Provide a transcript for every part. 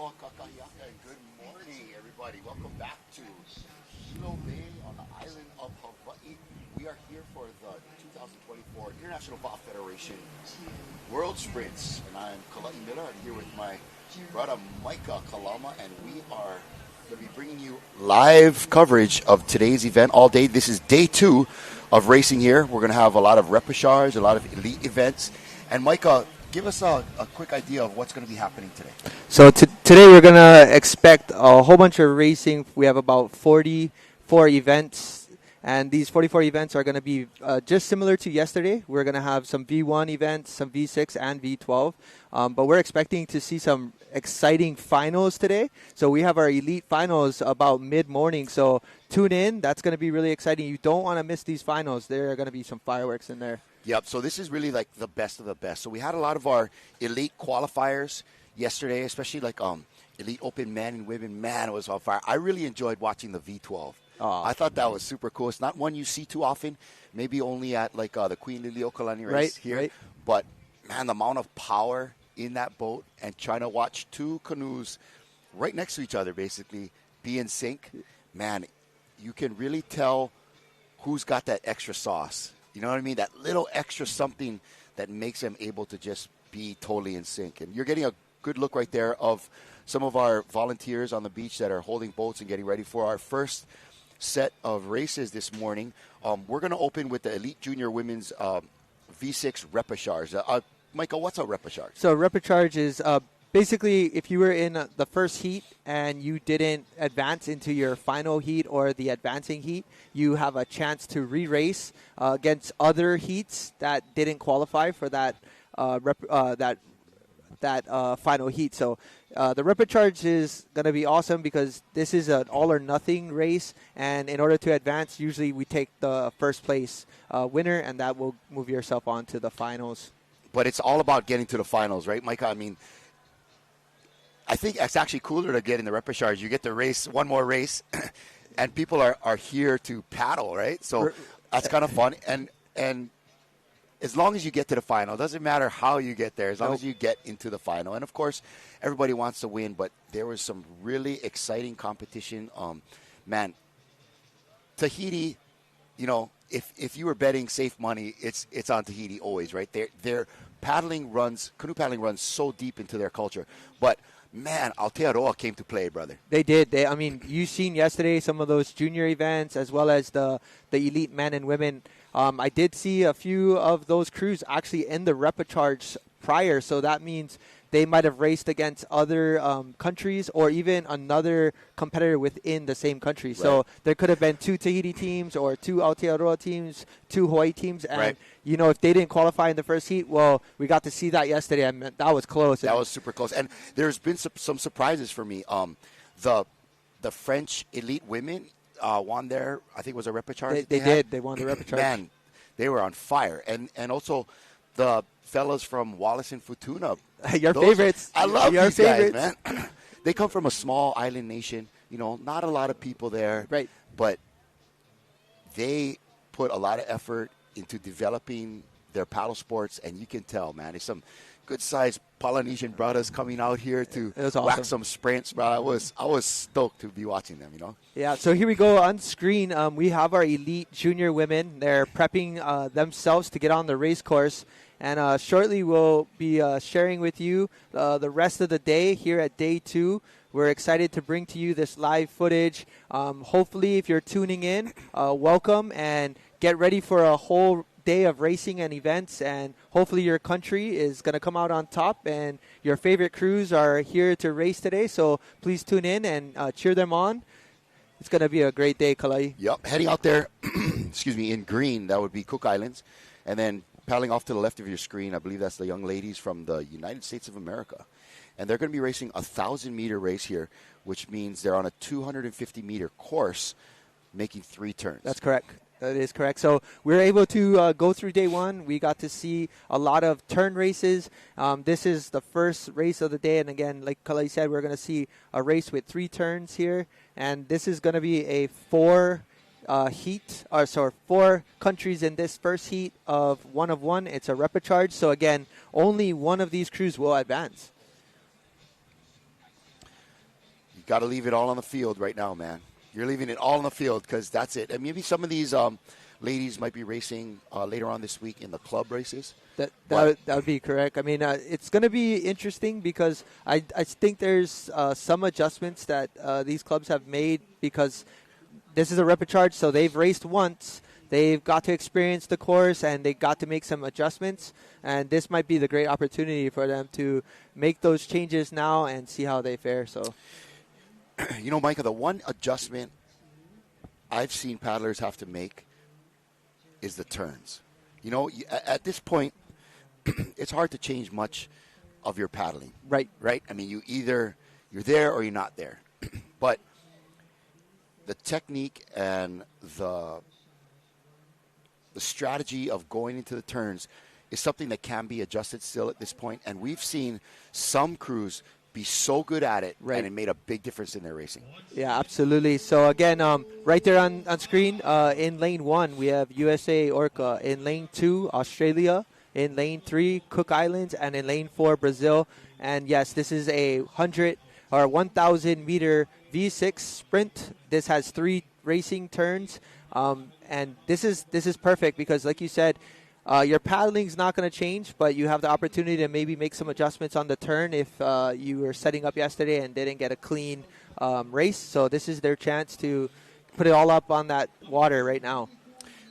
Aloha kakayaka and good morning, everybody. Welcome back to Hilo Bay on the island of Hawaii. We are here for the 2024 International Golf Federation World Sprints, and I'm Kalai Miller. I'm here with my brother Micah Kalama, and we are going to be bringing you live coverage of today's event all day. This is day 2 of racing here. We're going to have a lot of repechage, a lot of elite events, and Micah, give us a quick idea of what's going to be happening today. So today we're going to expect a whole bunch of racing. We have about 44 events, and these 44 events are going to be just similar to yesterday. We're going to have some V1 events, some V6 and V12, but we're expecting to see some exciting finals today. So we have our elite finals about mid-morning, so tune in. That's going to be really exciting. You don't want to miss these finals. There are going to be some fireworks in there. Yep, so this is really like the best of the best. So we had a lot of our elite qualifiers yesterday, especially like elite open men and women. Man, it was on fire. I really enjoyed watching the V12. I thought that was super cool. It's not one you see too often, maybe only at like the Queen Liliuokalani race here. Right. But, man, the amount of power in that boat and trying to watch two canoes right next to each other basically be in sync, man, you can really tell who's got that extra sauce. You know what I mean? That little extra something that makes them able to just be totally in sync. And you're getting a good look right there of some of our volunteers on the beach that are holding boats and getting ready for our first set of races this morning. We're going to open with the Elite Junior Women's V6 repechage. Michael, what's a repechage? So repechage is basically if you were in the first heat and you didn't advance into your final heat or the advancing heat, you have a chance to re-race against other heats that didn't qualify for that final heat. So the repechage is going to be awesome because this is an all-or-nothing race, and in order to advance, usually we take the first place winner, and that will move yourself on to the finals. But it's all about getting to the finals, right, Micah? I mean, I think it's actually cooler to get in the repechage. You get to race one more race, and people are here to paddle, right? So that's kind of fun. And as long as you get to the final, it doesn't matter how you get there, as long as you get into the final. And, of course, everybody wants to win, but there was some really exciting competition. Man, Tahiti, you know, if you were betting safe money, it's on Tahiti always, right? Their canoe paddling runs so deep into their culture. But man, Aotearoa came to play, brother. They did. I mean, you seen yesterday some of those junior events as well as the elite men and women. I did see a few of those crews actually in the repechage prior, so that means they might have raced against other countries or even another competitor within the same country. Right. So there could have been 2 Tahiti teams or 2 Aotearoa teams, 2 Hawaii teams. And, you know, if they didn't qualify in the first heat, well, we got to see that yesterday. I mean, that was close. That was super close. And there's been some surprises for me. The French elite women won their, I think it was a repechage. They did. They won the repechage. Man, they were on fire. And also the fellas from Wallace and Futuna. Your favorites. I love your these favorites. Guys, man. They come from a small island nation. You know, not a lot of people there. Right. But they put a lot of effort into developing their paddle sports, and you can tell, man, there's some good-sized Polynesian brothers coming out here to whack some sprints, bro. I was stoked to be watching them, you know? Yeah, so here we go on screen. We have our elite junior women. They're prepping themselves to get on the race course. And shortly we'll be sharing with you the rest of the day here at day 2. We're excited to bring to you this live footage. Hopefully, if you're tuning in, welcome and get ready for a whole day of racing and events. And hopefully your country is going to come out on top and your favorite crews are here to race today. So please tune in and cheer them on. It's going to be a great day, Kalai. Yep, heading out there, in green, that would be Cook Islands. And then paddling off to the left of your screen, I believe that's the young ladies from the United States of America. And they're going to be racing a 1,000-meter race here, which means they're on a 250-meter course making 3 turns. That's correct. That is correct. So we were able to go through day 1. We got to see a lot of turn races. This is the first race of the day. And again, like Kalai said, we're going to see a race with 3 turns here. And this is going to be a 4 countries in this first heat of 1 of 1. It's a repechage. So again, only one of these crews will advance. got to leave it all on the field right now, man. You're leaving it all on the field because that's it. And maybe some of these ladies might be racing later on this week in the club races. That would be correct. I mean, it's going to be interesting because I think there's some adjustments that these clubs have made because this is a repechage, so they've raced once. They've got to experience the course, and they got to make some adjustments. And this might be the great opportunity for them to make those changes now and see how they fare. So, you know, Micah, the one adjustment I've seen paddlers have to make is the turns. You know, at this point, it's hard to change much of your paddling. Right. Right? I mean, you're there or you're not there. But the technique and the strategy of going into the turns is something that can be adjusted still at this point. And we've seen some crews be so good at it, right, and it made a big difference in their racing. Yeah, absolutely. So, again, right there on screen, in lane 1, we have USA Orca. In lane 2, Australia. In lane 3, Cook Islands. And in lane 4, Brazil. And, yes, this is a 1,000-meter V6 sprint. This has 3 racing turns. And this is perfect because, like you said, your paddling is not going to change, but you have the opportunity to maybe make some adjustments on the turn if you were setting up yesterday and didn't get a clean race. So this is their chance to put it all up on that water right now.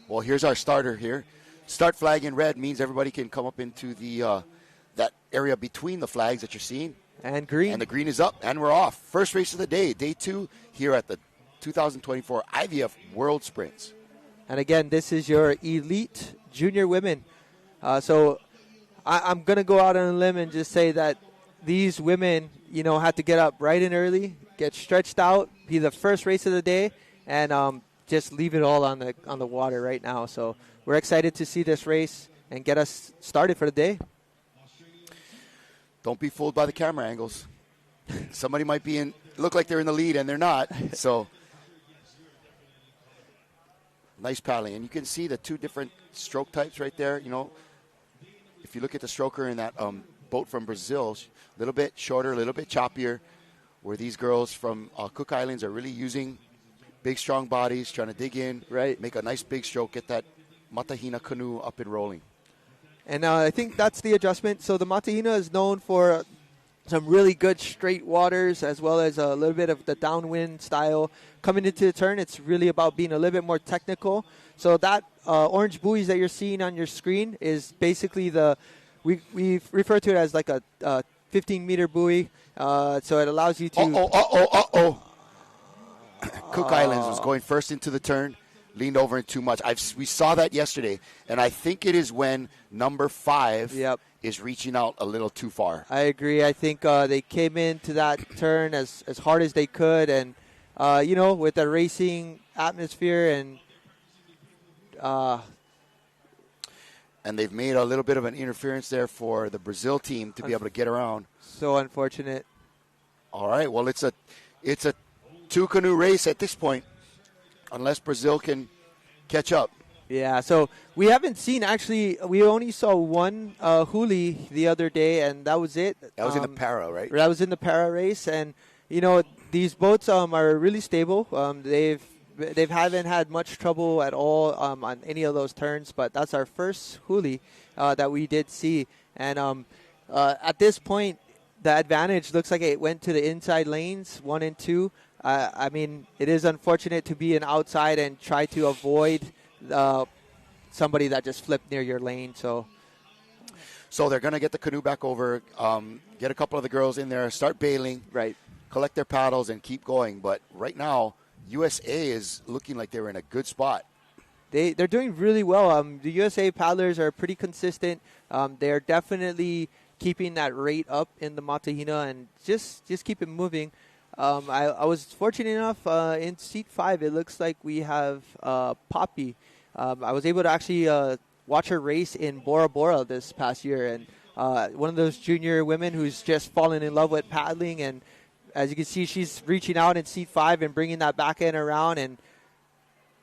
Well, here's our starter here. Start flag in red means everybody can come up into the that area between the flags that you're seeing. And green. And the green is up, and we're off. First race of the day, day 2, here at the 2024 IVF World Sprints. And again, this is your elite junior women. So I'm going to go out on a limb and just say that these women, you know, had to get up bright and early, get stretched out, be the first race of the day, and just leave it all on the water right now. So we're excited to see this race and get us started for the day. Don't be fooled by the camera angles. Somebody might look like they're in the lead, and they're not. So nice paddling. And you can see the 2 different stroke types right there. You know, if you look at the stroker in that boat from Brazil, a little bit shorter, a little bit choppier, where these girls from Cook Islands are really using big, strong bodies, trying to dig in, right, make a nice big stroke, get that Matahina canoe up and rolling. And I think that's the adjustment. So the Matahina is known for some really good straight waters as well as a little bit of the downwind style. Coming into the turn, it's really about being a little bit more technical. So that orange buoys that you're seeing on your screen is basically we refer to it as like a 15-meter buoy. So it allows you to... Cook Islands was going first into the turn, leaned over in too much. We saw that yesterday, and I think it is when number 5 is reaching out a little too far. I agree. I think they came into that turn as hard as they could, and you know, with the racing atmosphere and they've made a little bit of an interference there for the Brazil team to be able to get around. So unfortunate. All right. Well, it's a 2-canoe race at this point, unless Brazil can catch up. Yeah, so we haven't seen, actually, we only saw one huli the other day, and that was it. That was in the para, right? That was in the para race, and, you know, these boats are really stable. They haven't had much trouble at all on any of those turns, but that's our first huli that we did see. And at this point, the advantage looks like it went to the inside lanes, 1 and 2. I mean, it is unfortunate to be an outside and try to avoid somebody that just flipped near your lane. So they're going to get the canoe back over, get a couple of the girls in there, start bailing, right, collect their paddles, and keep going. But right now, USA is looking like they're in a good spot. They're doing really well. The USA paddlers are pretty consistent. They're definitely keeping that rate up in the Matahina and just keep it moving. I was fortunate enough in seat 5. It looks like we have Poppy. I was able to actually watch her race in Bora Bora this past year, and one of those junior women who's just fallen in love with paddling. And as you can see, she's reaching out in seat 5 and bringing that back end around, and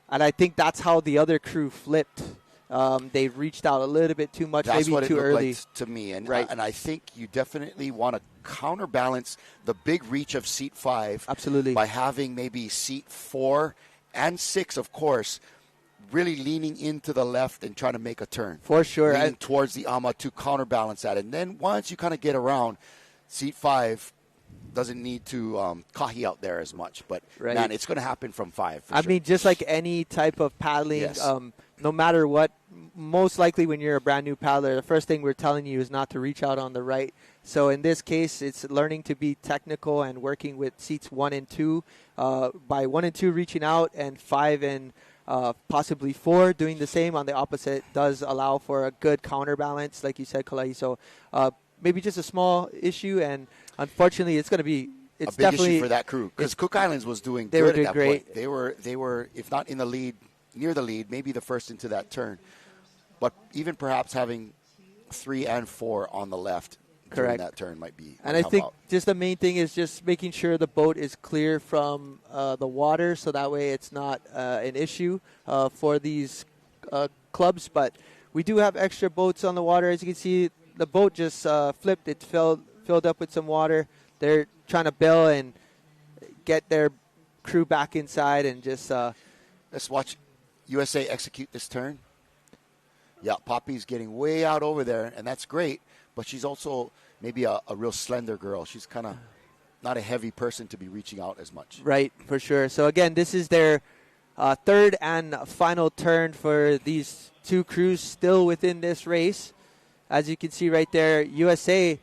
I think that's how the other crew flipped. They reached out a little bit too much, That's maybe what too it looked early. like to me. And, Right. and I think you definitely want to counterbalance the big reach of seat 5 Absolutely. by having maybe seat 4 and 6, of course, really leaning into the left and trying to make a turn. For sure. Leaning towards the AMA to counterbalance that. And then once you kind of get around, seat 5 doesn't need to kahi out there as much. But, Right. man, it's going to happen from 5. I mean, just like any type of paddling, Yes. no matter what, most likely when you're a brand new paddler, the first thing we're telling you is not to reach out on the right. So in this case, it's learning to be technical and working with seats 1 and 2. By 1 and 2 reaching out, and 5 and possibly 4 doing the same on the opposite does allow for a good counterbalance, like you said, Kalai. So maybe just a small issue, and unfortunately, it's going to be a big definitely issue for that crew because Cook Islands was doing they good were at doing that great. point. They were, if not in the lead, near the lead, maybe the first into that turn. But even perhaps having 3 and 4 on the left during that turn might be. And I think just the main thing is just making sure the boat is clear from the water, so that way it's not an issue for these clubs. But we do have extra boats on the water. As you can see, the boat just flipped. It filled up with some water. They're trying to bail and get their crew back inside and just... Let's watch USA execute this turn. Yeah, Poppy's getting way out over there, and that's great. But she's also maybe a real slender girl. She's kind of not a heavy person to be reaching out as much. Right, for sure. So, again, this is their third and final turn for these two crews still within this race. As you can see right there, USA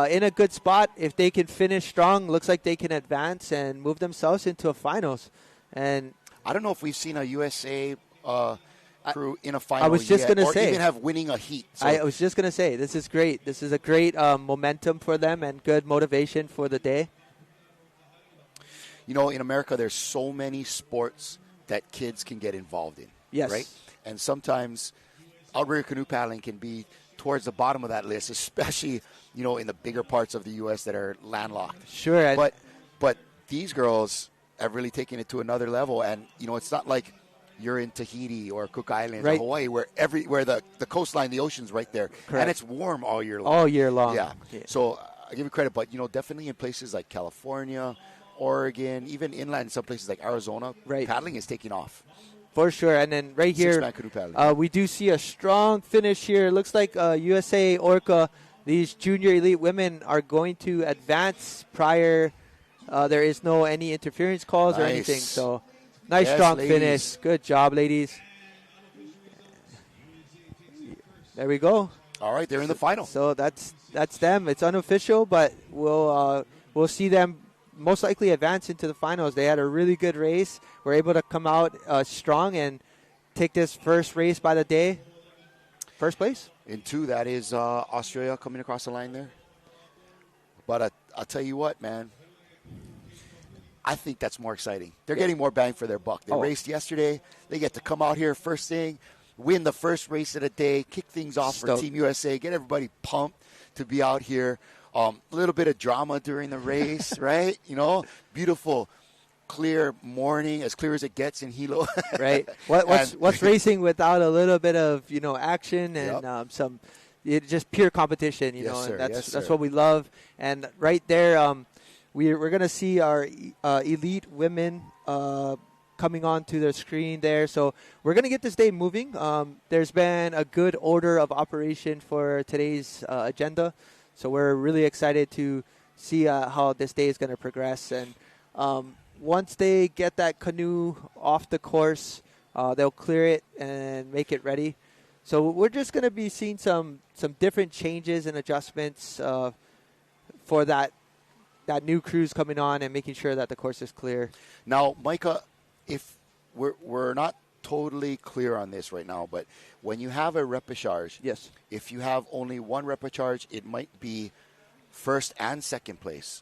in a good spot. If they can finish strong, looks like they can advance and move themselves into a finals. And I don't know if we've seen a USA crew in a final I was just yet, gonna or say, even have winning a heat. So I was just going to say, this is great. This is a great momentum for them and good motivation for the day. You know, in America, there's so many sports that kids can get involved in. Yes. Right? And sometimes outrigger canoe paddling can be towards the bottom of that list, especially, you know, in the bigger parts of the U.S. that are landlocked. Sure. But these girls have really taken it to another level. And, you know, it's not like you're in Tahiti or Cook Islands or Hawaii where the coastline, the ocean's right there. Correct. And it's warm all year long. All year long. Yeah. So I give you credit. But, you know, definitely in places like California, Oregon, even inland in some places like Arizona, paddling is taking off. For sure. And then right here, we do see a strong finish here. It looks like USA Orca, these junior elite women are going to advance prior. There is no any interference calls or anything. So nice, strong finish. Good job, ladies. There we go. All right, they're in the final. So that's them. It's unofficial, but we'll see them most likely advance into the finals. They had a really good race. Were able to come out strong and take this first race by the day. First place. In 2, that is Australia coming across the line there. But I'll tell you what, man. I think that's more exciting. They're getting more bang for their buck. They raced yesterday. They get to come out here first thing, win the first race of the day, kick things off for Team USA, get everybody pumped to be out here. A little bit of drama during the race, right? You know, beautiful, clear morning, as clear as it gets in Hilo. Right. What's racing without a little bit of, you know, action and just pure competition, you know, and that's what we love. And right there, we're going to see our elite women coming onto the screen there. So we're going to get this day moving. There's been a good order of operation for today's agenda. So we're really excited to see how this day is going to progress. And once they get that canoe off the course, they'll clear it and make it ready. So we're just going to be seeing some different changes and adjustments for that new cruise coming on and making sure that the course is clear. Now, Micah, if we're not totally clear on this right now, but when you have a repechage, yes, if you have only one repechage, it might be first and second place.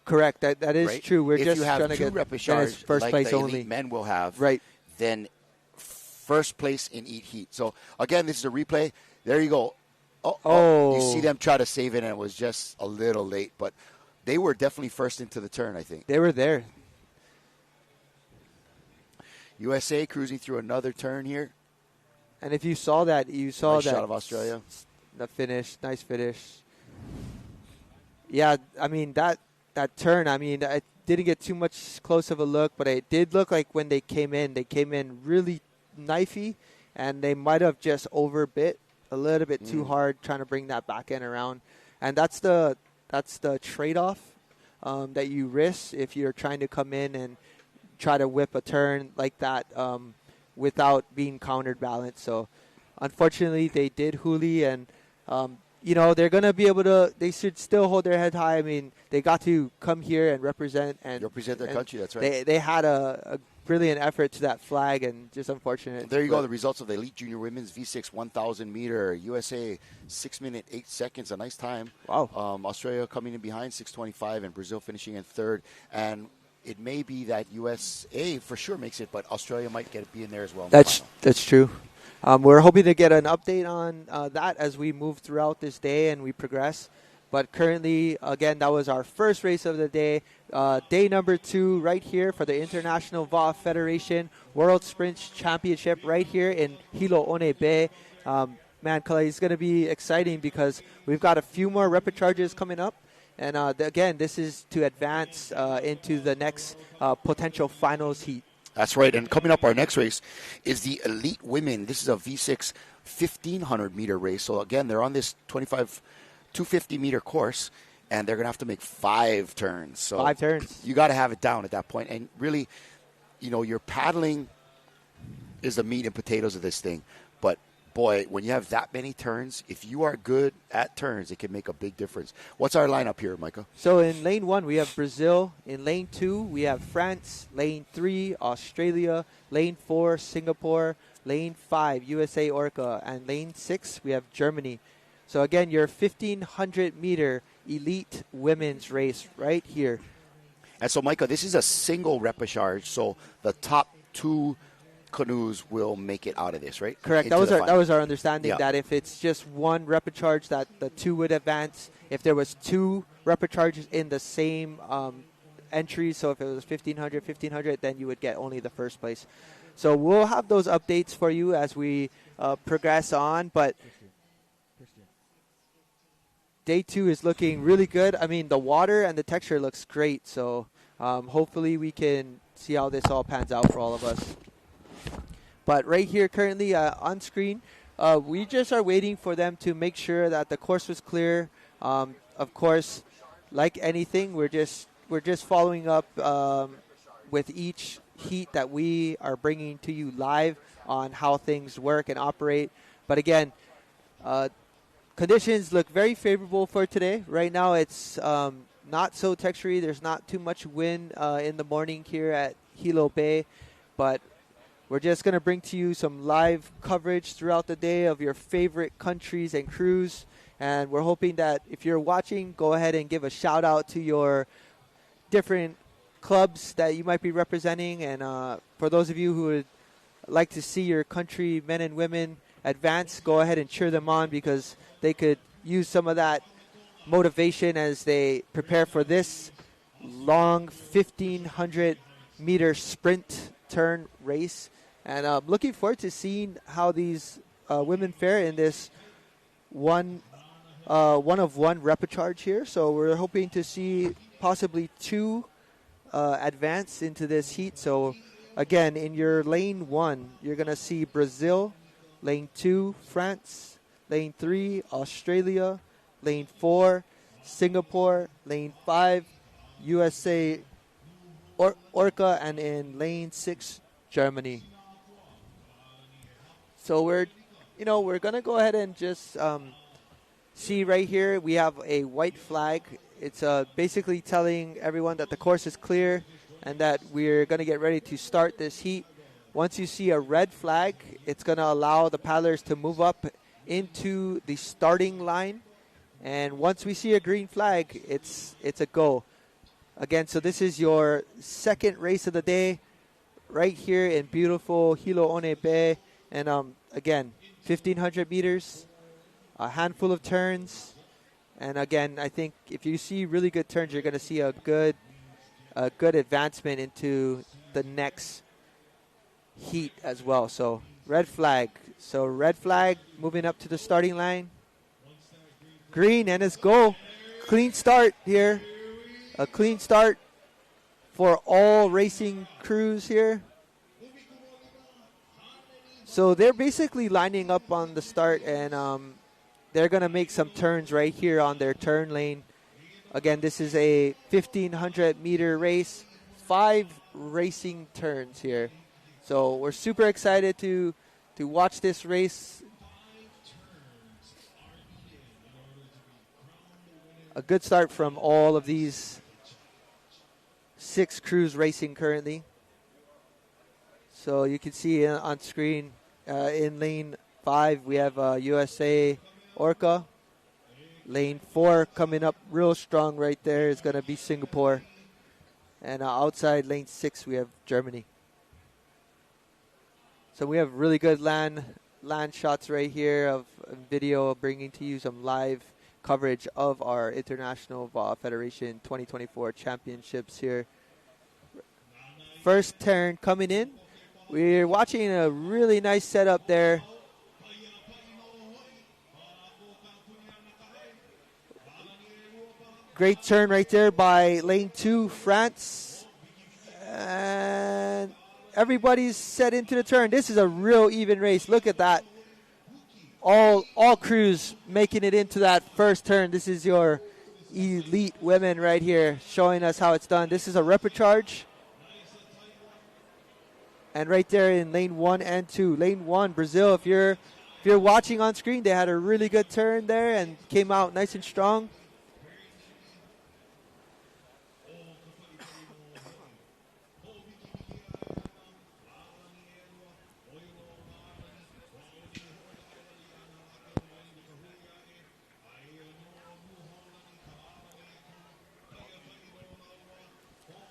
Correct. That is true. We're if just you have trying to two get repechage, first like place the only. elite men will have, right? Then first place in each heat. So again, this is a replay. There you go. Oh, you see them try to save it, and it was just a little late, but they were definitely first into the turn, I think. They were there. USA cruising through another turn here. And if you saw that, you saw nice that shot of Australia. The finish, nice finish. Yeah, I mean that turn. I mean, I didn't get too much close of a look, but it did look like when they came in really knifey, and they might have just overbit a little bit too hard trying to bring that back end around. And that's the trade-off that you risk if you're trying to come in and try to whip a turn like that without being counterbalanced. So unfortunately, they did Huli, and they're going to be able to, they should still hold their head high. I mean, they got to come here and represent their country, that's right. They had a brilliant effort to that flag, and just unfortunate. There you go, the results of the Elite Junior Women's V6 1,000 meter. USA 6 minutes 8 seconds, a nice time. Wow. Australia coming in behind 6:25, and Brazil finishing in third. And it may be that USA for sure makes it, but Australia might be in there as well. That's true. We're hoping to get an update on that as we move throughout this day and we progress. But currently, again, that was our first race of the day. Day number 2 right here for the International VA Federation World Sprint Championship right here in Hilo Bay. Man, Kalei, it's going to be exciting because we've got a few more repecharges coming up. And again, this is to advance into the next potential finals heat. That's right. And coming up, our next race is the Elite Women. This is a V6 1,500 meter race. So again, they're on this 250 meter course, and they're going to have to make 5 turns. So 5 turns. You got to have it down at that point. And really, your paddling is the meat and potatoes of this thing. But boy, when you have that many turns, if you are good at turns, it can make a big difference. What's our lineup here, Micah? So in lane 1, we have Brazil. In lane 2, we have France. Lane 3, Australia. Lane 4, Singapore. Lane 5, USA Orca. And lane 6, we have Germany. So again, your 1,500 meter elite women's race right here. And so, Micah, this is a single repechage. So the top 2 canoes will make it out of this, right? Correct. That was our understanding, that if it's just one repecharge, that the 2 would advance. If there was 2 repecharges in the same entry, so if it was 1,500, then you would get only the first place. So we'll have those updates for you as we progress on, but day 2 is looking really good. I mean, the water and the texture looks great, so hopefully we can see how this all pans out for all of us. But right here currently on screen, we just are waiting for them to make sure that the course was clear. Of course, like anything, we're just following up with each heat that we are bringing to you live on how things work and operate. But again, conditions look very favorable for today. Right now it's not so textury. There's not too much wind in the morning here at Hilo Bay, but we're just going to bring to you some live coverage throughout the day of your favorite countries and crews. And we're hoping that if you're watching, go ahead and give a shout out to your different clubs that you might be representing. And for those of you who would like to see your country, men and women, advance, go ahead and cheer them on, because they could use some of that motivation as they prepare for this long 1,500 meter sprint turn race. And I'm looking forward to seeing how these women fare in this one of one repecharge here. So we're hoping to see possibly 2 advance into this heat. So again, in your lane 1, you're going to see Brazil, lane 2, France, lane 3, Australia, lane 4, Singapore, lane 5, USA Orca, and in lane 6, Germany. So we're going to go ahead and just see right here we have a white flag. It's basically telling everyone that the course is clear and that we're going to get ready to start this heat. Once you see a red flag, it's going to allow the paddlers to move up into the starting line. And once we see a green flag, it's a go. Again, so this is your second race of the day right here in beautiful Hilo Bay. And again, 1,500 meters, a handful of turns. And again, I think if you see really good turns, you're going to see a good advancement into the next heat as well. So red flag, So red flag moving up to the starting line. Green, and it's go. Clean start here. A clean start for all racing crews here. So they're basically lining up on the start, and they're going to make some turns right here on their turn lane. Again, this is a 1,500-meter race, 5 racing turns here. So we're super excited to watch this race. A good start from all of these 6 crews racing currently. So you can see on screen in lane 5 we have USA Orca. Lane 4 coming up real strong right there is going to be Singapore. And outside lane 6 we have Germany. So we have really good land shots right here of video, bringing to you some live coverage of our International Federation 2024 championships here. First turn coming in. We're watching a really nice setup there. Great turn right there by lane 2, France. And everybody's set into the turn. This is a real even race. Look at that. All crews making it into that first turn. This is your elite women right here showing us how it's done. This is a repechage. And right there in lane 1 and 2. Lane 1, Brazil, if you're watching on screen, they had a really good turn there and came out nice and strong.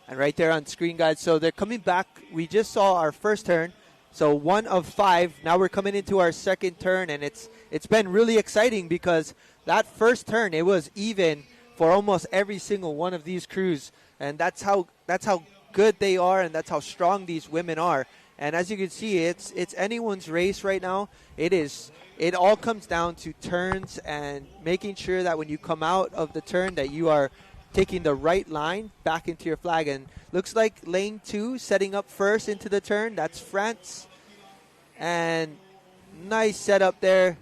And right there on screen, guys, so they're coming back. We just saw our first turn, so 1 of 5. Now we're coming into our second turn, and it's been really exciting because that first turn, it was even for almost every single one of these crews, and that's how good they are, and that's how strong these women are. And as you can see, it's anyone's race right now. It all comes down to turns and making sure that when you come out of the turn that you are taking the right line back into your flag. And looks like lane 2 setting up first into the turn. That's France. And nice setup there.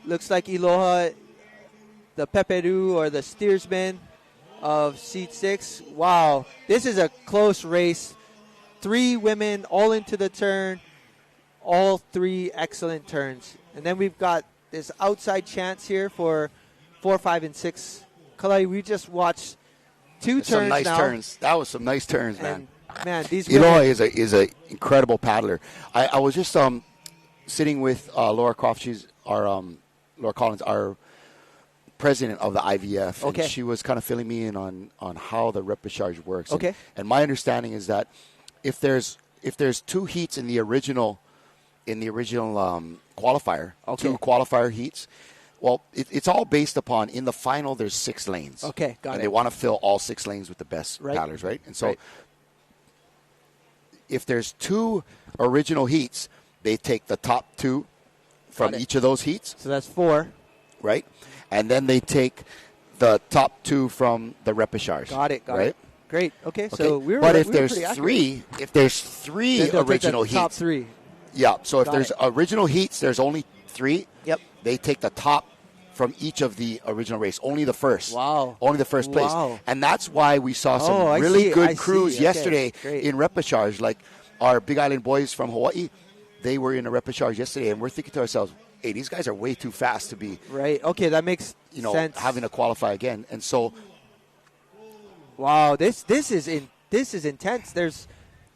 Looks like Iloha, the Peperu or the steersman of seat 6. Wow, this is a close race. 3 women all into the turn. All 3 excellent turns. And then we've got this outside chance here for 4, 5, and 6. Kalai, we just watched 2 turns some nice now. turns. That was some nice turns, man. And, man, these Iloha is a incredible paddler. I was just sitting with Laura Croft. She's our Laura Collins, our president of the IVF. Okay. And she was kind of filling me in on how the repechage works. Okay. And my understanding is that if there's 2 heats in the original qualifier, Okay. 2 qualifier heats. Well, it's all based upon, in the final, there's 6 lanes. Okay, got it. And they want to fill all 6 lanes with the best paddlers, right? And so if there's 2 original heats, they take the top 2 from each of those heats. So that's 4. Right? And then they take the top 2 from the repechage. Got it. Great. Okay. So if there's 3 original heats. Top 3. Yeah. So if there's original heats, there's only 3. Yep. They take the top from each of the original race, only the first. Wow. Only the first place. Wow. And that's why we saw some really good crews yesterday Great. in repechage. Like our Big Island boys from Hawaii, they were in a repechage yesterday, and we're thinking to ourselves, hey, these guys are way too fast to be right. Okay, that makes sense. Having to qualify again. And so wow, this is intense. There's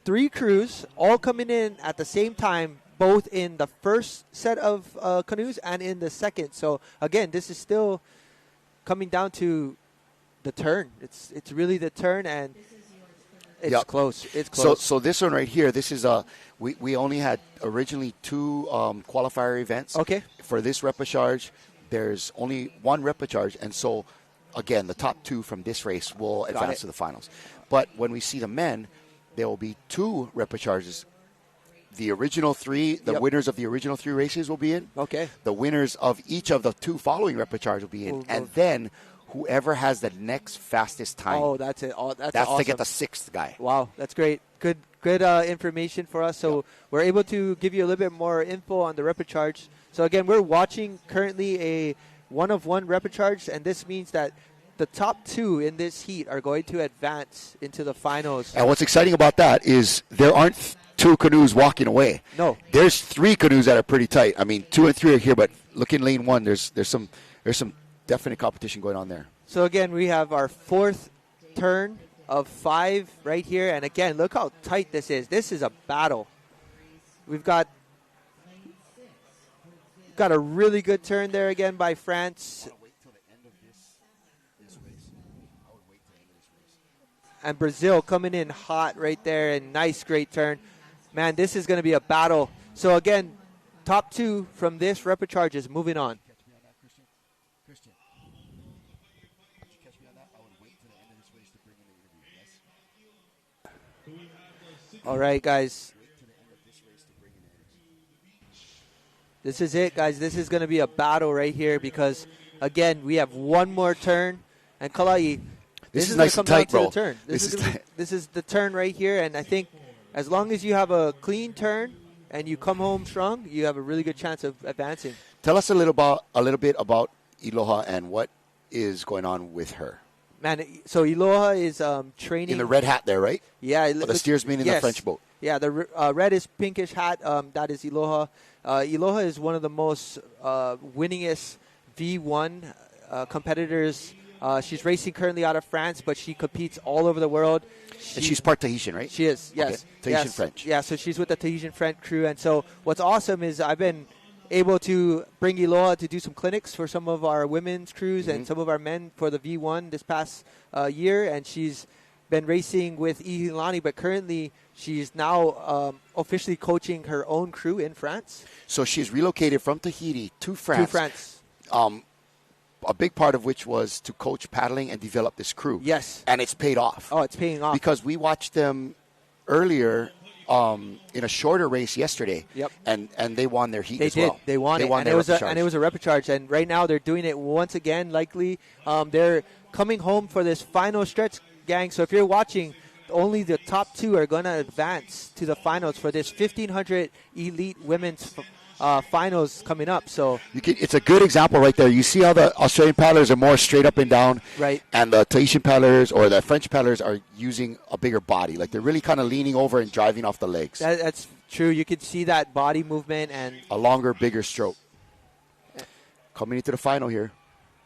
3 crews all coming in at the same time, both in the first set of canoes and in the second. So again, this is still coming down to the turn. It's really the turn, and it's close. It's close. So this one right here, this is we only had originally 2 qualifier events. Okay. For this repechage, there's only 1 repechage, and so again, the top 2 from this race will advance to the finals. But when we see the men, there will be 2 repechages the original three, the winners of the original 3 races will be in. Okay. The winners of each of the 2 following repechage will be in. And then whoever has the next fastest time. Oh, that's it. That's awesome. To awesome. get the 6th guy. Wow, that's great. Good information for us. So we're able to give you a little bit more info on the repechage. So again, we're watching currently a 1-of-1 repechage, and this means that the top 2 in this heat are going to advance into the finals. And what's exciting about that is there aren't 2 canoes walking away. No. There's 3 canoes that are pretty tight. I mean, 2 and 3 are here, but look in lane 1. There's some definite competition going on there. So again, we have our 4th turn of 5 right here. And again, look how tight this is. This is a battle. We've got a really good turn there again by France. And Brazil coming in hot right there, and nice, great turn. Man, this is going to be a battle. So again, top 2 from this repechage is moving on. All right, guys. This is it, guys. This is going to be a battle right here because, again, we have one more turn. And Kalai, this is nice and tight, bro. Turn. This is the turn right here, and I think as long as you have a clean turn and you come home strong, you have a really good chance of advancing. Tell us a little bit about Iloha and what is going on with her. Man, so Iloha is training in the red hat there, right? Yeah, the steersman in the French boat. Yeah, the red is pinkish hat. That is Iloha. Iloha is one of the most winningest V1 competitors. She's racing currently out of France, but she competes all over the world. And she's part Tahitian, right? She is, yes. Okay. Tahitian French. Yeah, so she's with the Tahitian French crew. And so what's awesome is I've been able to bring Iloha to do some clinics for some of our women's crews and some of our men for the V1 this past year. And she's been racing with Ihilani, but currently she's now officially coaching her own crew in France. So she's relocated from Tahiti to France. A big part of which was to coach paddling and develop this crew. Yes. And it's paid off. Oh, it's paying off. Because we watched them earlier in a shorter race yesterday. Yep. And they won their heat as well. They won it. And it was a repechage. And right now they're doing it once again, likely. They're coming home for this final stretch, gang. So if you're watching, only the top 2 are going to advance to the finals for this 1,500 elite women's finals coming up. So it's a good example right there. You see how the Australian paddlers are more straight up and down, right? And the Tahitian paddlers or the French paddlers are using a bigger body. Like they're really kind of leaning over and driving off the legs. That's true. You can see that body movement and a longer, bigger stroke. Coming into the final here.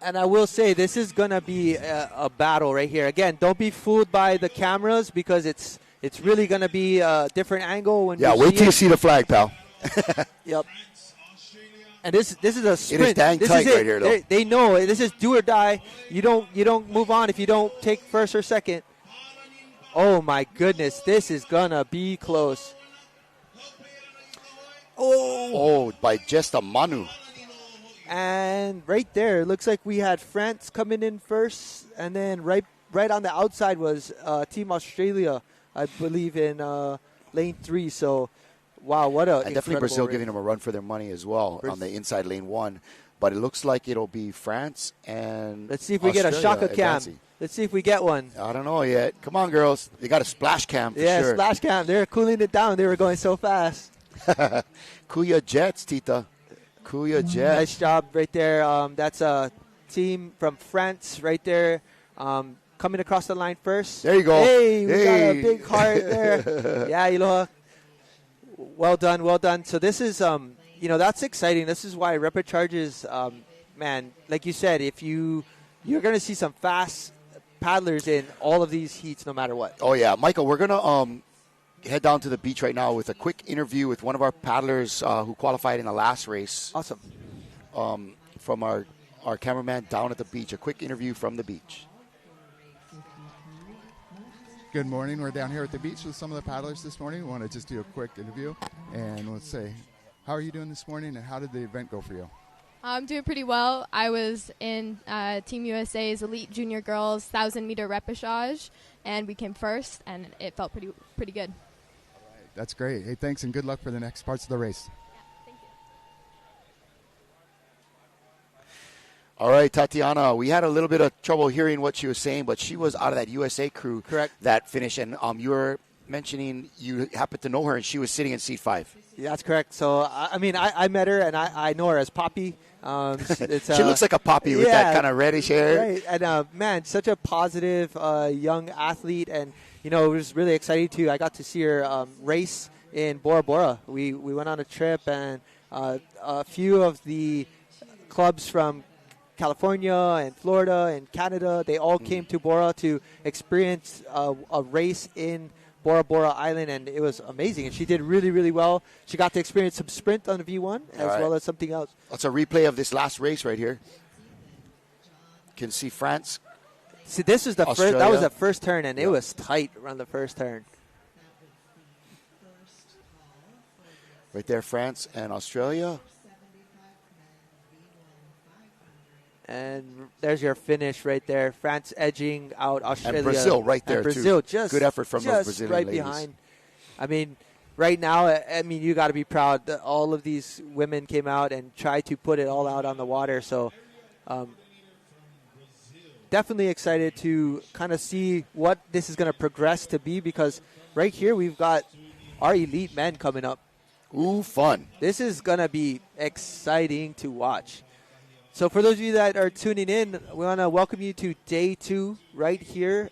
And I will say this is going to be a battle right here. Again, don't be fooled by the cameras because it's really going to be a different angle when wait till you see the flag, pal. Yep. And this is a sprint. It is dang tight right here, though. They know this is do or die. You don't move on if you don't take first or second. Oh my goodness, this is gonna be close. Oh, by just a manu. And right there, it looks like we had France coming in first, and then right on the outside was Team Australia, I believe, in lane 3. So. Wow, what a definitely Brazil race. giving them a run for their money as well on the inside lane 1. But it looks like it'll be France and let's see if we Australia get a Shaka advancing. cam. Let's see if we get one. I don't know yet. Come on, girls. They got a splash cam for sure. Splash cam. They're cooling it down. They were going so fast. Kuya Jets, Tita. Kuya Jets. Nice job right there. That's a team from France right there. Coming across the line first. There you go. Hey, we got a big heart there. Yeah, Iloha. Well done. So this is, that's exciting. This is why repechages, man, like you said, if you're going to see some fast paddlers in all of these heats no matter what. Oh, yeah. Michael, we're going to head down to the beach right now with a quick interview with one of our paddlers who qualified in the last race. Awesome. From our cameraman down at the beach. A quick interview from the beach. Good morning. We're down here at the beach with some of the paddlers this morning. We want to just do a quick interview. And let's say, how are you doing this morning and how did the event go for you? I'm doing pretty well. I was in Team USA's Elite Junior Girls 1,000-meter repechage, and we came first, and it felt pretty good. That's great. Hey, thanks, and good luck for the next parts of the race. Thank you. All right, Tatiana, we had a little bit of trouble hearing what she was saying, but she was out of that USA crew. Correct. That finish, and you were mentioning you happened to know her, and she was sitting in seat 5. Yeah, that's correct. So, I met her, and I know her as Poppy. She looks like a Poppy with that kind of reddish hair. Right, and man, such a positive young athlete, and it was really exciting too. I got to see her race in Bora Bora. We went on a trip, and a few of the clubs from California and Florida and Canada, they all came to Bora to experience a race in Bora Bora Island, and it was amazing. And she did really, really well. She got to experience some sprint on the V1 as well as something else. That's a replay of this last race right here. You can see France. See, this is the Australia. first. That was the first turn, and it was tight around the first turn. Right there, France and Australia. And there's your finish right there. France edging out Australia. And Brazil right there, and Brazil, too. Good effort from those Brazilian right ladies. behind. I mean, right now, you got to be proud that all of these women came out and tried to put it all out on the water. So definitely excited to kind of see what this is going to progress to be, because right here we've got our elite men coming up. Ooh, fun. This is going to be exciting to watch. So for those of you that are tuning in, we want to welcome you to day 2 right here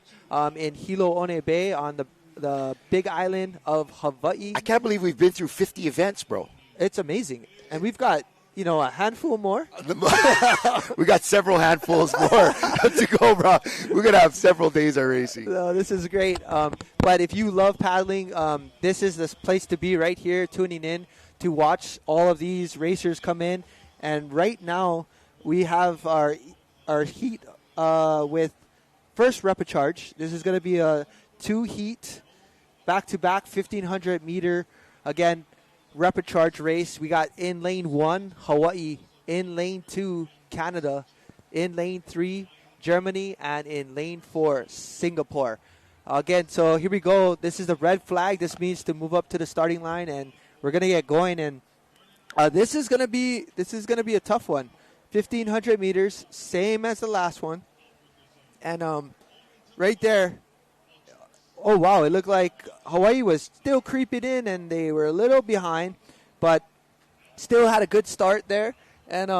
in Hilo Bay on the big island of Hawaii. I can't believe we've been through 50 events, bro. It's amazing. And we've got, a handful more. We got several handfuls more to go, bro. We're going to have several days of racing. So this is great. But if you love paddling, this is the place to be right here, tuning in to watch all of these racers come in. And right now, we have our heat with first repechage. This is going to be a 2-heat, back-to-back 1,500 meter, again, repechage race. We got in lane 1, Hawaii, in lane 2, Canada, in lane 3, Germany, and in lane 4, Singapore. Again, so here we go. This is the red flag. This means to move up to the starting line, and we're going to get going. And this is going to be a tough one. 1,500 meters, same as the last one. And right there, oh, wow, it looked like Hawaii was still creeping in, and they were a little behind, but still had a good start there. And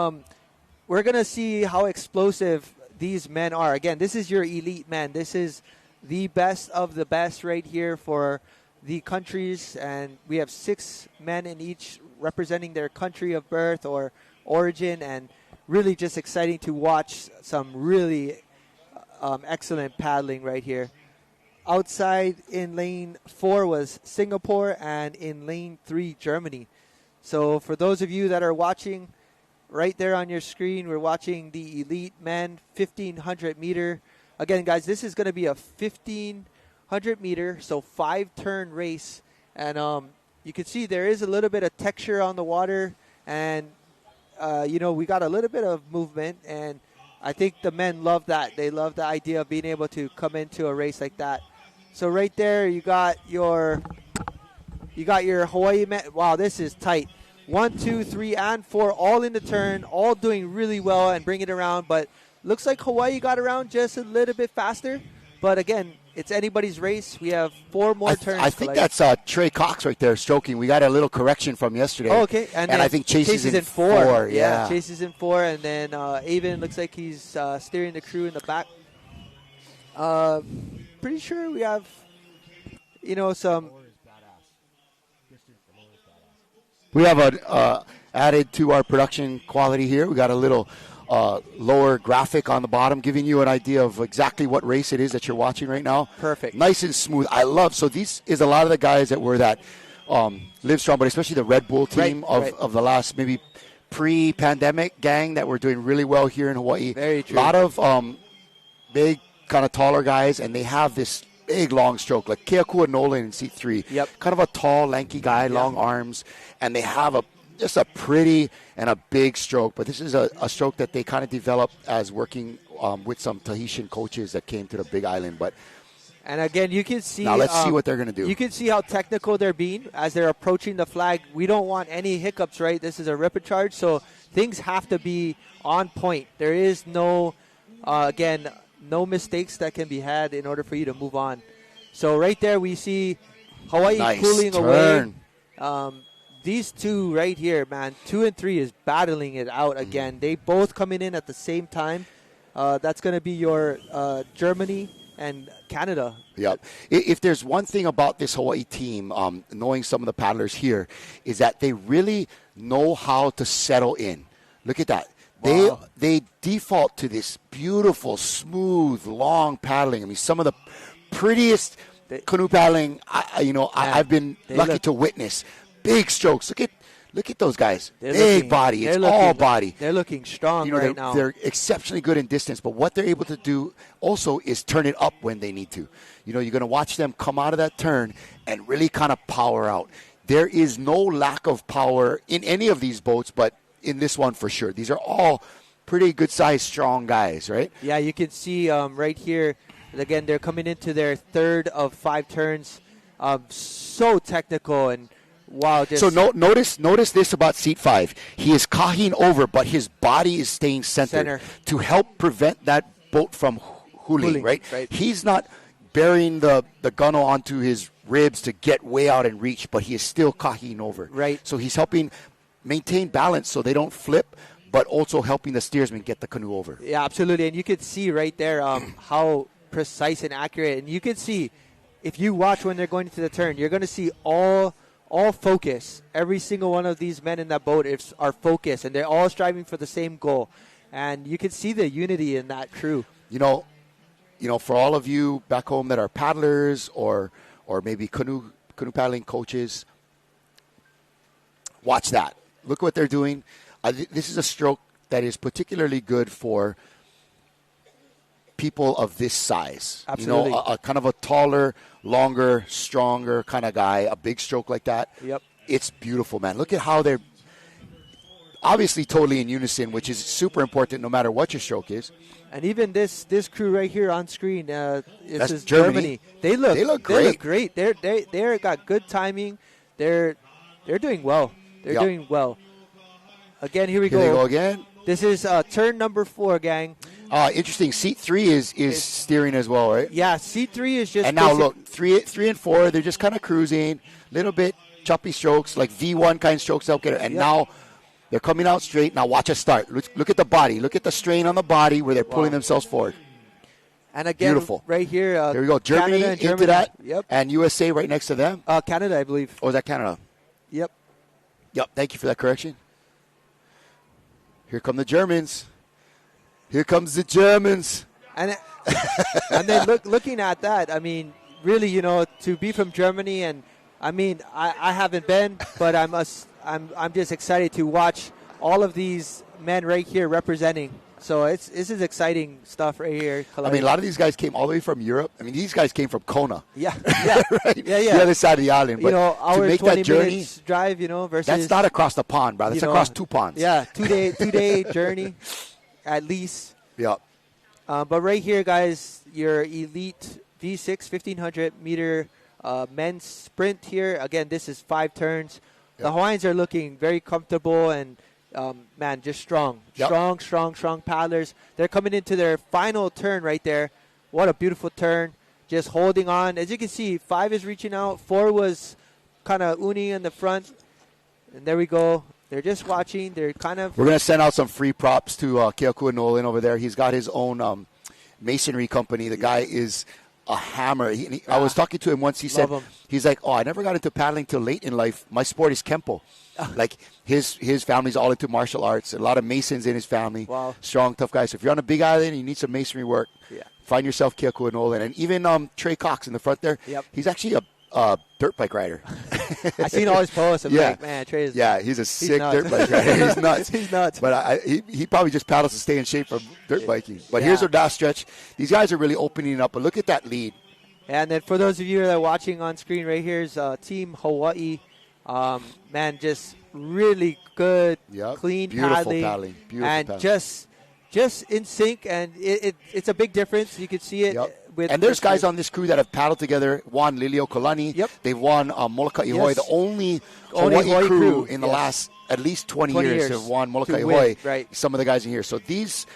we're going to see how explosive these men are. Again, this is your elite men. This is the best of the best right here for the countries, and we have 6 men in each representing their country of birth or origin, and really just exciting to watch some really excellent paddling right here. Outside in lane 4 was Singapore, and in lane 3, Germany. So for those of you that are watching, right there on your screen, we're watching the elite men 1,500 meter. Again, guys, this is going to be a 1,500 meter, so 5-turn race. And you can see there is a little bit of texture on the water, and we got a little bit of movement, and I think the men love that. They love the idea of being able to come into a race like that. So right there, you got your Hawaii men. Wow, this is tight. 1, 2, 3, and 4, all in the turn, all doing really well and bring it around. But looks like Hawaii got around just a little bit faster. But again, it's anybody's race. We have 4 more turns. I think that's Trey Cox right there stroking. We got a little correction from yesterday. Oh, okay. And I think Chase is in 4. Yeah, Chase is in 4. And then Avon looks like he's steering the crew in the back. Pretty sure we have, some. We have added to our production quality here. We got a little lower graphic on the bottom, giving you an idea of exactly what race it is that you're watching right now. Perfect. Nice and smooth. I love. So these is a lot of the guys that were that Live Strong, but especially the Red Bull team of the last maybe pre-pandemic gang that were doing really well here in Hawaii. Very true. A lot of big, kind of taller guys, and they have this big, long stroke, like Keakua Nolan in seat 3. Yep. Kind of a tall, lanky guy, long arms, and they have just a pretty and a big stroke. But this is a stroke that they kind of developed as working with some Tahitian coaches that came to the Big Island. But And again, you can see. Now let's see what they're going to do. You can see how technical they're being as they're approaching the flag. We don't want any hiccups, right? This is a ripper charge, so things have to be on point. There is no, again, no mistakes that can be had in order for you to move on. So right there, we see Hawaii pulling away. These two right here, man, 2 and 3 is battling it out again. They both coming in at the same time. That's going to be your Germany and Canada. Yep. If there's one thing about this Hawaii team, knowing some of the paddlers here, is that they really know how to settle in. Look at that. Wow. They default to this beautiful, smooth, long paddling. I mean, some of the prettiest canoe paddling I've been lucky to witness. Big strokes. Look at those guys. Big body. It's all body. They're looking strong right now. They're exceptionally good in distance, but what they're able to do also is turn it up when they need to. You're going to watch them come out of that turn and really kind of power out. There is no lack of power in any of these boats, but in this one for sure. These are all pretty good-sized, strong guys, right? Yeah, you can see right here, again, they're coming into their third of 5 turns. So technical and wow. So notice this about seat 5. He is kahing over, but his body is staying centered to help prevent that boat from hooling, right? He's not burying the gunnel onto his ribs to get way out and reach, but he is still kahing over. Right. So he's helping maintain balance so they don't flip, but also helping the steersman get the canoe over. Yeah, absolutely. And you can see right there how precise and accurate. And you can see, if you watch when they're going into the turn, you're going to see all focus. Every single one of these men in that boat are focused, and they're all striving for the same goal. And you can see the unity in that crew. For all of you back home that are paddlers or maybe canoe paddling coaches, watch that. Look what they're doing. This is a stroke that is particularly good for people of this size. Absolutely. A kind of a taller, longer, stronger kind of guy, a big stroke like that. Yep. It's beautiful, man. Look at how they're obviously totally in unison, which is super important no matter what your stroke is. And even this crew right here on screen, this is Germany. They look great. They look great. They're got good timing. They're doing well. They're doing well. Again, here we go. Here they go again. This is turn number 4, gang. Interesting. Seat 3 is steering as well, right? Yeah, seat 3 is just. And now look, 3 and 4, they're just kind of cruising, little bit choppy strokes, like V1 kind of strokes. And now they're coming out straight. Now watch us start. Look at the body. Look at the strain on the body where they're pulling themselves forward. And again, beautiful. Right here. Here we go. Germany into that. Yep. And USA right next to them. Canada, I believe. Or is that Canada? Yep. Thank you for that correction. Here come the Germans. Here comes the Germans. And then looking at that, I mean, really, to be from Germany, and I mean, I haven't been, but I'm just excited to watch all of these men right here representing. So this is exciting stuff right here. I mean, a lot of these guys came all the way from Europe. I mean, these guys came from Kona. Yeah. Right? Yeah. The other side of the island. But our to make 20 that journey, minutes drive, versus. That's not across the pond, brother. That's across 2 ponds. Yeah, 2-day journey, at least. Yeah. But right here, guys, your elite V6 1,500-meter men's sprint here. Again, this is 5 turns. Yep. The Hawaiians are looking very comfortable and, just strong. Yep. Strong paddlers. They're coming into their final turn right there. What a beautiful turn. Just holding on. As you can see, 5 is reaching out. 4 was kind of uni in the front. And there we go. They're just watching. They're kind of. We're going to send out some free props to Keakua Nolan over there. He's got his own masonry company. The guy is a hammer. I was talking to him once. He said, he's like, I never got into paddling till late in life. My sport is Kempo. Like his family's all into martial arts. A lot of Masons in his family. Wow. Strong, tough guys. So if you're on a big island and you need some masonry work, find yourself Keakua Nolan. And even Trey Cox in the front there, he's actually a dirt bike rider. I've seen all his posts. I'm like, man, Trey is he's a sick dirt bike rider. He's nuts. He's nuts. But he probably just paddles to stay in shape for dirt biking. But here's our last stretch. These guys are really opening up. But look at that lead. And then for those of you that are watching on screen right here is Team Hawaii. Just really good, clean paddling. Beautiful and paddling. just in sync. And it's a big difference. You can see it. with. And there's guys on this crew that have paddled together. Won Lilio Kalani. Yep. They've won Molokai Ihoi, Yes. the only Only Hawaii Hawaii crew crew, in the yes. last at least 20 years to have won Molokai to win, Ihoi. right. Some of the guys in here. So these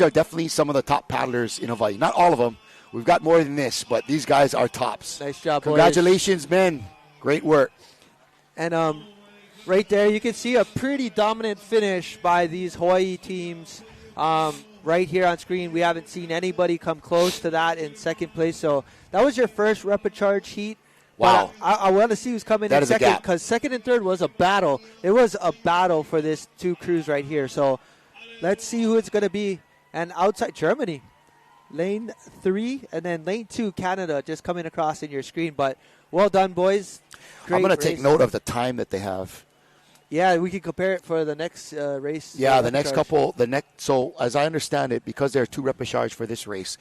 are definitely some of the top paddlers in Hawaii. Not all of them. We've got more than this, but these guys are tops. Nice job, boys. Congratulations, men. Great work. And right there, you can see a pretty dominant finish by these Hawaii teams. Right here on screen, we haven't seen anybody come close to that in second place. So that was your first repecharge heat. Wow. But I want to see who's coming That in is a second, gap. because second and third was a battle. It was a battle for this two crews right here. So let's see who it's going to be. And outside Germany, lane 3, and then lane 2, Canada, just coming across in your screen. But well done, boys. Great I'm going to race. take note of the time that they have. Yeah, we can compare it for the next race. Yeah, the next couple, so as I understand it, because there are 2 repecharge for this race,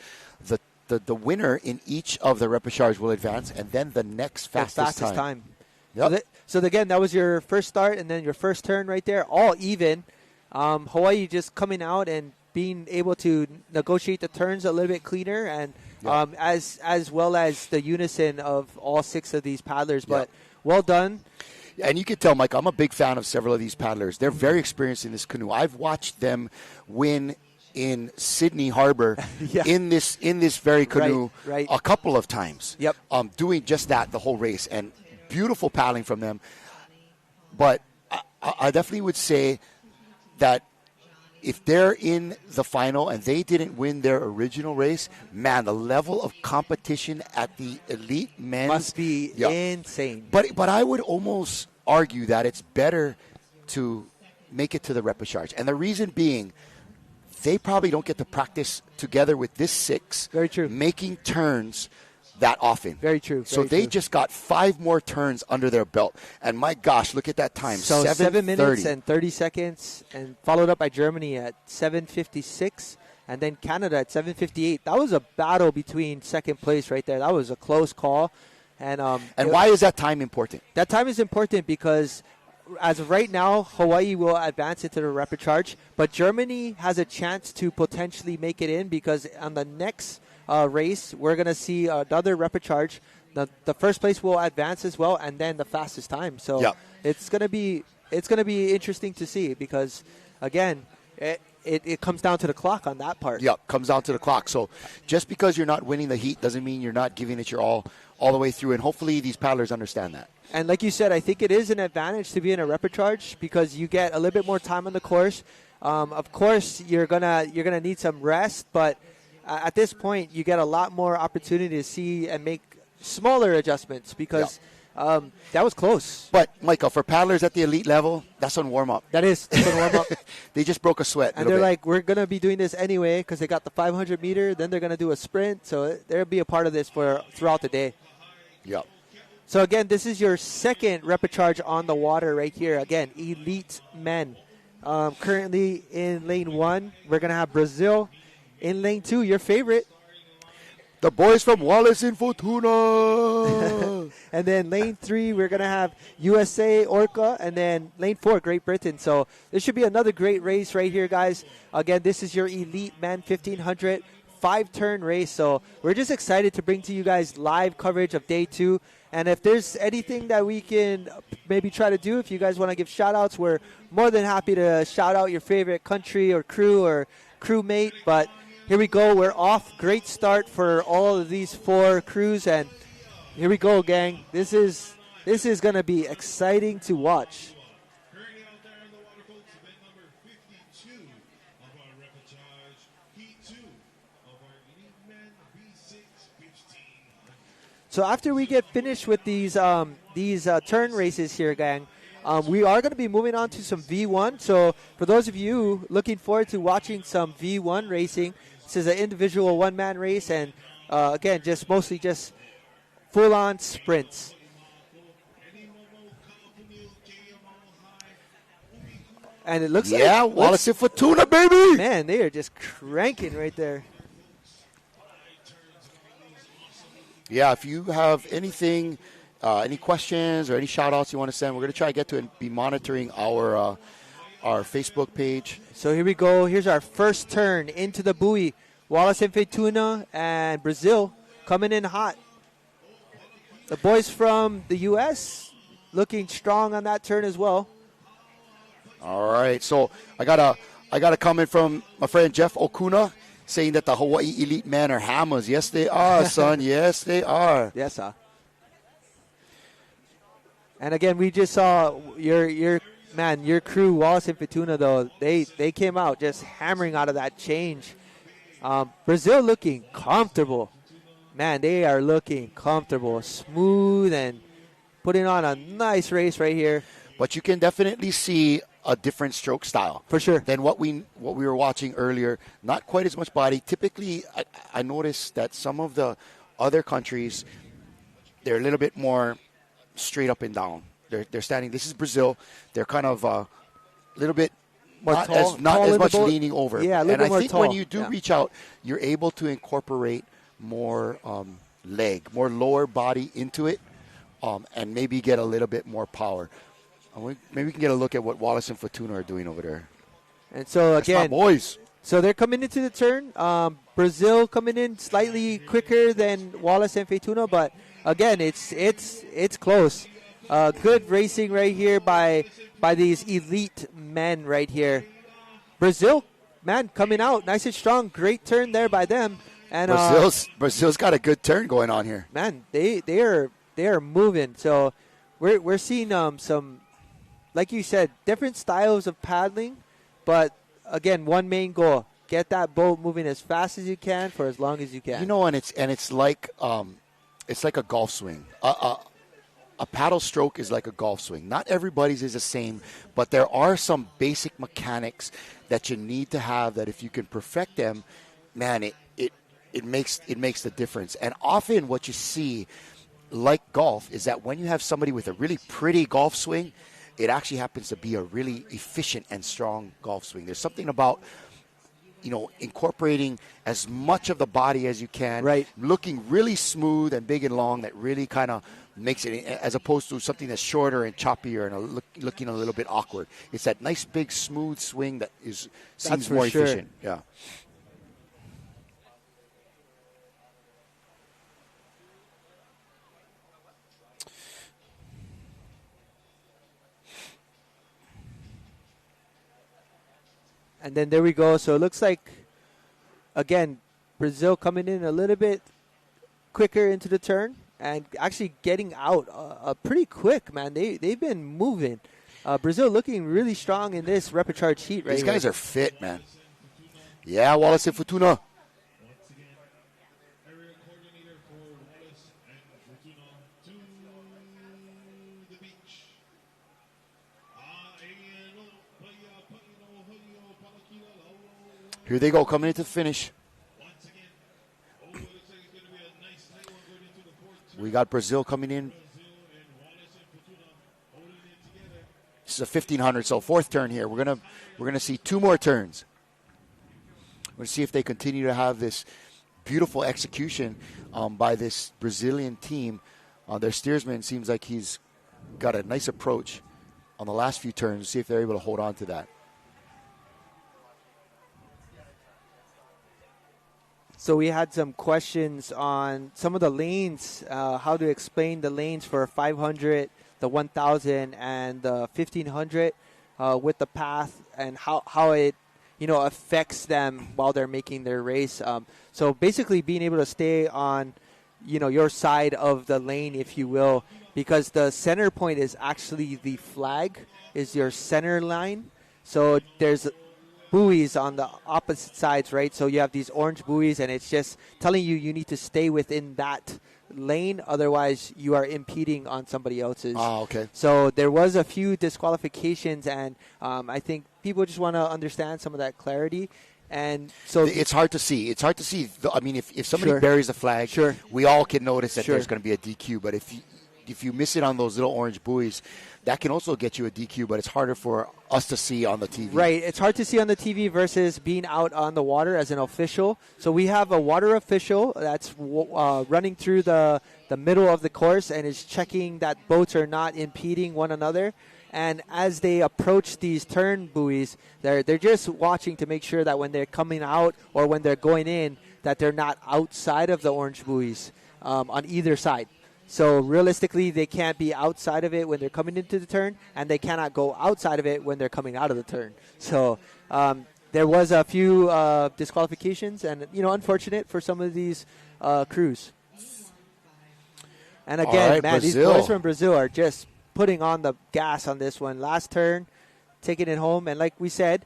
the winner in each of the repecharge will advance, and then the next fastest time. Yep. So again, that was your first start, and then your first turn right there, all even. Hawaii just coming out and being able to negotiate the turns a little bit cleaner, and as well as the unison of all 6 of these paddlers. But well done. And you can tell, Mike, I'm a big fan of several of these paddlers. They're very experienced in this canoe. I've watched them win in Sydney Harbor in this very canoe Right. a couple of times. Yep. Doing just that the whole race, and beautiful paddling from them. But I definitely would say that if they're in the final and they didn't win their original race, man, the level of competition at the elite men's Must be insane. But I would almost argue that it's better to make it to the repecharge. And the reason being, they probably don't get to practice together with this 6. Very true. Making turns that often. Very true. So Very they true. just got 5 more turns under their belt. And my gosh, look at that time. So 7 minutes 7:30. and 30 seconds, and followed up by Germany at 7:56, and then Canada at 7:58. That was a battle between second place right there. That was a close call. And why is that time important? That time is important because as of right now, Hawaii will advance into the repecharge, but Germany has a chance to potentially make it in, because on the next race, we're going to see another repecharge. The first place will advance as well, and then the fastest time. So it's going to be interesting to see, because again, it comes down to the clock on that part. Yeah, comes down to the clock. So just because you're not winning the heat doesn't mean you're not giving it your all the way through. And hopefully these paddlers understand that. And like you said, I think it is an advantage to be in a repecharge, because you get a little bit more time on the course. Of course, you're gonna need some rest, but at this point, you get a lot more opportunity to see and make smaller adjustments, because that was close. But, Michael, for paddlers at the elite level, that's on warm-up. That's on warm-up. They just broke a sweat. And they're like, we're going to be doing this anyway, because they got the 500 meter, then they're going to do a sprint, so they'll be a part of this throughout the day. Yeah. So, again, this is your second repecharge on the water right here. Again, elite men. Currently in lane 1, we're going to have Brazil. In lane 2, your favorite. The boys from Wallace and Fortuna. And then lane 3, we're going to have USA, Orca. And then lane 4, Great Britain. So this should be another great race right here, guys. Again, this is your elite men 1500 5-turn race. So we're just excited to bring to you guys live coverage of day 2. And if there's anything that we can maybe try to do, if you guys want to give shout-outs, we're more than happy to shout out your favorite country or crew or crewmate. But here we go. We're off. Great start for all of these 4 crews. And here we go, gang. This is going to be exciting to watch. Currently out there in the water, folks, event number 52 of our repechage, heat 2 of our elite men B6 1500. So after we get finished with these turn races here, gang, we are going to be moving on to some V1. So for those of you looking forward to watching some V1 racing, this is an individual one-man race, and again, mostly full-on sprints. And it looks like Wallace and Fortuna, baby. Man, they are just cranking right there. Yeah, if you have anything, any questions or any shout-outs you want to send, we're going to try to get to it and be monitoring our Facebook page. So here we go. Here's our first turn into the buoy. Wallace and Fortuna and Brazil coming in hot. The boys from the U.S. looking strong on that turn as well. All right, so I got a comment from my friend Jeff Okuna saying that the Hawaii Elite men are hammers. Yes, they are, son. Yes, they are. Yes, sir. And again, we just saw your crew, Wallace and Fortuna, though, they came out just hammering out of that change. Brazil looking comfortable. Man, they are looking comfortable, smooth, and putting on a nice race right here. But you can definitely see a different stroke style. For sure. Than what we were watching earlier. Not quite as much body. Typically, I noticed that some of the other countries, they're a little bit more straight up and down. They're standing. This is Brazil. They're kind of a little bit not as much leaning over. Yeah, a little bit more tall. And I think when you do reach out, you're able to incorporate more leg, more lower body into it, and maybe get a little bit more power. Maybe we can get a look at what Wallace and Fortuna are doing over there. And so again, that's my boys. So they're coming into the turn. Brazil coming in slightly quicker than Wallace and Fortuna, but again, it's close. Good racing right here by these elite men right here. Brazil, man, coming out nice and strong. Great turn there by them. And Brazil's got a good turn going on here. Man, they are moving. So we're seeing some, like you said, different styles of paddling, but again, one main goal: get that boat moving as fast as you can for as long as you can. You know, and it's like a golf swing. A paddle stroke is like a golf swing. Not everybody's is the same, but there are some basic mechanics that you need to have that if you can perfect them, man, it makes the difference. And often what you see, like golf, is that when you have somebody with a really pretty golf swing, it actually happens to be a really efficient and strong golf swing. There's something about, incorporating as much of the body as you can, right, looking really smooth and big and long, that really kind of makes it, as opposed to something that's shorter and choppier and looking a little bit awkward. It's that nice, big, smooth swing that seems more efficient. Yeah. And then there we go. So it looks like, again, Brazil coming in a little bit quicker into the turn and actually getting out pretty quick, man. They've been moving. Brazil looking really strong in this repechage heat right here. These guys are fit, man. Yeah, Wallace and Fortuna. Here they go, coming into the finish. We got Brazil coming in. This is a 1500, so fourth turn here. We're gonna see two more turns. We're gonna see if they continue to have this beautiful execution by this Brazilian team. Their steersman seems like he's got a nice approach on the last few turns. See if they're able to hold on to that. So we had some questions on some of the lanes, how to explain the lanes for 500, the 1,000, and the 1,500 with the path and how it affects them while they're making their race. So basically being able to stay on your side of the lane, if you will, because the center point is actually the flag, is your center line. So there's buoys on the opposite sides, right? So you have these orange buoys, and it's just telling you need to stay within that lane, otherwise you are impeding on somebody else's. Oh, okay. So there was a few disqualifications, and I think people just want to understand some of that clarity. And so it's hard to see. It's hard to see. I mean, if somebody Sure. buries the flag, Sure. we all can notice that Sure. there's going to be a DQ. But if you miss it on those little orange buoys, that can also get you a DQ, but it's harder for us to see on the TV. Right. It's hard to see on the TV versus being out on the water as an official. So we have a water official that's running through the middle of the course and is checking that boats are not impeding one another. And as they approach these turn buoys, they're just watching to make sure that when they're coming out or when they're going in, that they're not outside of the orange buoys on either side. So realistically, they can't be outside of it when they're coming into the turn, and they cannot go outside of it when they're coming out of the turn. So there was a few disqualifications, and unfortunate for some of these crews. And again, right, man, Brazil. these boys from Brazil are just putting on the gas on this one. Last turn, taking it home, and like we said,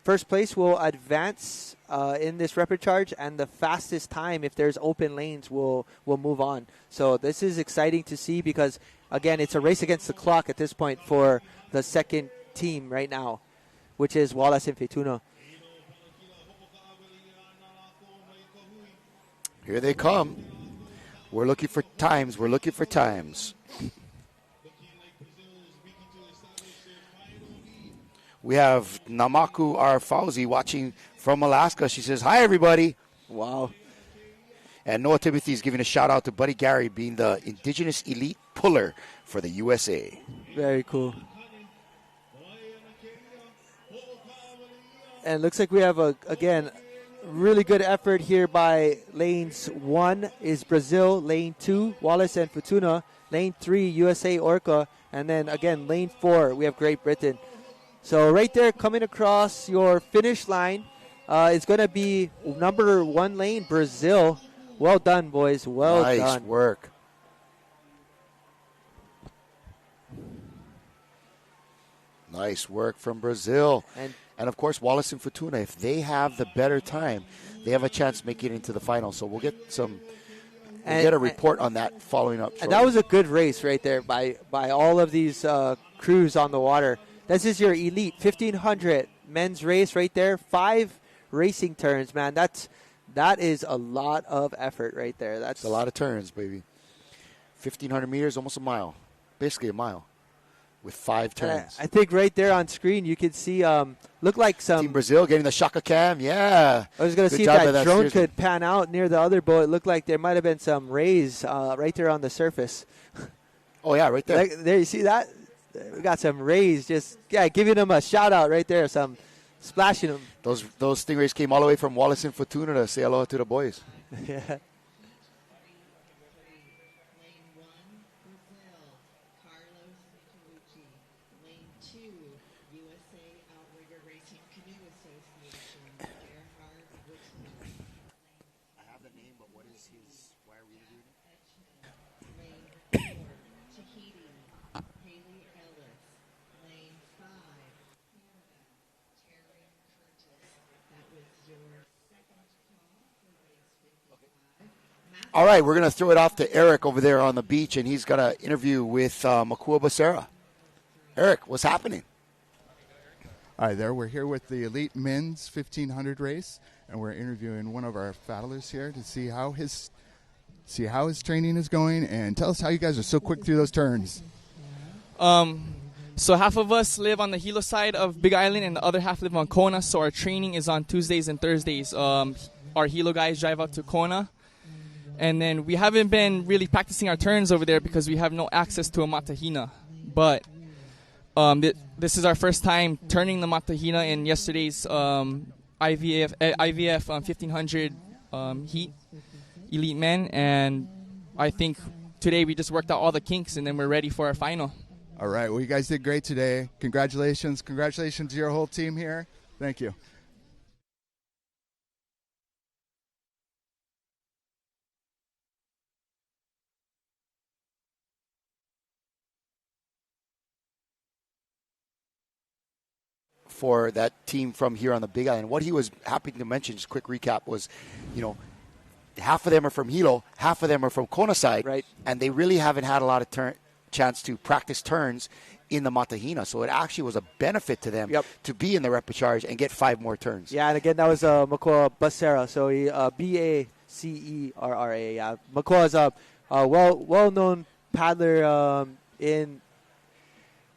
first place will advance in this repechage, and the fastest time, if there's open lanes, will move on. So this is exciting to see because, again, it's a race against the clock at this point for the second team right now, which is Wallace and Fetuna. Here they come. We're looking for times. We're looking for times. We have Namaku Arfauzi watching from Alaska. She says, hi, everybody. Wow. And Noah Timothy is giving a shout-out to Buddy Gary being the Indigenous Elite Puller for the USA. Very cool. And it looks like we have, again, really good effort here by lanes 1 is Brazil, lane 2, Wallace and Futuna, lane 3, USA Orca, and then, again, lane 4, we have Great Britain. So right there, coming across your finish line is going to be number 1 lane, Brazil. Well done, boys. Well done. Nice work. Nice work from Brazil. And of course, Wallace and Futuna, if they have the better time, they have a chance to make it into the final. So we'll get get a report on that following up shortly. And that was a good race right there by all of these crews on the water. This is your elite 1500 men's race right there. 5 racing turns, man. That is a lot of effort right there. That's a lot of turns, baby. 1,500 meters, almost a mile. Basically a mile with 5 turns. I think right there on screen you could see look like some Team Brazil getting the Shaka Cam. Yeah. I was going to see if that drone could pan out near the other boat. It looked like there might have been some rays right there on the surface. Oh, yeah, right there. There, you see that? We got some rays just giving them a shout out right there, some splashing them. Those stingrays came all the way from Wallace and Futuna to say hello to the boys. Yeah. All right, we're going to throw it off to Eric over there on the beach, and he's got an interview with Makua Becerra. Eric, what's happening? All right, we're here with the Elite Men's 1500 race, and we're interviewing one of our paddlers here to see how his training is going, and tell us how you guys are so quick through those turns. So half of us live on the Hilo side of Big Island, and the other half live on Kona. So our training is on Tuesdays and Thursdays. Our Hilo guys drive up to Kona. And then we haven't been really practicing our turns over there because we have no access to a matahina. But this is our first time turning the matahina in yesterday's IVF 1500 heat elite men. And I think today we just worked out all the kinks, and then we're ready for our final. All right. Well, you guys did great today. Congratulations. Congratulations to your whole team here. Thank you. For that team from here on the Big Island. What he was happy to mention, just a quick recap, was, half of them are from Hilo, half of them are from Kona side, right? And they really haven't had a lot of chance to practice turns in the matahina. So it actually was a benefit to them to be in the repechage and get 5 more turns. Yeah, and again, that was Makua Becerra. So he Bacerra. Yeah, Makua is a well-known paddler in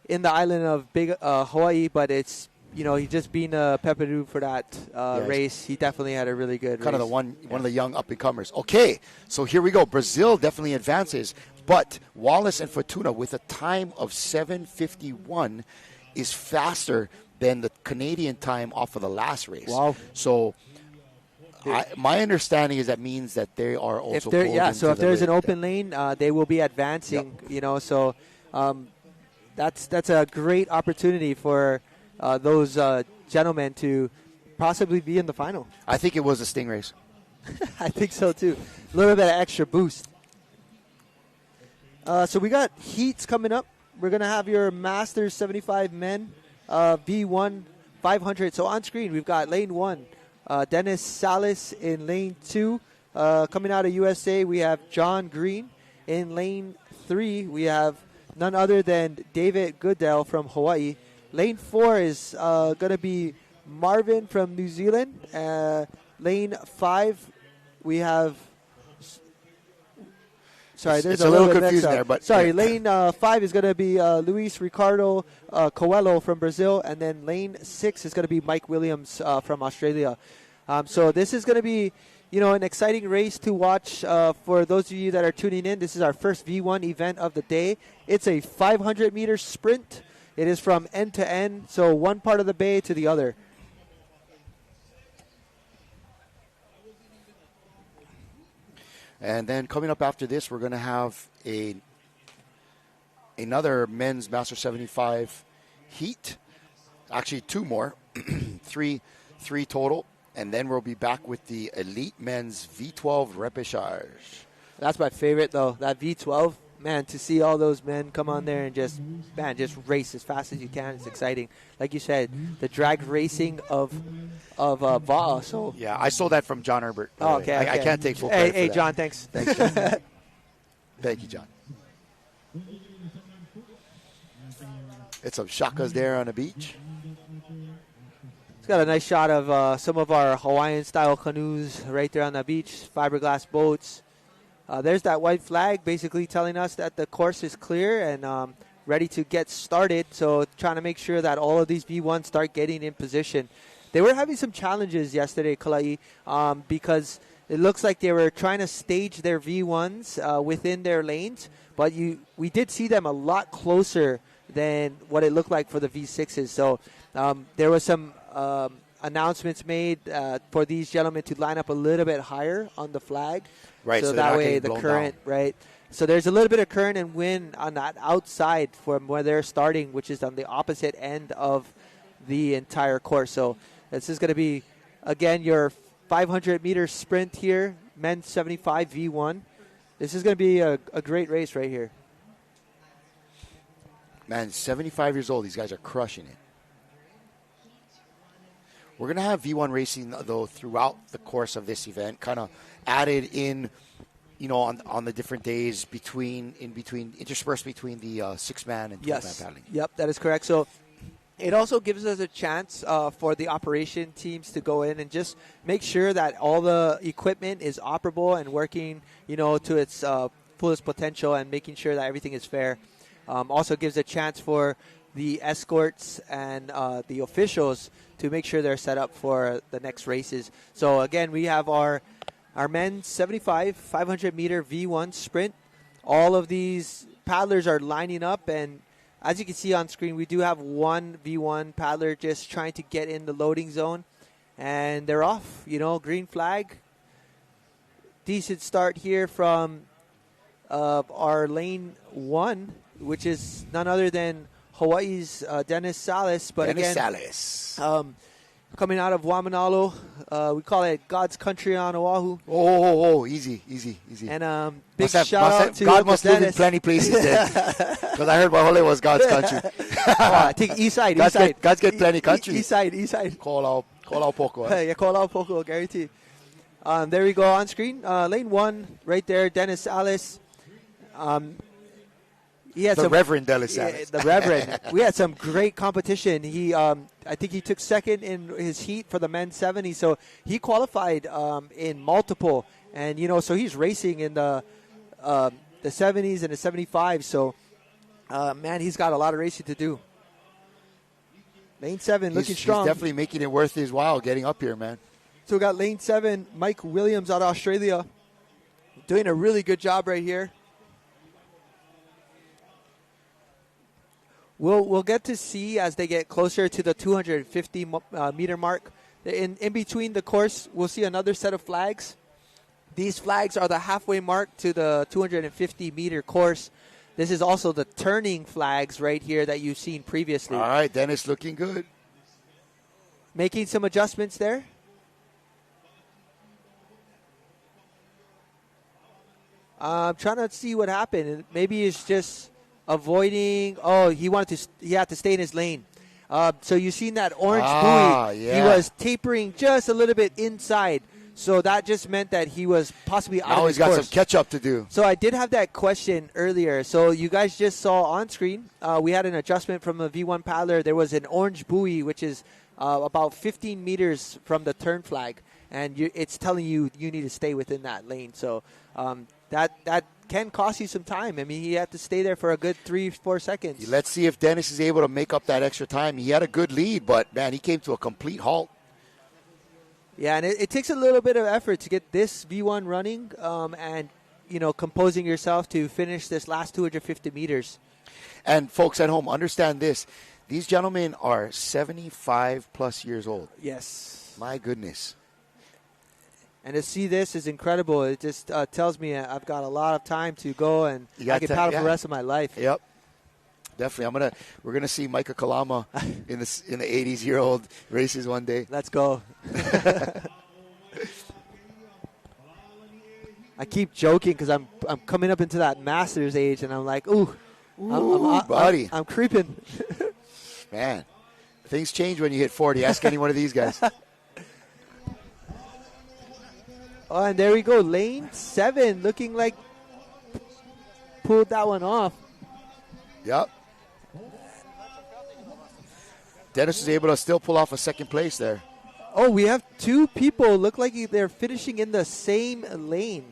the island of Big Hawaii, but it's he just being a pepperoo for that race. He definitely had a really good kind race. of one of the young up-and-comers. Okay, so here we go. Brazil definitely advances, but Wallace and Fortuna with a time of 7:51 is faster than the Canadian time off of the last race. Wow. So My understanding is that means that they are also if there, pulled yeah. into So if the there's an lead. open lane, they will be advancing. Yep. You know, so that's a great opportunity for those gentlemen to possibly be in the final. I think it was a Stingrays. I think so too. A little bit of extra boost. So we got heats coming up. We're gonna have your Masters 75 men, V1 500. So on screen we've got lane 1, Dennis Salas in lane 2. Coming out of USA, we have John Green. In lane 3, we have none other than David Goodell from Hawaii. Lane 4 is gonna be Marvin from New Zealand. Lane 5, we have. Sorry, there's It's a little bit confusing mix-up. there, but sorry. yeah. Lane 5 is going to be Luis Ricardo Coelho from Brazil, and then lane 6 is going to be Mike Williams from Australia. So this is going to be, an exciting race to watch for those of you that are tuning in. This is our first V1 event of the day. It's a 500-meter sprint. It is from end to end, so one part of the bay to the other. And then coming up after this, we're going to have another men's Master 75 heat. Actually, 2 more, three total. And then we'll be back with the elite men's V12 repechage. That's my favorite, though, that V12. Man, to see all those men come on there and just race as fast as you can. It's exciting. Like you said, the drag racing of VAA. So Yeah, I stole that from John Herbert. by the Oh, way. okay, I okay. can't take full credit Hey, for that. John, thanks. Thanks, John. Thank you, John. It's some shakas there on the beach. It's got a nice shot of some of our Hawaiian-style canoes right there on the beach, fiberglass boats. There's that white flag basically telling us that the course is clear and ready to get started. So trying to make sure that all of these V1s start getting in position. They were having some challenges yesterday, Kalai, because it looks like they were trying to stage their V1s within their lanes. But we did see them a lot closer than what it looked like for the V6s. So there was some announcements made for these gentlemen to line up a little bit higher on the flag. Right, So so they're that not way getting the blown current, down. right? So there's a little bit of current and wind on that outside from where they're starting, which is on the opposite end of the entire course. So this is going to be, again, your 500-meter sprint here, men's 75 V1. This is going to be a great race right here. Man, 75 years old. These guys are crushing it. We're going to have V1 racing, though, throughout the course of this event, kind of added in, on the different days interspersed between the 6-man and 12-man paddling. Yep, that is correct. So it also gives us a chance for the operation teams to go in and just make sure that all the equipment is operable and working, to its fullest potential and making sure that everything is fair. Also gives a chance for the escorts and the officials to make sure they're set up for the next races. So again, we have our men's 75 500-meter V1 sprint. All of these paddlers are lining up, and as you can see on screen, we do have one V1 paddler just trying to get in the loading zone, and they're off. Green flag. Decent start here from our lane 1, which is none other than Hawaii's Dennis Salas. But Dennis again, Salas. coming out of Waimanalo, we call it God's country on Oahu. Oh, easy. And big God shout out to God must live in Dennis. plenty places then. Because I heard Wahole was God's country. I think east side. God's got plenty country. East side. Call out Poco. Yeah, call out Poco, guaranteed. There we go on screen. Lane 1 right there, Dennis Salas. He had The Reverend Dennis Salas. The Reverend. We had some great competition. He, I think he took second in his heat for the men's 70. So he qualified in multiple, and so he's racing in the 70s and the 75s. So, man, he's got a lot of racing to do. Lane 7 looking strong. He's definitely making it worth his while getting up here, man. So we got lane 7, Mike Williams out of Australia, doing a really good job right here. We'll get to see as they get closer to the 250 meter mark In between the course, we'll see another set of flags. These flags are the halfway mark to the 250-meter course. This is also the turning flags right here that you've seen previously. All right, Dennis looking good. Making some adjustments there. I'm trying to see what happened. Maybe it's just avoiding. Oh, he had to stay in his lane. So you've seen that orange buoy. Yeah. He was tapering just a little bit inside. So that just meant that he was possibly out of his Now he's got course. some catch-up to do. So I did have that question earlier. So you guys just saw on screen, we had an adjustment from the V1 paddler. There was an orange buoy, which is about 15 meters from the turn flag. And it's telling you need to stay within that lane. So that can cost you some time. I mean, he had to stay there for a good 3-4 seconds. Let's see if Dennis is able to make up that extra time. He had a good lead, but, man, he came to a complete halt. Yeah, and it takes a little bit of effort to get this V1 running and, composing yourself to finish this last 250 meters. And folks at home, understand this. These gentlemen are 75-plus years old. Yes. My goodness. And to see this is incredible. It just tells me I've got a lot of time to go, and I can paddle for the rest of my life. Yep. Definitely. We're gonna see Micah Kalama in the 80s-year-old races one day. Let's go. I keep joking because I'm coming up into that master's age, and I'm like, buddy, I'm creeping. Man, things change when you hit 40. Ask any one of these guys. Oh, and there we go. Lane 7 looking like pulled that one off. Yep. Dennis was able to still pull off a second place there. Oh, we have two people look like they're finishing in the same lane.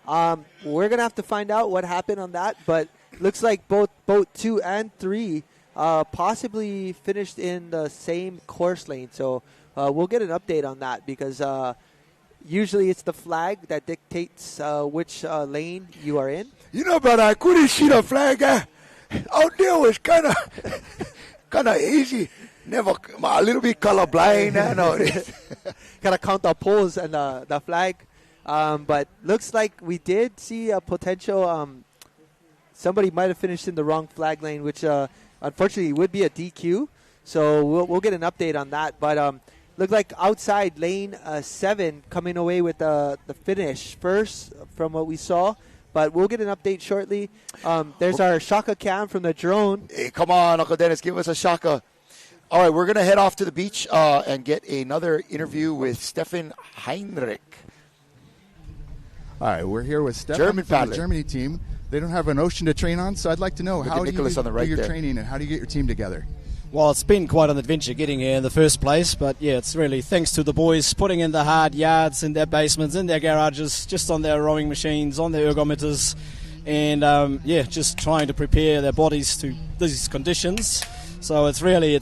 We're going to have to find out what happened on that, but looks like both boat 2 and 3 possibly finished in the same course lane. So we'll get an update on that because usually it's the flag that dictates which lane you are in. Brother, I couldn't see the flag. Out there was kind of easy. Never, a little bit colorblind. I know. Got to count the poles and the flag. But looks like we did see a potential. Somebody might have finished in the wrong flag lane, which unfortunately would be a DQ. So we'll get an update on that. But looked like outside lane 7 coming away with the finish first from what we saw. But we'll get an update shortly. There's our Shaka cam from the drone. Hey, come on, Uncle Dennis, give us a Shaka. All right, we're going to head off to the beach and get another interview with Stefan Heinrich. All right, we're here with Stefan German from paddler. the Germany team. They don't have an ocean to train on, so I'd like to know how do you Nicholas on the right do your there. training and how do you get your team together? Well, it's been quite an adventure getting here in the first place, but yeah, it's really thanks to the boys putting in the hard yards in their basements, in their garages, just on their rowing machines, on their ergometers, and just trying to prepare their bodies to these conditions. So it's really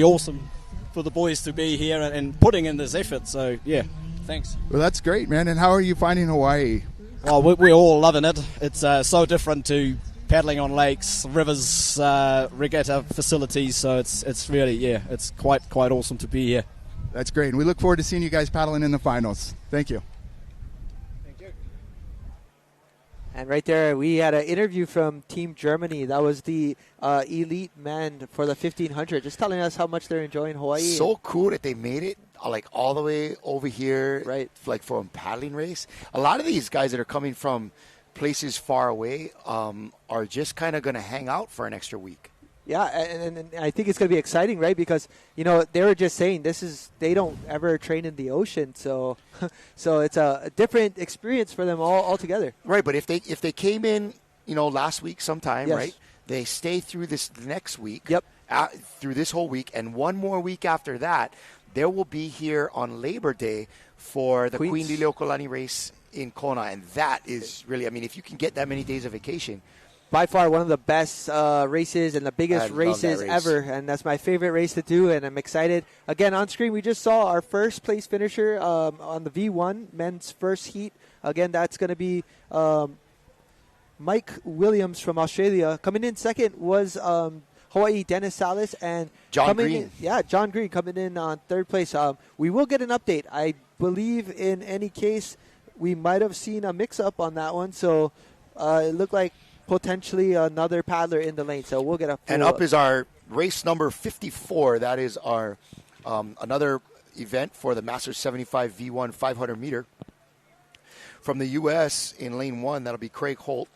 awesome for the boys to be here and putting in this effort. So yeah, thanks. Well, that's great, man. And how are you finding Hawaii? Well, we're all loving it. It's so different to paddling on lakes, rivers, regatta facilities. So it's really it's quite awesome to be here. That's great. And we look forward to seeing you guys paddling in the finals. Thank you. Thank you. And right there, we had an interview from Team Germany. That was the elite men for the 1500, just telling us how much they're enjoying Hawaii. So cool that they made it like all the way over here, right? Like for a paddling race. A lot of these guys that are coming from places far away are just kind of going to hang out for an extra week. Yeah, and I think it's going to be exciting, right? Because they were just saying they don't ever train in the ocean, so it's a different experience for them all together. Right, but if they came in, last week sometime, Yes. right? They stay through this next week. Yep. Through this whole week, and one more week after that, there will be here on Labor Day for the Queen Liliuokalani race in Kona, and that is really, if you can get that many days of vacation. By far one of the best races and the biggest races ever, and that's my favorite race to do, and I'm excited. Again, on screen, we just saw our first place finisher on the V1 men's first heat. Again, that's going to be Mike Williams from Australia. Coming in second was Hawaii Dennis Salas and John Green. John Green coming in on third place. We will get an update. I believe in any case we might have seen a mix-up on that one, so it looked like potentially another paddler in the lane. So we'll get a full And up is our race number 54. That is our another event for the Masters 75 V1 500 meter. From the U.S. in lane 1, that'll be Craig Holt.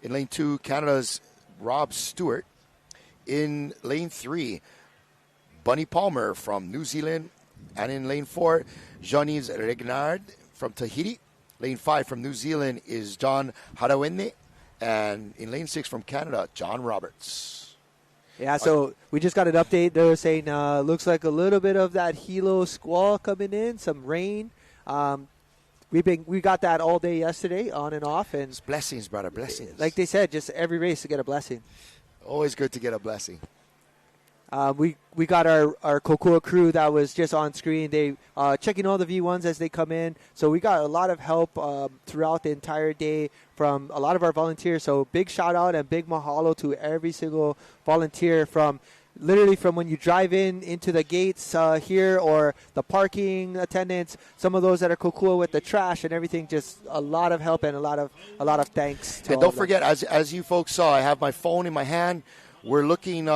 In lane 2, Canada's Rob Stewart. In lane 3, Bunny Palmer from New Zealand. And in lane 4, Jean-Yves Regnard from Tahiti. Lane 5 from New Zealand is John Harawene. And in lane 6 from Canada, John Roberts. Yeah, so we just got an update. They were saying looks like a little bit of that Hilo squall coming in, some rain. We got that all day yesterday, on and off, and It's blessings, brother, blessings. like they said, just every race to get a blessing. Always good to get a blessing. We got our Kokua crew that was just on screen. They checking all the V1s as they come in. So we got a lot of help throughout the entire day from a lot of our volunteers. So big shout out and big mahalo to every single volunteer from when you drive into the gates here, or the parking attendants, some of those that are Kokua with the trash and everything. Just a lot of help and a lot of thanks to And all don't of them. forget, as you folks saw, I have my phone in my hand. We're looking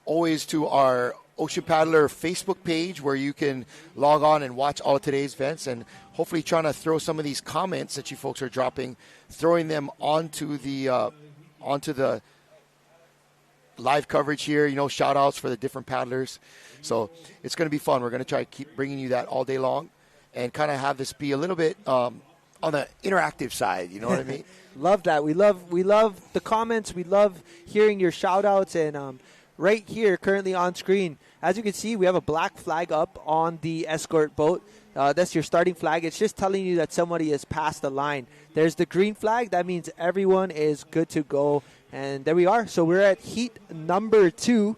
always to our Ocean Paddler Facebook page, where you can log on and watch all of today's events, and hopefully trying to throw some of these comments that you folks are dropping, throwing them onto the live coverage here, shout outs for the different paddlers. So it's going to be fun. We're going to try to keep bringing you that all day long and kind of have this be a little bit on the interactive side. You know what I mean? Love that. We love the comments. We love hearing your shout outs. And right here, currently on screen, as you can see, we have a black flag up on the escort boat. That's your starting flag. It's just telling you that somebody has passed the line. There's the green flag. That means everyone is good to go. And there we are. So we're at heat number 2,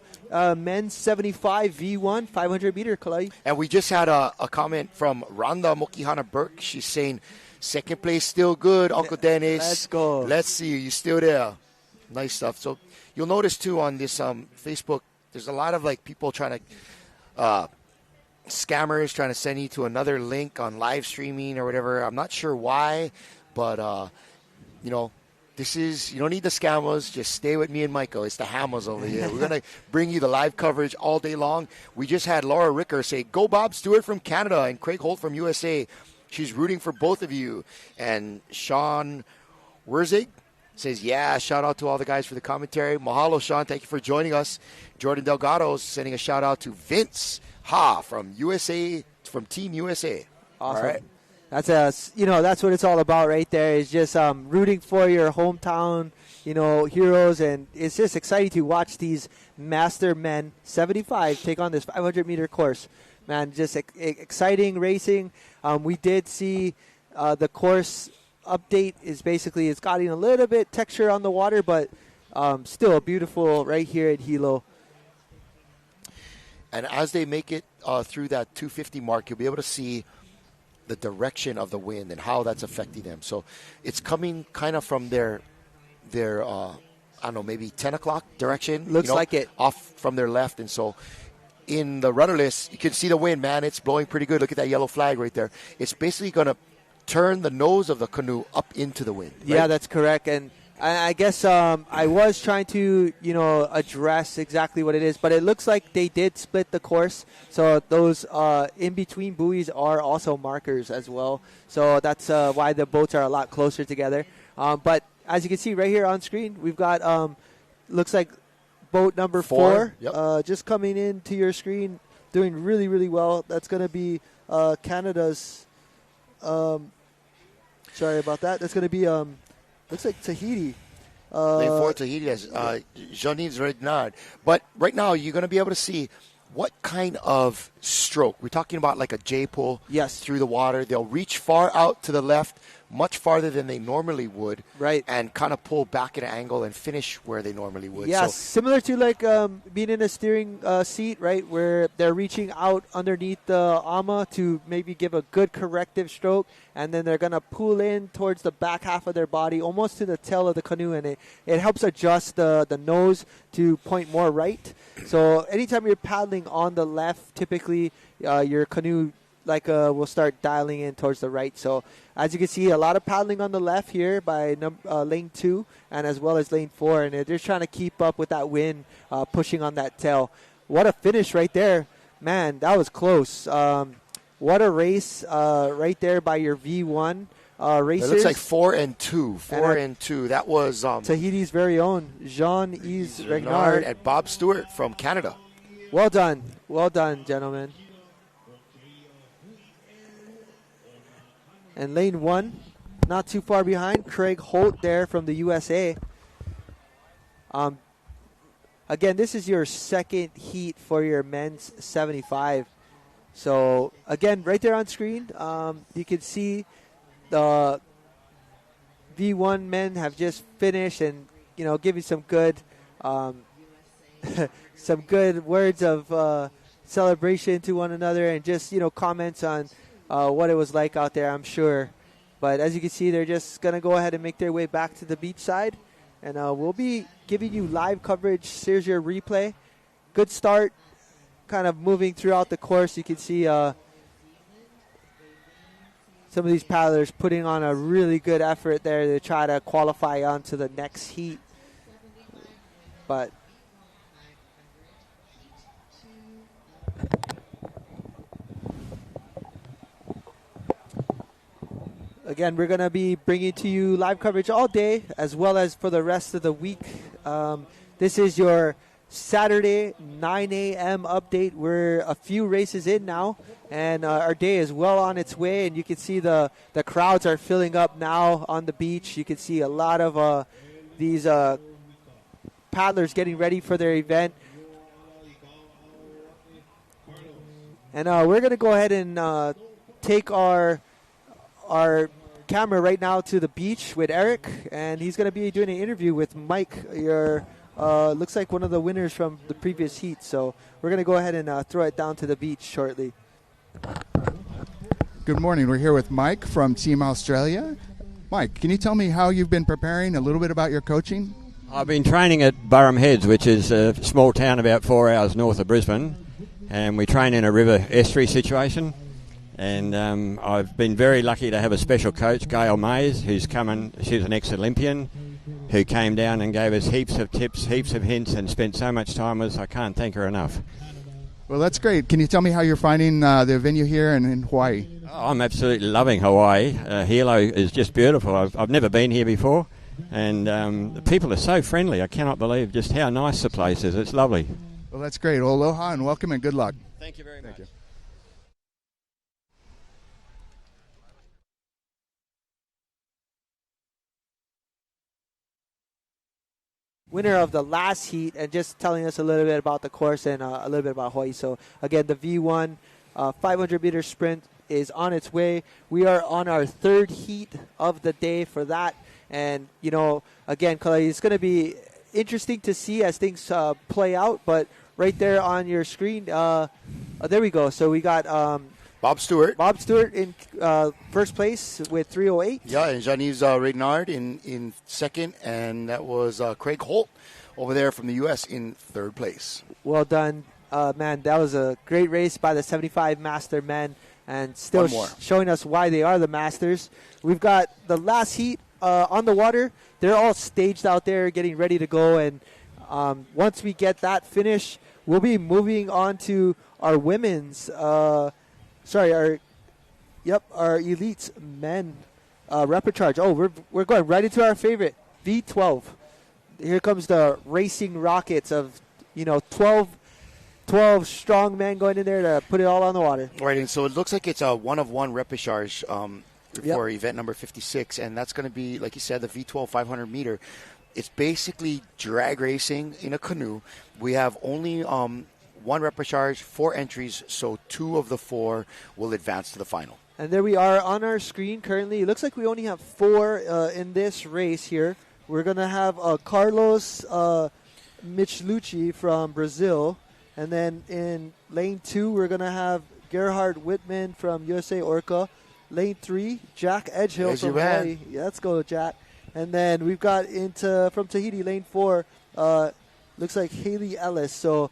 men's 75 V1 500 meter, Kalai. And we just had a comment from Rhonda Mokihana Burke. She's saying, second place still good, Uncle Dennis. Let's go. Let's see. You still there. Nice stuff. So you'll notice, too, on this Facebook, there's a lot of people trying to, scammers trying to send you to another link on live streaming or whatever. I'm not sure why, but, this is, you don't need the scammers. Just stay with me and Michael. It's the hammers over here. We're going to bring you the live coverage all day long. We just had Laura Ricker say, go Bob Stewart from Canada and Craig Holt from USA. She's rooting for both of you. And Sean Wurzig says, yeah, shout out to all the guys for the commentary. Mahalo, Sean. Thank you for joining us. Jordan Delgado sending a shout out to Vince Ha from USA, from Team USA. Awesome. All right. That's that's what it's all about right there. Is just rooting for your hometown, heroes, and it's just exciting to watch these master men 75 take on this 500 meter course. Man, just exciting racing. We did see the course update is basically it's gotten a little bit texture on the water, but still beautiful right here at Hilo. And as they make it through that 250 mark, you'll be able to see the direction of the wind and how that's affecting them. So it's coming kind of from their I don't know, maybe 10 o'clock direction. Looks like it. Off from their left. And so in the rudderless, you can see the wind, man. It's blowing pretty good. Look at that yellow flag right there. It's basically going to turn the nose of the canoe up into the wind. Right? Yeah, that's correct. And I guess I was trying to, address exactly what it is, but it looks like they did split the course. So those in-between buoys are also markers as well. So that's why the boats are a lot closer together. But as you can see right here on screen, we've got, looks like boat number 4 Yep. just coming into your screen, doing really, really well. That's going to be Canada's, sorry about that. That's going to be... looks like Tahiti. Lane 4 Tahiti has Jean-Yves Regnard. But right now, you're going to be able to see what kind of stroke. We're talking about like a J-pull Yes. through the water. They'll reach far out to the left much farther than they normally would, Right. and kind of pull back at an angle and finish where they normally would. Yeah, So, similar to like being in a steering seat, right, where they're reaching out underneath the ama to maybe give a good corrective stroke, and then they're going to pull in towards the back half of their body, almost to the tail of the canoe, and it helps adjust the nose to point more right. So anytime you're paddling on the left, typically your canoe will start dialing in towards the right. So as you can see, a lot of paddling on the left here by lane 2 and as well as lane 4, and they're just trying to keep up with that wind pushing on that tail. What a finish right there. Man, that was close. What a race right there by your V1 racers. it looks like 4 and 2. 4 and 2. That was Tahiti's very own Jean-Yves Renard Regnard. and Bob Stewart from Canada. Well done. Well done, gentlemen. And lane 1, not too far behind, Craig Holt there from the USA. Again, this is your second heat for your men's 75. So, again, right there on screen, you can see the V1 men have just finished and, giving some good some good words of celebration to one another and just, comments on what it was like out there, I'm sure. But as you can see, they're just going to go ahead and make their way back to the beach side. And we'll be giving you live coverage. Here's your replay. Good start, kind of moving throughout the course. You can see some of these paddlers putting on a really good effort there to try to qualify onto the next heat. But again, we're going to be bringing to you live coverage all day as well as for the rest of the week. This is your Saturday 9 a.m. update. We're a few races in now, and our day is well on its way. And you can see the crowds are filling up now on the beach. You can see a lot of these paddlers getting ready for their event. And we're going to go ahead and take our camera right now to the beach with Eric, and he's going to be doing an interview with Mike, your looks like one of the winners from the previous heat. So we're going to go ahead and throw it down to the beach shortly. Good morning. We're here with Mike from Team Australia. Mike, can you tell me how you've been preparing, a little bit about your coaching? I've been training at Burham Heads, which is a small town about 4 hours north of Brisbane, and we train in a river estuary situation. And I've been very lucky to have a special coach, Gail Mays, who's come in. She's an ex-Olympian who came down and gave us heaps of tips, heaps of hints, and spent so much time with us. I can't thank her enough. Well, that's great. Can you tell me how you're finding the venue here and in Hawaii? Oh, I'm absolutely loving Hawaii. Hilo is just beautiful. I've never been here before, and the people are so friendly. I cannot believe just how nice the place is. It's lovely. Well, that's great. Well, aloha and welcome and good luck. Thank you very much. Thank you. Winner of the last heat, and just telling us a little bit about the course and a little bit about Hawaii. So again, the V1 500-meter sprint is on its way. We are on our third heat of the day for that. And, again, Kalai, it's going to be interesting to see as things play out. But right there on your screen, there we go. So we got Bob Stewart. Bob Stewart in first place with 3:08. Yeah, and Jean-Yves Renard in second, and that was Craig Holt over there from the U.S. in third place. Well done. Man, that was a great race by the 75 master men, and still showing us why they are the masters. We've got the last heat on the water. They're all staged out there getting ready to go, and once we get that finished, we'll be moving on to our women's our elites men repertoire. Oh, we're going right into our favorite V12. Here comes the racing rockets of 12 strong men going in there to put it all on the water. Right, and so it looks like it's a one-of-one repechage for event number 56, and that's going to be, like you said, the V12 500 meter. It's basically drag racing in a canoe. We have only one repechage, 4 entries, so 2 of the 4 will advance to the final. And there we are on our screen currently. It looks like we only have 4 in this race here. We're going to have Carlos Michelucci from Brazil. And then in lane 2, we're going to have Gerhard Whitman from USA Orca. Lane 3, Jack Edgehill from Hawaii. Yeah, let's go, Jack. And then we've got from Tahiti, lane 4, looks like Haley Ellis. So,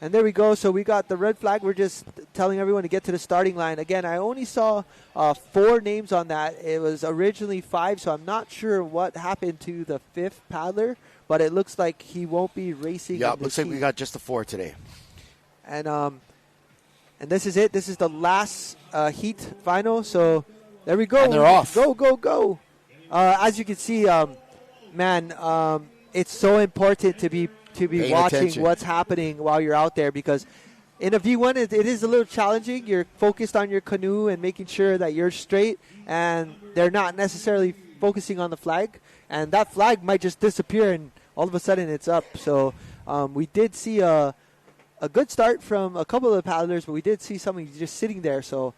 and there we go. So we got the red flag. We're just telling everyone to get to the starting line. Again, I only saw 4 names on that. It was originally 5, so I'm not sure what happened to the 5th paddler, but it looks like he won't be racing. Yeah, it looks like we got just the 4 today. And this is it. This is the last heat final. So there we go. And they're off. Go, go, go. As you can see, it's so important to be Paying watching attention. what's happening while you're out there, because in a V1 it is a little challenging. You're focused on your canoe and making sure that you're straight, and they're not necessarily focusing on the flag, and that flag might just disappear and all of a sudden it's up. So we did see a good start from a couple of the paddlers, but we did see somebody just sitting there. So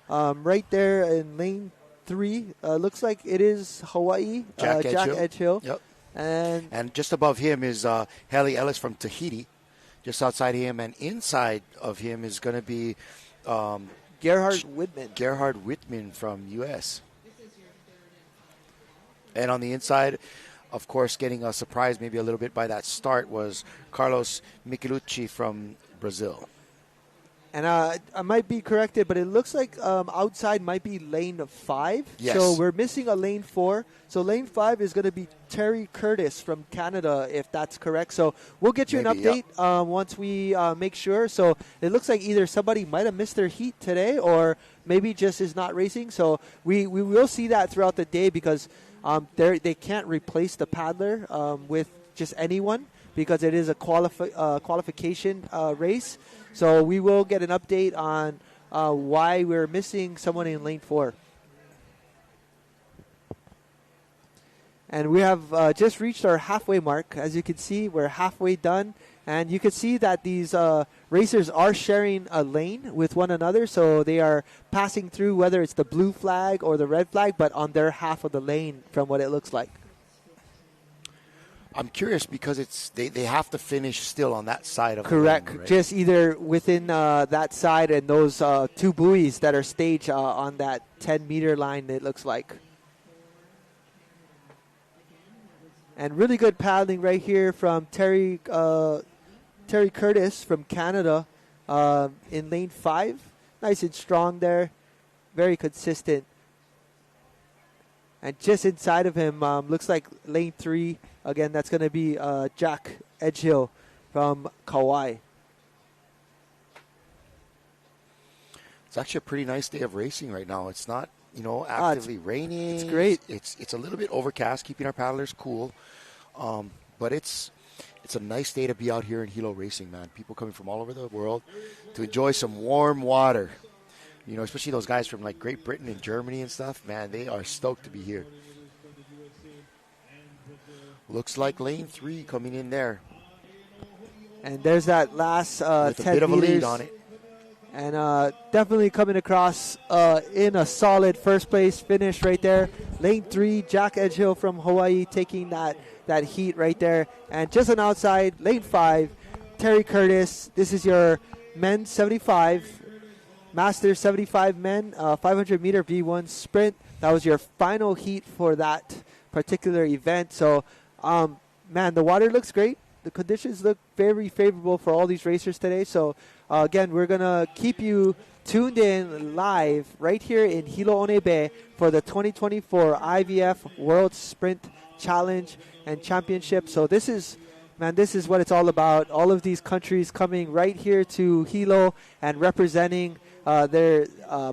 right there in lane 3, looks like it is Hawaii, Jack Edgehill. Yep. And just above him is Haley Ellis from Tahiti. Just outside him and inside of him is going to be Gerhard Whitman. Gerhard Whitman from U.S. And on the inside, of course, getting a surprise maybe a little bit by that start was Carlos Michelucci from Brazil. And I might be corrected, but it looks like outside might be lane 5. Yes. So we're missing a lane 4. So lane 5 is going to be Terry Curtis from Canada, if that's correct. So we'll get you an update once we make sure. So it looks like either somebody might have missed their heat today or maybe just is not racing. So we will see that throughout the day, because they can't replace the paddler with just anyone, because it is a qualification race. So we will get an update on why we're missing someone in lane 4. And we have just reached our halfway mark. As you can see, we're halfway done. And you can see that these racers are sharing a lane with one another. So they are passing through, whether it's the blue flag or the red flag, but on their half of the lane from what it looks like. I'm curious because they have to finish still on that side of Correct. the lane, right? Just either within that side and those 2 buoys that are staged on that 10-meter line, it looks like. And really good paddling right here from Terry Curtis from Canada in lane 5. Nice and strong there. Very consistent. And just inside of him, looks like lane 3. Again, that's going to be Jack Edgehill from Kauai. It's actually a pretty nice day of racing right now. It's not, actively raining. It's great. It's a little bit overcast, keeping our paddlers cool. But it's a nice day to be out here in Hilo racing, man. People coming from all over the world to enjoy some warm water. Especially those guys from like Great Britain and Germany and stuff. Man, they are stoked to be here. Looks like lane 3 coming in there. And there's that last with 10 a bit of a meters. lead on it. And definitely coming across in a solid first place finish right there. Lane 3, Jack Edgehill from Hawaii taking that heat right there. And just on outside, lane 5, Terry Curtis. This is your men's 75, Masters 75 men, 500-meter V1 sprint. That was your final heat for that particular event. So, man, the water looks great. The conditions look very favorable for all these racers today. So, again, we're going to keep you tuned in live right here in Hilo One Bay for the 2024 IVF World Sprint Challenge and Championship. So this is what it's all about. All of these countries coming right here to Hilo and representing their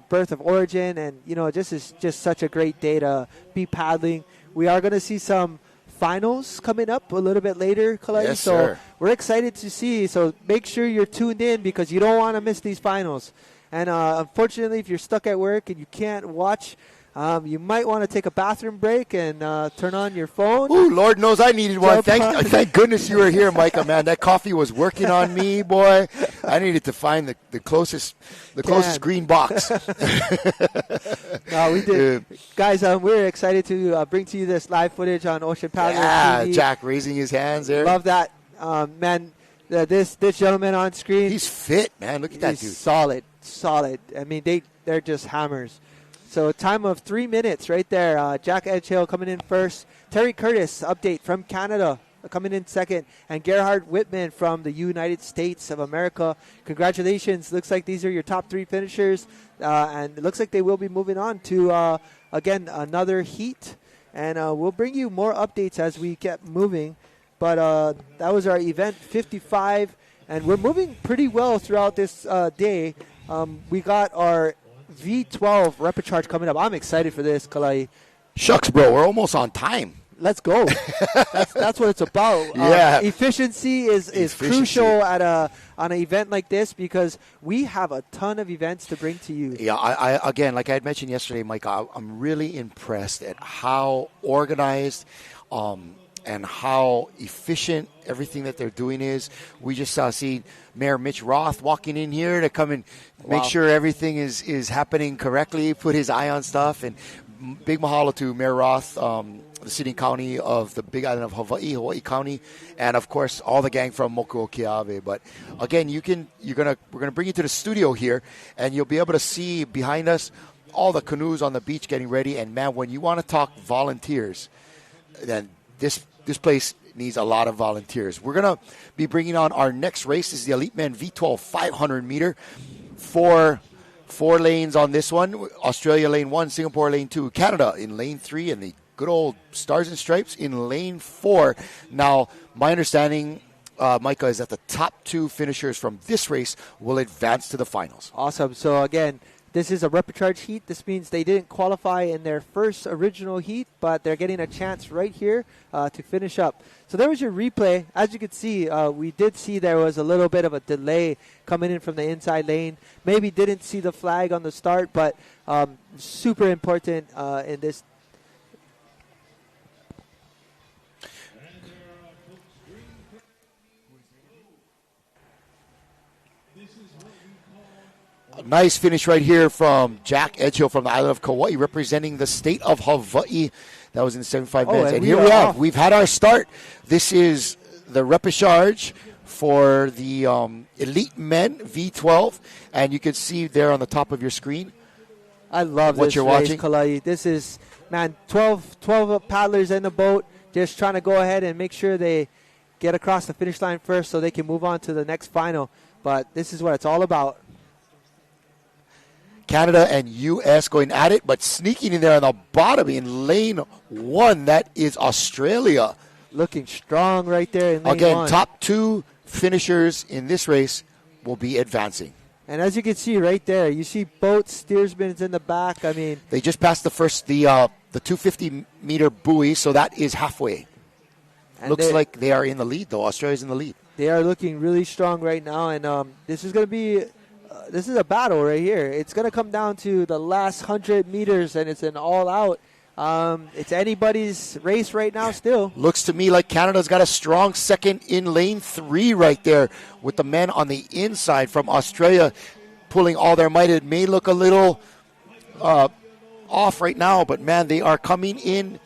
birth of origin. And, this is just such a great day to be paddling. We are going to see some finals coming up a little bit later, Kalai. Yes, so sir. We're excited to see. So make sure you're tuned in because you don't want to miss these finals. And unfortunately, if you're stuck at work and you can't watch You might want to take a bathroom break and turn on your phone. Ooh, Lord knows I needed one. Thank goodness you were here, Micah, man. That coffee was working on me, boy. I needed to find the closest green box. No, we did. Guys, we're excited to bring to you this live footage on Ocean Paddler TV. Jack raising his hands there. Love that. Man, this gentleman on screen. He's fit, man. Look at that dude. Solid. I mean, they're just hammers. So time of 3 minutes right there. Jack Edgehill coming in first. Terry Curtis, update from Canada, coming in second. And Gerhard Whitman from the United States of America. Congratulations. Looks like these are your top 3 finishers. And it looks like they will be moving on to, again, another heat. And we'll bring you more updates as we get moving. But that was our event 55. And we're moving pretty well throughout this day. We got our V12 Repicharge coming up. I'm excited for this, Kalai. Shucks, bro. We're almost on time. Let's go. That's what it's about. Yeah. Efficiency is crucial at on an event like this because we have a ton of events to bring to you. Yeah, I again, like I had mentioned yesterday, Mike, I'm really impressed at how organized and how efficient everything that they're doing is. We just see Mayor Mitch Roth walking in here to come and make sure everything is happening correctly, put his eye on stuff. And big mahalo to Mayor Roth, the city and county of the Big Island of Hawaii County, and of course all the gang from Mokuokeawe. But again, we're gonna bring you to the studio here, and you'll be able to see behind us all the canoes on the beach getting ready. And man, when you want to talk volunteers, then this place needs a lot of volunteers. We're going to be bringing on our next race. This is the Elite Men V12 500 meter. Four lanes on this one. Australia lane 1, Singapore lane 2, Canada in lane 3, and the good old Stars and Stripes in lane 4. Now, my understanding, Micah, is that the top 2 finishers from this race will advance to the finals. Awesome. So, again, this is a Repicharge heat. This means they didn't qualify in their first original heat, but they're getting a chance right here to finish up. So there was your replay. As you could see, we did see there was a little bit of a delay coming in from the inside lane. Maybe didn't see the flag on the start, but super important in this. Nice finish right here from Jack Edgehill from the island of Kauai, representing the state of Hawaii. That was in 75 minutes. And here we have. We've had our start. This is the repechage for the Elite Men V12. And you can see there on the top of your screen. I love what this you're race, watching. Kalai. This is, man, 12 paddlers in the boat, just trying to go ahead and make sure they get across the finish line first so they can move on to the next final. But this is what it's all about. Canada and U.S. going at it, but sneaking in there on the bottom in lane 1, that is Australia. Looking strong right there in lane 1. Again, top 2 finishers in this race will be advancing. And as you can see right there, you see boats, steersmen in the back. I mean, they just passed the 250-meter buoy, so that is halfway. Looks like they are in the lead, though. Australia's in the lead. They are looking really strong right now, and this is going to be this is a battle right here. It's going to come down to the last 100 meters, and it's an all-out. It's anybody's race right now still. Looks to me like Canada's got a strong second in lane 3 right there with the men on the inside from Australia pulling all their might. It may look a little off right now, but, man, they are coming in.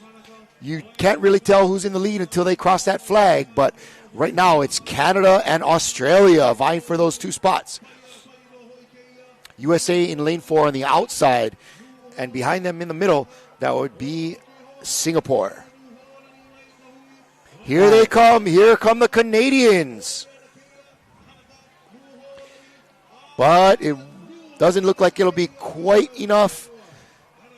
You can't really tell who's in the lead until they cross that flag, but right now it's Canada and Australia vying for those 2 spots. USA in lane 4 on the outside, and behind them in the middle, that would be Singapore. Here they come. Here come the Canadians. But it doesn't look like it'll be quite enough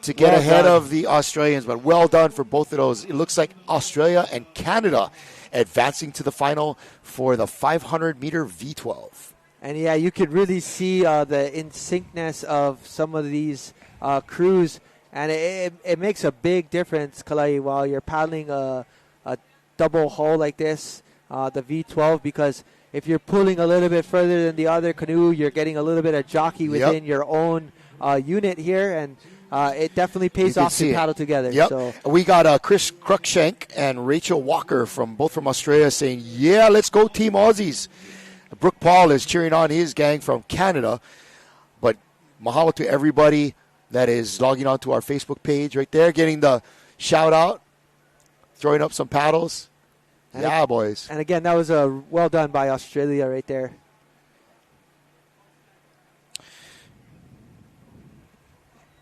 to get ahead of the Australians, but well done for both of those. It looks like Australia and Canada advancing to the final for the 500-meter V12. And, yeah, you could really see the in-syncness of some of these crews. And it makes a big difference, Kalai, while you're paddling a double hull like this, the V12, because if you're pulling a little bit further than the other canoe, you're getting a little bit of jockey within your own unit here. And it definitely pays can off see to it. paddle together. Yep. So We got Chris Cruikshank and Rachel Walker both from Australia saying, yeah, let's go Team Aussies. Brooke Paul is cheering on his gang from Canada. But mahalo to everybody that is logging on to our Facebook page right there, getting the shout out, throwing up some paddles. Yeah, boys. And again, that was well done by Australia right there.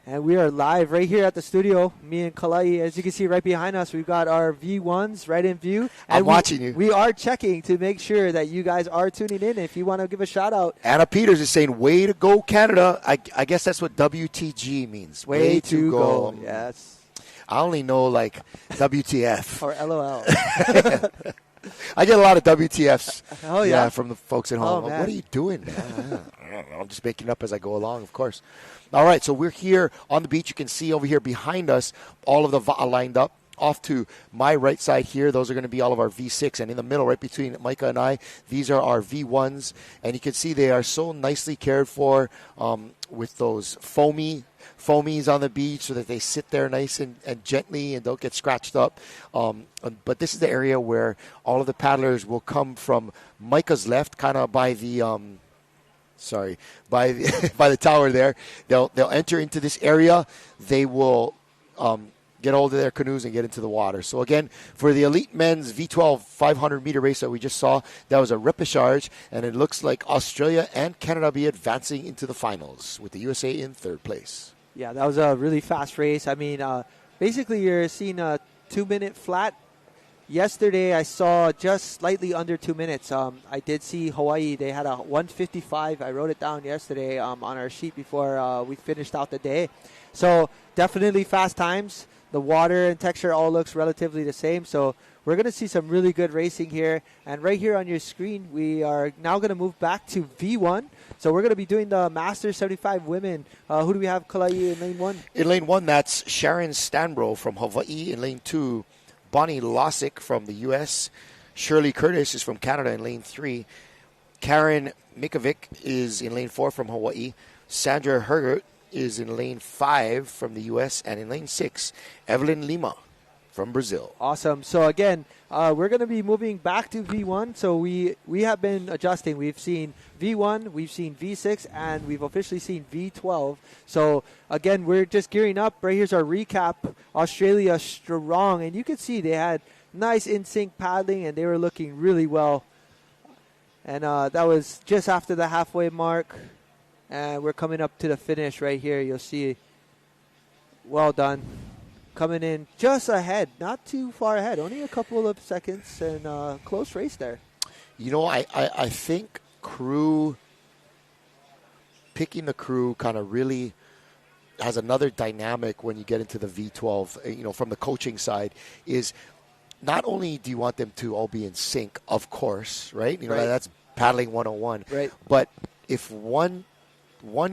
And we are live right here at the studio, me and Kalai. As you can see right behind us, we've got our V1s right in view. And I'm watching you. We are checking to make sure that you guys are tuning in. If you want to give a shout out. Anna Peters is saying, way to go, Canada. I guess that's what WTG means. Way to go. Yes. I only know, like, WTF. Or LOL. I get a lot of WTFs Oh, yeah. from the folks at home. Oh, man. What are you doing, man? I don't know. I'm just making it up as I go along, of course. All right, so we're here on the beach. You can see over here behind us all of the va'a lined up. Off to my right side here, those are going to be all of our V6. And in the middle, right between Micah and I, these are our V1s. And you can see they are so nicely cared for with those foamies on the beach so that they sit there nice and gently and don't get scratched up. But this is the area where all of the paddlers will come from Micah's left, kind of by the... by the tower there. They'll enter into this area. They will get hold of their canoes and get into the water. So again, for the elite men's V12 500-meter race that we just saw, that was a repechage, and it looks like Australia and Canada be advancing into the finals with the USA in third place. Yeah, that was a really fast race. I mean, basically you're seeing a 2-minute flat. Yesterday, I saw just slightly under 2 minutes. I did see Hawaii. They had a 1:55. I wrote it down yesterday on our sheet before we finished out the day. So definitely fast times. The water and texture all looks relatively the same. So we're going to see some really good racing here. And right here on your screen, we are now going to move back to V1. So we're going to be doing the Masters 75 women. Who do we have, Kalai, in lane 1? In lane 1, that's Sharon Stanbro from Hawaii. In lane 2, Bonnie Losick from the U.S. Shirley Curtis is from Canada in lane 3. Karen Mikovic is in lane 4 from Hawaii. Sandra Hergert is in lane 5 from the U.S. And in lane 6, Evelyn Lima from Brazil. Awesome. So again, we're going to be moving back to V1. So we have been adjusting. We've seen V1, we've seen V6, and we've officially seen V12. So again, we're just gearing up. Right here's our recap. Australia strong, and you can see they had nice in-sync paddling, and they were looking really well. And that was just after the halfway mark. And we're coming up to the finish right here. You'll see. Well done. Coming in just ahead, not too far ahead, only a couple of seconds, and close race there. You know, I think picking the crew kind of really has another dynamic when you get into the V12, you know, from the coaching side, is not only do you want them to all be in sync, of course, right? You know, Right. that's paddling 101. Right. But if one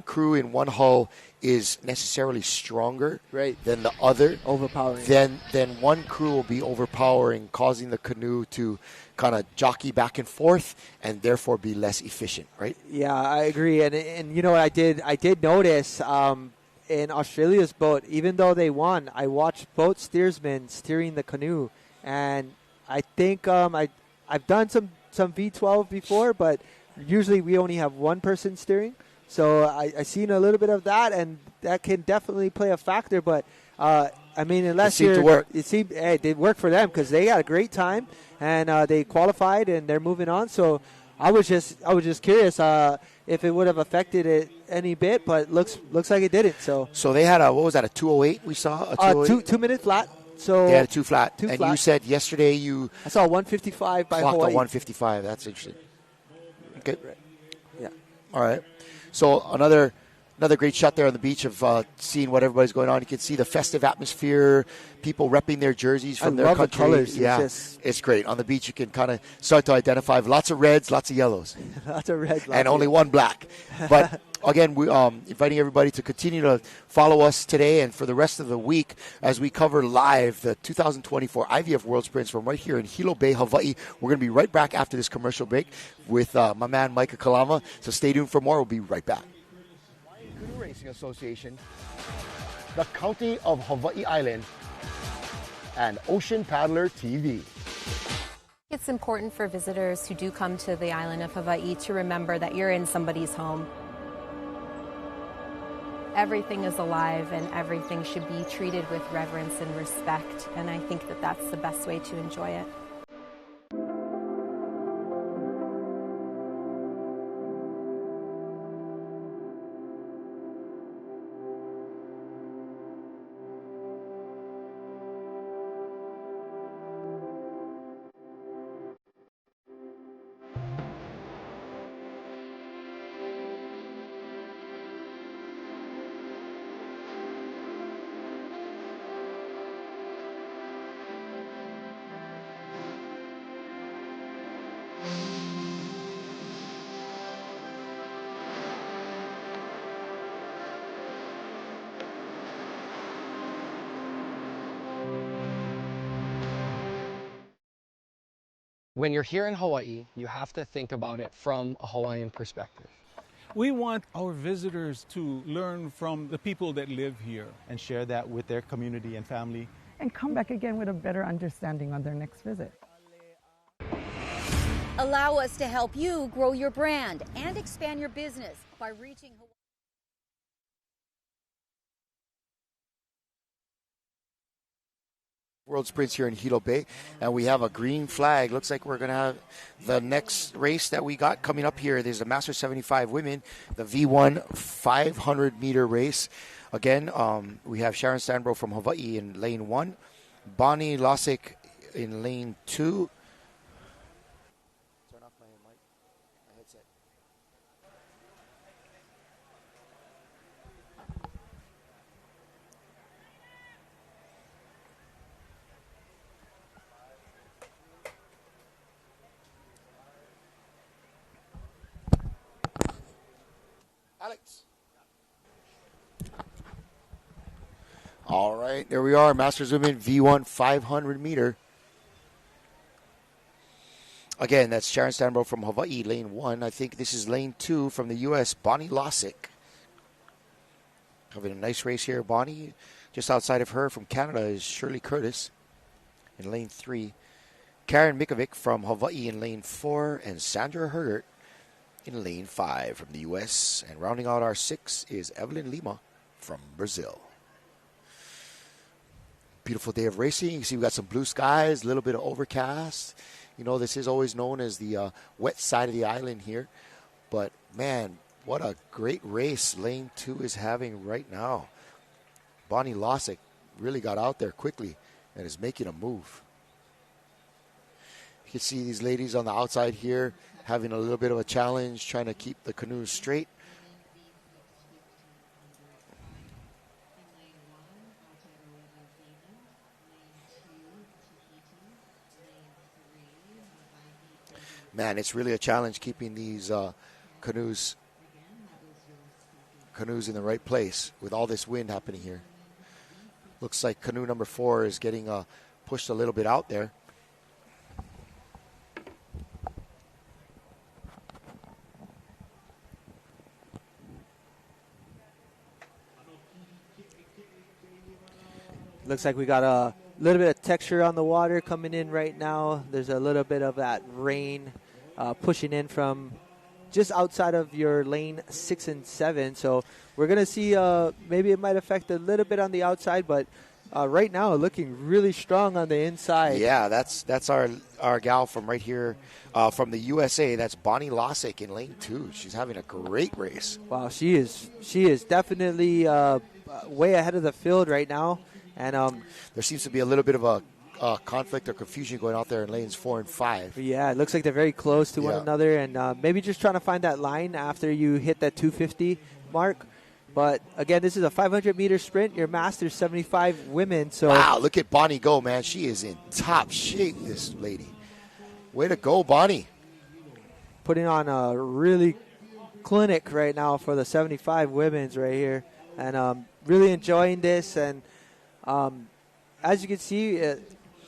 crew in one hull is necessarily stronger Right. than the other, Overpowering. then one crew will be overpowering, causing the canoe to kind of jockey back and forth and therefore be less efficient, right? Yeah, I agree. And you know what I did notice in Australia's boat, even though they won, I watched boat steersmen steering the canoe, and I think I've done some V12 before, but usually we only have one person steering. So I seen a little bit of that, and that can definitely play a factor. But I mean, unless It seemed to work. it seemed it did work for them because they had a great time and they qualified and they're moving on. So I was just curious if it would have affected it any bit, but looks like it didn't. So they had a 208 we saw? A 208? 2 minute flat. So They had a 2 flat. Two and flat. you said yesterday you I saw 155 by clocked Hawaii. a 155. That's interesting. Okay. Yeah. All right. So another great shot there on the beach of seeing what everybody's going on. You can see the festive atmosphere, people repping their jerseys from I their love the country. colors. It's Yeah, just- it's great. On the beach, you can kind of start to identify lots of reds, lots of yellows, That's a red. and only one black. But again, we inviting everybody to continue to follow us today and for the rest of the week as we cover live the 2024 IVF World Sprints from right here in Hilo Bay, Hawaii. We're going to be right back after this commercial break with my man Micah Kalama. So stay tuned for more. We'll be right back. Canoe Racing Association the County of Hawaii Island, and Ocean Paddler TV. It's important for visitors who do come to the island of Hawaii to remember that you're in somebody's home. Everything is alive and everything should be treated with reverence and respect, and I think that that's the best way to enjoy it. When you're here in Hawaii, you have to think about it from a Hawaiian perspective. We want our visitors to learn from the people that live here and share that with their community and family, and come back again with a better understanding on their next visit. Allow us to help you grow your brand and expand your business by reaching Hawaii. World Sprints here in Hilo Bay, and we have a green flag. Looks like we're going to have the next race that we got coming up here. There's the Master 75 Women, the V1 500-meter race. Again, we have Sharon Stanbro from Hawaii in lane 1, Bonnie Losick in lane 2. Turn off my headset. Alex. All right, there we are, Masters Women V1 500 meter. Again, that's Sharon Stanbro from Hawaii, lane 1. I think this is lane 2 from the U.S., Bonnie Losick. Having a nice race here, Bonnie. Just outside of her from Canada is Shirley Curtis in lane 3. Karen Mikovic from Hawaii in lane 4, and Sandra Hergert in lane 5 from the U.S. And rounding out our 6 is Evelyn Lima from Brazil. Beautiful day of racing. You see we got some blue skies, a little bit of overcast. You know, this is always known as the wet side of the island here. But, man, what a great race lane 2 is having right now. Bonnie Losick really got out there quickly and is making a move. You can see these ladies on the outside here having a little bit of a challenge, trying to keep the canoes straight. Man, it's really a challenge keeping these canoes in the right place with all this wind happening here. Looks like canoe number 4 is getting pushed a little bit out there. Looks like we got a little bit of texture on the water coming in right now. There's a little bit of that rain pushing in from just outside of your lane 6 and 7. So we're going to see maybe it might affect a little bit on the outside, but right now looking really strong on the inside. Yeah, that's our gal from right here from the USA. That's Bonnie Losick in lane 2. She's having a great race. Wow, she is definitely way ahead of the field right now. And there seems to be a little bit of a conflict or confusion going out there in lanes 4 and 5. Yeah, it looks like they're very close to one another, and maybe just trying to find that line after you hit that 250 mark. But again, this is a 500-meter sprint. Your Masters 75 women. So wow, look at Bonnie go, man. She is in top shape, this lady. Way to go, Bonnie. Putting on a really clinic right now for the 75 women's right here, and really enjoying this. And as you can see,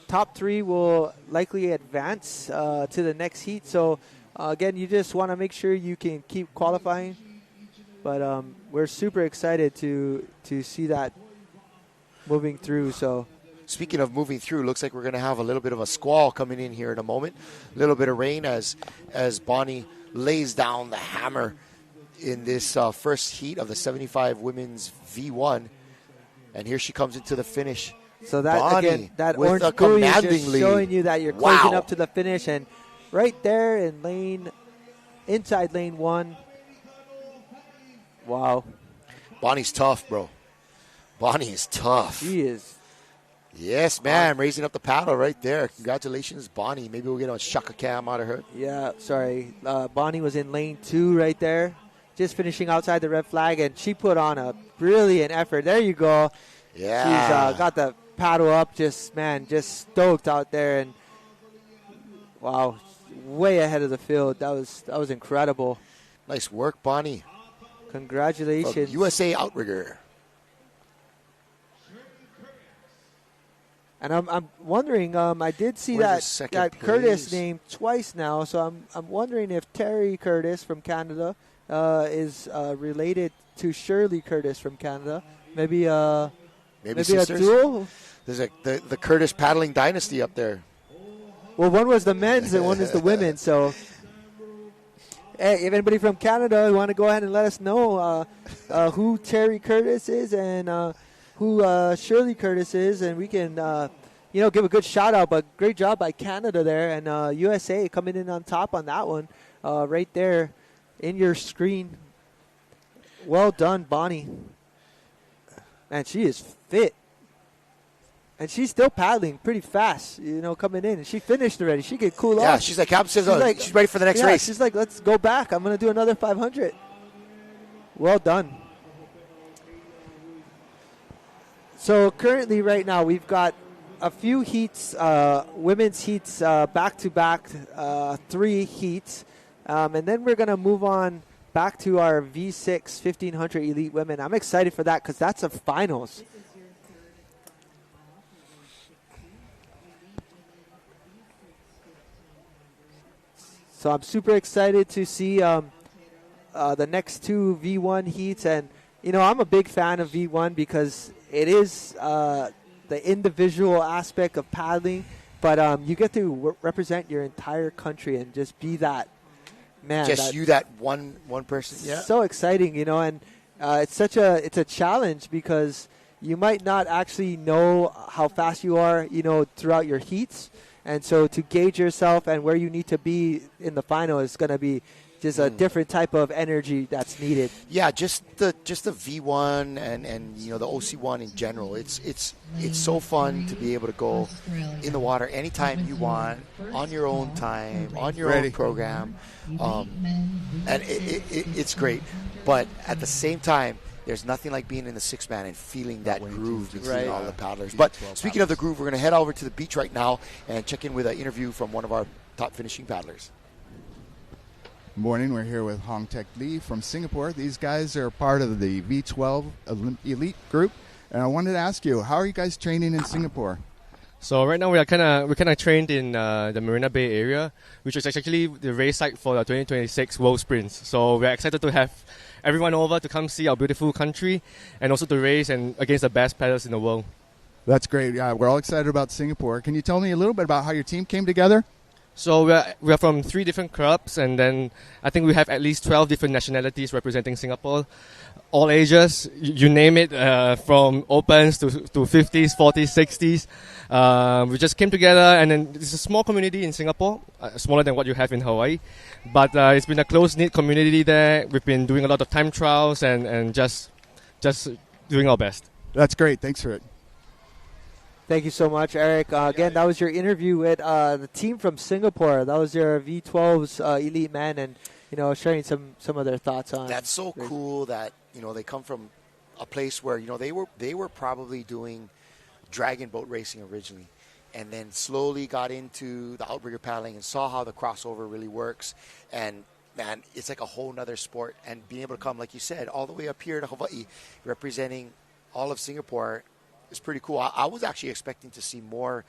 top 3 will likely advance to the next heat. So, again, you just want to make sure you can keep qualifying. But we're super excited to see that moving through. So, speaking of moving through, looks like we're going to have a little bit of a squall coming in here in a moment. A little bit of rain as Bonnie lays down the hammer in this first heat of the 75 women's V1. And here she comes into the finish. So that Bonnie, again, that with orange a buoy is commanding just lead. showing you that you're closing Wow. up to the finish, and right there in inside lane 1. Wow, Bonnie's tough, bro. Bonnie is tough. she is. Yes, ma'am. Raising up the paddle right there. Congratulations, Bonnie. Maybe we'll get a shaka cam out of her. Yeah, sorry. Bonnie was in lane 2 right there, just finishing outside the red flag, and she put on a brilliant effort. There you go. Yeah. She's got the paddle up, just stoked out there, and wow, way ahead of the field. That was incredible. Nice work, Bonnie. Congratulations. USA Outrigger. And I'm wondering, I did see Where's the that second Curtis place? named twice now, so I'm wondering if Terry Curtis from Canada is related to Shirley Curtis from Canada. Maybe a sisters? duel. There's the Curtis paddling dynasty up there. Well, one was the men's and one is the women. So, hey, if anybody from Canada you want to go ahead and let us know who Terry Curtis is and who Shirley Curtis is, and we can, give a good shout out. But great job by Canada there, and USA coming in on top on that one, right there in your screen. Well done, Bonnie. Man, she is fit. And she's still paddling pretty fast, coming in. And she finished already. She could cool off. Yeah, she's like, Captain says, she's ready for the next race. She's like, let's go back. I'm going to do another 500. Well done. So currently right now we've got a few heats, women's heats, back-to-back, 3 heats. And then we're going to move on back to our V6 1500 Elite Women. I'm excited for that because that's a finals. So I'm super excited to see the next 2 V1 heats. And, I'm a big fan of V1 because it is the individual aspect of paddling. But you get to represent your entire country and just be that man. That one person. Yeah. So exciting, and it's a challenge because you might not actually know how fast you are, throughout your heats. And so to gauge yourself and where you need to be in the final is going to be just a different type of energy that's needed. Yeah, just the V1 and the OC1 in general. It's so fun to be able to go in the water anytime you want, on your own time, on your own program, and it's great. But at the same time, there's nothing like being in the 6-man and feeling that groove between all the paddlers. But speaking of the groove, we're going to head over to the beach right now and check in with an interview from one of our top finishing paddlers. Morning, we're here with Hong Tek Lee from Singapore. These guys are part of the V12 Elite group. And I wanted to ask you, how are you guys training in Singapore? So right now we're kind of trained in the Marina Bay area, which is actually the race site for the 2026 World Sprints. So we're excited to have everyone over to come see our beautiful country and also to race and against the best paddlers in the world. That's great. Yeah, we're all excited about Singapore. Can you tell me a little bit about how your team came together? So we're from 3 different clubs, and then I think we have at least 12 different nationalities representing Singapore. All ages, you name it, from opens to 50s, 40s, 60s. We just came together, and then it's a small community in Singapore, smaller than what you have in Hawaii. But it's been a close-knit community there. We've been doing a lot of time trials and just doing our best. That's great. Thanks for it. Thank you so much, Eric. Again, that was your interview with the team from Singapore. That was your V12's elite men, and sharing some of their thoughts on. That's so cool that they come from a place where they were probably doing dragon boat racing originally, and then slowly got into the outrigger paddling and saw how the crossover really works. And man, it's like a whole nother sport. And being able to come, like you said, all the way up here to Hawaii, representing all of Singapore. It's pretty cool. I was actually expecting to see more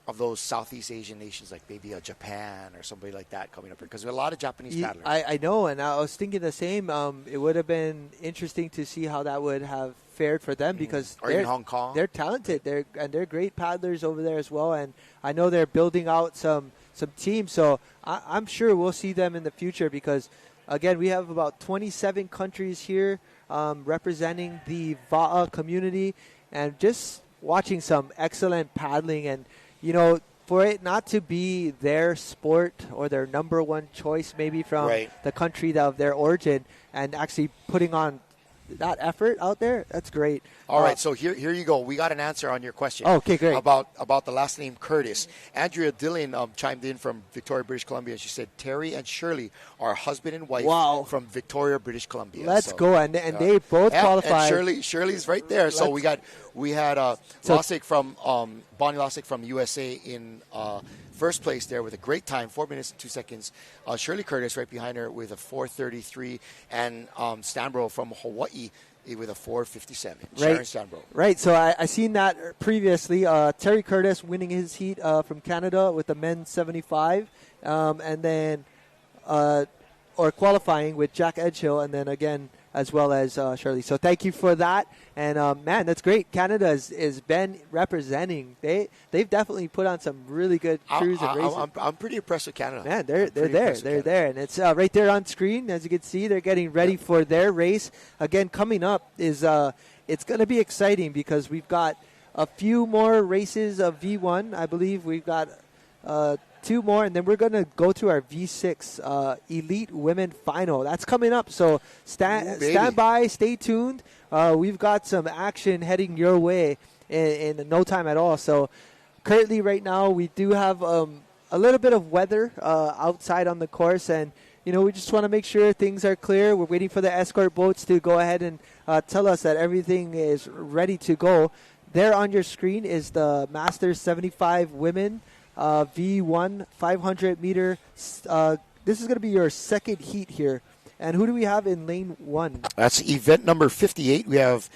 of those Southeast Asian nations, like maybe a Japan or somebody like that coming up here, because there are a lot of Japanese paddlers. I know, and I was thinking the same. It would have been interesting to see how that would have fared for them, because or even Hong Kong. They're talented. They're great paddlers over there as well, and I know they're building out some teams. So I'm sure we'll see them in the future, because again, we have about 27 countries here representing the VA'a community, and just watching some excellent paddling. And for it not to be their sport or their number one choice, maybe from the country of their origin, and actually putting on that effort out there, that's great. All right, so here you go. We got an answer on your question. Okay, great. About the last name Curtis. Andrea Dillon chimed in from Victoria, British Columbia. She said Terry and Shirley are husband and wife from Victoria, British Columbia. Let's go, and they both qualified. And Shirley's right there. So we had Losick from Bonnie Losick from USA in first place there with a great time, 4 minutes and 2 seconds. Shirley Curtis right behind her with a 4:33, and Stanbro from Hawaii with a 4:57. Sharon Stanbro. Right. So I seen that previously. Terry Curtis winning his heat from Canada with the men's 75, and then or qualifying with Jack Edgehill, and then again as well as Shirley. So thank you for that. And man, that's great. Canada is been representing. They've definitely put on some really good crews and races. I'm pretty impressed with Canada. Man, they're there, and it's right there on screen. As you can see, they're getting ready for their race. Again, coming up is it's going to be exciting, because we've got a few more races of V1. I believe we've got 2 more, and then we're going to go to our V6 Elite Women Final. That's coming up, so stand by, stay tuned. We've got some action heading your way in no time at all. So currently right now we do have a little bit of weather outside on the course, and we just want to make sure things are clear. We're waiting for the escort boats to go ahead and tell us that everything is ready to go. There on your screen is the Masters 75 Women V1 500 meter. This is going to be your second heat here. And who do we have in lane 1? That's event number 58. We have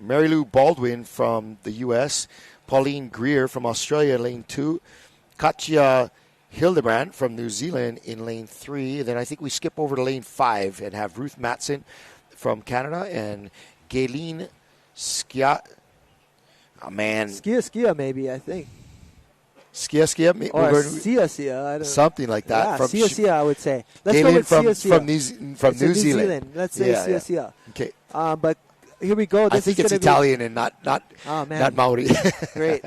Mary Lou Baldwin from the U.S., Pauline Greer from Australia in lane 2, Katja Hildebrand from New Zealand in lane 3. Then I think we skip over to lane 5 and have Ruth Matson from Canada and Gayleen Skia. Oh, man. Skia, maybe, I think. Skia. Or Sia. I don't know. Something like that. Yeah, Sia, I would say. Let's go with Sia. From New Zealand. Let's say Sia. Okay. But here we go. I think it's Italian and not Maori. Great.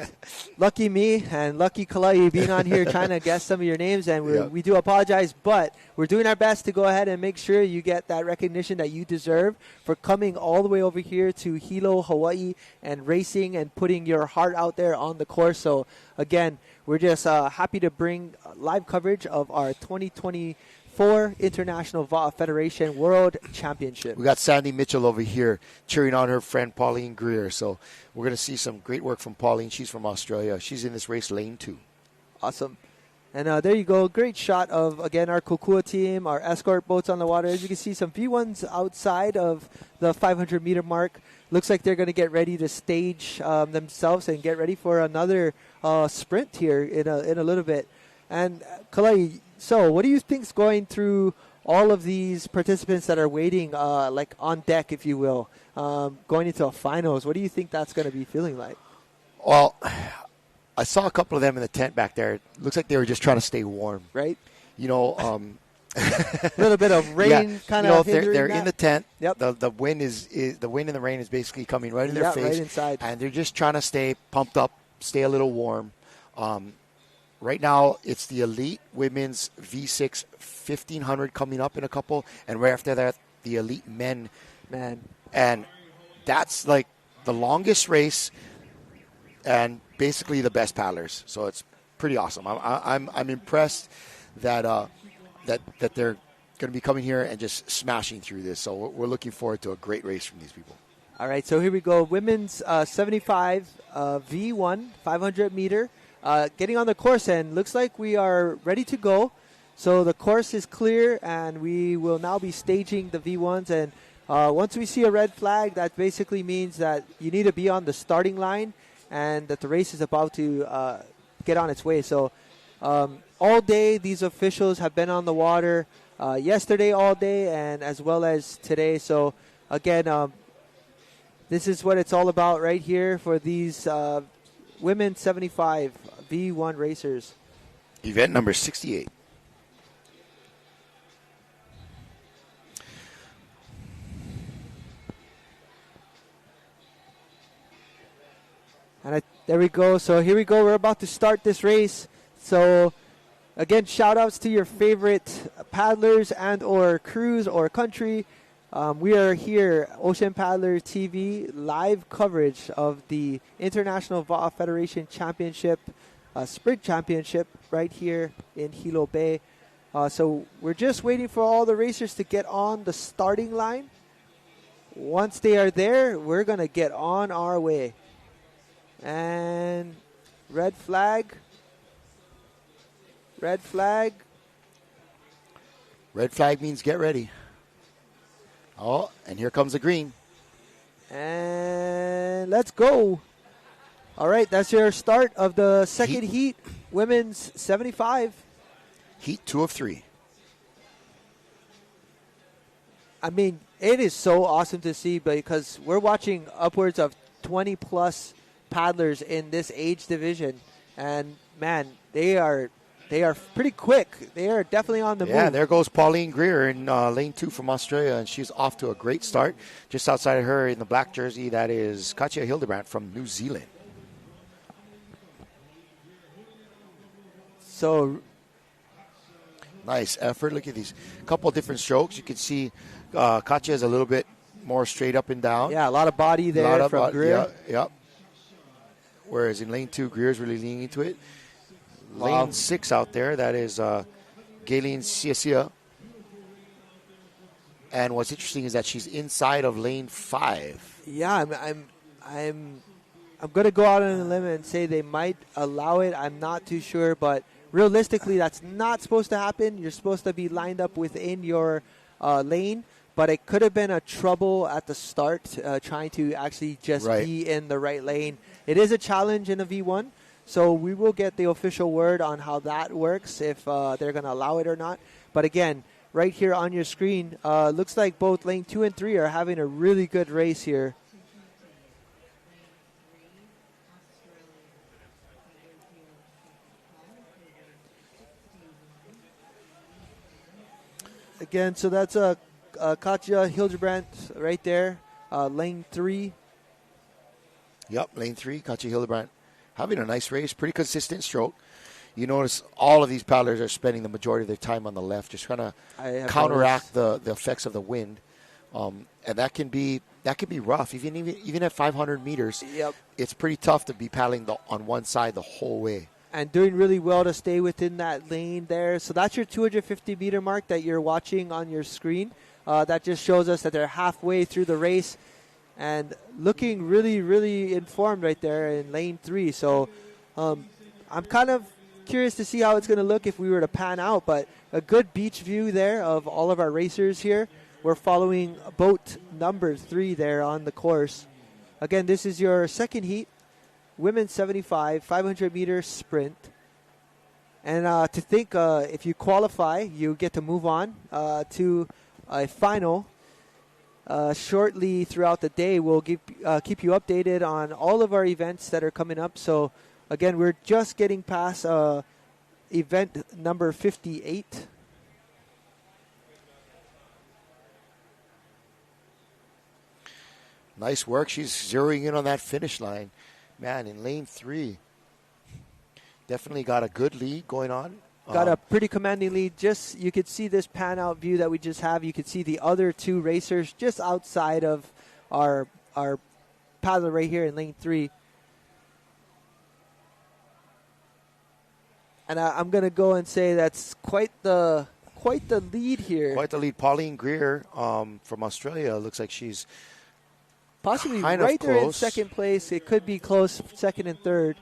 Lucky me and lucky Kalai being on here trying to guess some of your names, and we do apologize, but we're doing our best to go ahead and make sure you get that recognition that you deserve for coming all the way over here to Hilo, Hawaii, and racing and putting your heart out there on the course. So, again, we're just happy to bring live coverage of our 2024 International VA'a Federation World Championship. We got Sandy Mitchell over here cheering on her friend Pauline Greer. So we're going to see some great work from Pauline. She's from Australia. She's in this race, lane 2. Awesome. And there you go. Great shot of, again, our Kokua team, our escort boats on the water. As you can see, some V1s outside of the 500-meter mark. Looks like they're going to get ready to stage themselves and get ready for another sprint here in a little bit. And, Kalai, so what do you think's going through all of these participants that are waiting, like on deck, if you will, going into a finals? What do you think that's going to be feeling like? Well, I saw a couple of them in the tent back there. It looks like they were just trying to stay warm. Right. A little bit of rain kind of they're in the tent. Yep. The wind is the wind and the rain is basically coming right in their face. Right inside. And they're just trying to stay pumped up, stay a little warm. Right now, it's the Elite Women's V6 1500 coming up in a couple, and right after that, the Elite Men. And that's like the longest race and basically the best paddlers. So it's pretty awesome. I'm impressed that they're going to be coming here and just smashing through this. So we're looking forward to a great race from these people. All right, so here we go. Women's 75 V1 500 meter. Getting on the course, and looks like we are ready to go. So the course is clear, and we will now be staging the V1s. And once we see a red flag, that basically means that you need to be on the starting line and that the race is about to get on its way. So all day these officials have been on the water. Yesterday all day and as well as today. So again, this is what it's all about right here for these women 75 V1 racers. Event number 68. And there we go. So here we go. We're about to start this race. So again, shout outs to your favorite paddlers and or crews or country. We are here, Ocean Paddler TV, live coverage of the International VA Federation Championship, Sprint Championship right here in Hilo Bay. So we're just waiting for all the racers to get on the starting line. Once they are there, we're going to get on our way. And red flag. Red flag. Red flag means get ready. Oh, and here comes the green. And let's go. All right, that's your start of the second heat, women's 75. Heat 2 of 3. I mean, it is so awesome to see because we're watching upwards of 20-plus paddlers in this age division. And, man, they are pretty quick. They are definitely on the move. Yeah, there goes Pauline Greer in lane 2 from Australia, and she's off to a great start. Just outside of her in the black jersey, that is Katja Hildebrandt from New Zealand. So nice effort. Look at these couple different strokes. You can see Katja is a little bit more straight up and down. Yeah, a lot of body there from Greer. Yeah. Whereas in lane 2, Greer's really leaning into it. Lane 6 out there, that is Galen Sia. And what's interesting is that she's inside of lane 5. Yeah, I'm going to go out on a limb and say they might allow it. I'm not too sure, but realistically, that's not supposed to happen. You're supposed to be lined up within your lane, but it could have been a trouble at the start trying to actually just be in the right lane. It is a challenge in a V1. So we will get the official word on how that works, if they're going to allow it or not. But again, right here on your screen, looks like both lane 2 and 3 are having a really good race here. Again, so that's Katja Hildebrandt right there, lane 3. Yep, lane 3, Katja Hildebrandt. Having a nice race, pretty consistent stroke. You notice all of these paddlers are spending the majority of their time on the left, just trying to counteract the effects of the wind, and that can be rough. Even at 500 meters, it's pretty tough to be paddling on one side the whole way. And doing really well to stay within that lane there. So that's your 250-meter mark that you're watching on your screen. That just shows us that they're halfway through the race. And looking really, really informed right there in lane 3. So I'm kind of curious to see how it's going to look if we were to pan out. But a good beach view there of all of our racers here. We're following boat number 3 there on the course. Again, this is your second heat, women's 75, 500-meter sprint. And to think if you qualify, you get to move on to a final. Shortly throughout the day, we'll keep you updated on all of our events that are coming up. So, again, we're just getting past event number 58. Nice work. She's zeroing in on that finish line. Man, in lane 3, definitely got a good lead going on. Got a pretty commanding lead. Just you could see this pan out view that we just have. You could see the other 2 racers just outside of our paddler right here in lane 3. And I'm going to go and say that's quite the lead here. Quite the lead. Pauline Greer from Australia looks like she's possibly kind right of there in close. second place. It could be close, second and third.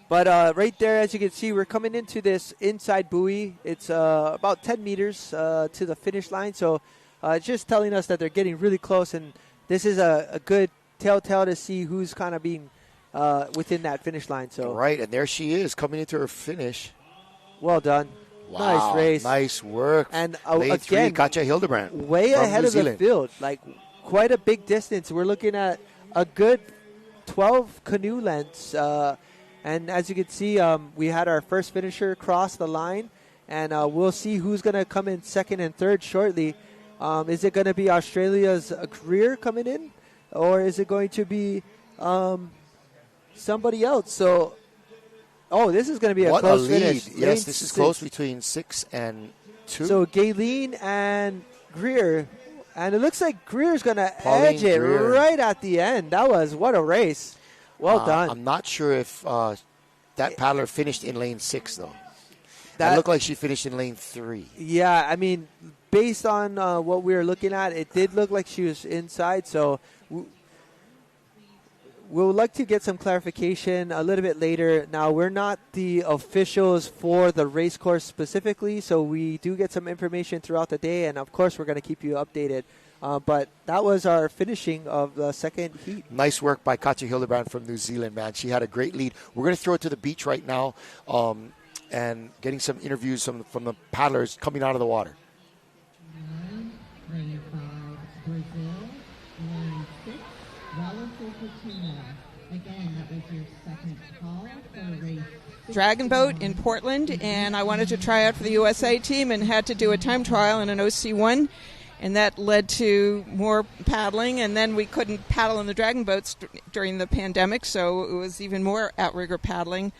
But right there, as you can see, we're coming into this inside buoy. It's about 10 meters to the finish line. So it's just telling us that they're getting really close. And this is a good telltale to see who's kind of being within that finish line. So right, and there she is coming into her finish. Well done. Wow, nice race. Nice work. And Lane again, 3, Katja Hildebrand. Way ahead of the field. Like, quite a big distance. We're looking at a good 12 canoe lengths. And as you can see, we had our first finisher cross the line. And we'll see who's going to come in second and third shortly. Is it going to be Australia's Greer coming in? Or is it going to be somebody else? So... Oh, this is going to be a close finish. Yes, this is close between 6 and 2. So Galen and Greer. And it looks like Greer's going to edge it right at the end. What a race. Well done. I'm not sure if that paddler finished in lane 6, though. That looked like she finished in lane 3. Yeah, I mean, based on what we were looking at, it did look like she was inside. So we'll like to get some clarification a little bit later. Now, we're not the officials for the race course specifically, so we do get some information throughout the day, and of course we're going to keep you updated. But that was our finishing of the second heat. Nice work by Katja Hildebrand from New Zealand, man. She had a great lead. We're going to throw it to the beach right now and getting some interviews from the paddlers coming out of the water. Dragon boat in Portland, and I wanted to try out for the USA team and had to do a time trial in an OC1, and that led to more paddling, and then we couldn't paddle in the dragon boats during the pandemic, so it was even more outrigger paddling.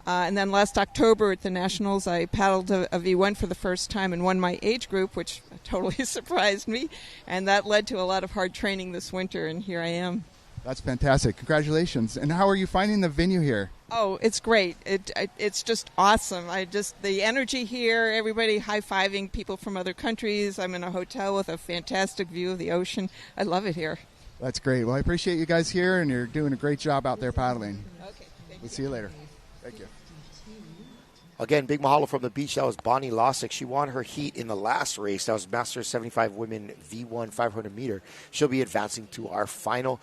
And then last October at the Nationals, I paddled a V1 for the first time and won my age group, which totally surprised me, and that led to a lot of hard training this winter, and here I am. That's fantastic. Congratulations. And how are you finding the venue here? Oh, it's great. It's just awesome. The energy here, everybody high-fiving people from other countries. I'm in a hotel with a fantastic view of the ocean. I love it here. That's great. Well, I appreciate you guys here, and you're doing a great job out there paddling. Okay. We'll see you later. Thank you. Again, big mahalo from the beach. That was Bonnie Losick. She won her heat in the last race. That was Masters 75 Women V1 500 meter. She'll be advancing to our final.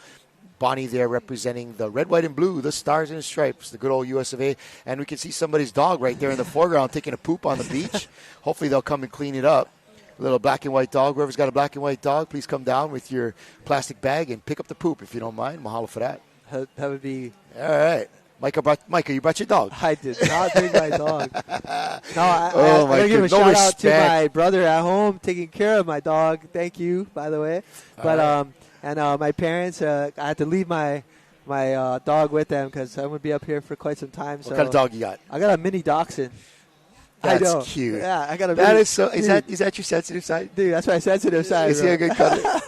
Bonnie there representing the red, white, and blue, the stars and stripes, the good old US of A. And we can see somebody's dog right there in the foreground taking a poop on the beach. Hopefully they'll come and clean it up. A little black and white dog. Whoever's got a black and white dog, please come down with your plastic bag and pick up the poop if you don't mind. Mahalo for that. That would be... All right. Micah, you brought your dog. I did not bring my dog. No, I my give a no shout respect. out to my brother at home taking care of my dog. Thank you, by the way. But and my parents, I had to leave my dog with them because I'm gonna be up here for quite some time. What kind of dog you got? I got a mini dachshund. That's I know. cute. Yeah, I got a. That mini, is so. Is that your sensitive side? Dude, that's my sensitive side. Is he a good cuddler?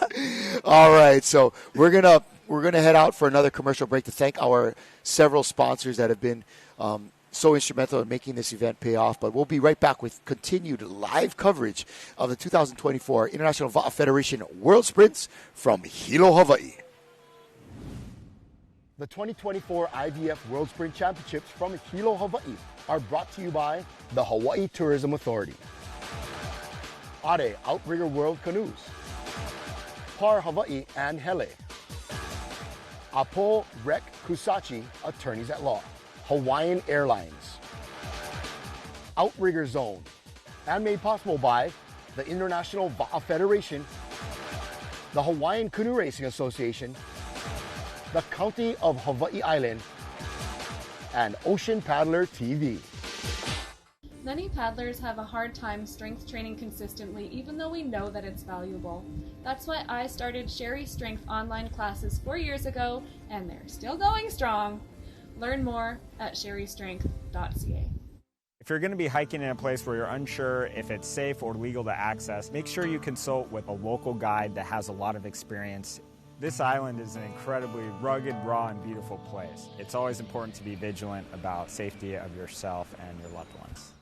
All right, so we're gonna head out for another commercial break to thank our several sponsors that have been so instrumental in making this event pay off. But we'll be right back with continued live coverage of the 2024 International Va'a Federation World Sprints from Hilo, Hawaii. The 2024 IVF World Sprint Championships from Hilo, Hawaii are brought to you by the Hawaii Tourism Authority, Are Outrigger World Canoes, Par Hawaii and Hele, Apo Rek Kusachi, Attorneys at Law, Hawaiian Airlines, Outrigger Zone, and made possible by the International Va'a Federation, the Hawaiian Canoe Racing Association, the County of Hawaii Island, and Ocean Paddler TV. Many paddlers have a hard time strength training consistently, even though we know that it's valuable. That's why I started Sherry Strength online classes 4 years ago, and they're still going strong. Learn more at sherrystrength.ca. If you're going to be hiking in a place where you're unsure if it's safe or legal to access, make sure you consult with a local guide that has a lot of experience. This island is an incredibly rugged, raw, and beautiful place. It's always important to be vigilant about safety of yourself and your loved ones.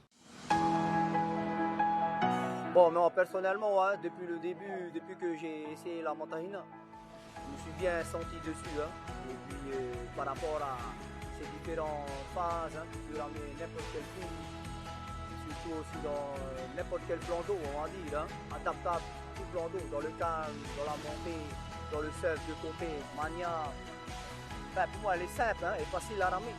Bon, moi personnellement, hein, depuis le début, depuis que j'ai essayé la montagne, je me suis bien senti dessus. Hein, et puis par rapport à ces différentes phases, hein, tu peux ramener n'importe quel coup, surtout aussi dans n'importe quel plan d'eau, on va dire, hein, adaptable, tout plan d'eau, dans le calme, dans la montée, dans le surf de côté, mania, Enfin, pour moi, elle est simple, hein, et facile à ramer.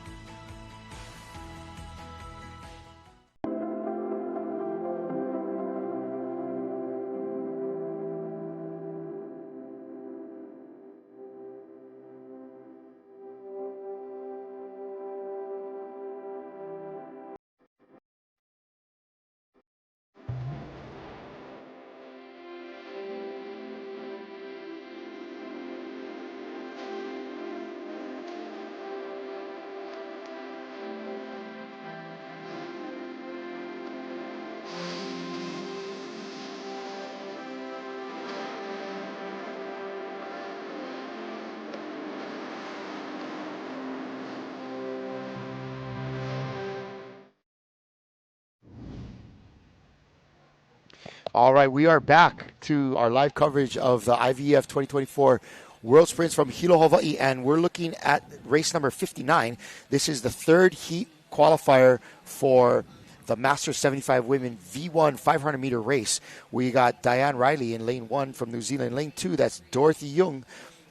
All right, we are back to our live coverage of the IVF 2024 World Sprints from Hilo, Hawaii, and we're looking at race number 59. This is the third heat qualifier for the Masters 75 Women V1 500-meter race. We got Diane Riley in lane 1 from New Zealand. Lane 2, that's Dorothy Young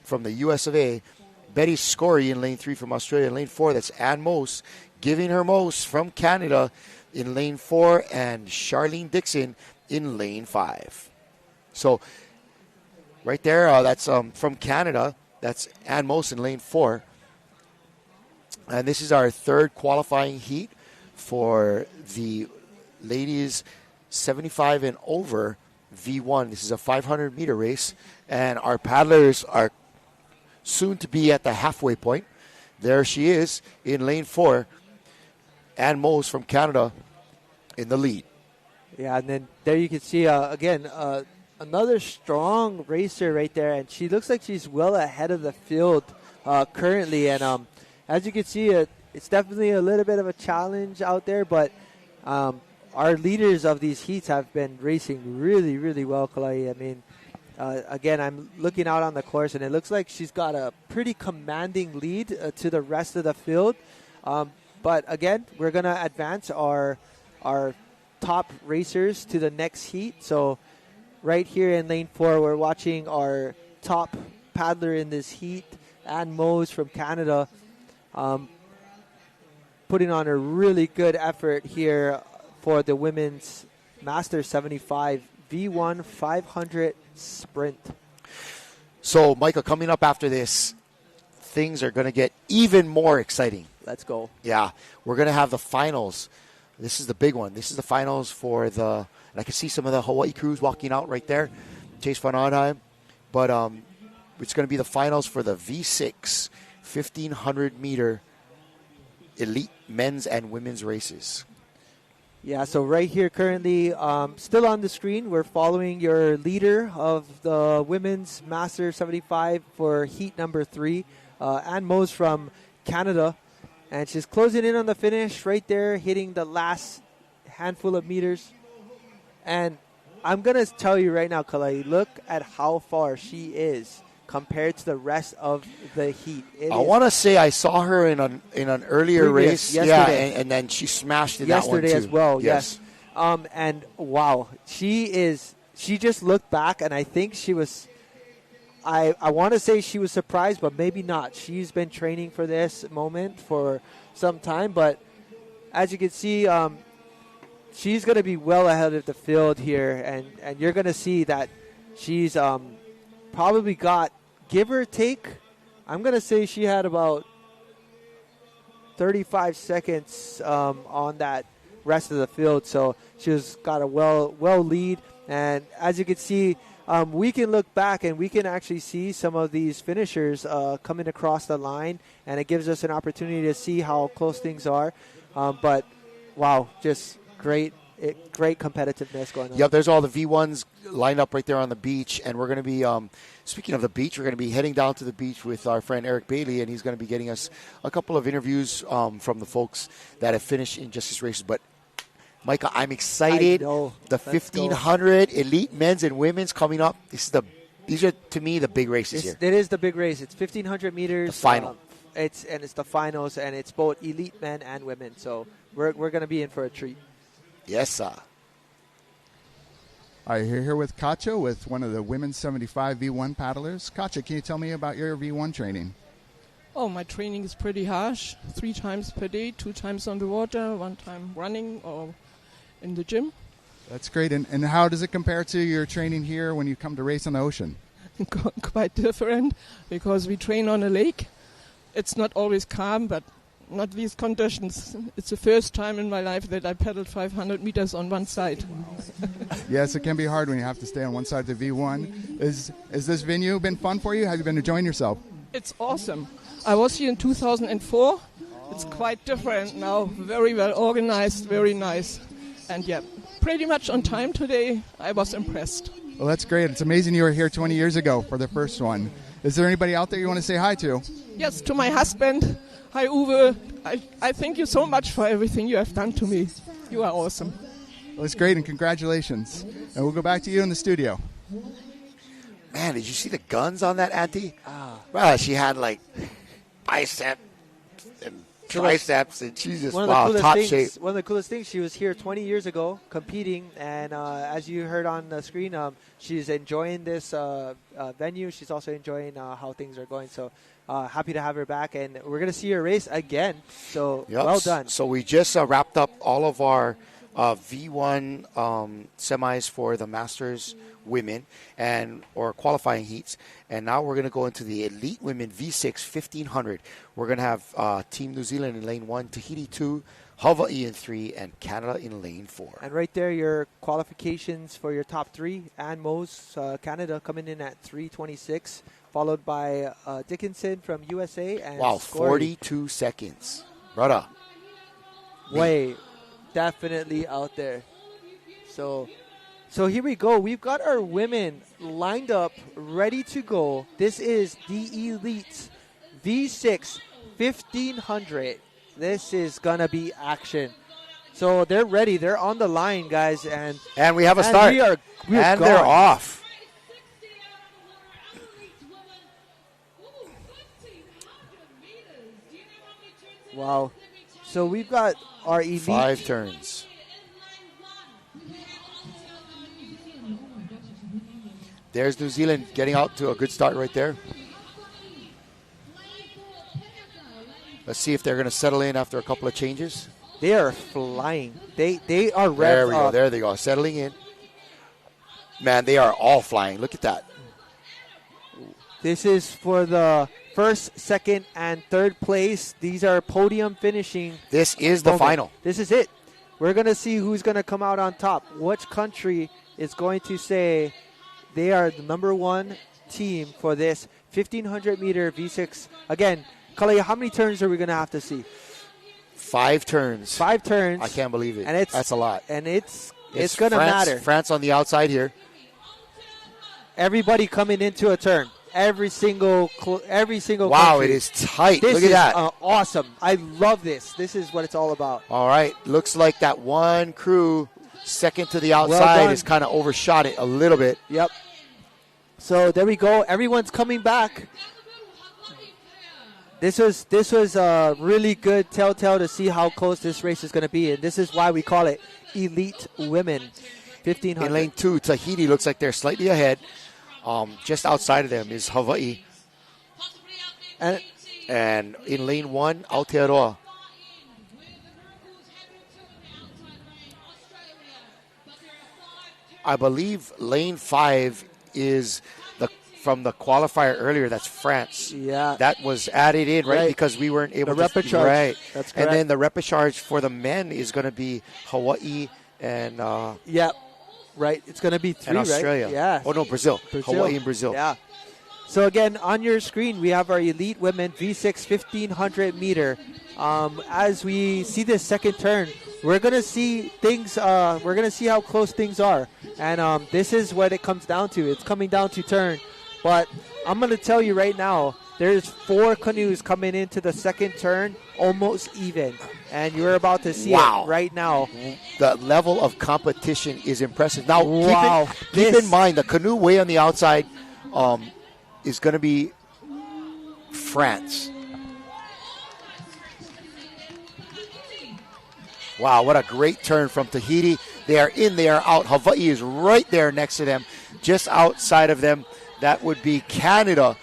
from the US of A. Betty Scory in lane 3 from Australia. In lane 4, that's Ann Mose, giving her most from Canada in lane 4, and Charlene Dixon in lane 5. So right there, that's from Canada. That's Ann Mose in lane 4. And this is our third qualifying heat for the ladies 75 and over V1. This is a 500-meter race, and our paddlers are soon to be at the halfway point. There she is in lane 4. Ann Mose from Canada in the lead. Yeah, and then there you can see, again, another strong racer right there, and she looks like she's well ahead of the field currently. And as you can see, it's definitely a little bit of a challenge out there, but our leaders of these heats have been racing really, really well, Kalai. I mean, again, I'm looking out on the course, and it looks like she's got a pretty commanding lead to the rest of the field. But again, we're going to advance our top racers to the next heat. So right here in lane 4, we're watching our top paddler in this heat, Ann Mose from Canada, putting on a really good effort here for the women's Master 75 V1 500 sprint. So, Michael, coming up after this, things are going to get even more exciting. Let's go. Yeah, we're going to have the finals. This is the big one. This is the finals for and I can see some of the Hawaii crews walking out right there, Chase Van Onheim. But it's going to be the finals for the V6 1,500-meter elite men's and women's races. Yeah, so right here currently, still on the screen, we're following your leader of the women's Master 75 for heat number 3, Ann Mose from Canada. And she's closing in on the finish right there, hitting the last handful of meters. And I'm going to tell you right now, Kalai, look at how far she is compared to the rest of the heat. I want to say I saw her in an earlier race. Yesterday. Yeah, and then she smashed in that one too. Yesterday as well, yes. And wow, she just looked back, and I think she was... I want to say she was surprised, but maybe not. She's been training for this moment for some time, but as you can see, she's going to be well ahead of the field here, and you're going to see that she's probably got, give or take, I'm going to say she had about 35 seconds on that rest of the field, so she's got a well lead, and as you can see, we can look back and we can actually see some of these finishers coming across the line, and it gives us an opportunity to see how close things are. But, wow, just great competitiveness going on. Yep, there's all the V1s lined up right there on the beach, and we're going to be, speaking of the beach, we're going to be heading down to the beach with our friend Eric Bailey, and he's going to be getting us a couple of interviews from the folks that have finished in just this races. But Micah, I'm excited. The 1,500 elite men's and women's coming up. These are to me the big races here. It is the big race. It's 1,500 meters. The final. It's the finals, and it's both elite men and women. So we're going to be in for a treat. Yes, sir. All right, you're here with Katja, with one of the women's 75 V1 paddlers. Katja, can you tell me about your V1 training? Oh, my training is pretty harsh. 3 times per day, 2 times on the water, 1 time running or in the gym. That's great. And how does it compare to your training here when you come to race on the ocean? Quite different because we train on a lake. It's not always calm, but not these conditions. It's the first time in my life that I paddled 500 meters on one side. Yes, it can be hard when you have to stay on one side of the V1. Is this venue been fun for you? Have you been enjoying yourself? It's awesome. I was here in 2004. It's quite different now. Very well organized, very nice. And yeah, pretty much on time today. I was impressed. Well, that's great. It's amazing you were here 20 years ago for the first one. Is there anybody out there you want to say hi to? Yes, to my husband. Hi, Uwe. I thank you so much for everything you have done to me. You are awesome. Well, it's great, and congratulations. And we'll go back to you in the studio. Man, did you see the guns on that auntie? Well, she had like biceps and triceps, and she's just top shape. One of the coolest things, she was here 20 years ago competing, and as you heard on the screen, she's enjoying this venue. She's also enjoying how things are going. So happy to have her back, and we're going to see her race again. So well done. So we just wrapped up all of our V1 semis for the Masters women or qualifying heats, and now we're going to go into the elite women V6 1500. We're going to have Team New Zealand in lane 1, Tahiti 2, Hawaii in 3, and Canada in lane 4. And right there, your qualifications for your top 3. Ann Mose, Canada, coming in at 3:26, followed by Dickinson from USA. And wow, Scory. 42 seconds. Brother. Way definitely out there. So here we go. We've got our women lined up, ready to go. This is the Elite V6 1500. This is going to be action. So they're ready. They're on the line, guys. And we have a start. They're off. Wow. So we've got our Elite. 5 turns. There's New Zealand getting out to a good start right there. Let's see if they're going to settle in after a couple of changes. They are flying. They are revved There we go. up. There they go. Settling in. Man, they are all flying. Look at that. This is for the first, second, and third place. These are podium finishing. This is the final. This is it. We're going to see who's going to come out on top. Which country is going to say they are the number 1 team for this 1,500-meter V6. Again, Kalea, how many turns are we going to have to see? 5 turns. 5 turns. I can't believe it. And that's a lot. And it's going to matter. France on the outside here. Everybody coming into a turn. Every single Wow, country. it is tight. This Look at that. Awesome. I love this. This is what it's all about. All right. Looks like that one crew second to the outside has kind of overshot it a little bit. Yep. So there we go. Everyone's coming back. This was a really good telltale to see how close this race is going to be, and this is why we call it Elite Women 1500. In lane 2, Tahiti looks like they're slightly ahead. Just outside of them is Hawaii. And in lane 1, Aotearoa. I believe lane 5 is from the qualifier earlier. That's France. Yeah. That was added in, right? Because we weren't able to. The repechage. Right. That's correct. And then the repechage for the men is going to be Hawaii and. Yeah. Right. It's going to be 3, and Australia. Right? Yeah. Oh, no, Brazil. Hawaii and Brazil. Yeah. So, again, on your screen, we have our Elite Women V6 1500 meter. As we see this second turn, we're going to see things, we're going to see how close things are. And this is what it comes down to. It's coming down to turn. But I'm going to tell you right now, there's 4 canoes coming into the second turn, almost even. And you're about to see it right now. The level of competition is impressive. Now, keep in mind, the canoe way on the outside is going to be France. Wow, what a great turn from Tahiti. They are in, they are out. Hawaii is right there next to them. Just outside of them, that would be Canada.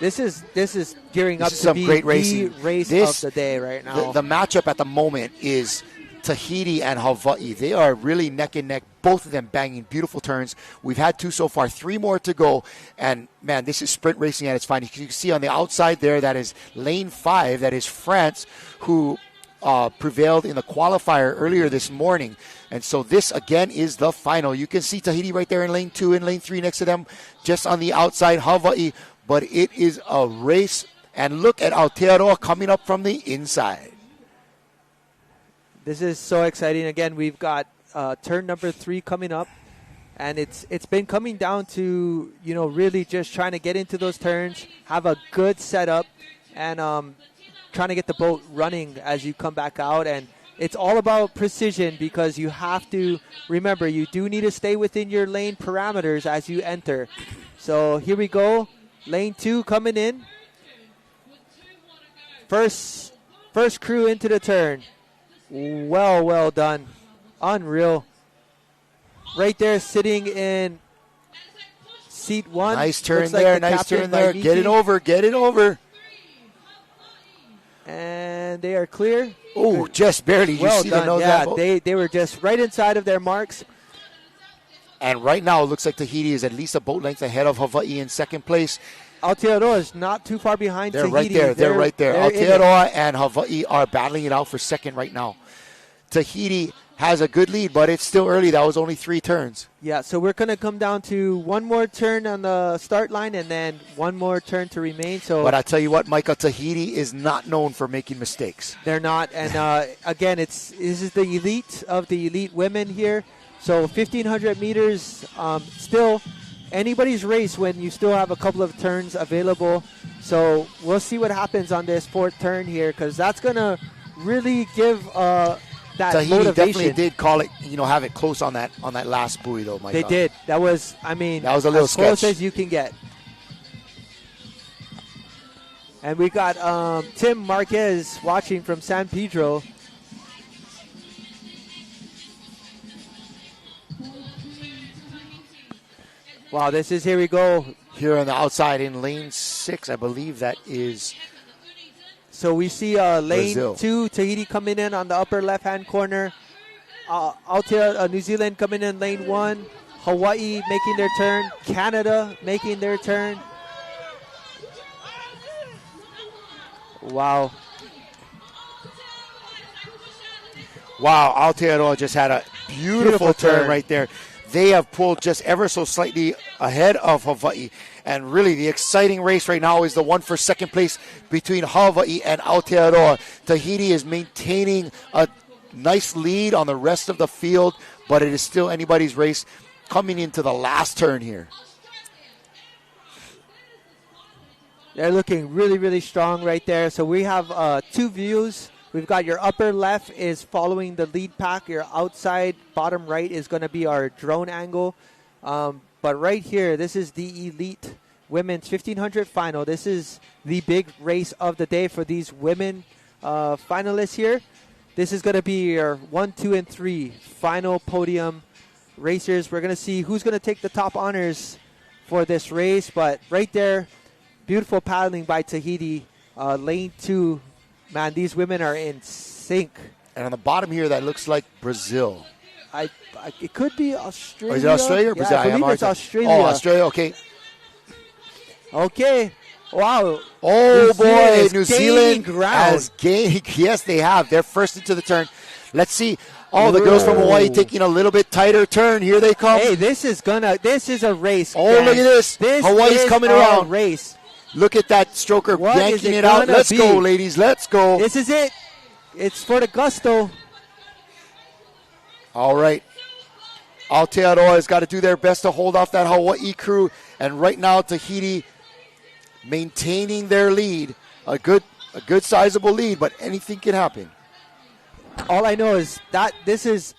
This is gearing up This is to some be great the racing. race This- of the day right now. The matchup at the moment is Tahiti and Hawaii. They are really neck and neck, both of them banging beautiful turns. We've had 2 so far, 3 more to go. And, man, this is sprint racing at its finest. You can see on the outside there, that is lane 5. That is France, who prevailed in the qualifier earlier this morning. And so this, again, is the final. You can see Tahiti right there in lane 2 and lane 3 next to them, just on the outside, Hawaii. But it is a race. And look at Aotearoa coming up from the inside. This is so exciting. Again, we've got turn number 3 coming up, and it's been coming down to, you know, really just trying to get into those turns, have a good setup, and trying to get the boat running as you come back out. And it's all about precision, because you have to remember, you do need to stay within your lane parameters as you enter. So here we go. Lane 2 coming in. First crew into the turn. Well done. Unreal. Right there, sitting in seat 1. Nice turn Looks like there, the nice captain, turn there. Vainiki. Get it over. And they are clear. Oh, just barely. You Well see done. the nose Yeah, of that boat? they were just right inside of their marks. And right now, it looks like Tahiti is at least a boat length ahead of Hawaii in second place. Aotearoa is not too far behind They're Tahiti. right there. They're right there. they're in it. Aotearoa and Hawaii are battling it out for second right now. Tahiti has a good lead, but it's still early. That was only 3 turns. Yeah, so we're going to come down to one more turn on the start line and then one more turn to remain. So, But I tell you what, Micah, Tahiti is not known for making mistakes. they're not. And again, this is the elite of the elite women here. So 1,500 meters, still anybody's race when you still have a couple of turns available. So we'll see what happens on this 4th turn here, because that's going to really give that Tahiti motivation. definitely did call it, have it close on that last buoy, though, Micah. They did. That was, that was a little as close sketch. as you can get. And we got Tim Marquez watching from San Pedro. Wow, here we go. Here on the outside in lane 6, I believe that is. So we see lane Brazil. 2, Tahiti coming in on the upper left-hand corner. New Zealand coming in lane 1. Hawaii making their turn. Canada making their turn. Wow. Wow, Aotearoa just had a beautiful turn right there. They have pulled just ever so slightly ahead of Hawaii. And really, the exciting race right now is the one for second place between Hawaii and Aotearoa. Tahiti is maintaining a nice lead on the rest of the field, but it is still anybody's race coming into the last turn here. They're looking really, really strong right there. So we have 2 views. We've got your upper left is following the lead pack. Your outside bottom right is going to be our drone angle. But right here, this is the elite women's 1,500 final. This is the big race of the day for these women finalists here. This is going to be your 1, 2, and 3 final podium racers. We're going to see who's going to take the top honors for this race. But right there, beautiful paddling by Tahiti. Lane 2. Man, these women are in sync. And on the bottom here, that looks like Brazil. It could be Australia. Oh, is it Australia or Brazil? Yeah, I believe it's Australia. Oh, Australia, okay. Okay. Wow. Oh, boy. New New Zealand Zealand ground. has gained. Yes, they have. They're first into the turn. Let's see. Oh, the girls from Hawaii taking a little bit tighter turn. Here they come. Hey, this is a race. Oh, man. look at this. Hawaii's coming around. Race. Look at that stroker What is yanking it it out. gonna Let's be? go, ladies. Let's go. This is it. It's for the gusto. All right. Aotearoa has got to do their best to hold off that Hawaii crew. And right now, Tahiti maintaining their lead. A good sizable lead, but anything can happen. All I know is that this is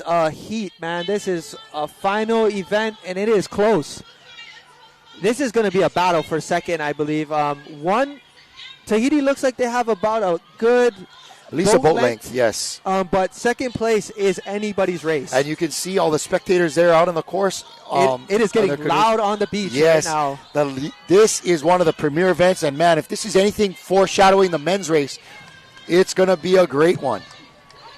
a heat, man. This is a final event, and it is close. This is going to be a battle for second, I believe. Tahiti looks like they have about a good At least a boat length, yes. But second place is anybody's race. And you can see all the spectators there out on the course. It is getting loud on the beach right now. This is one of the premier events. And, man, if this is anything foreshadowing the men's race, it's going to be a great one.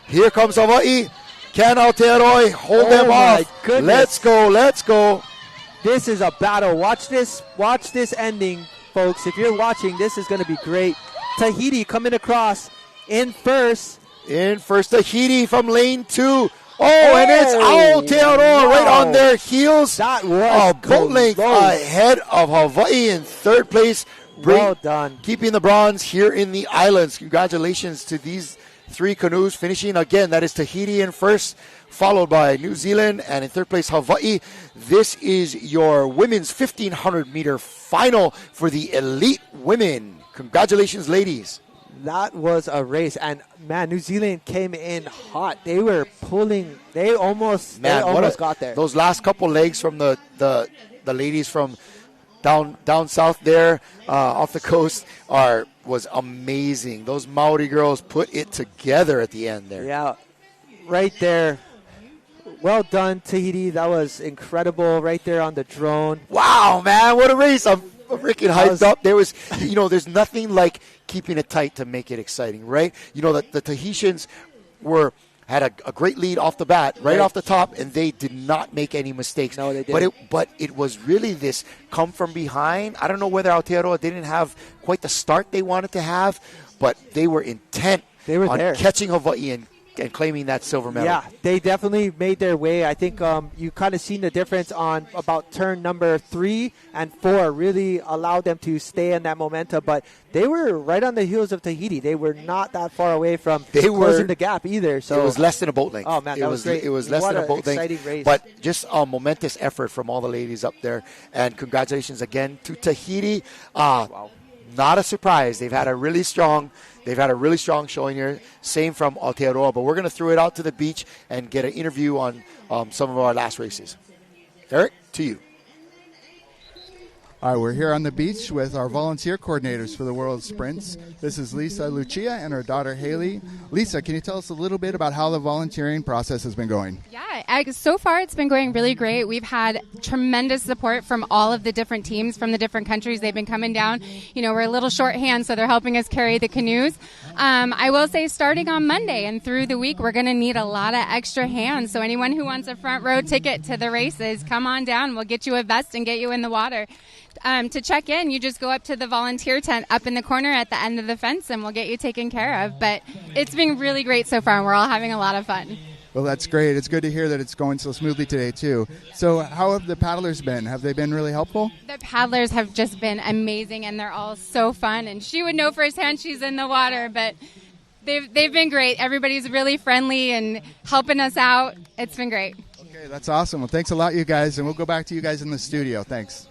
Here comes Hawaii. Can Aotearoa hold them off? Goodness. Let's go. This is a battle. Watch this ending, folks. If you're watching, this is going to be great. Tahiti coming across in first. Tahiti from lane 2. And it's Aotearoa right on their heels. That was a boat length ahead of Hawaii in third place. Well done. Keeping the bronze here in the islands. Congratulations to these 3 canoes finishing. Again, that is Tahiti in first, followed by New Zealand, and in third place, Hawaii. This is your women's 1,500-meter final for the elite women. Congratulations, ladies. That was a race, and man, New Zealand came in hot. They were pulling. They almost got there. Those last couple legs from the ladies from down south there off the coast was amazing. Those Maori girls put it together at the end there. Yeah, right there. Well done, Tahiti. That was incredible right there on the drone. Wow, man, what a race. I'm freaking hyped up. There was, there's nothing like keeping it tight to make it exciting, right? The Tahitians had a great lead off the bat, right off the top, and they did not make any mistakes. No, they didn't. But it was really this come from behind. I don't know whether Aotearoa didn't have quite the start they wanted to have, but they were intent on catching Hawaii and claiming that silver medal. Yeah, they definitely made their way. I think you kind of seen the difference on about turn number 3 and 4 really allowed them to stay in that momentum. But they were right on the heels of Tahiti. They were not that far away from closing the gap either. So it was less than a boat length. Oh, man, that was great. It was less than a boat length. Race. But just a momentous effort from all the ladies up there. And congratulations again to Tahiti. Wow. Not a surprise. They've had a really strong showing here. Same from Aotearoa. But we're going to throw it out to the beach and get an interview on some of our last races. Eric, to you. All right, we're here on the beach with our volunteer coordinators for the World Sprints. This is Lisa Lucia and her daughter Haley. Lisa, can you tell us a little bit about how the volunteering process has been going? Yeah, so far it's been going really great. We've had tremendous support from all of the different teams from the different countries. They've been coming down. We're a little shorthand, so they're helping us carry the canoes. I will say starting on Monday and through the week, we're going to need a lot of extra hands. So anyone who wants a front row ticket to the races, come on down. We'll get you a vest and get you in the water. To check in, you just go up to the volunteer tent up in the corner at the end of the fence, and we'll get you taken care of. But it's been really great so far, and we're all having a lot of fun. Well, that's great. It's good to hear that it's going so smoothly today, too. So how have the paddlers been? Have they been really helpful? The paddlers have just been amazing, and they're all so fun. And she would know firsthand she's in the water, but they've been great. Everybody's really friendly and helping us out. It's been great. Okay, that's awesome. Well, thanks a lot, you guys, and we'll go back to you guys in the studio. Thanks.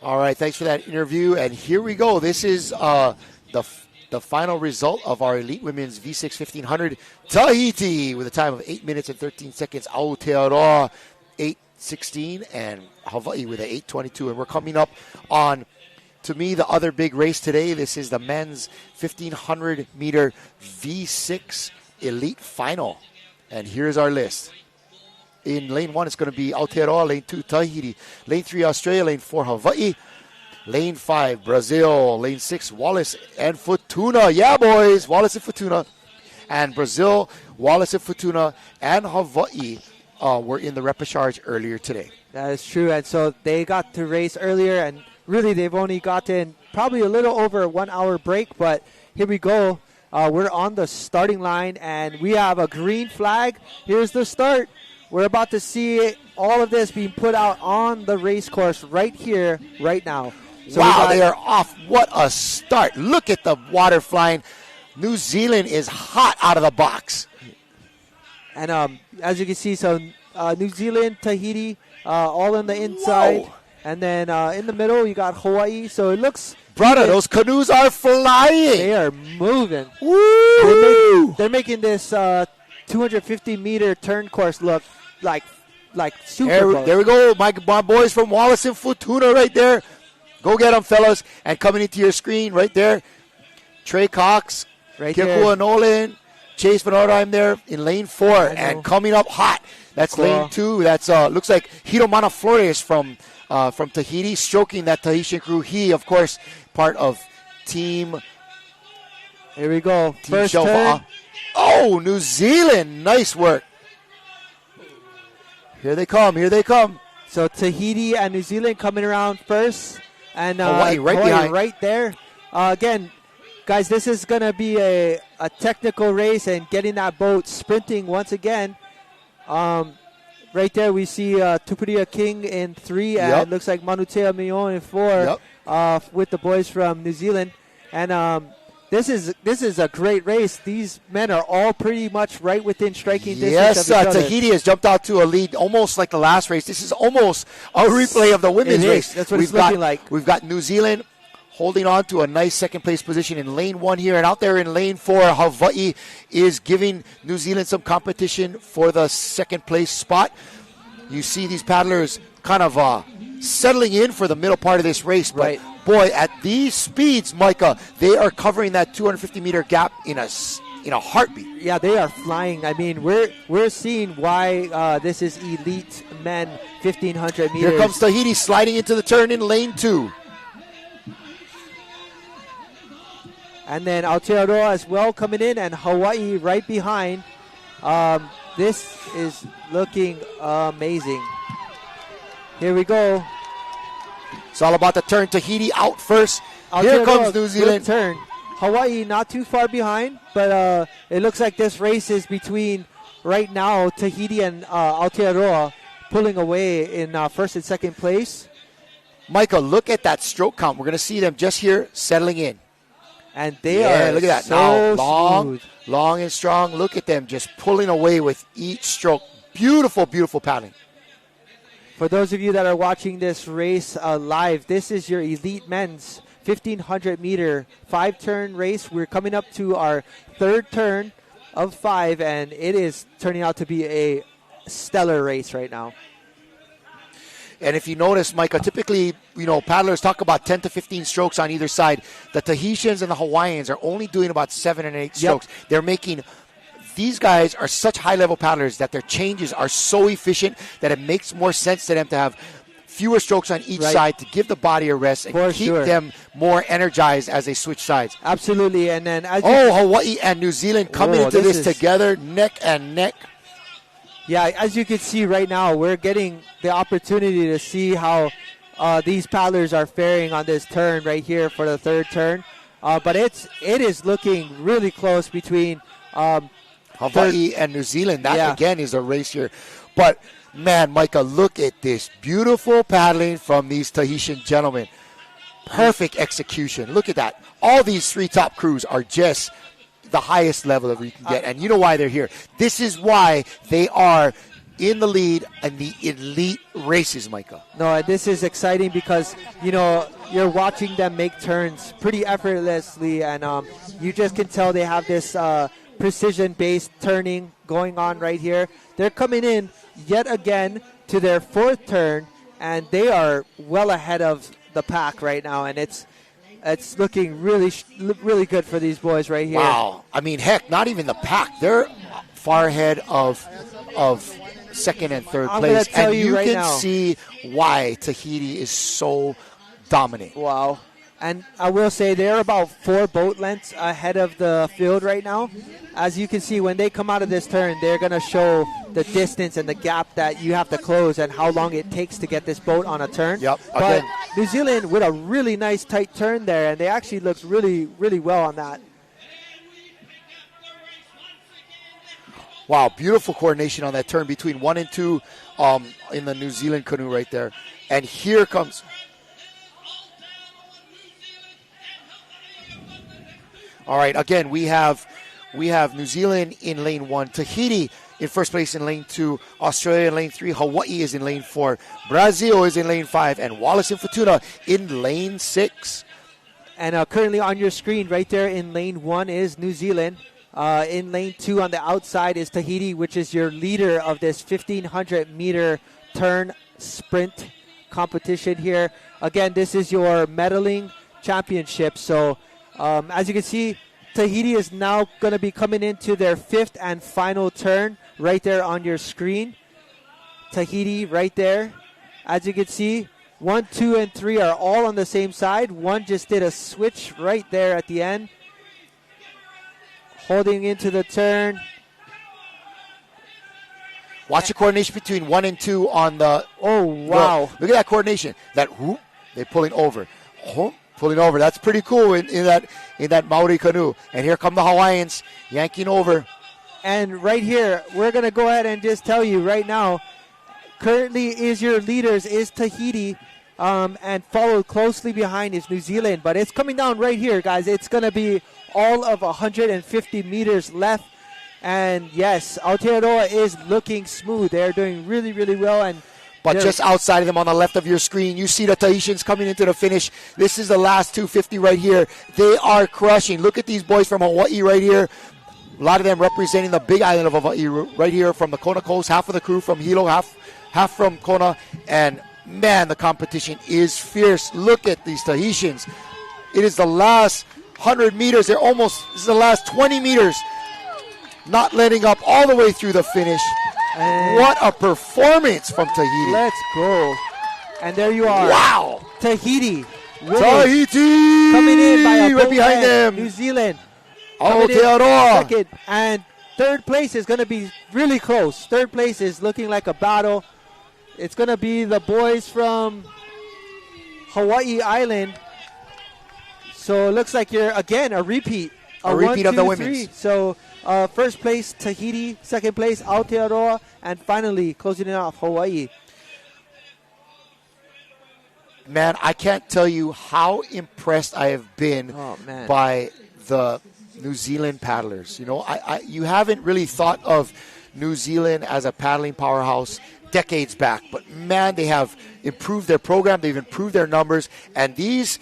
All right, thanks for that interview. And here we go. This is the final result of our Elite Women's V6 1500 Tahiti with a time of 8 minutes and 13 seconds. Aotearoa 8:16 and Hawaii with an 8:22. And we're coming up on, to me, the other big race today. This is the men's 1,500-meter V6 Elite Final. And here's our list. In lane 1, it's going to be Aotearoa. Lane 2, Tahiti. Lane 3, Australia. Lane 4, Hawaii. Lane 5, Brazil. Lane 6, Wallace and Futuna. Yeah, boys, Wallace and Futuna. And Brazil, Wallace and Futuna, and Hawaii were in the repechage earlier today. That is true. And so they got to race earlier, and really they've only gotten probably a little over a 1 hour break. But here we go. We're on the starting line, and we have a green flag. Here's the start. We're about to see all of this being put out on the race course right here, right now. So wow, they are off. What a start. Look at the water flying. New Zealand is hot out of the box. And as you can see, so New Zealand, Tahiti, all on the inside. Whoa. And then in the middle, you got Hawaii. So it looks... Brother, those canoes are flying. They are moving. Woo! They're making this 250-meter turn course look like super close. There we go. My boys from Wallace and Futuna right there. Go get them, fellas. And coming into your screen right there, Trey Cox, right Kirkua Nolan, Chase Van Ordheim there in lane 4. And coming up hot, that's lane 2. That's looks like Hiro Manaflores from Tahiti, stroking that Tahitian crew. He, of course, part of Team... Here we go. Team First Shova. turn. Oh, New Zealand. Nice work. Here they come. Here they come. So Tahiti and New Zealand coming around first. And Hawaii right behind. Right there. Again, guys, this is going to be a technical race and getting that boat sprinting once again. Right there we see Tupuria King in 3 and looks like Manutea Mion in 4 with the boys from New Zealand. And this is a great race. These men are all pretty much right within striking distance Yes, of each other. Tahiti has jumped out to a lead almost like the last race. This is almost a replay of the women's race. That's what it's looking like. We've got New Zealand holding on to a nice second-place position in lane 1 here. And out there in lane 4, Hawaii is giving New Zealand some competition for the second-place spot. You see these paddlers kind of settling in for the middle part of this race. But, boy, at these speeds, Micah, they are covering that 250-meter gap in a heartbeat. Yeah, they are flying. I mean, we're seeing why this is elite men 1,500 meters. Here comes Tahiti sliding into the turn in lane 2. And then Aotearoa as well coming in, and Hawaii right behind. This is looking amazing. Here we go. It's all about the turn. Tahiti out first. Here comes New Zealand. Good turn. Hawaii not too far behind, but it looks like this race is between, right now, Tahiti and Aotearoa pulling away in first and second place. Micah, look at that stroke count. We're going to see them just here settling in. And they are look at that. So now, long and strong. Look at them just pulling away with each stroke. Beautiful, beautiful paddling. For those of you that are watching this race live, this is your elite men's 1,500-meter 5-turn race. We're coming up to our third turn of 5, and it is turning out to be a stellar race right now. And if you notice, Micah, typically, paddlers talk about 10 to 15 strokes on either side. The Tahitians and the Hawaiians are only doing about 7 and 8 strokes. They're making... These guys are such high-level paddlers that their changes are so efficient that it makes more sense to them to have fewer strokes on each side to give the body a rest and keep them more energized as they switch sides. Absolutely. And then Hawaii and New Zealand coming into this together, neck and neck. Yeah, as you can see right now, we're getting the opportunity to see how these paddlers are faring on this turn right here for the third turn. But it is looking really close between Hawaii and New Zealand. That, again, is a race here. But, man, Micah, look at this beautiful paddling from these Tahitian gentlemen. Perfect execution. Look at that. All these 3 top crews are just the highest level that we can get. And you know why they're here. This is why they are in the lead in the elite races, Micah. No, this is exciting because, you're watching them make turns pretty effortlessly. And you just can tell they have this precision-based turning going on right here. They're coming in yet again to their 4th turn, and they are well ahead of the pack right now, and it's looking really, really good for these boys right here. Wow. I mean, heck, not even the pack. They're far ahead of second and third place, and you can see why Tahiti is so dominant. Wow. And I will say they're about 4 boat lengths ahead of the field right now. As you can see, when they come out of this turn, they're going to show the distance and the gap that you have to close and how long it takes to get this boat on a turn. But New Zealand with a really nice tight turn there, and they actually looked really, really well on that. Wow, beautiful coordination on that turn between 1 and 2 in the New Zealand canoe right there. And here comes... All right, again, we have New Zealand in lane 1, Tahiti in first place in lane 2, Australia in lane 3, Hawaii is in lane 4, Brazil is in lane 5, and Wallace and Fortuna in lane 6. And currently on your screen right there in lane 1 is New Zealand. In lane 2 on the outside is Tahiti, which is your leader of this 1,500-meter turn sprint competition here. Again, this is your medaling championship. So as you can see, Tahiti is now going to be coming into their 5th and final turn right there on your screen. Tahiti right there. As you can see, 1, 2, and 3 are all on the same side. One just did a switch right there at the end. Holding into the turn. Watch the coordination between 1 and 2 on the... Oh, wow. Look at that coordination. That whoop, they're pulling over. Whoop, pulling over. That's pretty cool in that Maori canoe. And here come the Hawaiians yanking over. And right here, we're going to go ahead and just tell you right now, currently is your leaders is Tahiti, and followed closely behind is New Zealand. But it's coming down right here, guys. It's going to be all of 150 meters left. And yes, Aotearoa is looking smooth. They're doing really, really well. But just outside of them on the left of your screen, you see the Tahitians coming into the finish. This is the last 250 right here. They are crushing. Look at these boys from Hawaii right here. A lot of them representing the big island of Hawaii right here from the Kona Coast. Half of the crew from Hilo, half from Kona. And man, the competition is fierce. Look at these Tahitians. It is the last 100 meters. This is the last 20 meters. Not letting up all the way through the finish. And what a performance from Tahiti. Let's go. And there you are. Wow. Tahiti. Tahiti. Coming in by a right behind them. New Zealand. Aotearoa. Second. And third place is going to be really close. Third place is looking like a battle. It's going to be the boys from Hawaii Island. So it looks like you're, again, a repeat. A repeat of the women's. So first place, Tahiti. Second place, Aotearoa. And finally, closing it off, Hawaii. Man, I can't tell you how impressed I have been by the New Zealand paddlers. You know, you haven't really thought of New Zealand as a paddling powerhouse decades back. But, man, they have improved their program. They've improved their numbers. And these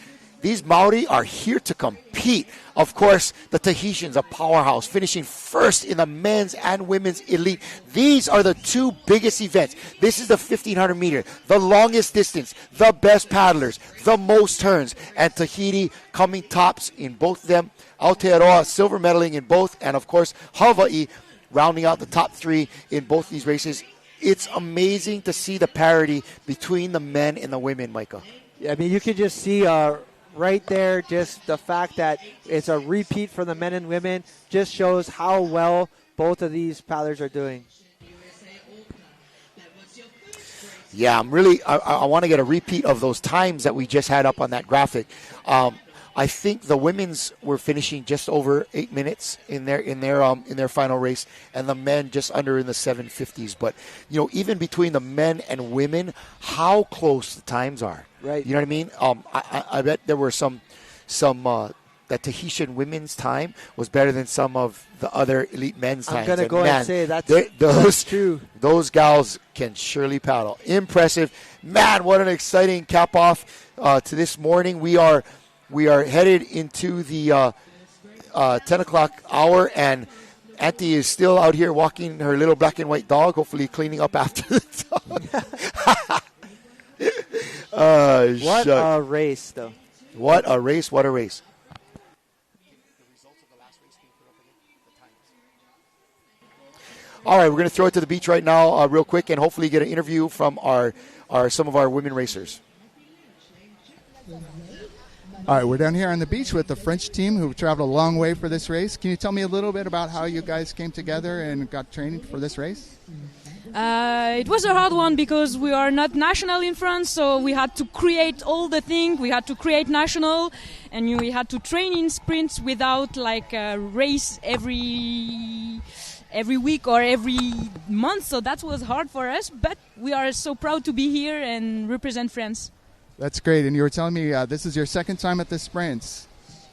Maori are here to compete. Of course, the Tahitians, a powerhouse, finishing first in the men's and women's elite. These are the two biggest events. This is the 1,500 meter, the longest distance, the best paddlers, the most turns. And Tahiti coming tops in both of them. Aotearoa silver medaling in both. And, of course, Hawaii rounding out the top 3 in both these races. It's amazing to see the parity between the men and the women, Micah. Yeah, I mean, you can just see... right there, just the fact that it's a repeat for the men and women just shows how well both of these paddlers are doing. Yeah, I want to get a repeat of those times that we just had up on that graphic. I think the women's were finishing just over 8 minutes in their final race, and the men just under in the 750s. But you know, even between the men and women, how close the times are. Right. You know what I mean? I bet there were some that Tahitian women's time was better than some of the other elite men's times. I'm going to go and say that's true. Those gals can surely paddle. Impressive. Man, what an exciting cap off to this morning. We are headed into the 10 o'clock hour, and Auntie is still out here walking her little black and white dog, hopefully cleaning up after the dog. What a race, though. What a race, what a race. All right, we're going to throw it to the beach right now real quick and hopefully get an interview from some of our women racers. All right, we're down here on the beach with the French team who traveled a long way for this race. Can you tell me a little bit about how you guys came together and got training for this race? It was a hard one because we are not national in France, so we had to create all the things. We had to create national, and we had to train in sprints without like a race every week or every month. So that was hard for us, but we are so proud to be here and represent France. That's great. And you were telling me this is your second time at the sprints.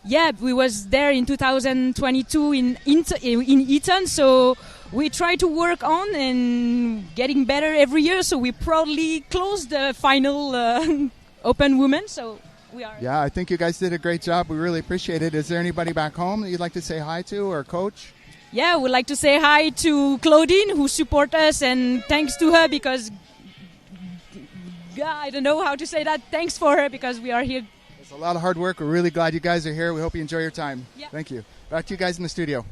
Yeah, we was there in 2022 in Eton, so we try to work on and getting better every year. So we proudly closed the final Open Women. So we are. Yeah, I think you guys did a great job. We really appreciate it. Is there anybody back home that you'd like to say hi to, or coach? Yeah, we'd like to say hi to Claudine, who support us, and thanks to her because I don't know how to say that. Thanks for her because we are here. It's a lot of hard work. We're really glad you guys are here. We hope you enjoy your time. Yeah. Thank you. Back to you guys in the studio.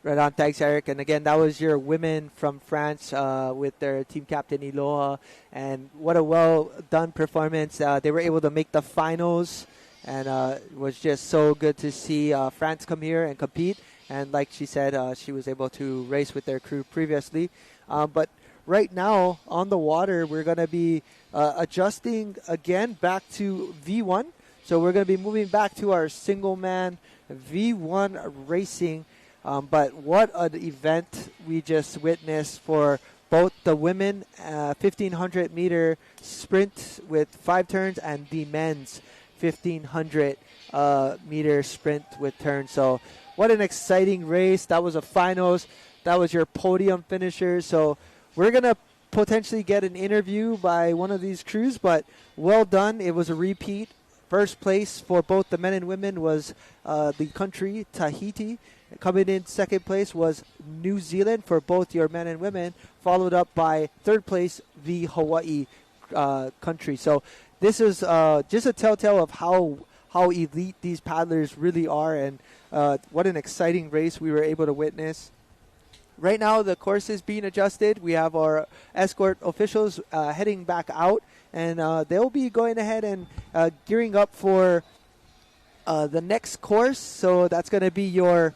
Right on. Thanks, Eric. And again, that was your women from France with their team captain, Iloha. And what a well-done performance. They were able to make the finals. And it was just so good to see France come here and compete. And like she said, she was able to race with their crew previously. But right now, on the water, we're going to be adjusting again back to V1. So we're going to be moving back to our single-man V1 racing. But what an event we just witnessed for both the women 1,500-meter sprint with 5 turns and the men's 1,500-meter sprint with turns. So what an exciting race. That was a finals. That was your podium finisher. So we're going to potentially get an interview by one of these crews, but well done. It was a repeat. First place for both the men and women was the country, Tahiti. Coming in second place was New Zealand for both your men and women, followed up by third place, the Hawaii country. So this is just a telltale of how elite these paddlers really are, and what an exciting race we were able to witness. Right now, the course is being adjusted. We have our escort officials heading back out, and they'll be going ahead and gearing up for the next course. So that's going to be your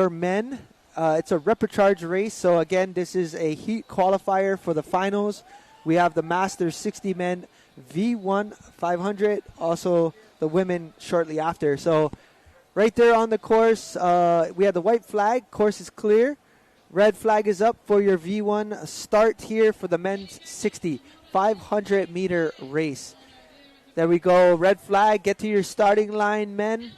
men. It's a repecharge race. So again, this is a heat qualifier for the finals. We have the Masters 60 men V1 500, also the women shortly after. So right there on the course, we have the white flag. Course is clear. Red flag is up for your V1 start here for the men's 60 500-meter race. There we go. Red flag. Get to your starting line, men,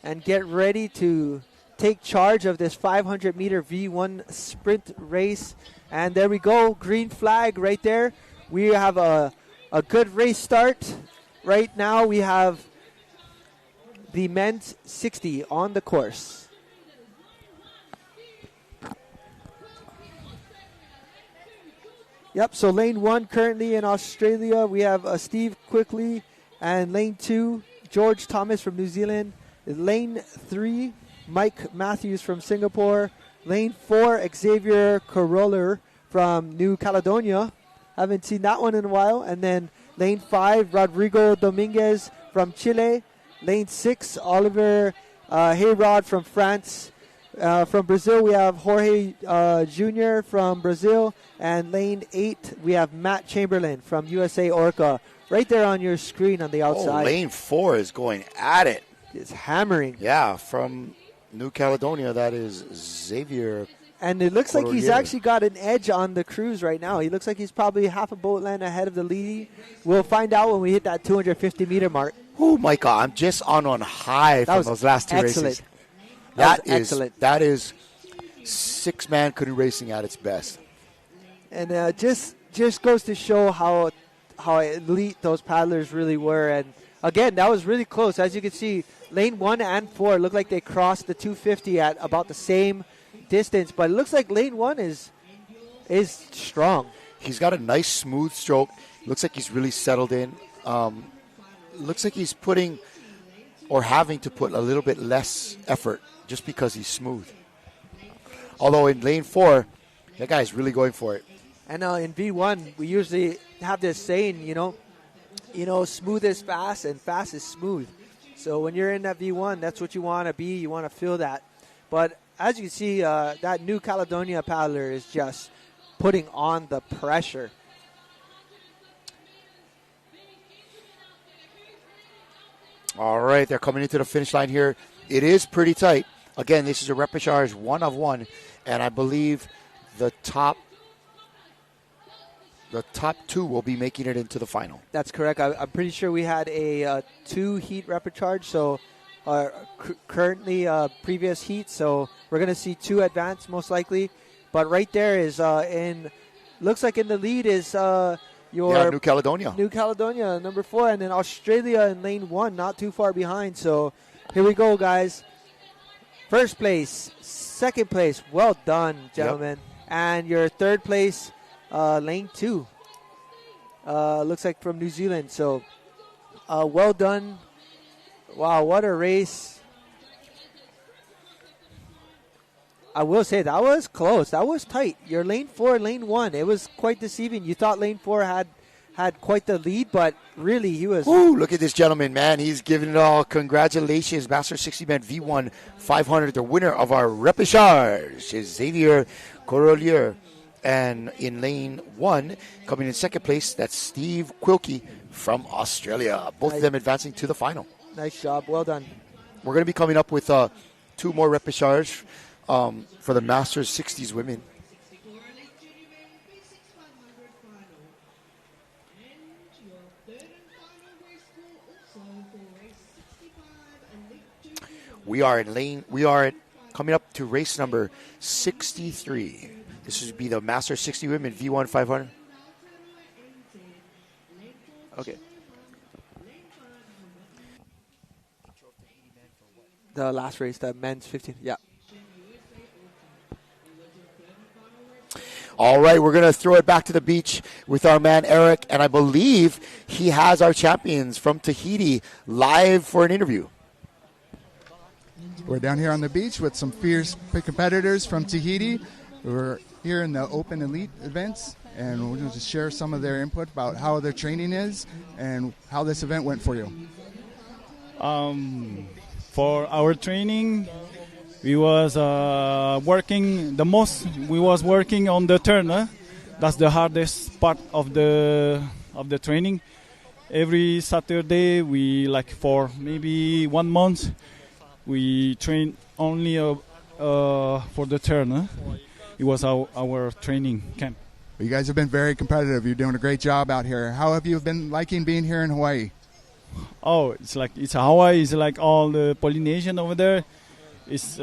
and get ready to take charge of this 500-meter V1 sprint race. And there we go. Green flag right there. We have a good race start. Right now we have the men's 60 on the course. Yep, so lane 1 currently in Australia. We have Steve Quickly, and lane 2, George Thomas from New Zealand. Lane 3, Mike Matthews from Singapore. Lane 4, Xavier Coroller from New Caledonia. Haven't seen that one in a while. And then lane 5, Rodrigo Dominguez from Chile. Lane 6, Oliver Hayrod from France. From Brazil, we have Jorge Jr. from Brazil. And lane 8, we have Matt Chamberlain from USA Orca. Right there on your screen on the outside. Oh, lane 4 is going at it. It's hammering. Yeah, from New Caledonia, that is Xavier. And it looks like he's actually got an edge on the cruise right now. He looks like he's probably half a boat length ahead of the lead. We'll find out when we hit that 250-meter mark. Oh, my God. I'm just on high from those last 2 races. That is excellent. That is 6-man canoe racing at its best. And just goes to show how elite those paddlers really were. And, again, that was really close. As you can see, lane 1 and 4 look like they crossed the 250 at about the same distance. But it looks like lane 1 is strong. He's got a nice smooth stroke. Looks like he's really settled in. Looks like he's putting or having to put a little bit less effort just because he's smooth. Although in lane 4, that guy's really going for it. And in V1, we usually have this saying, smooth is fast and fast is smooth. So when you're in that V1, that's what you want to be. You want to feel that. But as you see, that New Caledonia paddler is just putting on the pressure. All right, they're coming into the finish line here. It is pretty tight. Again, this is a repechage 1 of 1, and I believe the top 2 will be making it into the final. That's correct. I'm pretty sure we had a 2-heat repechage, so currently previous heat, so we're going to see 2 advance most likely. But right there is looks like in the lead is New Caledonia. New Caledonia, number 4, and then Australia in lane 1, not too far behind. So here we go, guys. First place, second place, well done, gentlemen. Yep. And your third place, lane 2. looks like from New Zealand. So well done. Wow, what a race. I will say that was close. That was tight. Your lane 4, lane 1, it was quite deceiving. You thought lane 4 had quite the lead, but really he was... Ooh, look at this gentleman, man. He's giving it all. Congratulations, Master 60-man V1 500. The winner of our repechage is Xavier Corolier. And in lane 1, coming in second place, that's Steve Quilkey from Australia. Both of them advancing to the final. Nice job. Well done. We're going to be coming up with 2 more repechage for the Masters 60s women. We are coming up to race number 63. This would be the Master 60 women V1 500. Okay. The last race, the men's 15. Yeah. All right, we're going to throw it back to the beach with our man Eric, and I believe he has our champions from Tahiti live for an interview. We're down here on the beach with some fierce competitors from Tahiti. We're here in the Open Elite events, and we're going to just share some of their input about how their training is and how this event went for you. For our training, we was working the most. We was working on the turn. That's the hardest part of the training. Every Saturday, we for maybe 1 month, we train only for the turn. It was our training camp. You guys have been very competitive. You're doing a great job out here. How have you been liking being here in Hawaii? Oh, it's Hawaii. It's like all the Polynesian over there. It's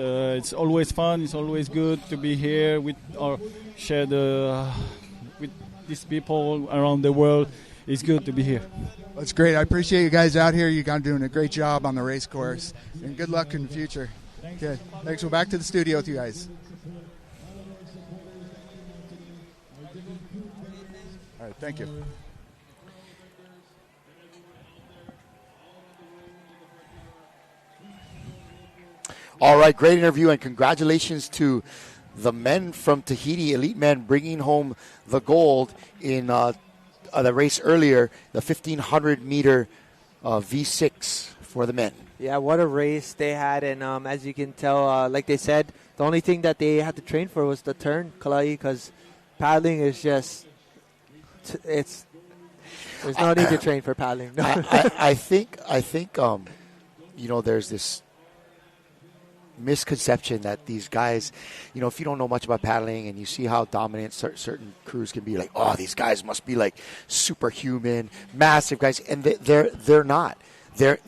always fun. It's always good to be here with with these people around the world. It's good to be here. That's great. I appreciate you guys out here. You guys are doing a great job on the race course, and good luck in the future. Good. Thanks. We're back to the studio with you guys. All right. Thank you. All right, great interview, and congratulations to the men from Tahiti, elite men, bringing home the gold in the race earlier, the 1,500-meter V6 for the men. Yeah, what a race they had, and as you can tell, like they said, the only thing that they had to train for was the turn, Kalai, because paddling is just, there's no need to train for paddling. No. I think there's this misconception that these guys, if you don't know much about paddling and you see how dominant certain crews can be, like, oh, these guys must be like superhuman, massive guys, and they're not. They're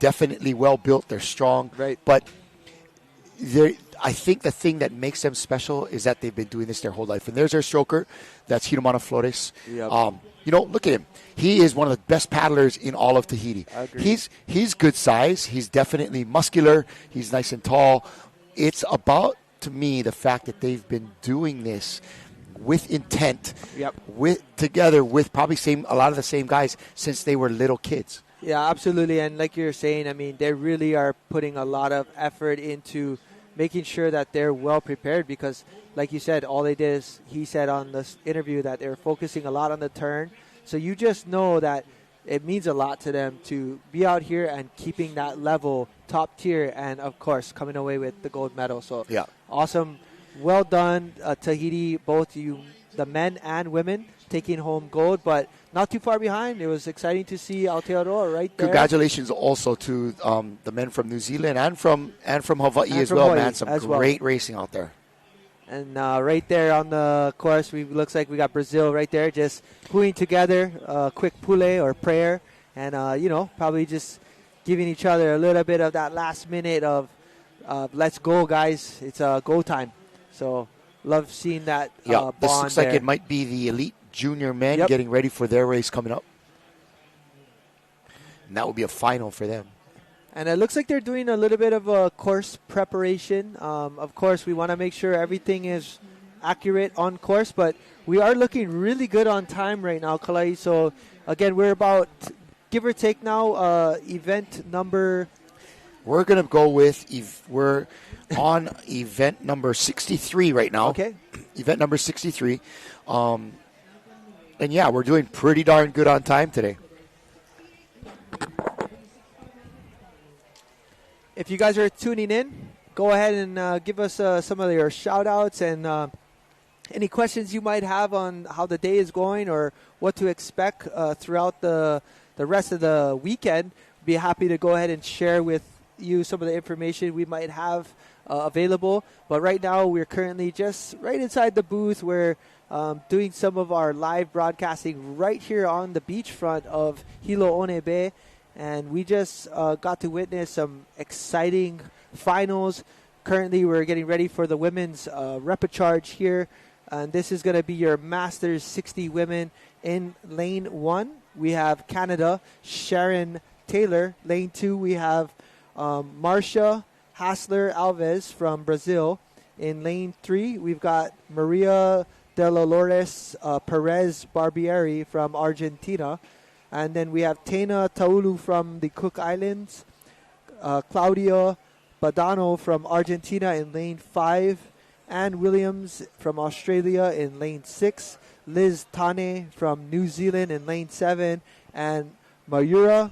definitely well built. They're strong, right? But I think the thing that makes them special is that they've been doing this their whole life. And there's their stroker, that's Hiromana Flores. Yep. Look at him. He is one of the best paddlers in all of Tahiti. He's good size. He's definitely muscular. He's nice and tall. It's about, to me, the fact that they've been doing this with intent, together with probably a lot of the same guys since they were little kids. Yeah, absolutely. And like you're saying, I mean, they really are putting a lot of effort into making sure that they're well prepared because, like you said, all they did is, he said on this interview that they're focusing a lot on the turn. So you just know that it means a lot to them to be out here and keeping that level top tier and, of course, coming away with the gold medal. So yeah, awesome. Well done, Tahiti, both you, the men and women, taking home gold, but not too far behind. It was exciting to see Aotearoa right there. Congratulations also to the men from New Zealand and from Hawaii as well, man. Some great racing out there. And right there on the course, looks like we got Brazil right there, just pulling together a quick pule or prayer, and probably just giving each other a little bit of that last minute of let's go, guys. It's go time. So love seeing that. Yeah, this looks there. like it might be the elite junior men getting ready for their race coming up. And that will be a final for them. And it looks like they're doing a little bit of a course preparation. Of course, we want to make sure everything is accurate on course, but we are looking really good on time right now, Kalai. So, again, we're about, give or take now, event number... We're going to go with, we're on event number 63 right now. Okay. Event number 63. And yeah, we're doing pretty darn good on time today. If you guys are tuning in, go ahead and give us some of your shout-outs and any questions you might have on how the day is going or what to expect throughout the rest of the weekend. Be happy to go ahead and share with you some of the information we might have available. But right now, we're currently just right inside the booth. We're doing some of our live broadcasting right here on the beachfront of Hilo Onebe. And we just got to witness some exciting finals. Currently, we're getting ready for the women's repecharge here. And this is going to be your Masters 60 women in Lane 1. We have Canada, Sharon Taylor. Lane 2, we have Marcia Hassler Alves from Brazil. In Lane 3, we've got Maria de la Lourdes Perez Barbieri from Argentina. And then we have Tena Taulu from the Cook Islands, Claudia Badano from Argentina in Lane 5, Anne Williams from Australia in Lane 6, Liz Tane from New Zealand in Lane 7, and Mayura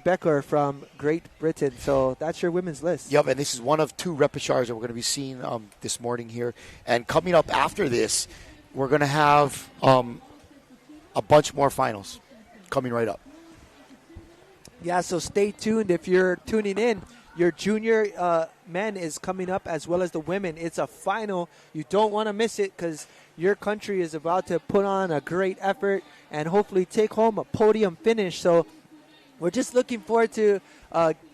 Becker from Great Britain. So that's your women's list. Yep, and this is one of 2 repechages that we're going to be seeing this morning here. And coming up after this, we're going to have a bunch more finals coming right up. Yeah, so stay tuned. If you're tuning in, your junior men is coming up as well as the women. It's a final. You don't want to miss it because your country is about to put on a great effort and hopefully take home a podium finish. So we're just looking forward to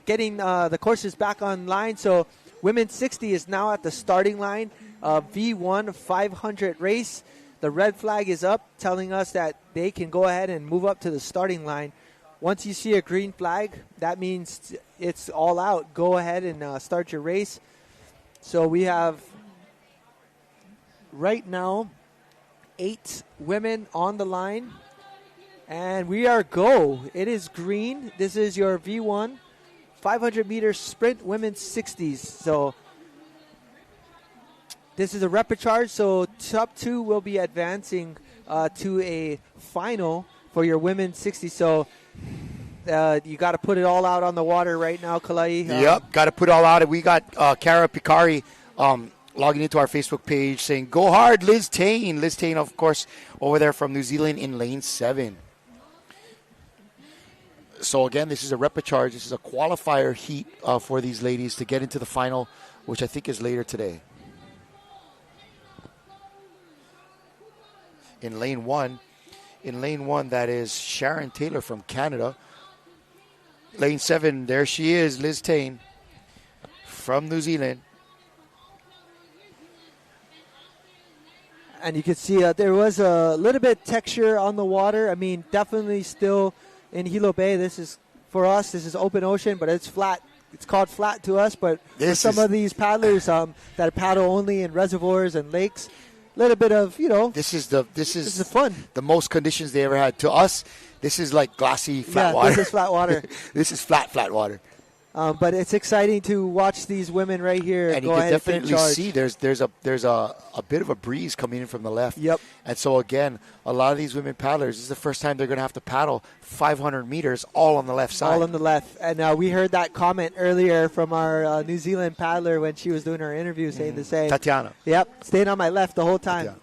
getting the courses back online. So women's 60 is now at the starting line. V1 500 race. The red flag is up, telling us that they can go ahead and move up to the starting line. Once you see a green flag, that means it's all out. Go ahead and start your race. So we have right now 8 women on the line. And we are go. It is green. This is your V1 500-meter sprint women's 60s. So this is a repecharge. So top 2 will be advancing to a final for your women's 60. So you got to put it all out on the water right now, Kalai. Yep, got to put it all out. We got Cara Picari logging into our Facebook page saying, go hard, Liz Tane. Liz Tane, of course, over there from New Zealand in Lane 7. So, again, this is a repecharge. This is a qualifier heat for these ladies to get into the final, which I think is later today. In Lane 1, that is Sharon Taylor from Canada. Lane 7, there she is, Liz Tane from New Zealand. And you can see there was a little bit texture on the water. I mean, definitely still in Hilo Bay. This is, for us, this is open ocean, but it's flat. It's called flat to us, but for some of these paddlers that paddle only in reservoirs and lakes, a little bit of, This is fun. The most conditions they ever had. To us, this is like glassy flat water. This is flat water. This is flat water. But it's exciting to watch these women right here. And you can definitely see there's a bit of a breeze coming in from the left. Yep. And so, again, a lot of these women paddlers, this is the first time they're going to have to paddle 500 meters all on the left side. All on the left. And we heard that comment earlier from our New Zealand paddler when she was doing her interview saying the same. Tatiana. Yep, staying on my left the whole time. Tatiana.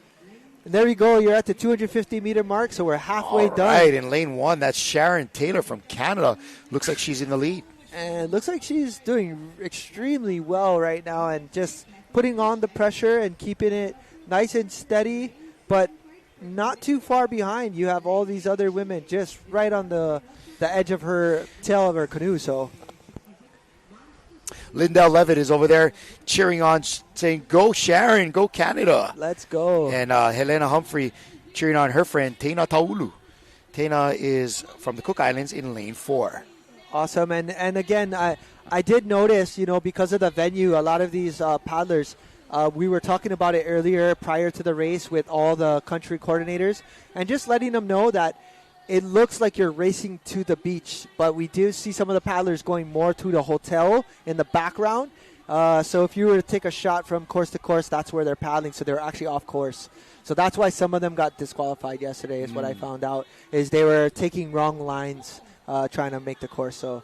And there we go. You're at the 250-meter mark, so we're halfway done. Right, in Lane 1, that's Sharon Taylor from Canada. Looks like she's in the lead. And it looks like she's doing extremely well right now and just putting on the pressure and keeping it nice and steady, but not too far behind. You have all these other women just right on the edge of her tail of her canoe. So Lindell Levitt is over there cheering on, saying, go Sharon, go Canada. Let's go. And Helena Humphrey cheering on her friend, Tena Taulu. Tena is from the Cook Islands in Lane 4. Awesome. And again, I did notice, because of the venue, a lot of these paddlers, We were talking about it earlier prior to the race with all the country coordinators and just letting them know that it looks like you're racing to the beach, but we do see some of the paddlers going more to the hotel in the background. So if you were to take a shot from course to course, that's where they're paddling, so they're actually off course. So that's why some of them got disqualified yesterday is what I found out, is they were taking wrong lines trying to make the course. So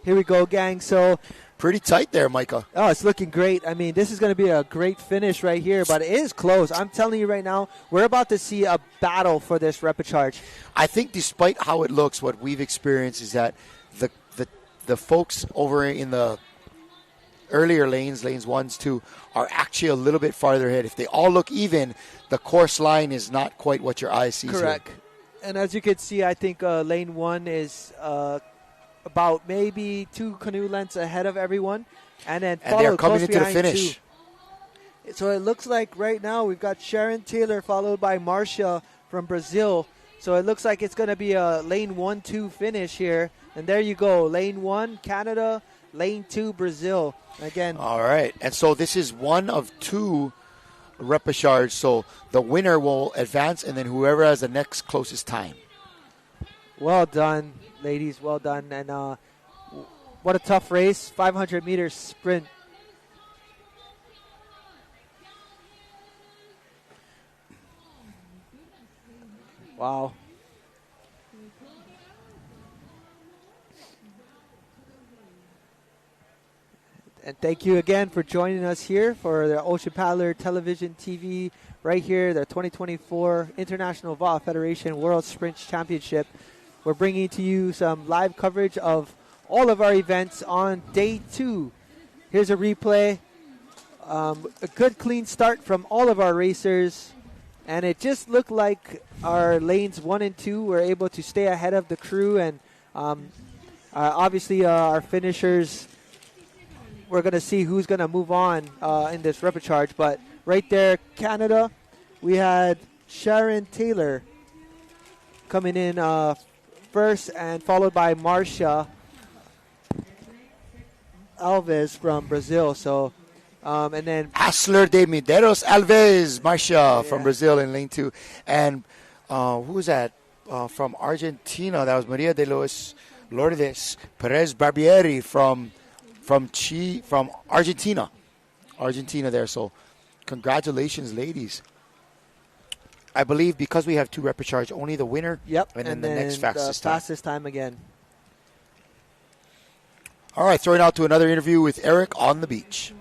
here we go, gang. So pretty tight there, Micah. Oh, it's looking great. I mean, this is going to be a great finish right here, but it is close. I'm telling you right now, we're about to see a battle for this repechage. I think despite how it looks, what we've experienced is that the folks over in the earlier lanes 1s, 2, are actually a little bit farther ahead. If they all look even, the course line is not quite what your eye sees. Correct. Here. And as you can see, I think lane 1 is about maybe 2 canoe lengths ahead of everyone. And then they're coming into the finish. So it looks like right now we've got Sharon Taylor followed by Marcia from Brazil. So it looks like it's going to be a lane 1-2 finish here. And there you go. Lane 1, Canada. Lane 2, Brazil. Again. All right. And so this is one of 2 repechage. So the winner will advance, and then whoever has the next closest time. Well done, ladies. Well done. And what a tough race. 500-meter sprint. Wow. And thank you again for joining us here for the Ocean Paddler Television TV right here, the 2024 International VA Federation World Sprint Championship. We're bringing to you some live coverage of all of our events on day 2. Here's a replay. A good clean start from all of our racers. And it just looked like our lanes 1 and 2 were able to stay ahead of the crew. And obviously our finishers, we're going to see who's going to move on in this repechage. But right there, Canada, we had Sharon Taylor coming in first and followed by Marcia Alves from Brazil. So, and then Asler de Medeiros Alves, Marcia from Brazil in lane 2. And who was that? From Argentina, that was Maria de los Lourdes Perez Barbieri from Argentina there. So congratulations, ladies. I believe because we have 2 repechage, only the winner. Yep. And then the next fastest time again. All right, throwing out to another interview with Eric on the beach.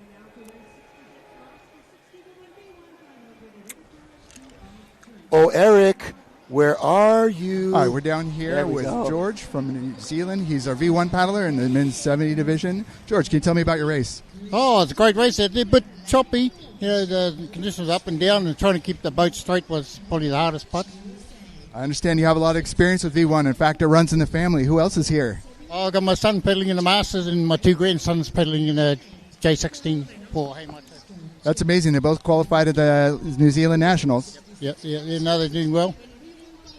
Oh, Eric, where are you? All right, we're down here with George from New Zealand. He's our V1 paddler in the men's 70 division. George, can you tell me about your race? Oh, it's a great race. It's a bit choppy. You know, the conditions up and down, and trying to keep the boat straight was probably the hardest part. I understand you have a lot of experience with V1. In fact, it runs in the family. Who else is here? Oh, I've got my son pedaling in the Masters and my 2 grandsons pedaling in the J16 for Haymarket. That's amazing. They both qualified at the New Zealand Nationals. Yeah, now they're doing well.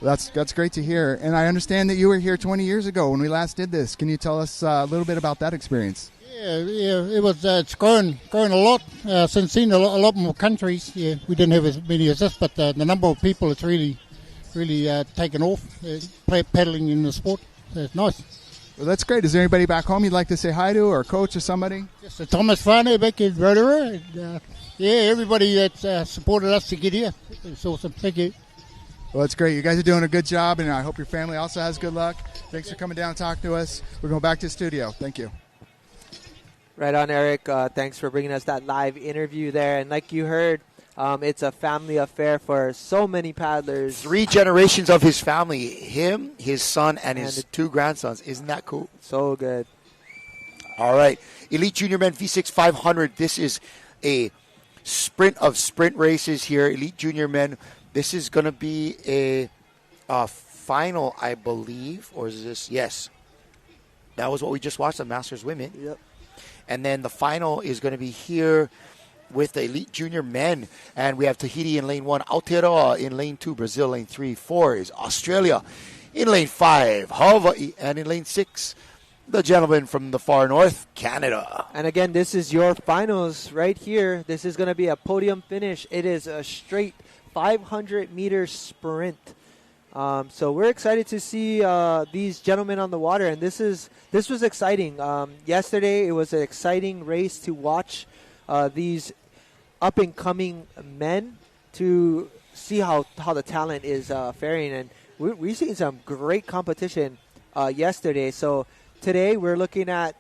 That's great to hear. And I understand that you were here 20 years ago when we last did this. Can you tell us a little bit about that experience? Yeah, it was. It's grown a lot since then. A lot more countries. Yeah, we didn't have as many as this, but the number of people it's really taken off. Paddling in the sport. So it's nice. Well, that's great. Is there anybody back home you'd like to say hi to, or coach, or somebody? Just Thomas Farner back in Rotorua. Everybody that supported us to get here. It's awesome. Thank you. Well, that's great. You guys are doing a good job, and I hope your family also has good luck. Thanks for coming down and talking to us. We're going back to the studio. Thank you. Right on, Eric. Thanks for bringing us that live interview there. And like you heard, it's a family affair for so many paddlers. 3 generations of his family, him, his son, and his 2 grandsons. Isn't that cool? So good. All right. Elite Junior Men V6 500. This is a sprint of sprint races here. Elite Junior Men. This is going to be a final, I believe. Or is this? Yes. That was what we just watched, the Masters Women. Yep. And then the final is going to be here with the Elite Junior Men. And we have Tahiti in lane 1, Aotearoa in lane 2, Brazil lane 3, 4 is Australia. In lane 5, Hawaii. And in lane 6, the gentleman from the far north, Canada. And again, this is your finals right here. This is going to be a podium finish. It is a straight 500-meter sprint. So we're excited to see these gentlemen on the water, and this was exciting. Yesterday, it was an exciting race to watch these up-and-coming men to see how the talent is faring. And we've seen some great competition yesterday. So today, we're looking at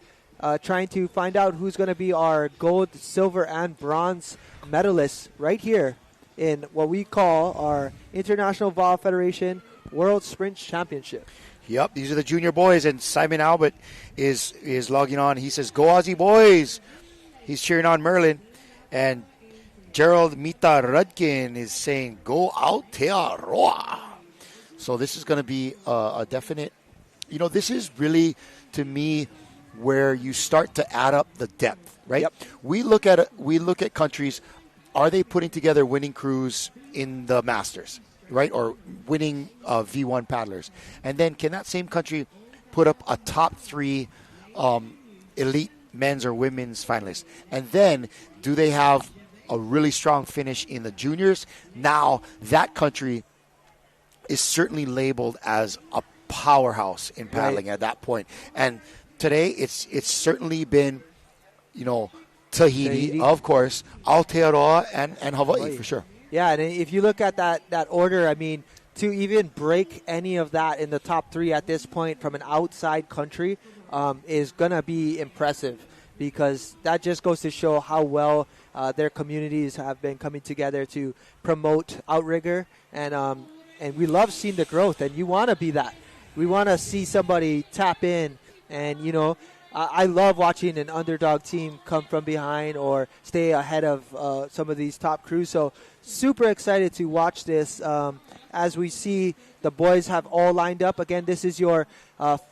trying to find out who's going to be our gold, silver, and bronze medalists right here in what we call our International Volleyball Federation World Sprint Championship. Yep, these are the junior boys, and Simon Albert is logging on. He says, "Go Aussie boys!" He's cheering on Merlin, and Gerald Mita Rudkin is saying, "Go Aotearoa." So this is going to be a definite. This is really, to me, where you start to add up the depth, right? Yep. We look at countries. Are they putting together winning crews in the Masters, right? Or winning V1 paddlers? And then can that same country put up a top 3 elite men's or women's finalists? And then do they have a really strong finish in the juniors? Now that country is certainly labeled as a powerhouse in paddling at that point. And today it's certainly been, Tahiti, of course, Aotearoa, and Hawaii for sure. Yeah, and if you look at that order, I mean, to even break any of that in the top 3 at this point from an outside country is going to be impressive, because that just goes to show how well their communities have been coming together to promote outrigger, and we love seeing the growth, and you want to be that. We want to see somebody tap in, and, I love watching an underdog team come from behind or stay ahead of some of these top crews. So super excited to watch this as we see the boys have all lined up. Again, this is your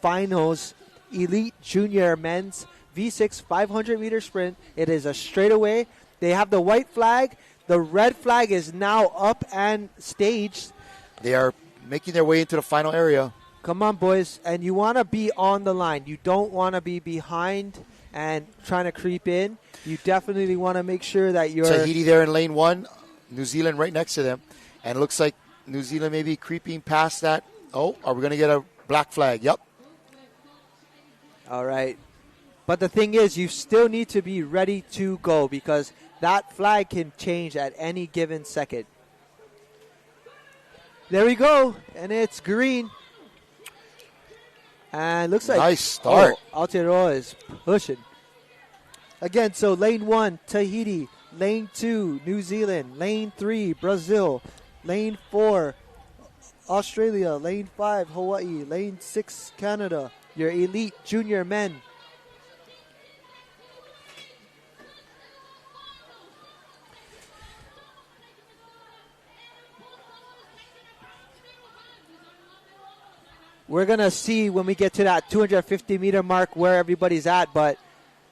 finals elite junior men's V6 500-meter sprint. It is a straightaway. They have the white flag. The red flag is now up and staged. They are making their way into the final area. Come on, boys. And you want to be on the line. You don't want to be behind and trying to creep in. You definitely want to make sure that you're... Tahiti there in lane 1. New Zealand right next to them. And it looks like New Zealand may be creeping past that. Oh, are we going to get a black flag? Yep. All right. But the thing is, you still need to be ready to go, because that flag can change at any given second. There we go. And it's green. And looks like... Nice start. Aotearoa is pushing. Again, so lane 1, Tahiti. Lane 2, New Zealand. Lane 3, Brazil. Lane 4, Australia. Lane 5, Hawaii. Lane 6, Canada. Your elite junior men. We're going to see when we get to that 250-meter mark where everybody's at, but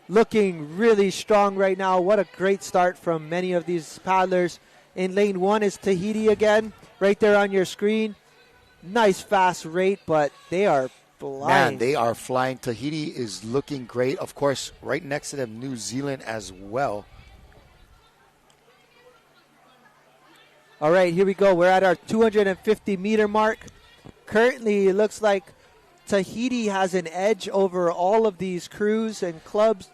looking really strong right now. What a great start from many of these paddlers. In lane 1 is Tahiti again, right there on your screen. Nice fast rate, but they are flying. Man, they are flying. Tahiti is looking great. Of course, right next to them, New Zealand as well. All right, here we go. We're at our 250-meter mark. Currently, it looks like Tahiti has an edge over all of these crews and clubs.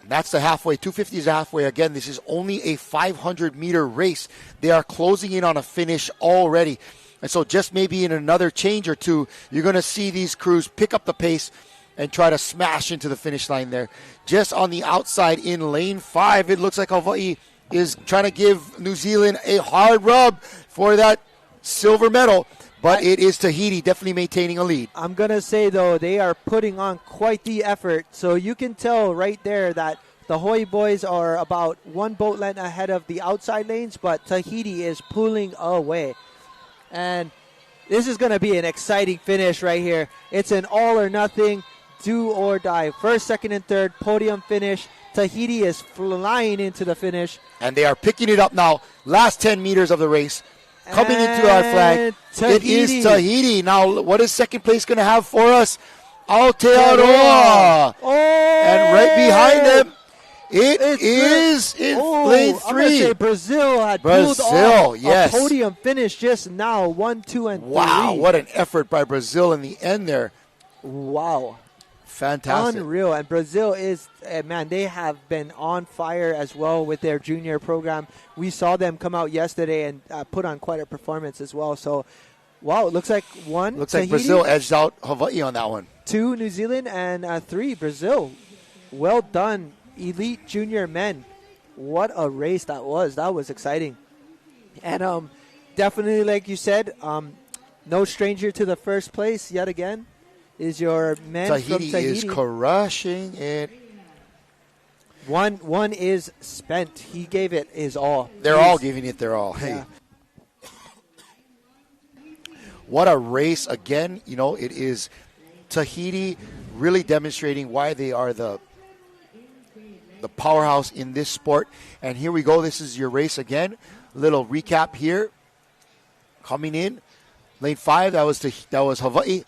That's the halfway. 250 is halfway. Again, this is only a 500-meter race. They are closing in on a finish already. And so just maybe in another change or two, you're going to see these crews pick up the pace and try to smash into the finish line there. Just on the outside in lane 5, it looks like Hawaii is trying to give New Zealand a hard rub for that silver medal. But it is Tahiti definitely maintaining a lead. I'm going to say, though, they are putting on quite the effort. So you can tell right there that the Hawaii boys are about 1 boat length ahead of the outside lanes, but Tahiti is pulling away. And this is going to be an exciting finish right here. It's an all or nothing, do or die. First, second, and third, podium finish. Tahiti is flying into the finish. And they are picking it up now. Last 10 meters of the race. Coming into our flag, Tahiti. It is Tahiti. Now, what is second place going to have for us? Aotearoa. Oh! And right behind them, it is in lane 3. I'm going to say Brazil had pulled off a podium finish just now, 1, 2, and 3. Wow, what an effort by Brazil in the end there. Wow. Fantastic. Unreal. And Brazil is, man, they have been on fire as well with their junior program. We saw them come out yesterday and put on quite a performance as well. So, wow, it looks like 1, Looks Tahiti, like Brazil edged out Hawaii on that one. 2, New Zealand, and 3, Brazil. Well done, elite junior men. What a race that was. That was exciting. And definitely, like you said, no stranger to the first place yet again is your men from Tahiti. Is crushing it. One is spent. He gave it his all. They're all giving it their all. Hey. Yeah. What a race. Again, it is Tahiti really demonstrating why they are the powerhouse in this sport. And here we go. This is your race again. Little recap here. Coming in. Lane 5, that was Hawaii.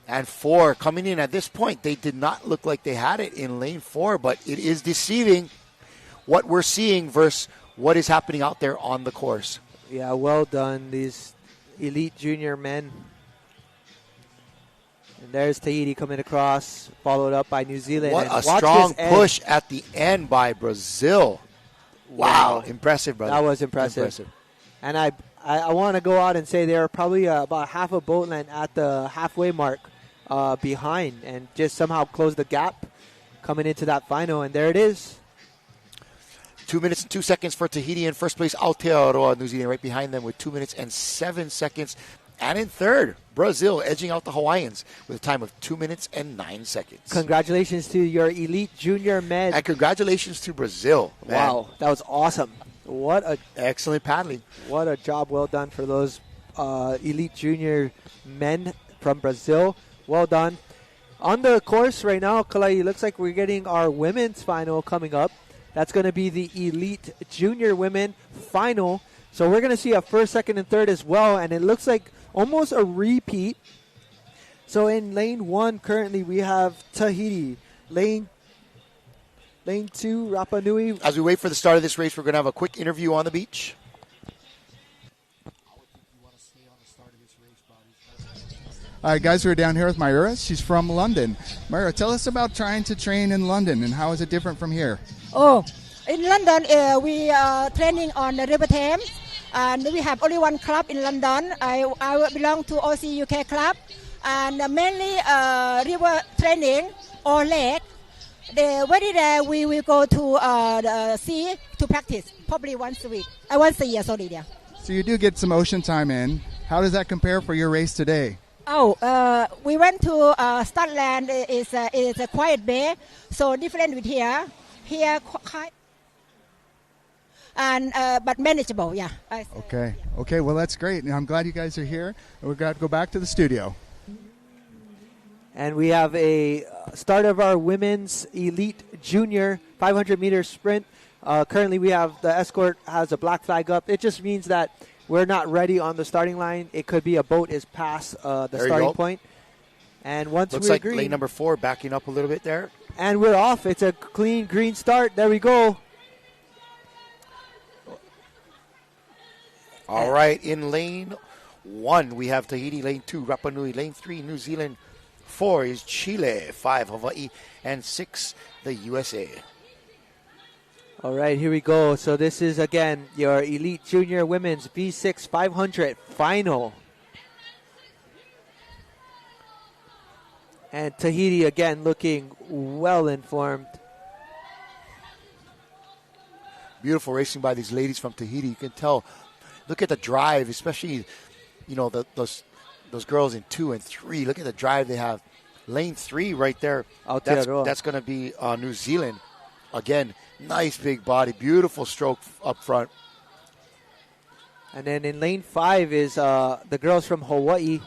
And 4 coming in at this point. They did not look like they had it in lane 4, but it is deceiving what we're seeing versus what is happening out there on the course. Yeah, well done, these elite junior men. And there's Tahiti coming across, followed up by New Zealand. What and a strong push at the end by Brazil. Wow. Impressive, brother. That was impressive. And I want to go out and say they were probably about half a boat length at the halfway mark behind and just somehow close the gap coming into that final. And there it is. 2 minutes and 2 seconds for Tahiti in first place. Aotearoa, New Zealand, right behind them with 2 minutes and 7 seconds. And in third, Brazil edging out the Hawaiians with a time of 2 minutes and 9 seconds. Congratulations to your elite junior men. And congratulations to Brazil. Man. Wow, that was awesome. What a excellent paddling. What a job well done for those elite junior men from Brazil. Well done. On the course right now, Kalai, looks like we're getting our women's final coming up. That's going to be the elite junior women final. So we're going to see a first, second, and third as well. And it looks like almost a repeat. So in lane 1, currently we have Tahiti. Lane 2, Rapa Nui. As we wait for the start of this race, we're going to have a quick interview on the beach. All right, guys, we're down here with Myra. She's from London. Myra, tell us about trying to train in London and how is it different from here? Oh, in London, we are training on the River Thames, and we have only one club in London. I belong to OC UK club, and mainly river training or lake. Very rare we will go to the sea to practice, probably once a week. Once a year, sorry, yeah. So you do get some ocean time in. How does that compare for your race today? Oh, we went to Scotland. It's a quiet bay, so different with here. Here, quite, and but manageable, yeah. Okay. Well, that's great. And I'm glad you guys are here. And we've got to go back to the studio. And we have a start of our women's elite junior 500-meter sprint. Currently, we have the escort has a black flag up. It just means that we're not ready on the starting line. It could be a boat is past the starting point. And once looks we like agree, lane number 4 backing up a little bit there. And we're off. It's a clean green start. There we go. All right, in lane 1, we have Tahiti. Lane 2, Rapa Nui. Lane 3, New Zealand. 4 is Chile. 5, Hawaii. And 6, the USA. All right, here we go. So this is, again, your elite junior women's V6 500 final. And Tahiti, again, looking well-informed. Beautiful racing by these ladies from Tahiti. You can tell. Look at the drive, especially, those girls in 2 and 3. Look at the drive they have. Lane 3 right there. That's going to be New Zealand. Again, nice big body. Beautiful stroke up front. And then in lane 5 is the girls from Hawaii.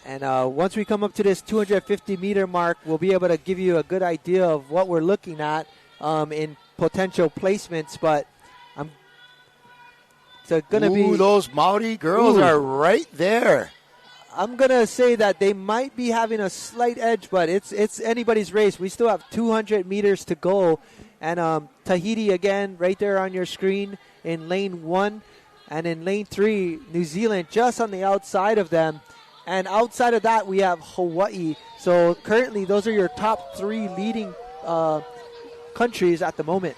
And once we come up to this 250-meter mark, we'll be able to give you a good idea of what we're looking at in potential placements. But I'm going to be... those Maori girls are right there. I'm going to say that they might be having a slight edge, but it's anybody's race. We still have 200 meters to go. And Tahiti, again, right there on your screen in lane 1. And in lane 3, New Zealand just on the outside of them. And outside of that, we have Hawaii. So currently, those are your top 3 leading countries at the moment.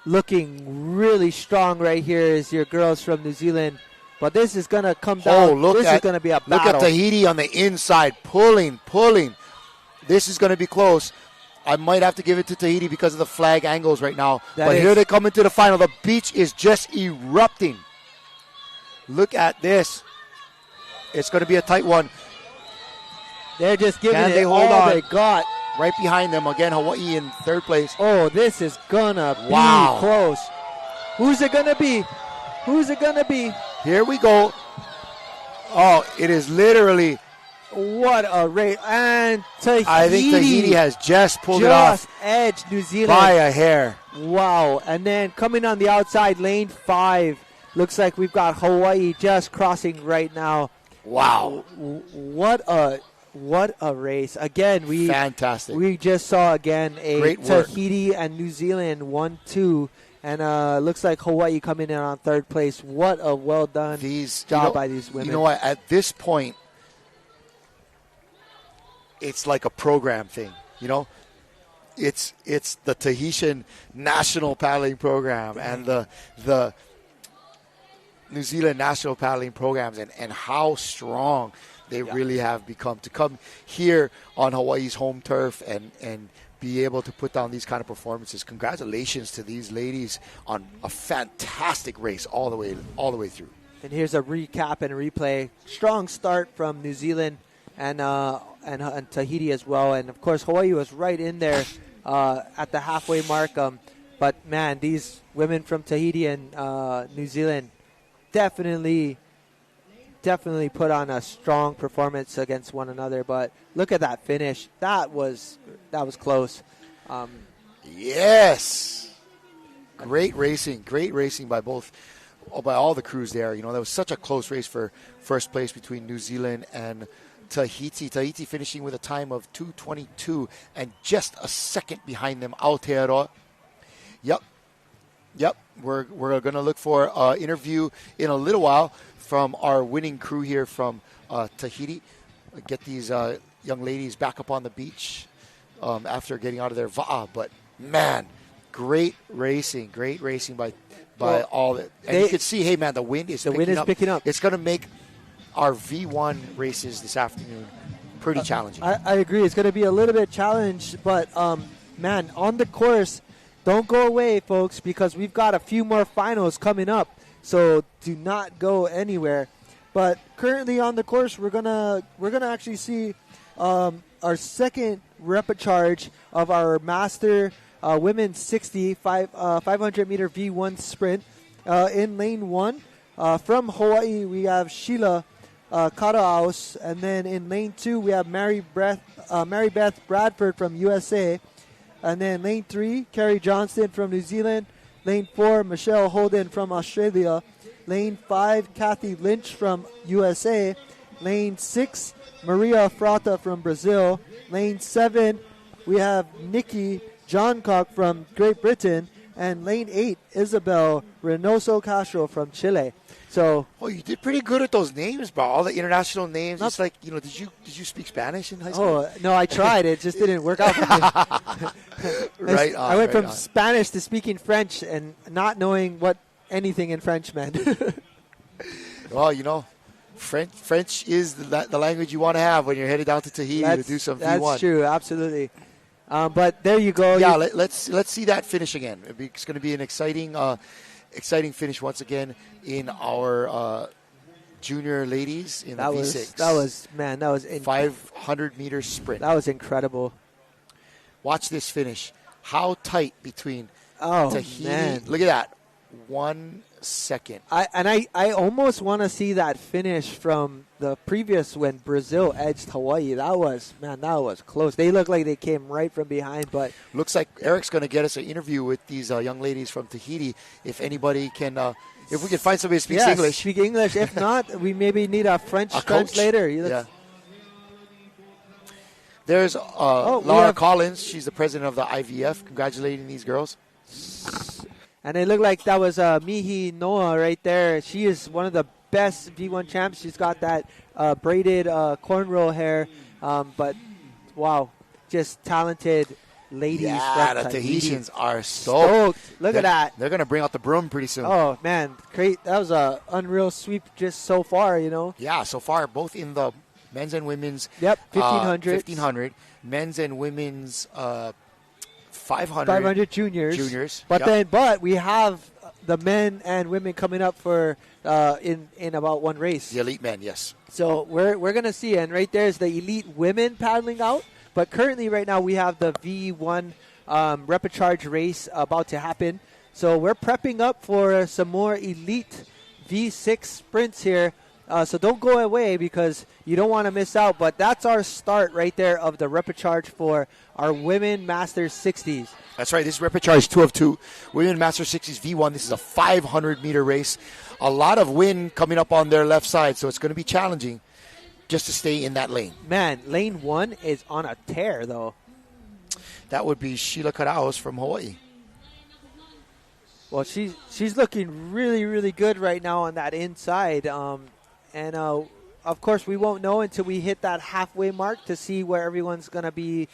Looking really strong right here is your girls from New Zealand. But this is going to come down. This is going to be a battle. Look at Tahiti on the inside, pulling. This is going to be close. I might have to give it to Tahiti because of the flag angles right now. But here they come into the final. The beach is just erupting. Look at this. It's going to be a tight one. They're just giving it all they got. Right behind them, again, Hawaii in 3rd place. Oh, this is going to be close. Who's it going to be? Here we go. Oh, it is literally... What a race. And Tahiti. I think Tahiti has just pulled it off. Just edged New Zealand. By a hair. Wow. And then coming on the outside, lane 5. Looks like we've got Hawaii just crossing right now. Wow. What a race. Again, fantastic. We just saw again a Great work. Tahiti and New Zealand 1-2. And looks like Hawaii coming in on 3rd place. What a well done job by these women. You know what? At this point, it's like a program thing, It's the Tahitian national paddling program and the New Zealand national paddling programs and how strong they really have become to come here on Hawaii's home turf and be able to put down these kind of performances. Congratulations to these ladies on a fantastic race all the way through. And here's a recap and a replay. Strong start from New Zealand and Tahiti as well. And, of course, Hawaii was right in there at the halfway mark. But, man, these women from Tahiti and New Zealand definitely put on a strong performance against one another. But look at that finish. That was close. Yes. Great racing by all the crews there. That was such a close race for first place between New Zealand and Tahiti. Tahiti finishing with a time of 2:22 and just a second behind them, Aotearoa. Yep. We're going to look for an interview in a little while from our winning crew here from Tahiti. Get these young ladies back up on the beach after getting out of their va'a. But, man, great racing by all that. And you can see, hey, man, the wind is picking up. It's going to make our V1 races this afternoon pretty challenging. I agree. It's going to be a little bit challenged, but, man, on the course, don't go away, folks, because we've got a few more finals coming up, so do not go anywhere. But currently on the course, we're gonna actually see our second repecharge of our Master Women's 500 meter V1 sprint in lane 1. From Hawaii, we have Sheila Karaos, and then in lane 2 we have Mary Beth Bradford from USA, and then lane 3 Carrie Johnston from New Zealand, lane 4 Michelle Holden from Australia, lane 5 Kathy Lynch from USA, lane 6 Maria Frata from Brazil, lane 7 we have Nikki Johncock from Great Britain, and lane 8 Isabel Reynoso Castro from Chile. So, you did pretty good at those names, bro. All the international names. It's like, did you speak Spanish in high school? Oh, no, I tried. It just didn't work out for me. I went from Spanish to speaking French and not knowing what anything in French meant. Well, French is the language you want to have when you're headed down to Tahiti to do some V1. That's true, absolutely. But there you go. Yeah, let's see that finish again. It's going to be an exciting finish once again in our junior ladies in the V6. That was 500 meter sprint. That was incredible. Watch this finish. How tight between Tahiti. Man. Look at that. 1 second. I almost want to see that finish from the previous when Brazil edged Hawaii. That was close. They looked like they came right from behind, but looks like Eric's going to get us an interview with these young ladies from Tahiti. If anybody can, if we can find somebody who speaks English. Speak English. If not, we maybe need a French translator. Yeah. There's Laura Collins. She's the president of the IVF, congratulating these girls. And it looked like that was Mihi Noah right there. She is one of the best V1 champs. She's got that braided cornrow hair. But, wow, just talented ladies. Yeah, the Tahitians are stoked. Look at that. They're going to bring out the broom pretty soon. Oh, man. Great. That was a unreal sweep just so far, you know. Yeah, so far, both in the men's and women's. Yep, 1500. 1500. Men's and women's 500. 500 juniors. But yep. We have the men and women coming up for in about one race. The elite men, yes. So we're going to see. And right there is the elite women paddling out. But currently right now we have the V1 repecharge race about to happen. So we're prepping up for some more elite V6 sprints here. So don't go away because you don't want to miss out. But that's our start right there of the repecharge for our Women Masters 60s. That's right. This is repecharge 2 of 2. Women Masters 60s V1. This is a 500-meter race. A lot of wind coming up on their left side, so it's going to be challenging just to stay in that lane. Man, lane 1 is on a tear, though. That would be Sheila Karaos from Hawaii. Well, she's looking really, really good right now on that inside. And, of course, we won't know until we hit that halfway mark to see where everyone's going to be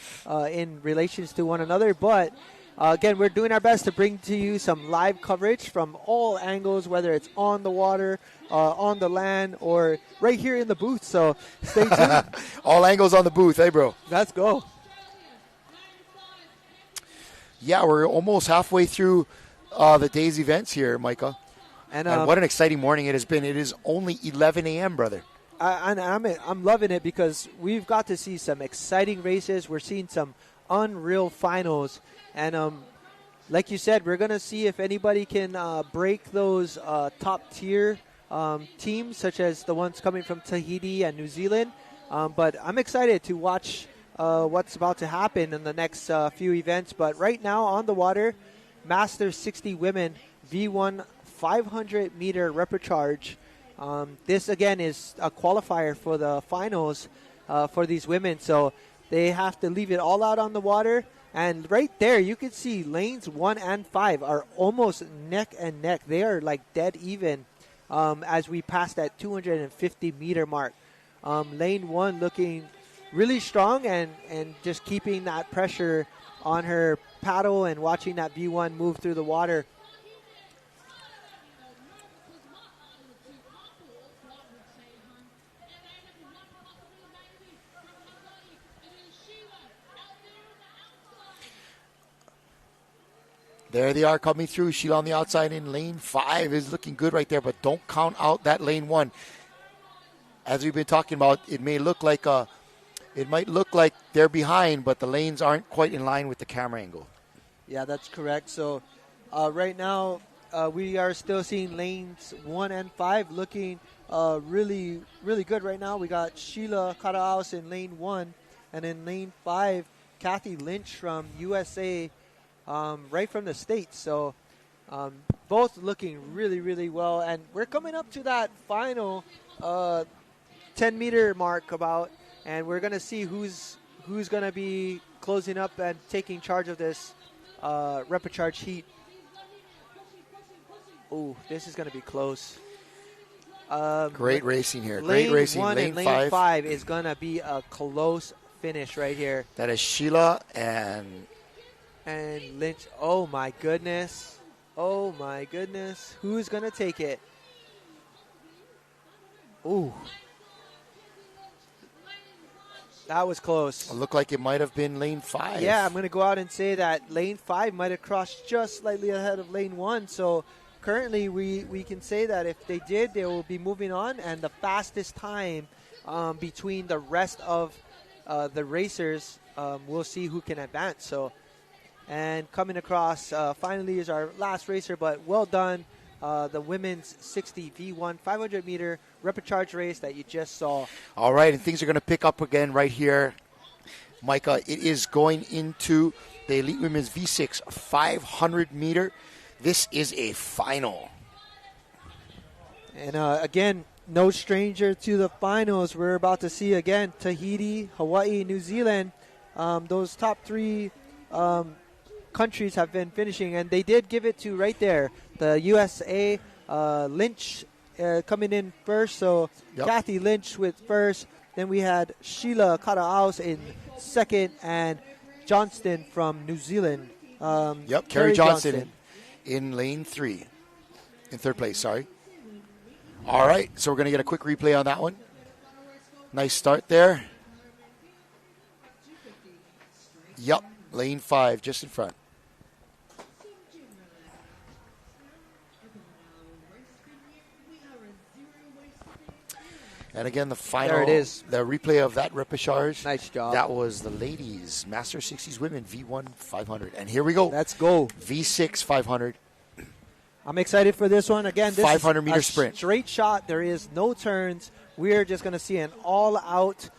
in relations to one another. But, again, we're doing our best to bring to you some live coverage from all angles, whether it's on the water, on the land, or right here in the booth. So stay tuned. All angles on the booth, hey, bro? Let's go. Yeah, we're almost halfway through the day's events here, Micah. And what an exciting morning it has been. It is only 11 a.m., brother. I'm loving it because we've got to see some exciting races. We're seeing some unreal finals. And like you said, we're going to see if anybody can break those top-tier teams, such as the ones coming from Tahiti and New Zealand. But I'm excited to watch what's about to happen in the next few events. But right now on the water, Masters 60 Women V1 500-meter repecharge. This, again, is a qualifier for the finals for these women. So they have to leave it all out on the water. And right there, you can see lanes 1 and 5 are almost neck and neck. They are like dead even as we pass that 250-meter mark. Lane 1 looking really strong and just keeping that pressure on her paddle and watching that V1 move through the water. There they are coming through. Sheila on the outside in lane 5 is looking good right there, but don't count out that lane 1. As we've been talking about, it might look like they're behind, but the lanes aren't quite in line with the camera angle. Yeah, that's correct. So right now we are still seeing lanes 1 and 5 looking really, really good right now. We got Sheila Karaos in lane 1, and in lane 5, Kathy Lynch from USA. Right from the States. So both looking really, really well. And we're coming up to that final 10-meter mark about, and we're going to see who's going to be closing up and taking charge of this repecharge heat. Ooh, this is going to be close. Great racing here. Lane Great racing. 1 lane and lane 5 is going to be a close finish right here. That is Sheila and Lynch. Oh, my goodness. Oh, my goodness. Who's going to take it? Ooh. That was close. It looked like it might have been lane 5. Yeah, I'm going to go out and say that lane 5 might have crossed just slightly ahead of lane 1. So currently we can say that if they did, they will be moving on. And the fastest time between the rest of the racers, we'll see who can advance. So. And coming across finally is our last racer, but well done the women's 60 V1 500 meter repechage race that you just saw. All right, and things are going to pick up again right here. Micah, it is going into the Elite Women's V6 500 meter. This is a final. And again, no stranger to the finals. We're about to see again Tahiti, Hawaii, New Zealand. Those top three countries have been finishing, and they did give it to right there. The USA, Lynch coming in first, so Kathy Lynch with first. Then we had Sheila Karaos in second, and Johnston from New Zealand. Carrie Johnston in lane 3. In third place, sorry. All right, so we're going to get a quick replay on that one. Nice start there. Lane 5, just in front. And again, the final. There it is. The replay of that repechage. Nice job. That was the ladies, Master 60s women, V1 500. And here we go. Let's go. V6 500. I'm excited for this one. Again, this 500 is meter a sprint. Straight shot. There is no turns. We're just going to see an all-out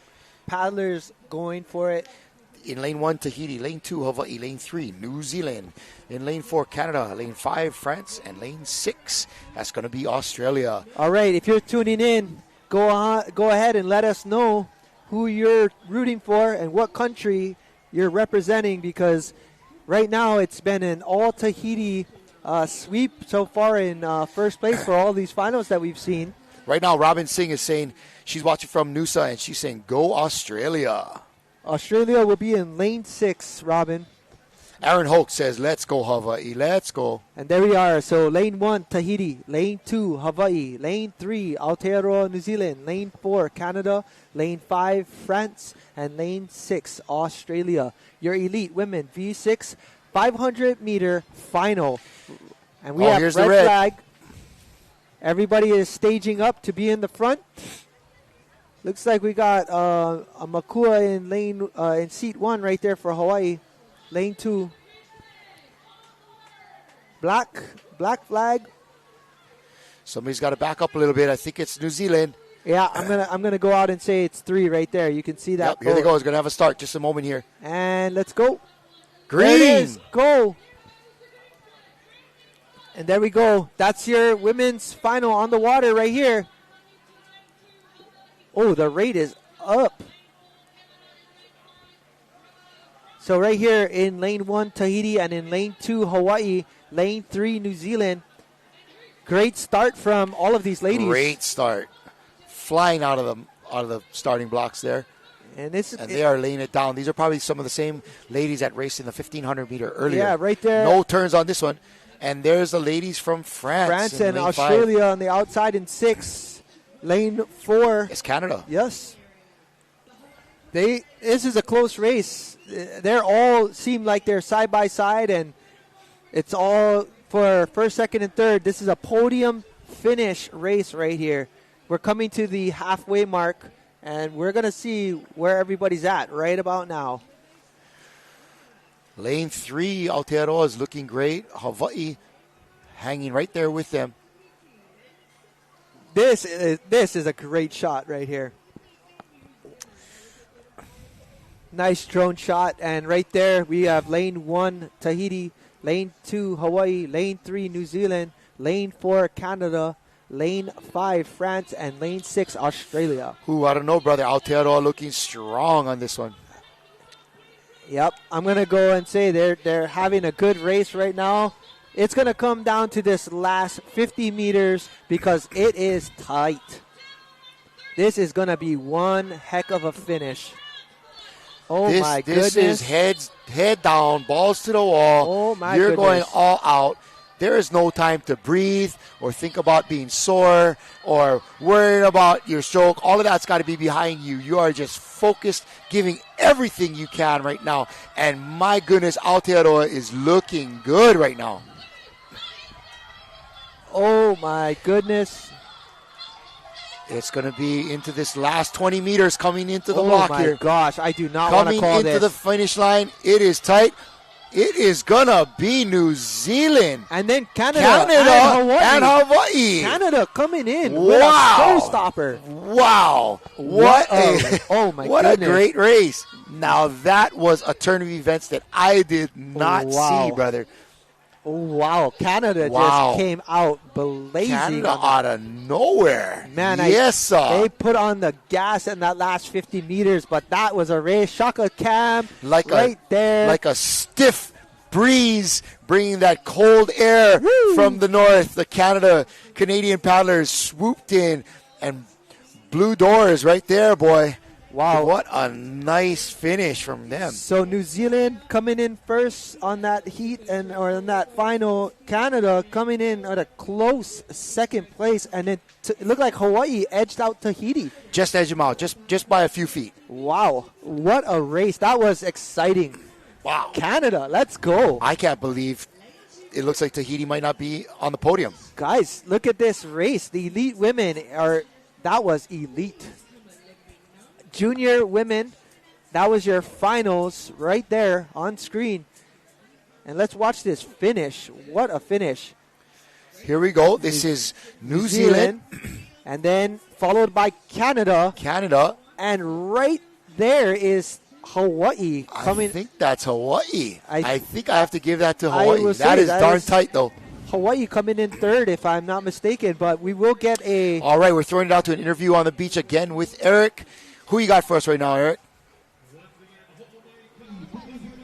paddlers going for it. In lane 1, Tahiti. Lane 2, Hawaii. Lane 3, New Zealand. In lane 4, Canada. Lane 5, France. And lane 6, that's going to be Australia. All right, if you're tuning in, go ahead and let us know who you're rooting for and what country you're representing, because right now it's been an all-Tahiti sweep so far in first place for all these finals that we've seen. Right now, Robin Singh is saying she's watching from Noosa, and she's saying, go Australia. Australia will be in lane 6, Robin. Aaron Hoke says, let's go Hawaii, let's go. And there we are. So lane 1, Tahiti. Lane 2, Hawaii. Lane 3, Aotearoa, New Zealand. Lane 4, Canada. Lane 5, France. And lane 6, Australia. Your elite women V6 500 meter final. And we have here's red the red flag. Everybody is staging up to be in the front. Looks like we got a Makua in seat 1 right there for Hawaii. Lane 2. Black flag. Somebody's got to back up a little bit. I think it's New Zealand. Yeah, I'm gonna go out and say it's 3 right there. You can see that. Here they go. It's gonna have a start. Just a moment here. And let's go. Green. There it is. Go. And there we go. That's your women's final on the water right here. Oh, the rate is up. So right here in lane 1, Tahiti, and in lane 2, Hawaii, lane 3, New Zealand. Great start from all of these ladies. Great start. Flying out of the starting blocks there. And they are laying it down. These are probably some of the same ladies that raced in the 1,500 meter earlier. Yeah, right there. No turns on this one. And there's the ladies from France. France and Australia 5. On the outside in 6. Lane 4. It's Canada. Yes. This is a close race. They're all seem like they're side by side, and it's all for first, second, and third. This is a podium finish race right here. We're coming to the halfway mark, and we're going to see where everybody's at right about now. Lane 3, Aotearoa is looking great. Hawaii hanging right there with them. This is a great shot right here. Nice drone shot, and right there we have lane 1 Tahiti, lane 2 Hawaii, lane 3 New Zealand, lane 4 Canada, lane 5 France, and lane 6 Australia. I don't know, brother. Aotearoa looking strong on this one. Yep, I'm gonna go and say they're having a good race right now. It's gonna come down to this last 50 meters because it is tight. This is gonna be one heck of a finish. My goodness. This is head down, balls to the wall. Oh, my You're goodness. going all out. There is no time to breathe or think about being sore or worried about your stroke. All of that's got to be behind you. You are just focused, giving everything you can right now. And my goodness, Aotearoa is looking good right now. Oh, my goodness. It's going to be into this last 20 meters coming into the block here. Oh, my gosh. I do not want to call this. Coming into the finish line. It is tight. It is going to be New Zealand. And then Canada and Hawaii. Canada coming in Wow. with a showstopper. Wow. What a great race. Now, that was a turn of events that I did not see, brother. Wow. Canada just came out blazing. Canada out of nowhere. Man, sir. They put on the gas in that last 50 meters, but that was a race. Shaka Cam there. Like a stiff breeze bringing that cold air from the north. The Canadian paddlers swooped in and blew doors right there, boy. Wow. What a nice finish from them. So New Zealand coming in first on that heat or on that final. Canada coming in at a close second place. And it looked like Hawaii edged out Tahiti. Just edged them out, just by a few feet. Wow. What a race. That was exciting. Wow. Canada, let's go. I can't believe it looks like Tahiti might not be on the podium. Guys, look at this race. The elite women that was elite. Junior women, that was your finals right there on screen. And let's watch this finish. What a finish. Here we go. This is New Zealand. And then followed by Canada. And right there is Hawaii coming. I think that's Hawaii. I think I have to give that to Hawaii. That is darn tight, though. Hawaii coming in third, if I'm not mistaken. But we will get a... All right, we're throwing it out to an interview on the beach again with Eric. Who you got for us right now, Eric?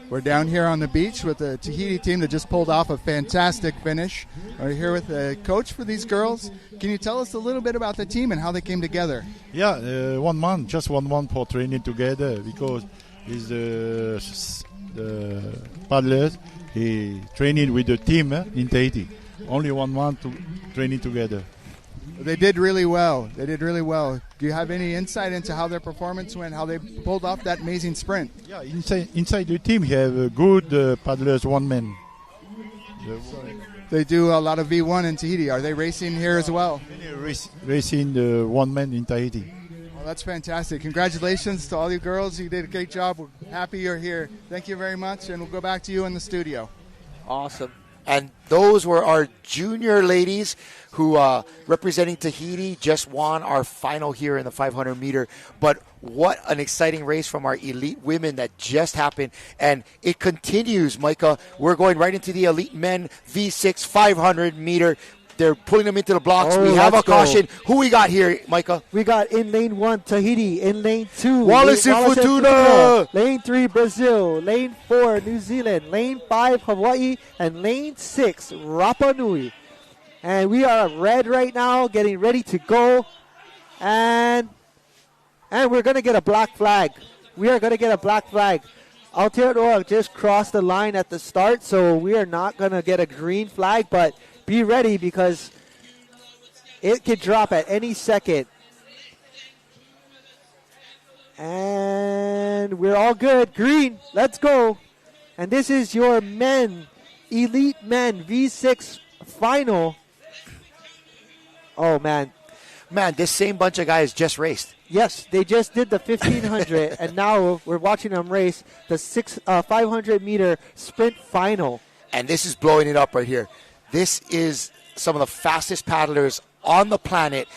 We're down here on the beach with the Tahiti team that just pulled off a fantastic finish. We're here with the coach for these girls. Can you tell us a little bit about the team and how they came together? Yeah, 1 month, just 1 month for training together because he's the paddlers. He training with the team in Tahiti. Only 1 month to training together. They did really well. Do you have any insight into how their performance went, how they pulled off that amazing sprint? Yeah, inside the team, you have good paddlers, one man. They do a lot of V1 in Tahiti. Are they racing here as well? Racing the one man in Tahiti. Well, that's fantastic. Congratulations to all you girls. You did a great job. We're happy you're here. Thank you very much, and we'll go back to you in the studio. Awesome. And those were our junior ladies who, representing Tahiti, just won our final here in the 500 meter. But what an exciting race from our elite women that just happened. And it continues, Micah. We're going right into the elite men V6 500 meter. They're pulling them into the blocks. We have a caution. Who we got here, Micah? We got in lane 1, Tahiti. In lane 2, Wallace and Fortuna. Lane 3, Brazil. Lane 4, New Zealand. Lane 5, Hawaii. And lane 6, Rapa Nui. And we are red right now, getting ready to go. And we're going to get a black flag. We are going to get a black flag. Aotearoa just crossed the line at the start, so we are not going to get a green flag, but be ready because it could drop at any second. And we're all good. Green, let's go. And this is your elite men V6 final. Oh, man. Man, this same bunch of guys just raced. Yes, they just did the 1,500, and now we're watching them race the 500-meter sprint final. And this is blowing it up right here. This is some of the fastest paddlers on the planet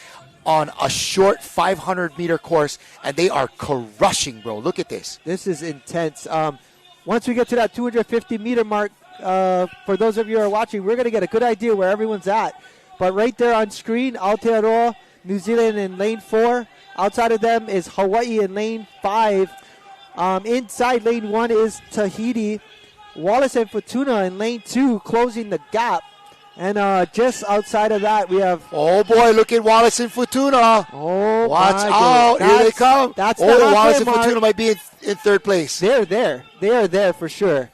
on a short 500-meter course, and they are crushing, bro. Look at this. This is intense. Once we get to that 250-meter mark, for those of you who are watching, we're going to get a good idea where everyone's at. But right there on screen, Aotearoa, New Zealand in lane 4. Outside of them is Hawaii in lane 5. Inside lane 1 is Tahiti. Wallace and Fortuna in lane 2, closing the gap. And just outside of that, we have... Oh, boy, look at Wallace and Fortuna. Oh, watch out. Here they come. That's Wallace and Fortuna might be in third place. They're there. They are there for sure.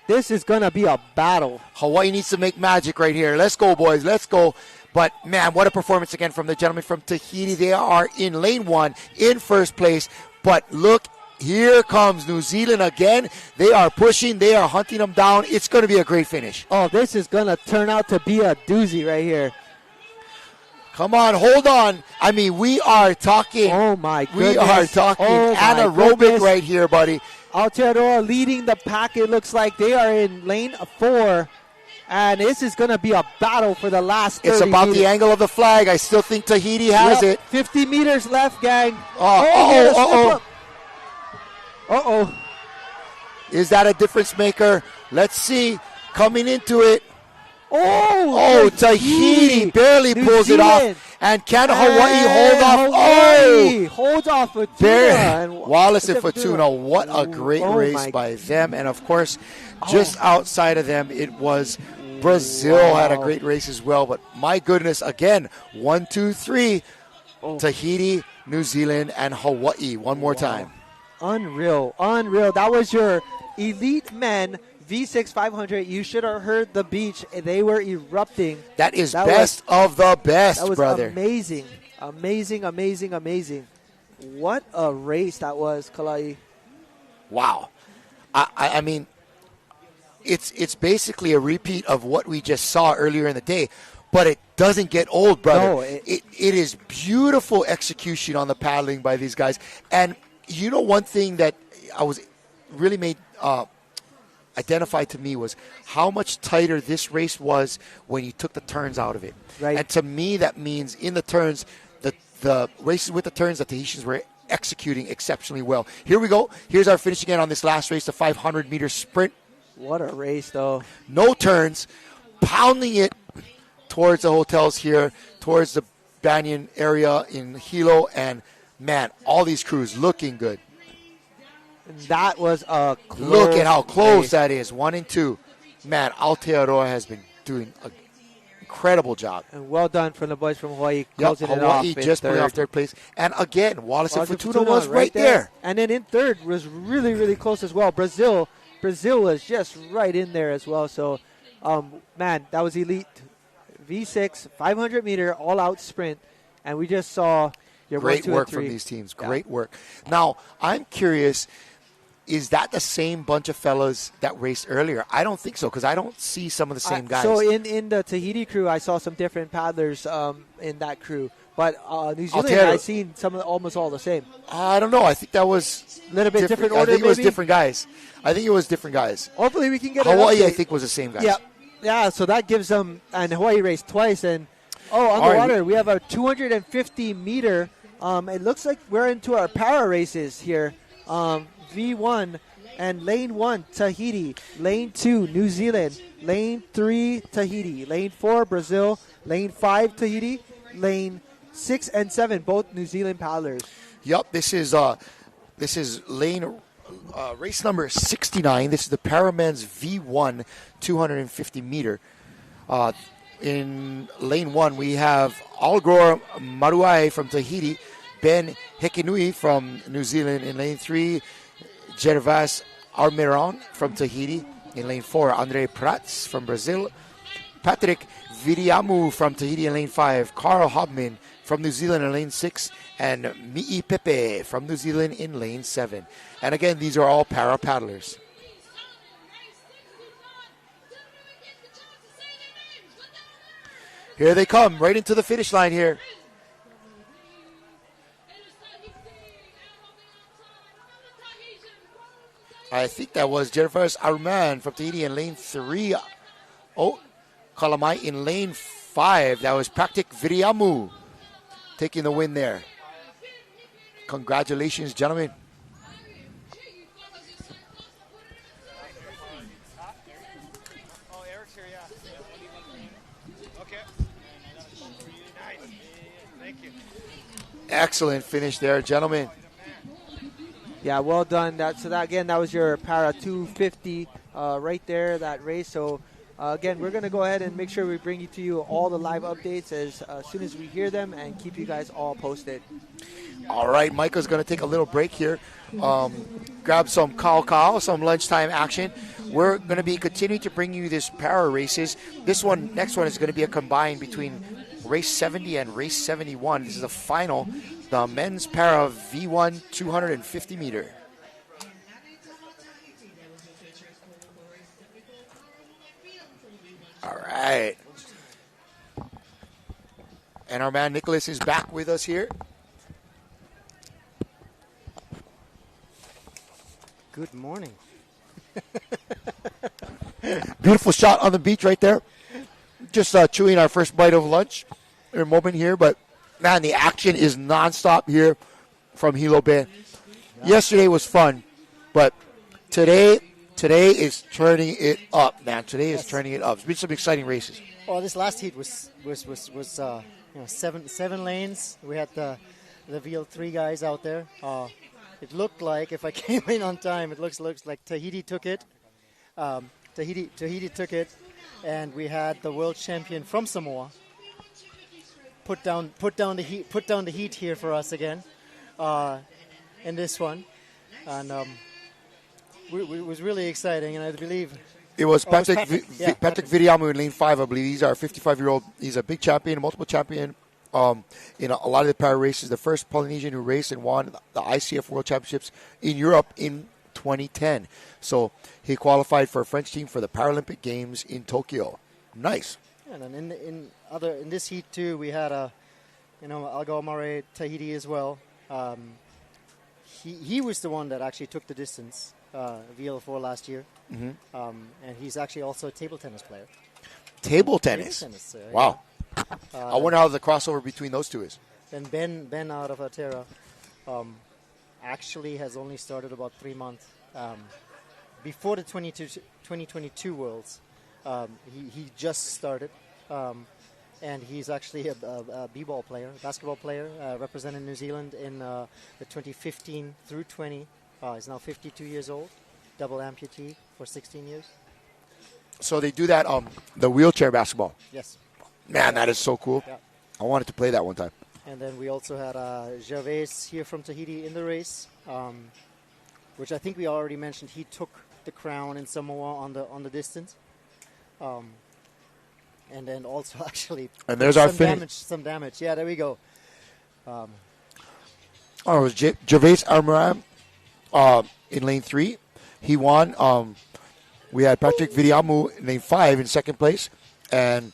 This is going to be a battle. Hawaii needs to make magic right here. Let's go, boys. Let's go. But, man, what a performance again from the gentlemen from Tahiti. They are in lane 1 in first place. But look, here comes New Zealand again. They are pushing. They are hunting them down. It's going to be a great finish. Oh, this is going to turn out to be a doozy right here. Come on, hold on. I mean, we are talking. Oh, my goodness. We are talking anaerobic right here, buddy. Aotearoa leading the pack. It looks like they are in lane 4. And this is going to be a battle for the last 30 It's about meters. the angle of the flag. I still think Tahiti has it. 50 meters left, gang. Uh-oh. Uh-oh. Is that a difference maker? Let's see. Coming into it. Oh, Tahiti barely New pulls Zealand. it off. And can Hawaii hold off? Hawaii holds off Fortuna. Wallace and Fortuna. What a great race by them. And, of course, just outside of them, it was Brazil had a great race as well. But, my goodness, again, 1, 2, 3, Tahiti, New Zealand, and Hawaii. One more time. Unreal. That was your elite men V6 500. You should have heard the beach. They were erupting. That is best of the best, that was brother. Amazing. What a race that was, Kalai. Wow. I mean, it's basically a repeat of what we just saw earlier in the day, but it doesn't get old, brother. No, it is beautiful execution on the paddling by these guys. And you know, one thing that I was really made identified to me was how much tighter this race was when you took the turns out of it. Right. And to me, that means in the turns, the races with the turns, the Tahitians were executing exceptionally well. Here we go. Here's our finish again on this last race, the 500-meter sprint. What a race, though. No turns, pounding it towards the hotels here, towards the Banyan area in Hilo, and, man, all these crews looking good. That was a close Look at how close race. that is. 1 and 2. Man, Aotearoa has been doing an incredible job. And well done from the boys from Hawaii, closing it off. Hawaii just pulling off third place. And again, Wallace and Fortuna Fortuna was right there. And then in third was really, really close as well. Brazil was just right in there as well. So, man, that was elite. V6, 500-meter, all-out sprint. And we just saw your Great 1, 2, work and 3. from these teams. Great work. Now, I'm curious, is that the same bunch of fellas that raced earlier? I don't think so, because I don't see some of the same guys. So in the Tahiti crew, I saw some different paddlers in that crew. But New Zealand, I've seen some of almost all the same. I don't know. I think that was a little bit different order. I think it was different guys. Hopefully, we can get Hawaii. I think was the same guys. Yeah. So that gives them, and Hawaii raced twice. And on the water, we have a 250-meter. It looks like we're into our para races here. V1 and lane 1 Tahiti, lane 2 New Zealand, lane 3 Tahiti, lane 4 Brazil, lane 5 Tahiti, lane 6 and 7 both New Zealand paddlers. Yep, this is lane race number 69. This is the Paramen's V1 250 meter. In lane 1 we have Algor Maruai from Tahiti, Ben Hekinui from New Zealand. In lane 3, Gervas Armiron from Tahiti. In lane 4, Andre Prats from Brazil. Patrick Viriamu from Tahiti in lane 5. Carl Hobman from New Zealand in lane 6. And Mi'i Pepe from New Zealand in lane 7. And again, these are all para paddlers. Here they come, right into the finish line here. I think that was Jervas Arman from Tahiti in lane 3. Oh, Kalamai in lane 5. That was Praktik Viriamu taking the win there. Congratulations, gentlemen. Excellent finish there, gentlemen. Yeah, well done. That was your para 250 right there, that race. So again, we're going to go ahead and make sure we bring you to you all the live updates as soon as we hear them and keep you guys all posted. All right, Michael's going to take a little break here. Grab some cow, some lunchtime action. We're going to be continuing to bring you this para races. Next one is going to be a combine between race 70 and race 71. This is the final, the men's para V1 250 meter. All right. And our man Nicholas is back with us here. Good morning. Beautiful shot on the beach right there. Just chewing our first bite of lunch in a moment here, but man, the action is nonstop here from Hilo Bay. Yesterday was fun, but today is turning it up, man. Today is turning it up. It's been some exciting races. Well, this last heat was seven lanes. We had the VL3 guys out there. It looked like, if I came in on time, it looks like Tahiti took it. Tahiti took it, and we had the world champion from Samoa put down the heat here for us again in this one, and it was really exciting. And I believe it was Patrick Viriamu in lane 5, I believe. He's our 55-year-old. He's a big champion, a multiple champion in a lot of the para races. The first Polynesian who raced and won the ICF World Championships in Europe in 2010. So he qualified for a French team for the Paralympic Games in Tokyo. Nice. And then in this heat too, we had Algo Mare Tahiti as well. He was the one that actually took the distance VL4 last year, and he's actually also a table tennis player. Table tennis. Wow. Yeah. I wonder how the crossover between those two is. And Ben out of Aotearoa actually has only started about 3 months before the 2022 Worlds. He just started, and he's actually a b-ball player, basketball player, representing New Zealand in the 2015 through 20. He's now 52 years old, double amputee for 16 years. So they do that, the wheelchair basketball. Yes. Man, that is so cool. Yeah. I wanted to play that one time. And then we also had Gervais here from Tahiti in the race, which I think we already mentioned. He took the crown in Samoa on the distance. And then also actually and there's our finish. Some damage. Yeah, there we go. It was Gervais Armaram in lane 3. He won. We had Patrick Viriamu in lane 5 in second place. And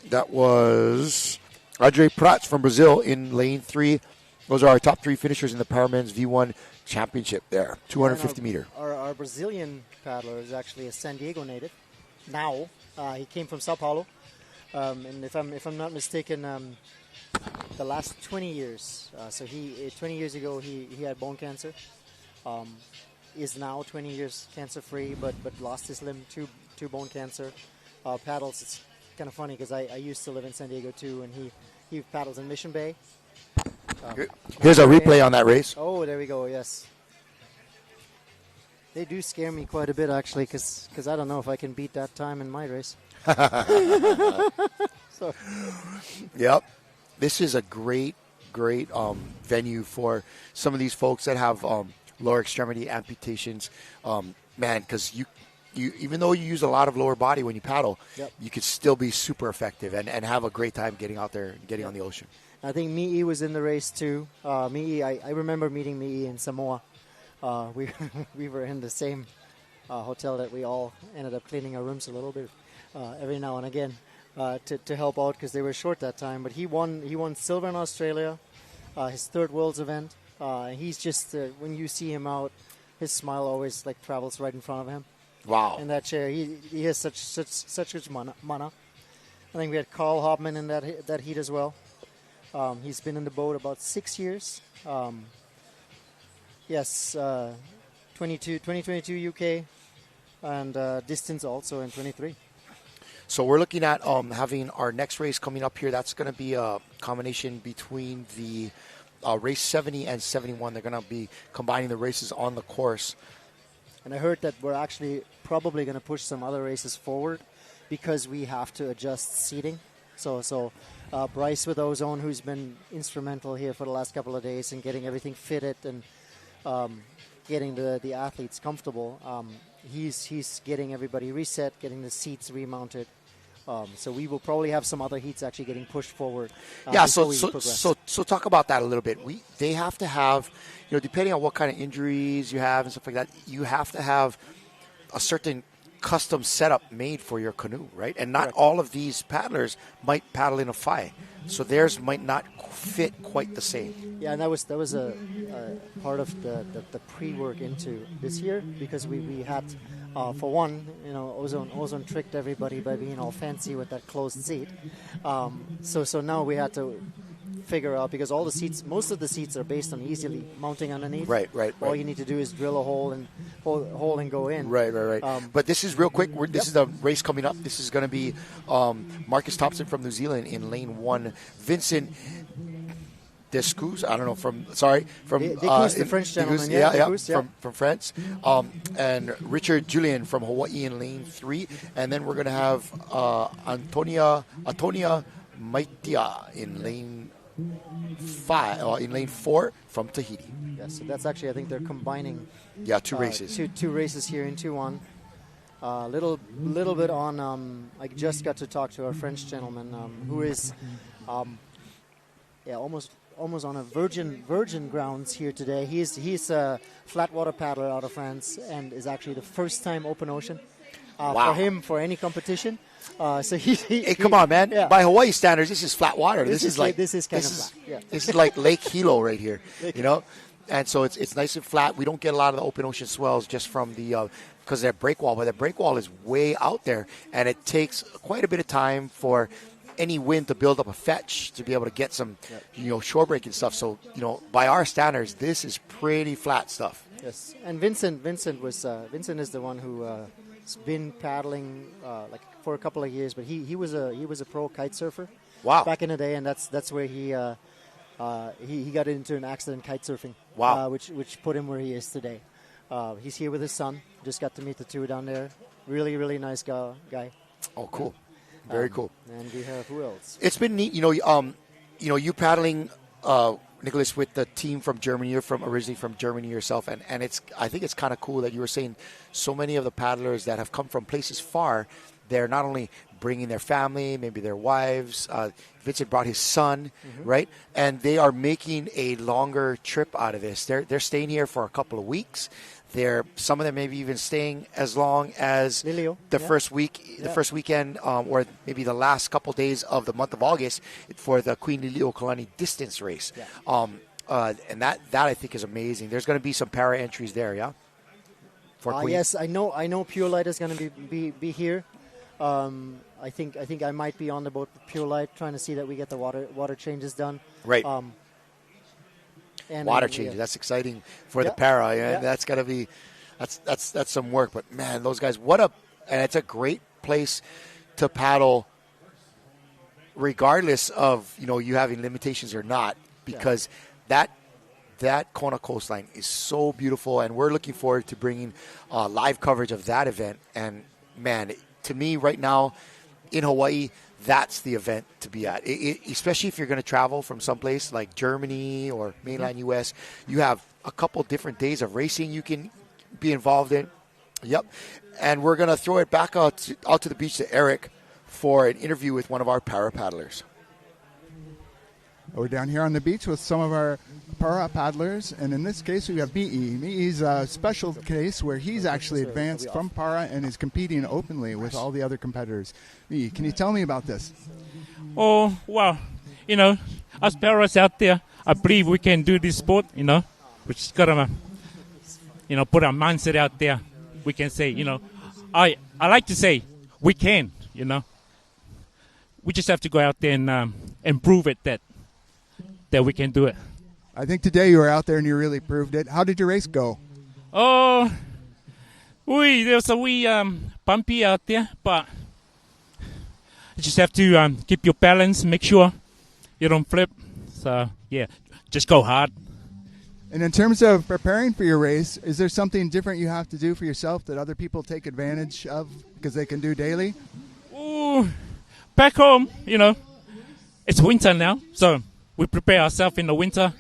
that was Andre Prats from Brazil in lane 3. Those are our top 3 finishers in the Paramen's V1 Championship there, 250 meter. Our Brazilian paddler is actually a San Diego native. Now he came from Sao Paulo, and if I'm not mistaken, the last 20 years. So 20 years ago he had bone cancer. Is now 20 years cancer free, but lost his limb to bone cancer. Paddles. It's kind of funny because I used to live in San Diego too, and he paddles in Mission Bay. Here's a replay on that race. Oh, there we go. Yes. They do scare me quite a bit, actually, because I don't know if I can beat that time in my race. So. Yep. This is a great venue for some of these folks that have lower extremity amputations. Man, because you even though you use a lot of lower body when you paddle, you could still be super effective and have a great time getting out there and getting on the ocean. I think Mi'i was in the race too. Mi'i, I remember meeting Mi'i in Samoa. We were in the same hotel that we all ended up cleaning our rooms a little bit every now and again to help out because they were short that time. But he won silver in Australia, his third Worlds event. He's just when you see him out, his smile always like travels right in front of him. Wow! In that chair, he has such good mana. I think we had Carl Hopman in that heat as well. He's been in the boat about 6 years. Yes, 2022 UK, and distance also in 23. So we're looking at having our next race coming up here. That's going to be a combination between the race 70 and 71. They're going to be combining the races on the course. And I heard that we're actually probably going to push some other races forward because we have to adjust seating. So Bryce with Ozone, who's been instrumental here for the last couple of days in getting everything fitted and getting the athletes comfortable, he's getting everybody reset, getting the seats remounted. So we will probably have some other heats actually getting pushed forward. So talk about that a little bit. They have to have, depending on what kind of injuries you have and stuff like that, you have to have a certain custom setup made for your canoe, right? And not all of these paddlers might paddle in a Phi, so theirs might not fit quite the same. Yeah, and that was a part of the pre-work into this year, because we had, for one, Ozone tricked everybody by being all fancy with that closed seat. So now we had to figure out, because most of the seats are based on easily mounting underneath. Right. All you need to do is drill a hole and go in. Right. But this is real quick. This is the race coming up. This is going to be Marcus Thompson from New Zealand in lane 1. Vincent Descous, I don't know, from the French gentleman. From France. And Richard Julian from Hawaii in lane 3. And then we're going to have Antonia Maitia in lane 4 from Tahiti. Yeah, so that's actually, I think they're combining. Yeah, two races. Two races here into one. Little bit on. I just got to talk to our French gentleman who is, almost on a virgin grounds here today. He's a flat water paddler out of France, and is actually the first time open ocean for him for any competition. So hey, come on, man! Yeah. By Hawaii standards, this is flat water. This is kind of flat. Yeah. This is like Lake Hilo right here, And so it's nice and flat. We don't get a lot of the open ocean swells just from the because their break wall, but that break wall is way out there, and it takes quite a bit of time for any wind to build up a fetch to be able to get some, shore break and stuff. So by our standards, this is pretty flat stuff. Yes, and Vincent is the one who has been paddling for a couple of years, but he was a pro kite surfer. Wow. Back in the day, and that's where he got into an accident kite surfing. Wow. Which put him where he is today. He's here with his son. Just got to meet the two down there. Really, really nice guy. Oh, cool. Very cool. And we have who else? It's been neat, you paddling, Nicholas, with the team from Germany. You're originally from Germany yourself, and I think it's kind of cool that you were saying so many of the paddlers that have come from places far, they're not only bringing their family, maybe their wives. Vincent brought his son, right? And they are making a longer trip out of this. They're staying here for a couple of weeks. Some of them maybe even staying as long as the first weekend, or maybe the last couple days of the month of August for the Queen Liliuokalani distance race. Yeah. And that I think is amazing. There's going to be some para entries there, yeah. Yes, I know Pure Light is going to be here. I think I might be on the boat with Pure Light, trying to see that we get the water changes done. Right. And water changes. That's exciting for the para. Yeah. That's got to be, that's some work. But man, those guys, and it's a great place to paddle, regardless of you having limitations or not, because that Kona coastline is so beautiful, and we're looking forward to bringing live coverage of that event. And man, to me right now in Hawaii, that's the event to be at, especially if you're going to travel from someplace like Germany or mainland U.S. You have a couple different days of racing you can be involved in. Yep. And we're going to throw it back out to the beach to Eric for an interview with one of our para paddlers. We're down here on the beach with some of our para paddlers, and in this case we have Mi'i. Mi'i's a special case where he's actually advanced from para and is competing openly with all the other competitors. Mi'i, can you tell me about this? Oh, well, as paras out there, I believe we can do this sport, which is got to, put our mindset out there. We can say, I like to say we can, We just have to go out there and prove it that we can do it. I think today you were out there and you really proved it. How did your race go? Oh, there's a wee bumpy out there, but you just have to keep your balance, make sure you don't flip. So, yeah, just go hard. And in terms of preparing for your race, is there something different you have to do for yourself that other people take advantage of because they can do daily? Ooh, back home, it's winter now, so we prepare ourselves in the winter.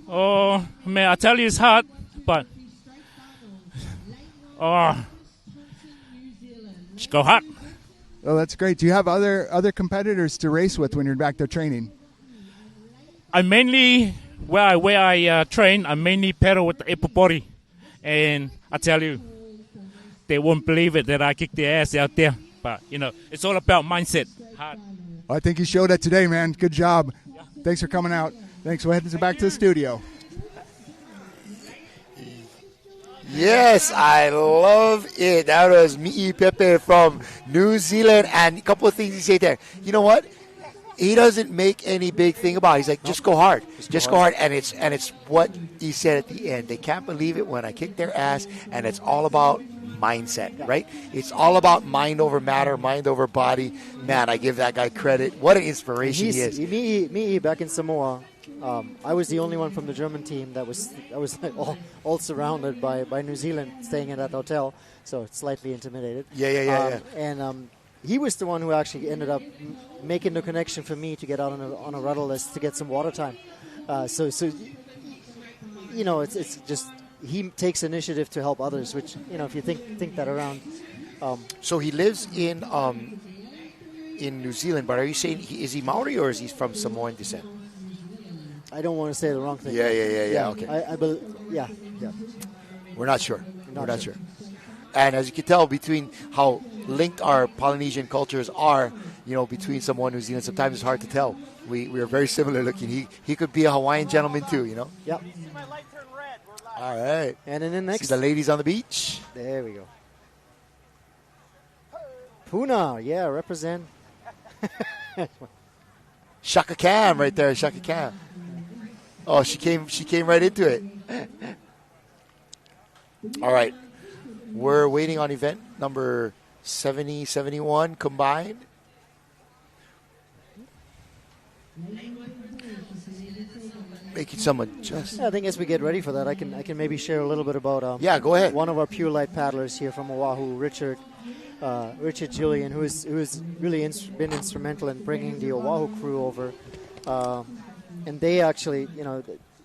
Oh, man, I tell you it's hard, but just go hard. Well, that's great. Do you have other competitors to race with when you're back there training? I mainly, where I train, I mainly paddle with the Epopori. And I tell you, they won't believe it that I kicked their ass out there. But, it's all about mindset. Hard. I think you showed that today, man. Good job. Thanks for coming out. Thanks. We'll head back to the studio. Yes, I love it. That was Mi'i Pepe from New Zealand. And a couple of things he said there. You know what? He doesn't make any big thing about it. He's like, just go hard. Just go hard. And it's what he said at the end. They can't believe it when I kick their ass. And it's all about mindset, right? It's all about mind over matter, mind over body. Man, I give that guy credit. What an inspiration he is. Me back in Samoa, I was the only one from the German team that was like all surrounded by New Zealand, staying in that hotel, so slightly intimidated. Yeah. And he was the one who actually ended up making the connection for me to get out on a rudder list to get some water time. So it's just he takes initiative to help others, which if you think that around. So he lives in New Zealand, but are you saying is he Maori or is he from Samoan descent? I don't want to say the wrong thing. Yeah. Okay. I believe. Yeah. We're not sure. We're not sure. And as you can tell, between how linked our Polynesian cultures are, between Samoa and New Zealand, sometimes it's hard to tell. We are very similar looking. He could be a Hawaiian gentleman too, Yep. All right. And then next, see the ladies on the beach. There we go. Puna, yeah, represent. Shaka Cam right there, Shaka Cam. Oh, she came right into it. All right. We're waiting on event number 70, 71 combined. Making some adjustments. I think as we get ready for that, I can maybe share a little bit about go ahead. One of our pure light paddlers here from Oahu, Richard Julian, who's really been instrumental in bringing the Oahu crew over. And they actually,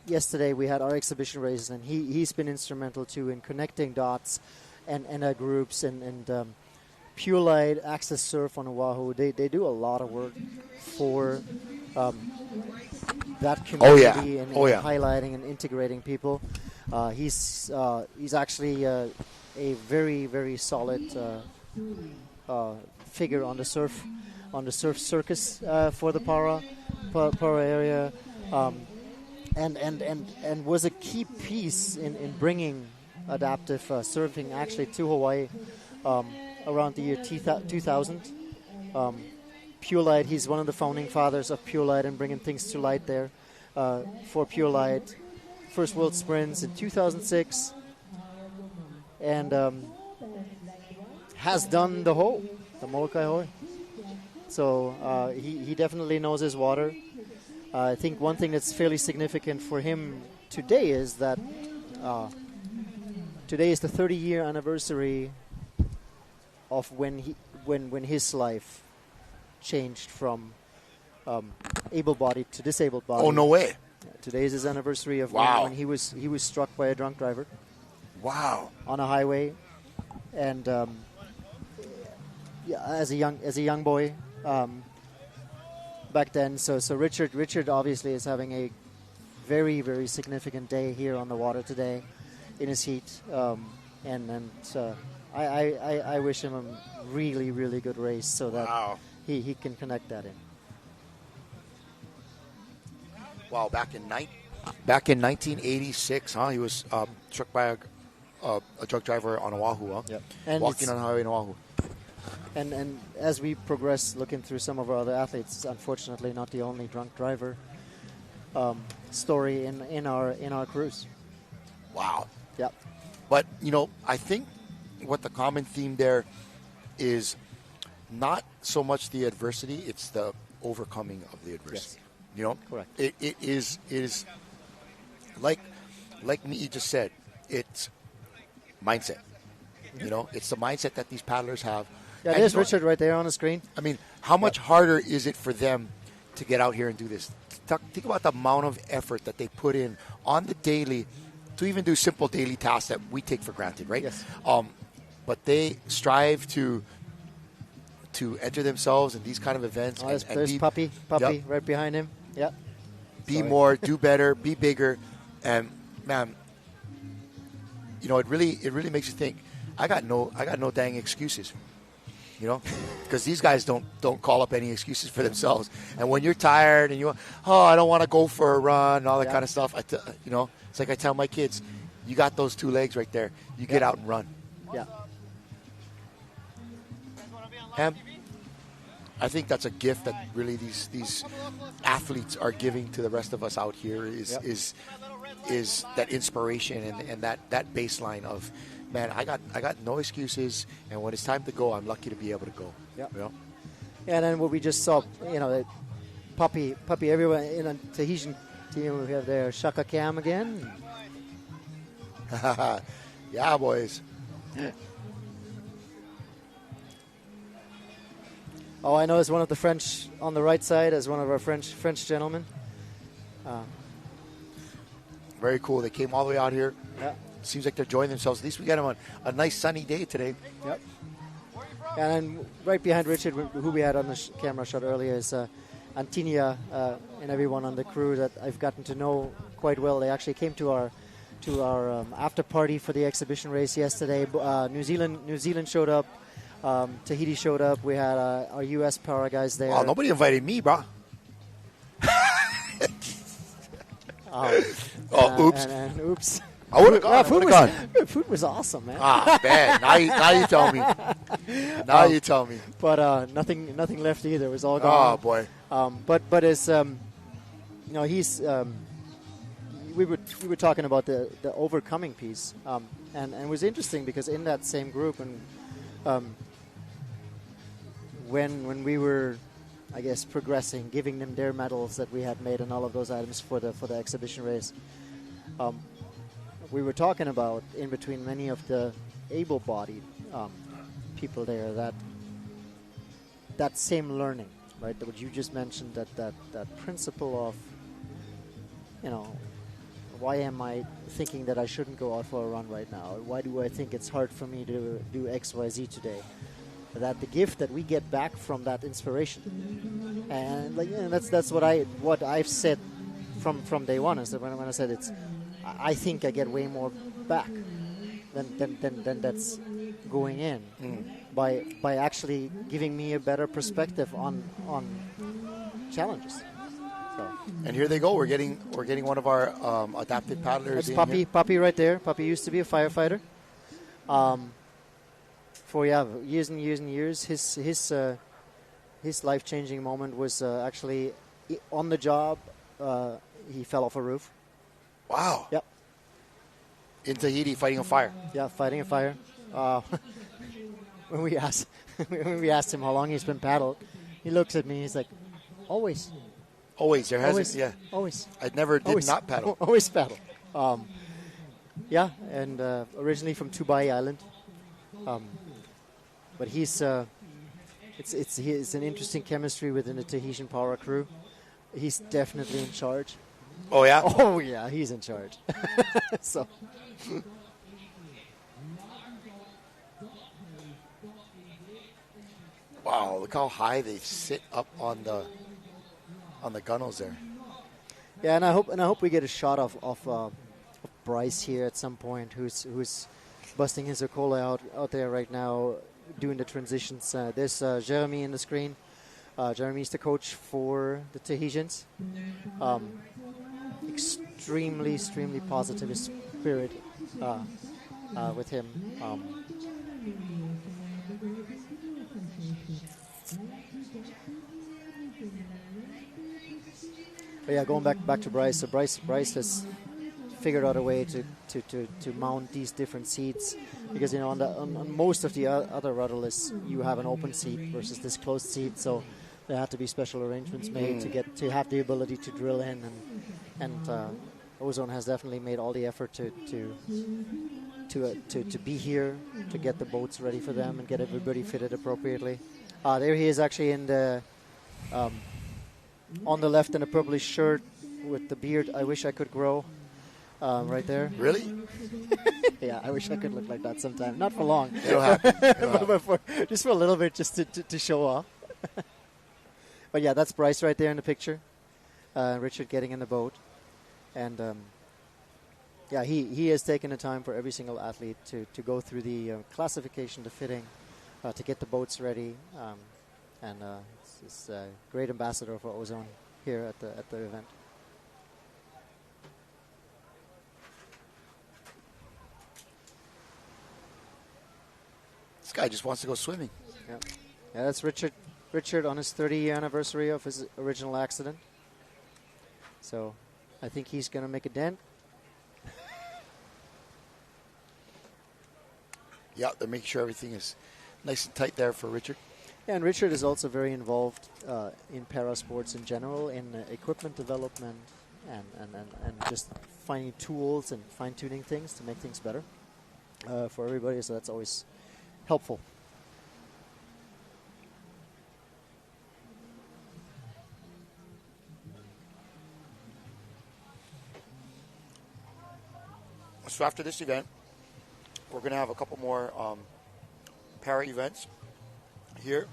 yesterday we had our exhibition races, and he's been instrumental too in connecting dots and our groups and Pure Light Access Surf on Oahu. They do a lot of work for that community and highlighting and integrating people. He's actually a very, very solid figure on the surf circus for the Para area, and was a key piece in bringing adaptive surfing actually to Hawaii around the year 2000. Pure Light, he's one of the founding fathers of Pure Light and bringing things to light there for Pure Light. First World Sprints in 2006, and has done the Molokai Hoi. So he definitely knows his water. I think one thing that's fairly significant for him today is that today is the 30-year anniversary of when his life changed from able-bodied to disabled body. Oh, no way! Today is his anniversary of when he was struck by a drunk driver. Wow! On a highway, and as a young boy back then. So Richard obviously is having a very, very significant day here on the water today in his heat, and I wish him a really, really good race so that he can connect that in. Wow, back in 1986, he was struck by a drunk driver on Oahu, huh? Yep. And walking on the highway in Oahu. And as we progress, looking through some of our other athletes, it's unfortunately not the only drunk driver story in our cruise. Wow. Yep. But I think what the common theme there is not so much the adversity; it's the overcoming of the adversity. Yes. Correct. It is like Mi'i just said. It's mindset. It's the mindset that these paddlers have. Yeah, there's Richard right there on the screen. I mean, how much harder is it for them to get out here and do this? Think about the amount of effort that they put in on the daily to even do simple daily tasks that we take for granted, right? Yes. But they strive to enter themselves in these kind of events. Oh, there's Puppy right behind him. Yep. Be more, do better, be bigger, and man, it really makes you think. I got no dang excuses. You know, because these guys don't call up any excuses for themselves. And when you're tired and I don't want to go for a run and all that kind of stuff, it's like I tell my kids, you got those 2 legs right there. You get out and run. Yeah. And I think that's a gift that really these athletes are giving to the rest of us out here is that inspiration and that baseline of, man, I got no excuses, and when it's time to go, I'm lucky to be able to go. Yeah. You know? And then what we just saw, Puppy, everyone in a Tahitian team, we have there Shaka Cam again. Yeah, boys. Oh, I know it's one of the French on the right side as one of our French gentlemen. Very cool. They came all the way out here. Yeah. Seems like they're enjoying themselves. At least we got them on a nice sunny day today. Yep. And then right behind Richard, who we had on the camera shot earlier, is Antinia and everyone on the crew that I've gotten to know quite well. They actually came to our after party for the exhibition race yesterday. New Zealand showed up. Tahiti showed up. We had our U.S. para guys there. Oh, nobody invited me, bro. Oops. And oops. I would have gone. Food was awesome, man. Man. Now you tell me. You tell me. But nothing left either. It was all gone. Oh, boy. But as he's. We were talking about the overcoming piece, and it was interesting because in that same group, and when we were, I guess, progressing, giving them their medals that we had made and all of those items for the exhibition race, we were talking about in between many of the able-bodied people there that same learning, right? What you just mentioned, that principle of, why am I thinking that I shouldn't go out for a run right now? Why do I think it's hard for me to do X, Y, Z today? That the gift that we get back from that inspiration, and that's what I've said from day one. Is that when I said I think I get way more back than that's going in by actually giving me a better perspective on challenges. And here they go. We're getting one of our adapted paddlers. That's Puppy right there. Puppy used to be a firefighter. For years and years and years. His life-changing moment was actually on the job. He fell off a roof. Wow. Yep. In Tahiti, fighting a fire. Yeah, fighting a fire. When we asked him how long he's been paddled, he looks at me. He's like, always. Always. There hasn't. Yeah. Always. I never did not paddle. Always paddle. Yeah, and originally from Tubai Island. But he's it's an interesting chemistry within the Tahitian Power crew. He's definitely in charge. Oh yeah. Oh yeah, he's in charge. So. Wow! Look how high they sit up on the gunnels there. Yeah, and I hope we get a shot of Bryce here at some point, who's busting his Okola out there right now, doing the transitions. There's Jeremy in the screen. Jeremy's the coach for the Tahitians. Extremely positive spirit with him. But yeah, going back to Bryce. So Bryce has figured out a way to mount these different seats, because on most of the other rudderless you have an open seat versus this closed seat. So there had to be special arrangements made to have the ability to drill in, and Ozone has definitely made all the effort to be here, to get the boats ready for them and get everybody fitted appropriately. There he is, actually in the on the left in a purplish shirt with the beard I wish I could grow. Right there. Really? Yeah, I wish I could look like that sometime. Not for long. It'll happen. But just for a little bit, just to show off. But yeah, that's Bryce right there in the picture. Richard getting in the boat. And Yeah, he has taken the time for every single athlete to go through the classification, the fitting, to get the boats ready, and it's a great ambassador for Ozone here at the event. This guy just wants to go swimming. Yeah, that's Richard. Richard on his 30-year anniversary of his original accident. So I think he's going to make a dent. Yeah, they're making sure everything is nice and tight there for Richard. Yeah, and Richard is also very involved in para sports in general, in equipment development and just finding tools and fine-tuning things to make things better for everybody. So that's always helpful. So after this event, we're going to have a couple more para events here.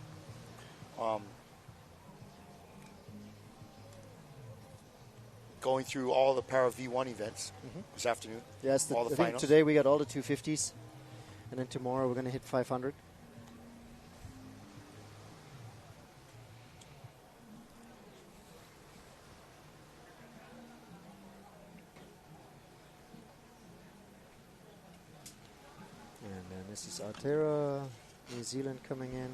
Going through all the para V1 events this afternoon. Yes, all the I think finals. today we got all the 250s, and then tomorrow we're going to hit 500. And then this is Aotearoa, New Zealand coming in.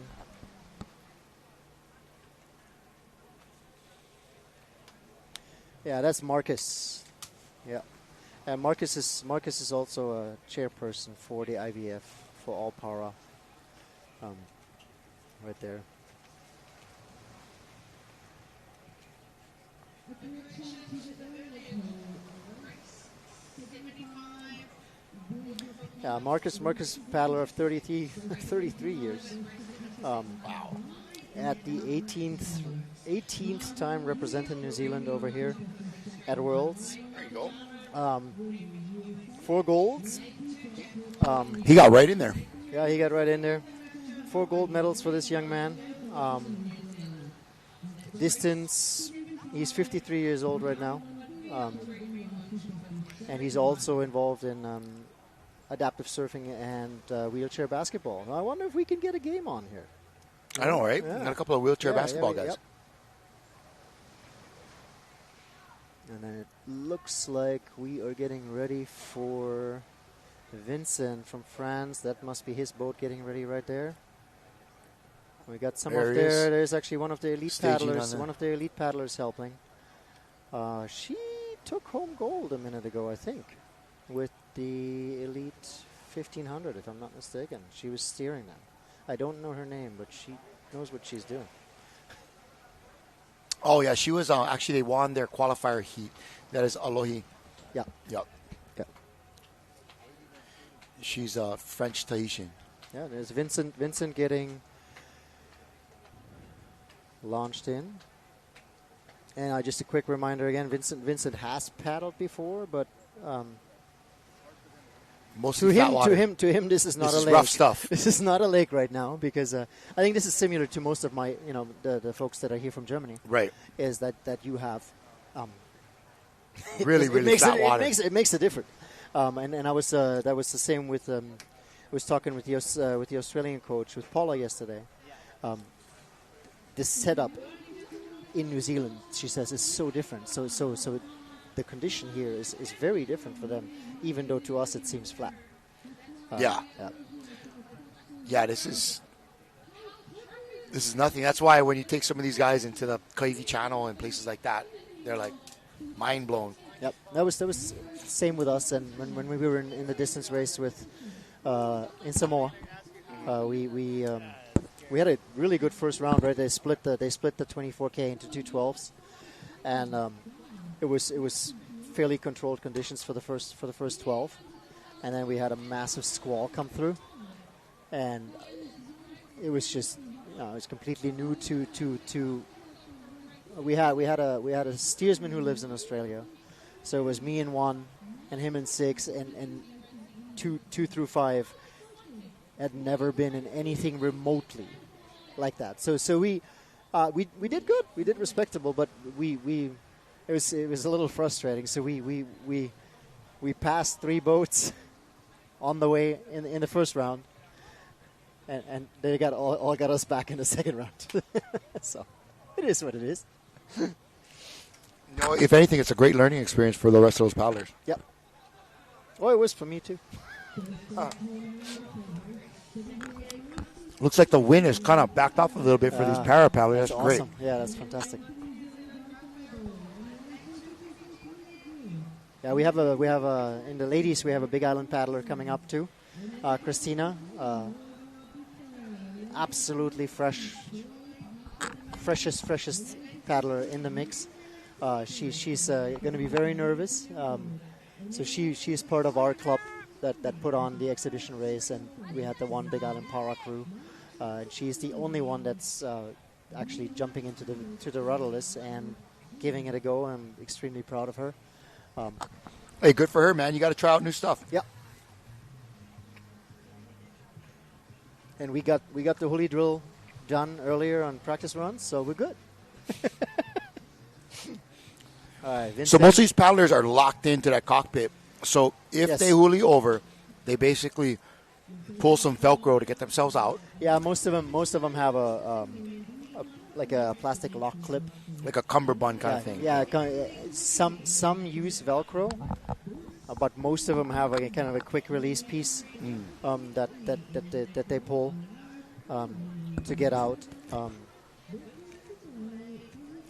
Yeah, that's Marcus. Yeah, and Marcus is also a chairperson for the IVF for all para. Right there. Yeah, Marcus paddler of 33 years. Wow. At the 18th time representing New Zealand over here at Worlds. There you go. 4 golds. He got right in there. Yeah, he got right in there. 4 gold medals for this young man. Distance, he's 53 years old right now. And he's also involved in adaptive surfing and wheelchair basketball. I wonder if we can get a game on here. I know, right? Yeah. Got a couple of wheelchair basketball guys. Yep. And then it looks like we are getting ready for Vincent from France. That must be his boat getting ready right there. We got some There of he is. there. There's actually one of the elite Staging paddlers. on One of the elite paddlers helping. She took home gold a minute ago, I think, with the elite 1500, if I'm not mistaken. She was steering them. I don't know her name, but she knows what she's doing. Oh, yeah, she was actually, they won their qualifier heat. That is Alohi. Yeah. Yep. Yeah. She's French Tahitian. Yeah, there's Vincent getting launched in. And just a quick reminder again, Vincent has paddled before, but Mostly flat water. to him, this is not a lake. Rough stuff. This is not a lake right now because I think this is similar to most of my, the folks that are here from Germany. Right. Is that you have really flat water. It makes a difference. And I was that was the same with I was talking with the Australian coach with Paula yesterday. This setup in New Zealand, she says, is so different. So the condition here is very different for them, even though to us it seems flat. Yeah, this is nothing. That's why when you take some of these guys into the Kaiwi Channel and places like that, they're like mind blown. Yep, that was same with us. And when we were in the distance race with in Samoa, we had a really good first round. Right, they split the 24K into 2 12s, and it was fairly controlled conditions for the first 12, and then we had a massive squall come through, and it was just it was completely new to. We had a steersman who lives in Australia, so it was me and 1, and him and 6, and 2 through 5 had never been in anything remotely like that. So we did good, we did respectable, but it was a little frustrating. So we we passed 3 boats on the way in the first round, and they got all got us back in the second round. So it is what it is. If anything, it's a great learning experience for the rest of those paddlers. Yep. Well, it was for me too. Looks like the wind is kind of backed off a little bit for these para paddlers. That's awesome. great. Yeah, that's fantastic. Yeah, we have in the ladies we have a Big Island paddler coming up too, Christina. Absolutely freshest paddler in the mix. She's going to be very nervous. So she's part of our club that put on the exhibition race, and we had the one Big Island para crew. She's the only one that's actually jumping into the rudderless and giving it a go. I'm extremely proud of her. Hey, good for her, man. You got to try out new stuff. Yep. And we got the huli drill done earlier on practice runs, so we're good. All right, so most of these paddlers are locked into that cockpit. So if they huli over, they basically pull some Velcro to get themselves out. Yeah, most of them have like a plastic lock clip, like a cummerbund kind of thing. Yeah, some use Velcro, but most of them have a kind of a quick release piece that they pull to get out.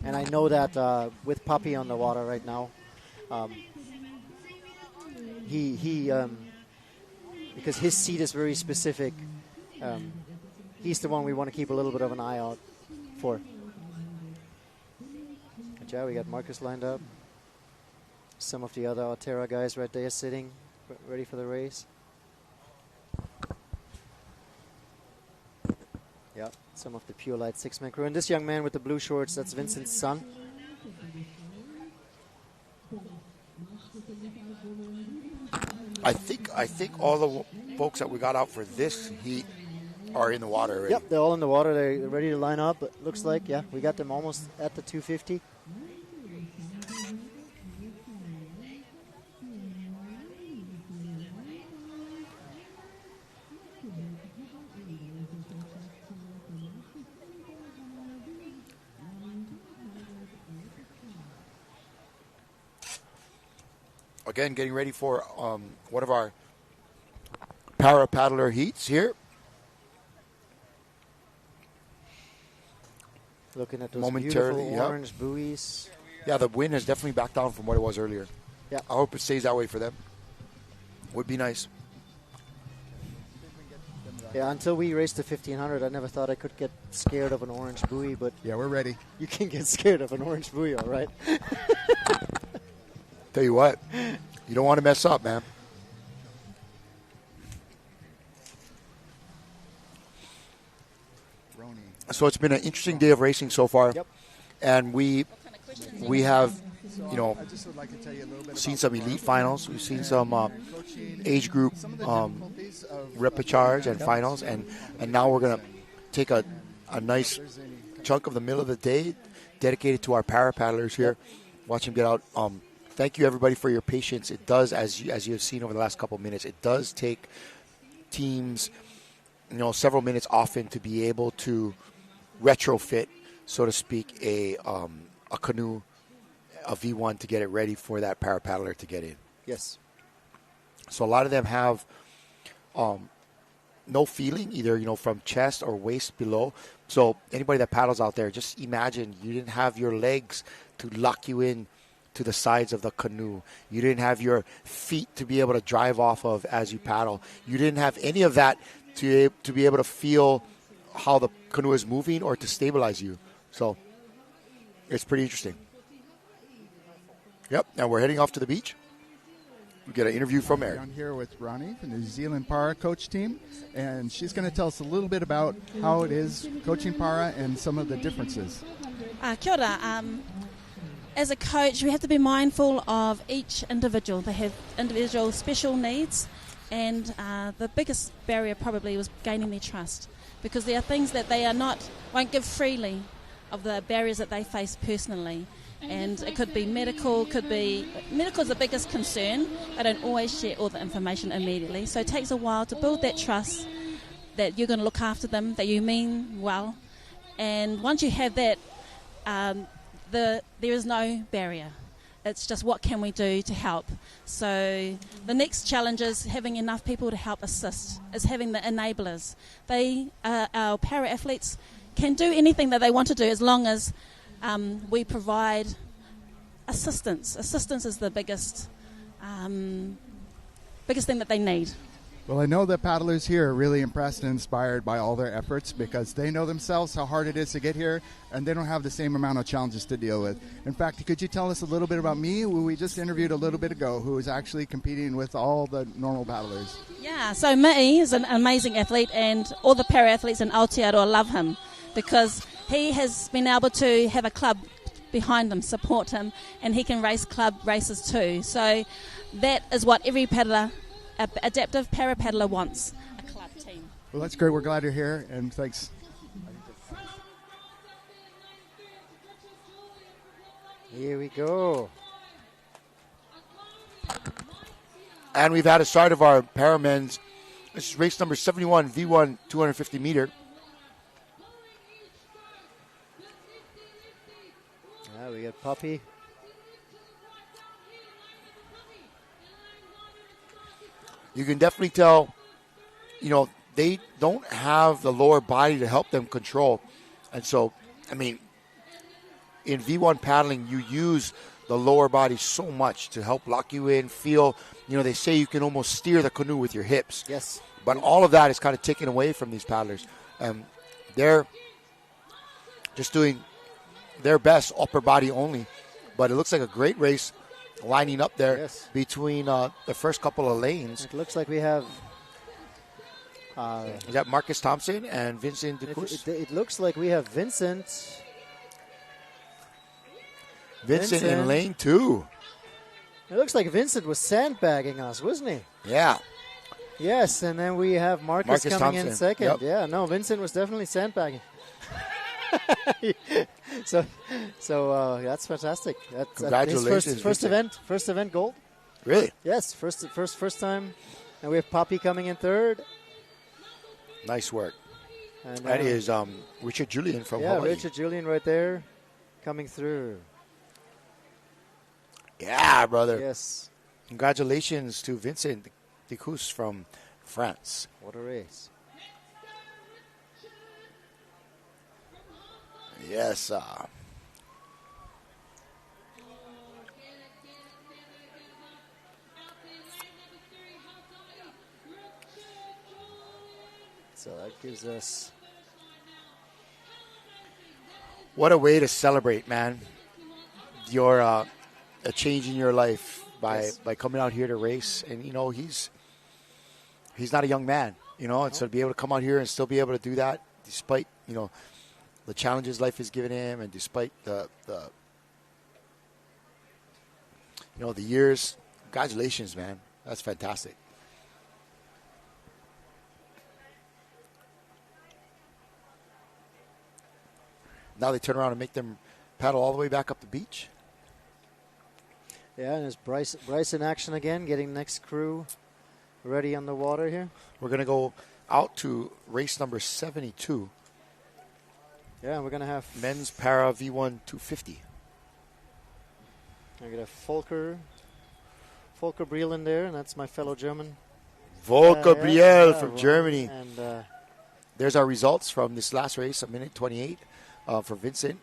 And I know that with Puppy on the water right now, he because his seat is very specific, he's the one we want to keep a little bit of an eye out for. But yeah, we got Marcus lined up. Some of the other Altera guys right there sitting, ready for the race. Yeah, some of the Pure Light 6-man crew. And this young man with the blue shorts, that's Vincent's son. I think all the folks that we got out for this heat are in the water already. Yep, they're all in the water. They're ready to line up. It looks like, yeah, we got them almost at the 250. Again, getting ready for one of our para paddler heats here. Looking at those beautiful orange buoys. Yeah, the wind has definitely backed down from what it was earlier. Yeah, I hope it stays that way for them. Would be nice. Yeah, until we raced the 1500, I never thought I could get scared of an orange buoy, but yeah, we're ready. You can get scared of an orange buoy, all right? Tell you what, you don't want to mess up, man. So it's been an interesting day of racing so far, and we have, I just would like to tell you a little bit seen some elite finals. We've seen some age group repechage and finals, and now we're gonna take a nice chunk of the middle of the day dedicated to our para paddlers here. Watch them get out. Thank you, everybody, for your patience. It does, as you have seen over the last couple of minutes, it does take teams, several minutes often to be able to retrofit, so to speak, a canoe, a V1 to get it ready for that para paddler to get in. Yes. So a lot of them have no feeling, either from chest or waist below. So anybody that paddles out there, just imagine you didn't have your legs to lock you in to the sides of the canoe. You didn't have your feet to be able to drive off of as you paddle. You didn't have any of that to be able to feel how the canoe is moving or to stabilize you. So it's pretty interesting. Yep, now we're heading off to the beach. We get an interview from Eric. Down here with Ronnie from the New Zealand Para coach team, and she's going to tell us a little bit about how it is coaching Para and some of the differences. Kia ora. As a coach, we have to be mindful of each individual. They have individual special needs, and the biggest barrier probably was gaining their trust, because there are things that they won't give freely of the barriers that they face personally. And it could be medical, medical's the biggest concern. I don't always share all the information immediately. So it takes a while to build that trust that you're going to look after them, that you mean well. And once you have that, there is no barrier. It's just what can we do to help. So the next challenge is having enough people to help assist, is having the enablers. Our para-athletes can do anything that they want to do as long as we provide assistance. Assistance is the biggest thing that they need. Well, I know that paddlers here are really impressed and inspired by all their efforts because they know themselves how hard it is to get here, and they don't have the same amount of challenges to deal with. In fact, could you tell us a little bit about me, who we just interviewed a little bit ago, who is actually competing with all the normal paddlers? Yeah, so Mi'i is an amazing athlete, and all the para-athletes in Aotearoa love him because he has been able to have a club behind him, support him, and he can race club races too. So that is what every paddler, adaptive para-paddler, wants, a club team. Well, that's great. We're glad you're here, and thanks. Here we go. And we've had a start of our paramen's. This is race number 71, V1 250 meter. We got Puppy. You can definitely tell, they don't have the lower body to help them control. And so, in V1 paddling, you use the lower body so much to help lock you in, feel, they say you can almost steer the canoe with your hips. Yes. But all of that is kind of taken away from these paddlers. They're just doing their best upper body only. But it looks like a great race lining up there between the first couple of lanes. It looks like we have... is that Marcus Thompson and Vincent DeCruz? It looks like we have Vincent in lane 2. It looks like Vincent was sandbagging us, wasn't he? Yeah. Yes, and then we have Marcus coming Thompson in second. Yep. Yeah, no, Vincent was definitely sandbagging. so that's fantastic. Congratulations! His first event gold. Really? Yes, first time. And we have Poppy coming in third. Nice work. And that is Richard Julian from Hawaii. Hawaii. Richard Julian right there, coming through. Yeah, brother. Yes. Congratulations to Vincent DeCruz from France. What a race. Yes. So that gives us... What a way to celebrate, man. Your a change in your life by coming out here to race. And, he's not a young man, and so to be able to come out here and still be able to do that despite, the challenges life has given him, and despite the years. Congratulations, man. That's fantastic. Now they turn around and make them paddle all the way back up the beach. Yeah, and there's Bryce in action again, getting next crew ready on the water here. We're going to go out to race number 72. Yeah, we're going to have... men's para V1 250. We're going to have Volker Briel in there, and that's my fellow German. Volker Briel from Germany. And there's our results from this last race, 1:28 for Vincent,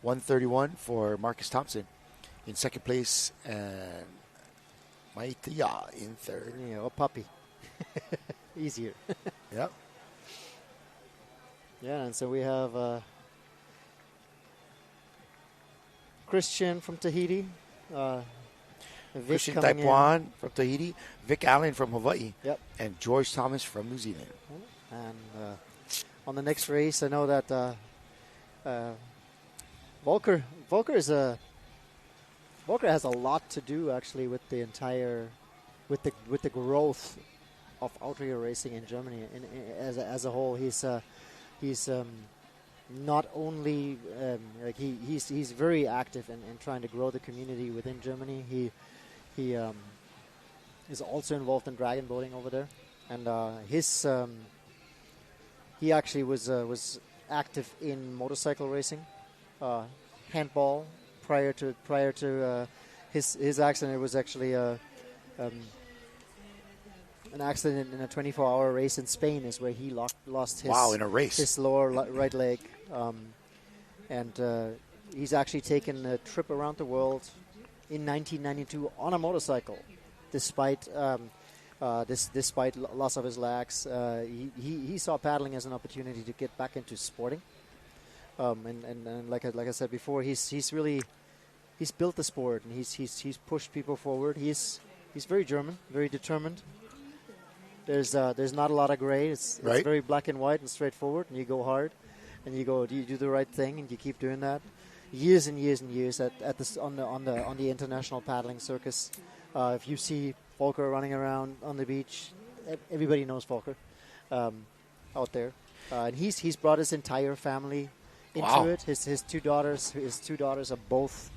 1:31 for Marcus Thompson in second place, and Maitia in third. Yeah, or Puppy. Easier. Yep. Yeah, and so we have Christian from Tahiti. Christian Taipuan from Tahiti, Vic Allen from Hawaii, Yep. and George Thomas from New Zealand. And on the next race, I know that Volker has a lot to do actually with the entire with the growth of outrigger racing in Germany as a whole. He's not only like he's very active in trying to grow the community within Germany. He is also involved in dragon boating over there, and he actually was active in motorcycle racing, handball. Prior to his accident, it was actually an accident in a 24-hour race in Spain is where he lost his in a race, his lower right leg, and he's actually taken a trip around the world in 1992 on a motorcycle, despite despite loss of his legs. He saw paddling as an opportunity to get back into sporting, and like I said before, he's built the sport, and he's pushed people forward. He's very German, very determined. There's not a lot of gray. It's very black and white and straightforward. And you go hard, and you do the right thing, and you keep doing that. Years and years and years on the international paddling circus. If you see Volker running around on the beach, everybody knows Volker out there, and he's brought his entire family into it. His two daughters are both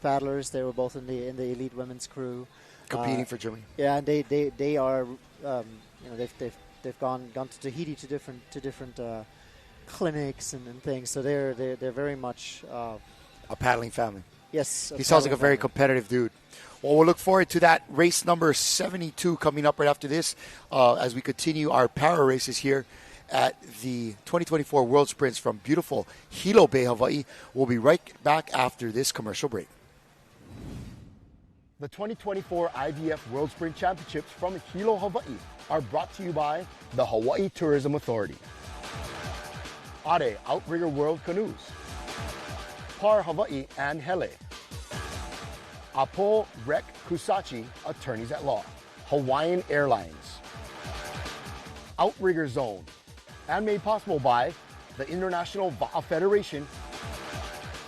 paddlers. They were both in the elite women's crew, competing for Germany. Yeah, and they are they've gone to Tahiti to different clinics and things. So they're very much a paddling family. Yes, he sounds like a very competitive dude. Well, we'll look forward to that race number 72 coming up right after this as we continue our para races here at the 2024 World Sprints from beautiful Hilo Bay, Hawaii. We'll be right back after this commercial break. The 2024 IVF World Sprint Championships from Hilo, Hawaii are brought to you by the Hawaii Tourism Authority, Are Outrigger World Canoes, Par Hawaii and Hele, Apo Rek Kusachi, Attorneys at Law, Hawaiian Airlines, Outrigger Zone, and made possible by the International Va'a Federation,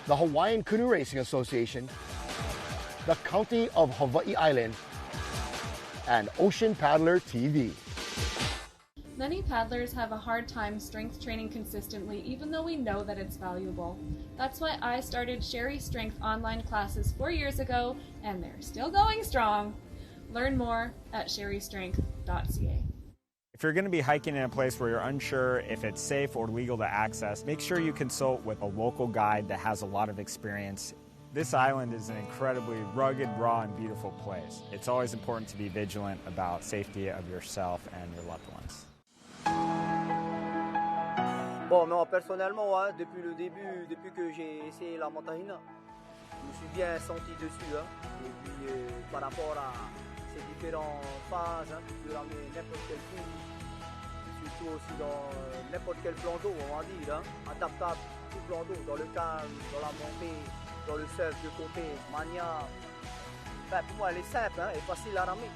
the Hawaiian Canoe Racing Association, the County of Hawaii Island, and Ocean Paddler TV. Many paddlers have a hard time strength training consistently, even though we know that it's valuable. That's why I started Sherry Strength online classes 4 years ago, and they're still going strong. Learn more at sherrystrength.ca. If you're going to be hiking in a place where you're unsure if it's safe or legal to access, make sure you consult with a local guide that has a lot of experience. This island is an incredibly rugged, raw, and beautiful place. It's always important to be vigilant about safety of yourself and your loved ones. Bon, moi personnellement, hein, depuis le début, depuis que j'ai essayé la montagne, je me suis bien senti dessus. Hein, et puis par rapport à ces différentes phases, hein, tu peux ramener n'importe quel coup, surtout aussi dans n'importe quel plan d'eau, on va dire, hein, adaptable, tout plan d'eau, dans le calme, dans la montée, dans le surf de côté, maniable. Enfin, pour moi, elle est simple, hein, et facile à ramener.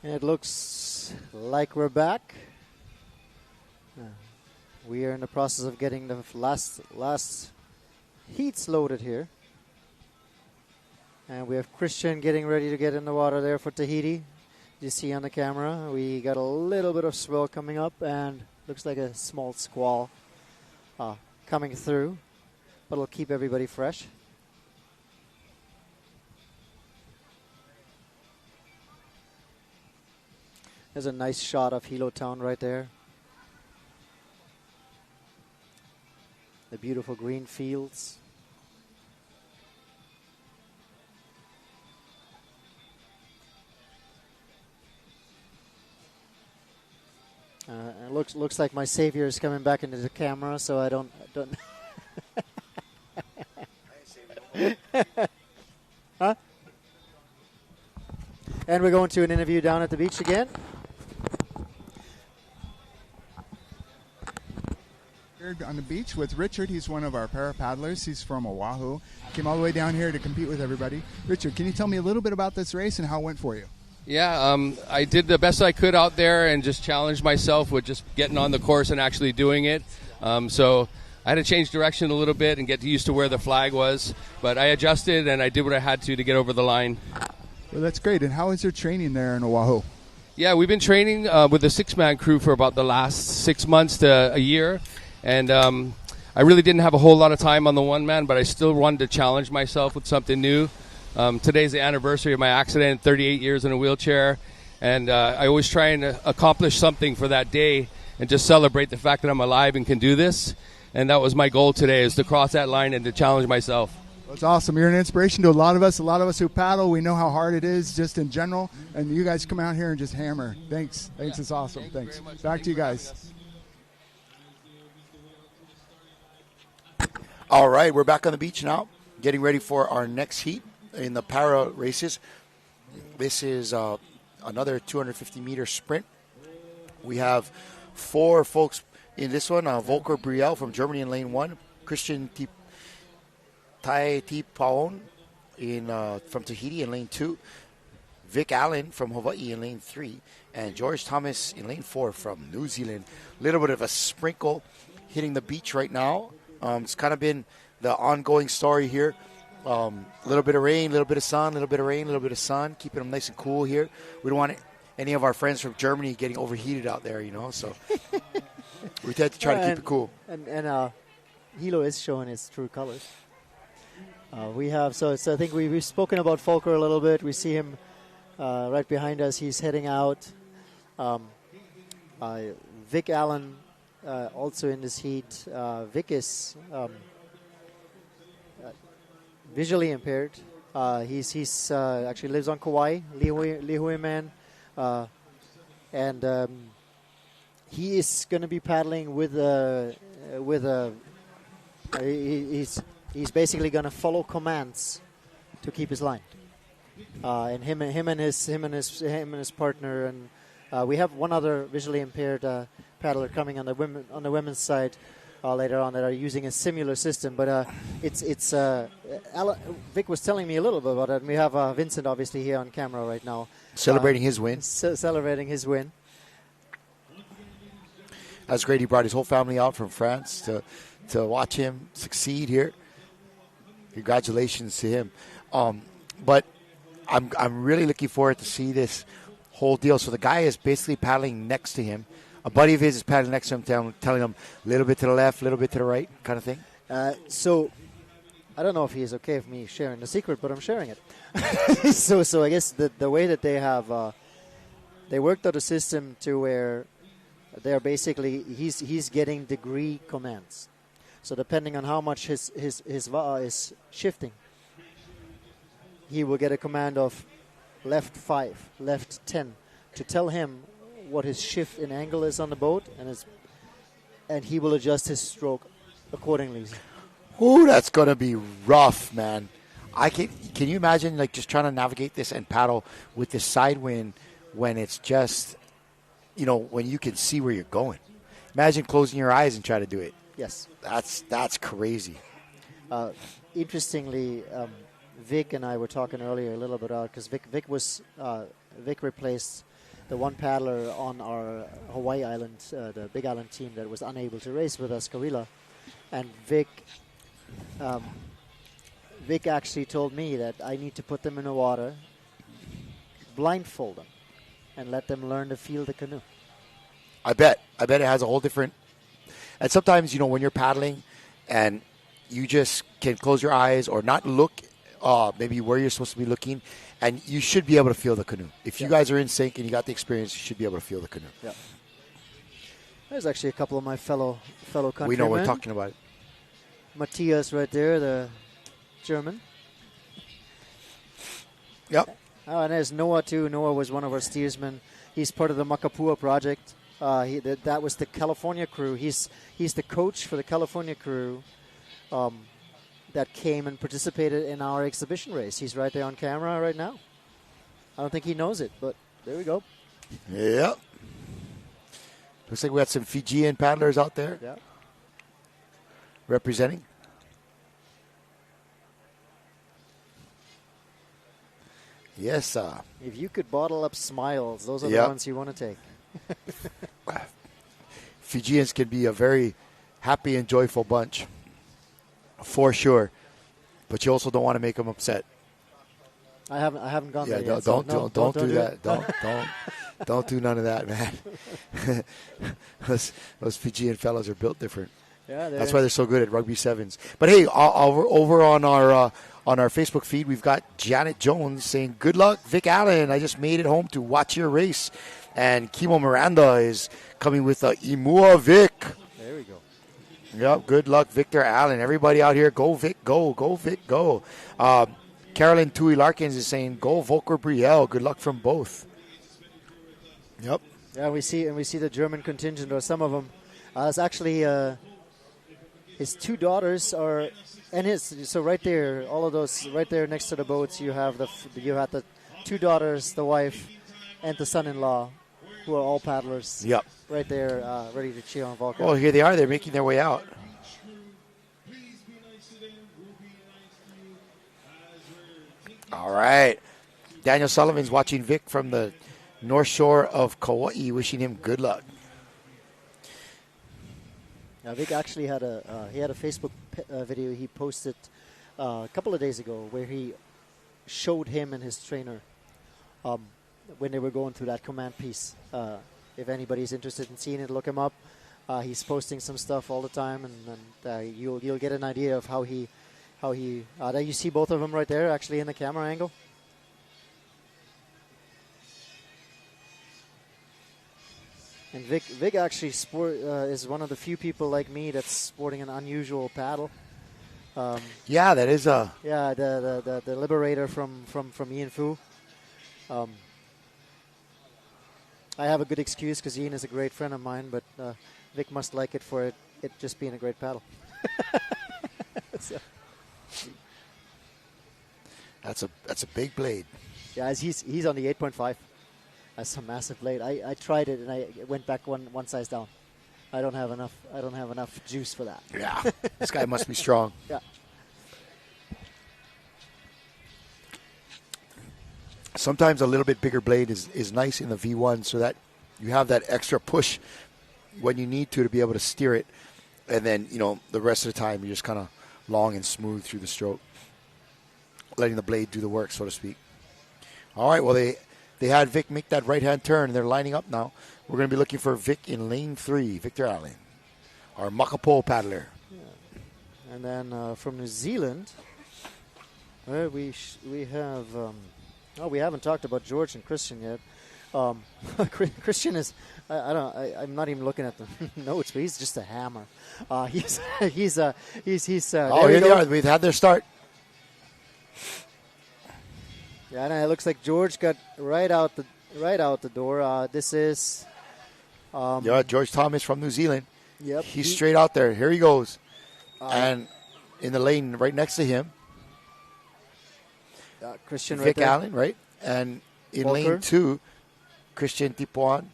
And it looks like we're back. We are in the process of getting the last heats loaded here. And we have Christian getting ready to get in the water there for Tahiti. You see on the camera, we got a little bit of swell coming up and looks like a small squall coming through. But it'll keep everybody fresh. There's a nice shot of Hilo Town right there. The beautiful green fields. Looks like my savior is coming back into the camera, so I don't. Huh? And we're going to an interview down at the beach again. Here on the beach with Richard. He's one of our para paddlers. He's from Oahu. Came all the way down here to compete with everybody. Richard, can you tell me a little bit about this race and how it went for you? Yeah, I did the best I could out there and just challenged myself with just getting on the course and actually doing it. So I had to change direction a little bit and get used to where the flag was. But I adjusted and I did what I had to get over the line. Well, that's great. And how is your training there in Oahu? Yeah, we've been training with a 6-man crew for about the last 6 months to a year. And I really didn't have a whole lot of time on the 1-man, but I still wanted to challenge myself with something new. Today's the anniversary of my accident, 38 years in a wheelchair, and I always try and accomplish something for that day and just celebrate the fact that I'm alive and can do this. And that was my goal today, is to cross that line and to challenge myself. That's awesome. You're an inspiration to a lot of us who paddle. We know how hard it is just in general, and you guys come out here and just hammer. Thanks. It's awesome. Thanks. Back to you guys. All right, we're back on the beach now, getting ready for our next heat in the para races. This is another 250-meter sprint. We have 4 folks in this one. Volker Brielle from Germany in lane 1. Christian Tai Paon from Tahiti in lane 2. Vic Allen from Hawaii in lane 3. And George Thomas in lane 4 from New Zealand. A little bit of a sprinkle hitting the beach right now. It's kind of been the ongoing story here. A little bit of rain, a little bit of sun, a little bit of rain, a little bit of sun, keeping them nice and cool here. We don't want any of our friends from Germany getting overheated out there, so we tend to try to keep it cool. And Hilo is showing his true colors. We have, so I think we've spoken about Volker a little bit. We see him right behind us. He's heading out. Vic Allen also in this heat. Vic is visually impaired. He's actually lives on Kauai, Lihue man, and he is going to be paddling with a. He's basically going to follow commands to keep his line. And him and his partner, and we have one other visually impaired paddler coming on the women's side later on that are using a similar system. But Vic was telling me a little bit about it. And we have Vincent obviously here on camera right now, celebrating his win. Celebrating his win. That's great. He brought his whole family out from France to watch him succeed here. Congratulations to him. But I'm really looking forward to see this whole deal. So the guy is basically paddling next to him. A buddy of his is paddling next to him, telling him a little bit to the left, a little bit to the right, kind of thing. So I don't know if he is okay with me sharing the secret, but I'm sharing it. So I guess the way that they have they worked out a system to where they're basically he's getting degree commands. So depending on how much his VA is shifting, he will get a command of left 5, left 10 to tell him what his shift in angle is on the boat, and he will adjust his stroke accordingly. Ooh, that's going to be rough, man. Can you imagine just trying to navigate this and paddle with the side wind when it's just, when you can see where you're going? Imagine closing your eyes and try to do it. Yes. That's crazy. Interestingly, Vic and I were talking earlier a little bit about, because Vic replaced the one paddler on our Hawaii Island, the Big Island team that was unable to race with us, Kawila. And Vic actually told me that I need to put them in the water, blindfold them, and let them learn to feel the canoe. I bet it has a whole different. And sometimes, when you're paddling and you just can close your eyes or not look maybe where you're supposed to be looking, and you should be able to feel the canoe. If you guys are in sync and you got the experience, you should be able to feel the canoe. Yeah. There's actually a couple of my fellow countrymen. We know we're talking about it. Matthias right there, the German. Yep. And there's Noah too. Noah was one of our steersmen. He's part of the Makapua project. That was the California crew. He's the coach for the California crew that came and participated in our exhibition race. He's right there on camera right now. I don't think he knows it, but there we go. Yep. Looks like we got some Fijian paddlers out there. Yeah. Representing. Yes. If you could bottle up smiles, those are the Yep. ones you want to take. Fijians can be a very happy and joyful bunch, for sure. But you also don't want to make them upset. I haven't gone there yet. Don't do that. it. Don't do none of that, man. those Fijian fellas are built different. Yeah, that's why they're so good at rugby sevens. But hey, over on our Facebook feed, we've got Janet Jones saying, "Good luck, Vic Allen. I just made it home to watch your race." And Kimo Miranda is coming with a Imua Vic. There we go. Yep, good luck, Victor Allen. Everybody out here, go Vic, go Vic, go. Carolyn Tui Larkins is saying, "Go Volker Brielle. Good luck from both." Yep. Yeah, we see the German contingent, or some of them. It's actually his two daughters are, and so right there, all of those right there next to the boats. You have the two daughters, the wife, and the son-in-law, who are all paddlers. Yep. Right there, ready to cheer on Volker. Well, here they are. They're making their way out. All right. Daniel Sullivan's watching Vic from the North Shore of Kauai, wishing him good luck. Vic actually had a Facebook video he posted a couple of days ago where he showed him and his trainer when they were going through that command piece. If anybody's interested in seeing it, look him up. He's posting some stuff all the time, and you'll get an idea of how he. There you see both of them right there, actually in the camera angle. And Vic actually is one of the few people like me that's sporting an unusual paddle. Yeah, that is a. Yeah, the Liberator from Ian Fu. I have a good excuse because Ian is a great friend of mine, but Vic must like it for it just being a great paddle. So. That's a big blade. Yeah, he's on the 8.5. That's a massive blade. I tried it and I went back one size down. I don't have enough juice for that. Yeah, this guy must be strong. Yeah. Sometimes a little bit bigger blade is nice in the V1 so that you have that extra push when you need to be able to steer it. And then, the rest of the time you're just kind of long and smooth through the stroke, letting the blade do the work, so to speak. All right, well, they had Vic make that right-hand turn, and they're lining up now. We're going to be looking for Vic in lane 3, Victor Allen, our Makapo paddler. Yeah. And then from New Zealand, we have... we haven't talked about George and Christian yet. Christian is, I'm not even looking at the notes, but he's just a hammer. He's here they are. We've had their start. Yeah, and it looks like George got right out the door. This is. George Thomas from New Zealand. Yep. He's straight out there. Here he goes, and in the lane right next to him. Christian Vic right there. Allen, right? And in Volker. lane 2, Christian Tipuan.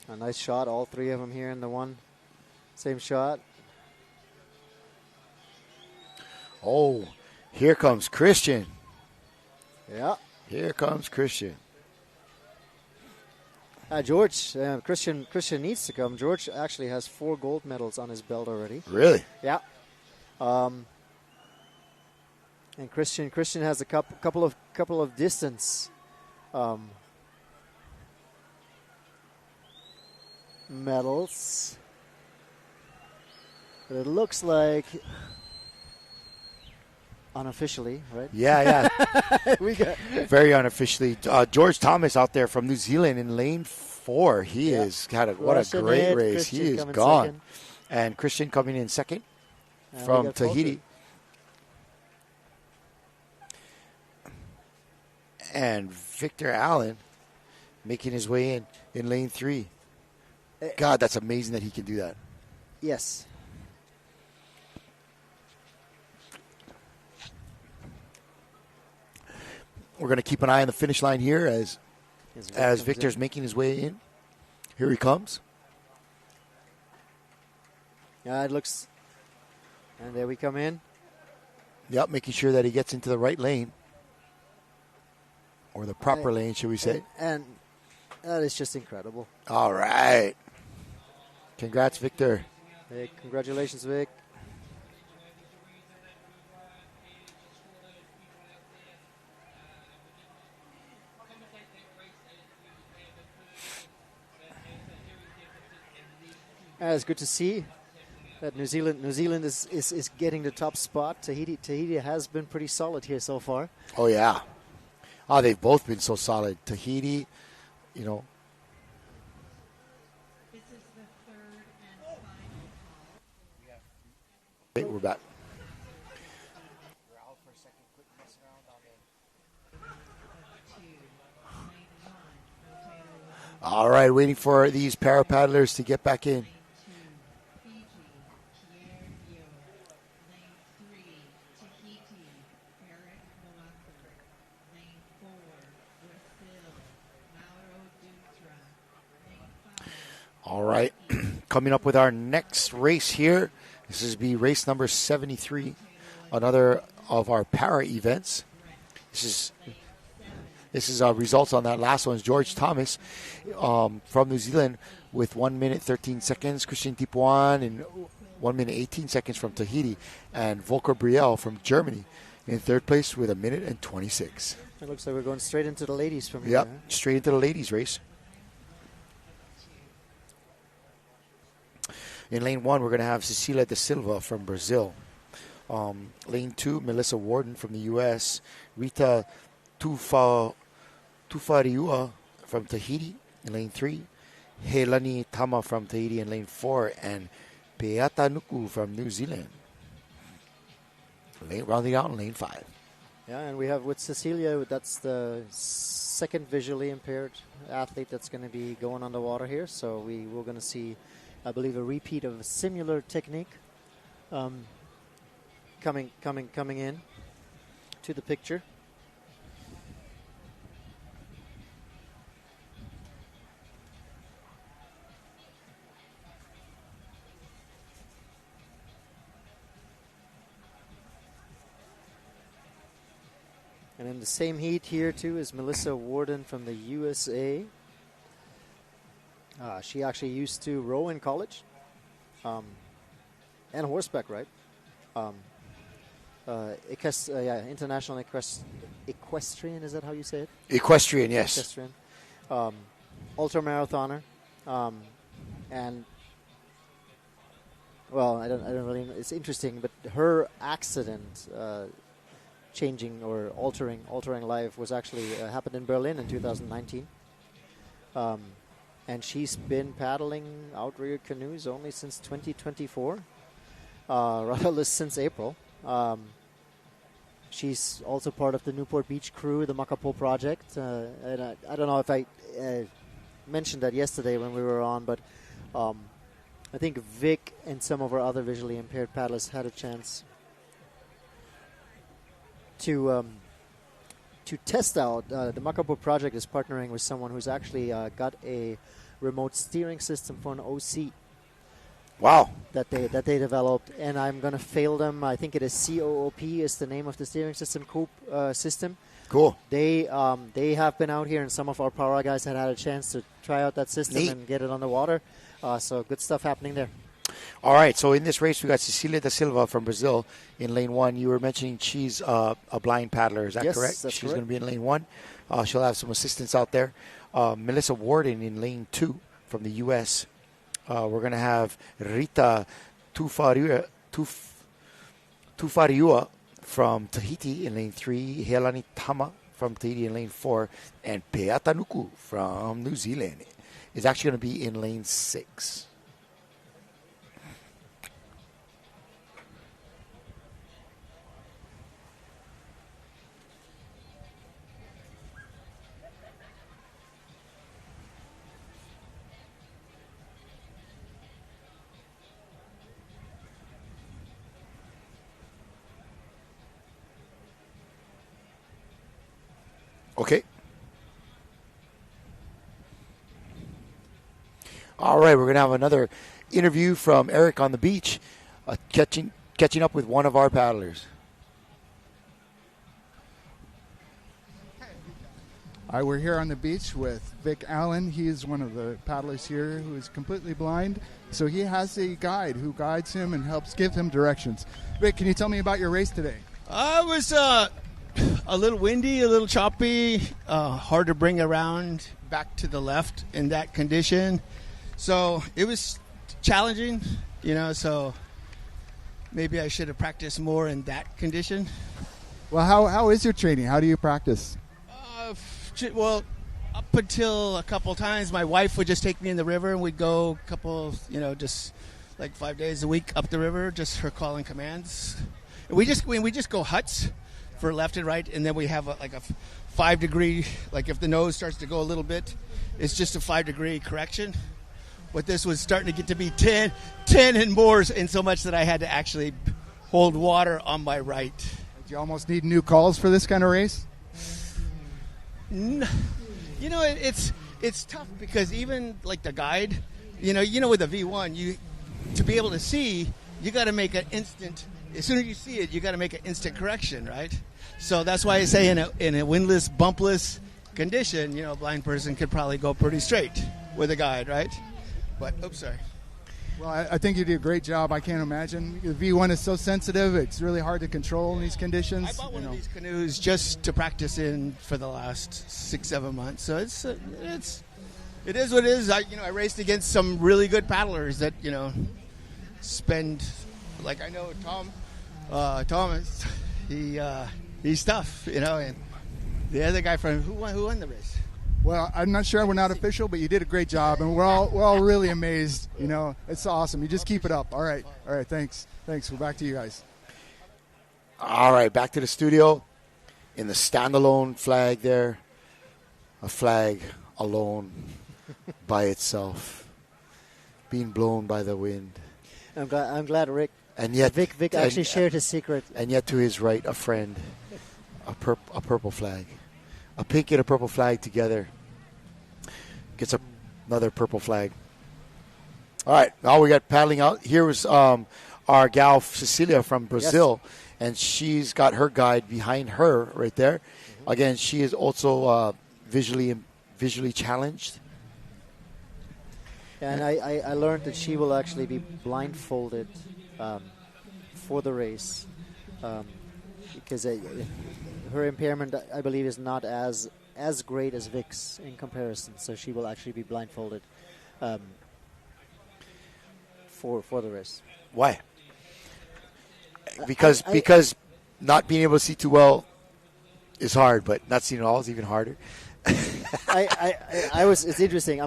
A nice shot, all three of them here in the one. Same shot. Oh, here comes Christian. Yeah. Here comes Christian. George, Christian needs to come. George actually has 4 gold medals on his belt already. Really? Yeah. And Christian has a couple of distance medals. But it looks like unofficially, right? Yeah. We got very unofficially. George Thomas out there from New Zealand in lane 4. He has had what a great race. Christian he is coming gone. second. And Christian coming in second And we from got Tahiti. Volker. And Victor Allen making his way in lane 3. God, that's amazing that he can do that. Yes. We're going to keep an eye on the finish line here as Vic Victor's making his way in. Here he comes. Yeah, it looks... And there we come in. Yep, making sure that he gets into the right lane. Or the proper lane, should we say. And that is just incredible. All right. Congrats, Victor. Hey, congratulations, Vic. It's good to see that New Zealand is getting the top spot. Tahiti has been pretty solid here so far. Oh, yeah. Oh, they've both been so solid. Tahiti, you know. Okay, we're back. All right, waiting for these para paddlers to get back in. All right, coming up with our next race here. This is be race number 73, another of our para events. This is our results on that last one. George Thomas from New Zealand with 1 minute 13 seconds. Christian Tipuan in 1 minute 18 seconds from Tahiti, and Volker Brielle from Germany in third place with 1 minute and 26. It looks like we're going straight into the ladies from here. Yep, straight into the ladies race. In lane 1, we're going to have Cecilia da Silva from Brazil. Lane 2, Melissa Warden from the U.S. Rita Tufariua from Tahiti in lane 3. Helani Tama from Tahiti in lane 4. And Peata Nuku from New Zealand. Rounding out in lane 5. Yeah, and we have with Cecilia, that's the second visually impaired athlete that's going to be going underwater here. So we're going to see, I believe, a repeat of a similar technique coming in to the picture. And in the same heat here, too, is Melissa Warden from the USA. She actually used to row in college. And horseback, right? International equestrian, is that how you say it? Equestrian, yes. Equestrian. Ultramarathoner. And, well, I don't really know. It's interesting, but her accident... changing or altering life was actually happened in Berlin in 2019. And she's been paddling outrigger canoes only since 2024, rather since April. She's also part of the Newport Beach crew, the Makapo project. And I don't know if I mentioned that yesterday when we were on, but I think Vic and some of our other visually impaired paddlers had a chance to test out. The Makapo project is partnering with someone who's actually got a remote steering system for an OC. Wow. That they developed, and I'm going to fail them. I think it is COOP is the name of the steering system, Coop system. Cool. They have been out here, and some of our para guys had a chance to try out that system Neat. and get it on the water. So good stuff happening there. All right, so in this race, we got Cecilia da Silva from Brazil in lane 1. You were mentioning she's a blind paddler. Is that Yes, correct? that's She's correct. going to be in lane 1. She'll have some assistance out there. Melissa Warden in lane 2 from the U.S. We're going to have Rita Tufariua from Tahiti in lane 3. Helani Tama from Tahiti in lane 4. And Peata Nuku from New Zealand is actually going to be in lane 6. Okay. All right, we're going to have another interview from Eric on the beach, catching up with one of our paddlers. All right, we're here on the beach with Vic Allen. He is one of the paddlers here who is completely blind. So he has a guide who guides him and helps give him directions. Vic, can you tell me about your race today? It was a little windy, a little choppy, hard to bring around back to the left in that condition. So it was challenging, so maybe I should have practiced more in that condition. Well, how is your training? How do you practice? Well, up until a couple times, my wife would just take me in the river and we'd go a couple, just like 5 days a week up the river, just her calling commands. And we just go huts for left and right, and then we have a 5 degree, like if the nose starts to go a little bit, it's just a 5 degree correction. But this was starting to get to be 10 and more, and so much that I had to actually hold water on my right. Do you almost need new calls for this kind of race? It's tough because even like the guide, with the V1, to be able to see, you got to make an instant. As soon as you see it, you got to make an instant correction, right? So that's why I say in a windless, bumpless condition, a blind person could probably go pretty straight with a guide, right? But, oops, sorry. Well, I think you did a great job. I can't imagine. The V1 is so sensitive. It's really hard to control in these conditions. I bought one of these canoes just to practice in for the last 6-7 months. So it is what it is. I raced against some really good paddlers that, spend, like I know Thomas, he's tough, and the other guy who won the race? Well, I'm not sure. We're not official, but you did a great job, and we're all really amazed. It's awesome. You just keep it up. All right. Thanks. We're back to you guys. All right, back to the studio. In the standalone flag there, a flag alone by itself, being blown by the wind. I'm glad Rick. And yet, Vic actually shared his secret. And yet, to his right, a friend, a purple flag. A pink and a purple flag together gets another purple flag. All right, now we got paddling out. Here was our gal Cecilia from Brazil, yes. And she's got her guide behind her right there. Mm-hmm. Again, she is also visually challenged. And I learned that she will actually be blindfolded for the race because her impairment, I believe, is not as great as Vic's in comparison. So she will actually be blindfolded for the race. Why? Because not being able to see too well is hard, but not seeing at all is even harder. It's interesting.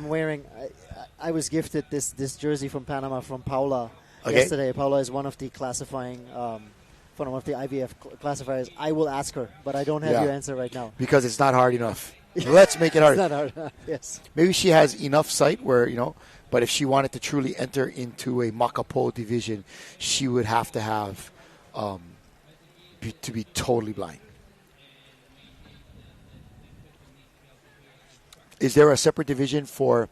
I was gifted this jersey from Panama from Paula yesterday. Paula is one of the classifying. One of the IVF classifiers. I will ask her, but I don't have your answer right now. Because it's not hard enough. Let's make it hard. It's not hard. Yes. Maybe she has enough sight where, but if she wanted to truly enter into a Makapo division, she would have to have to be totally blind. Is there a separate division for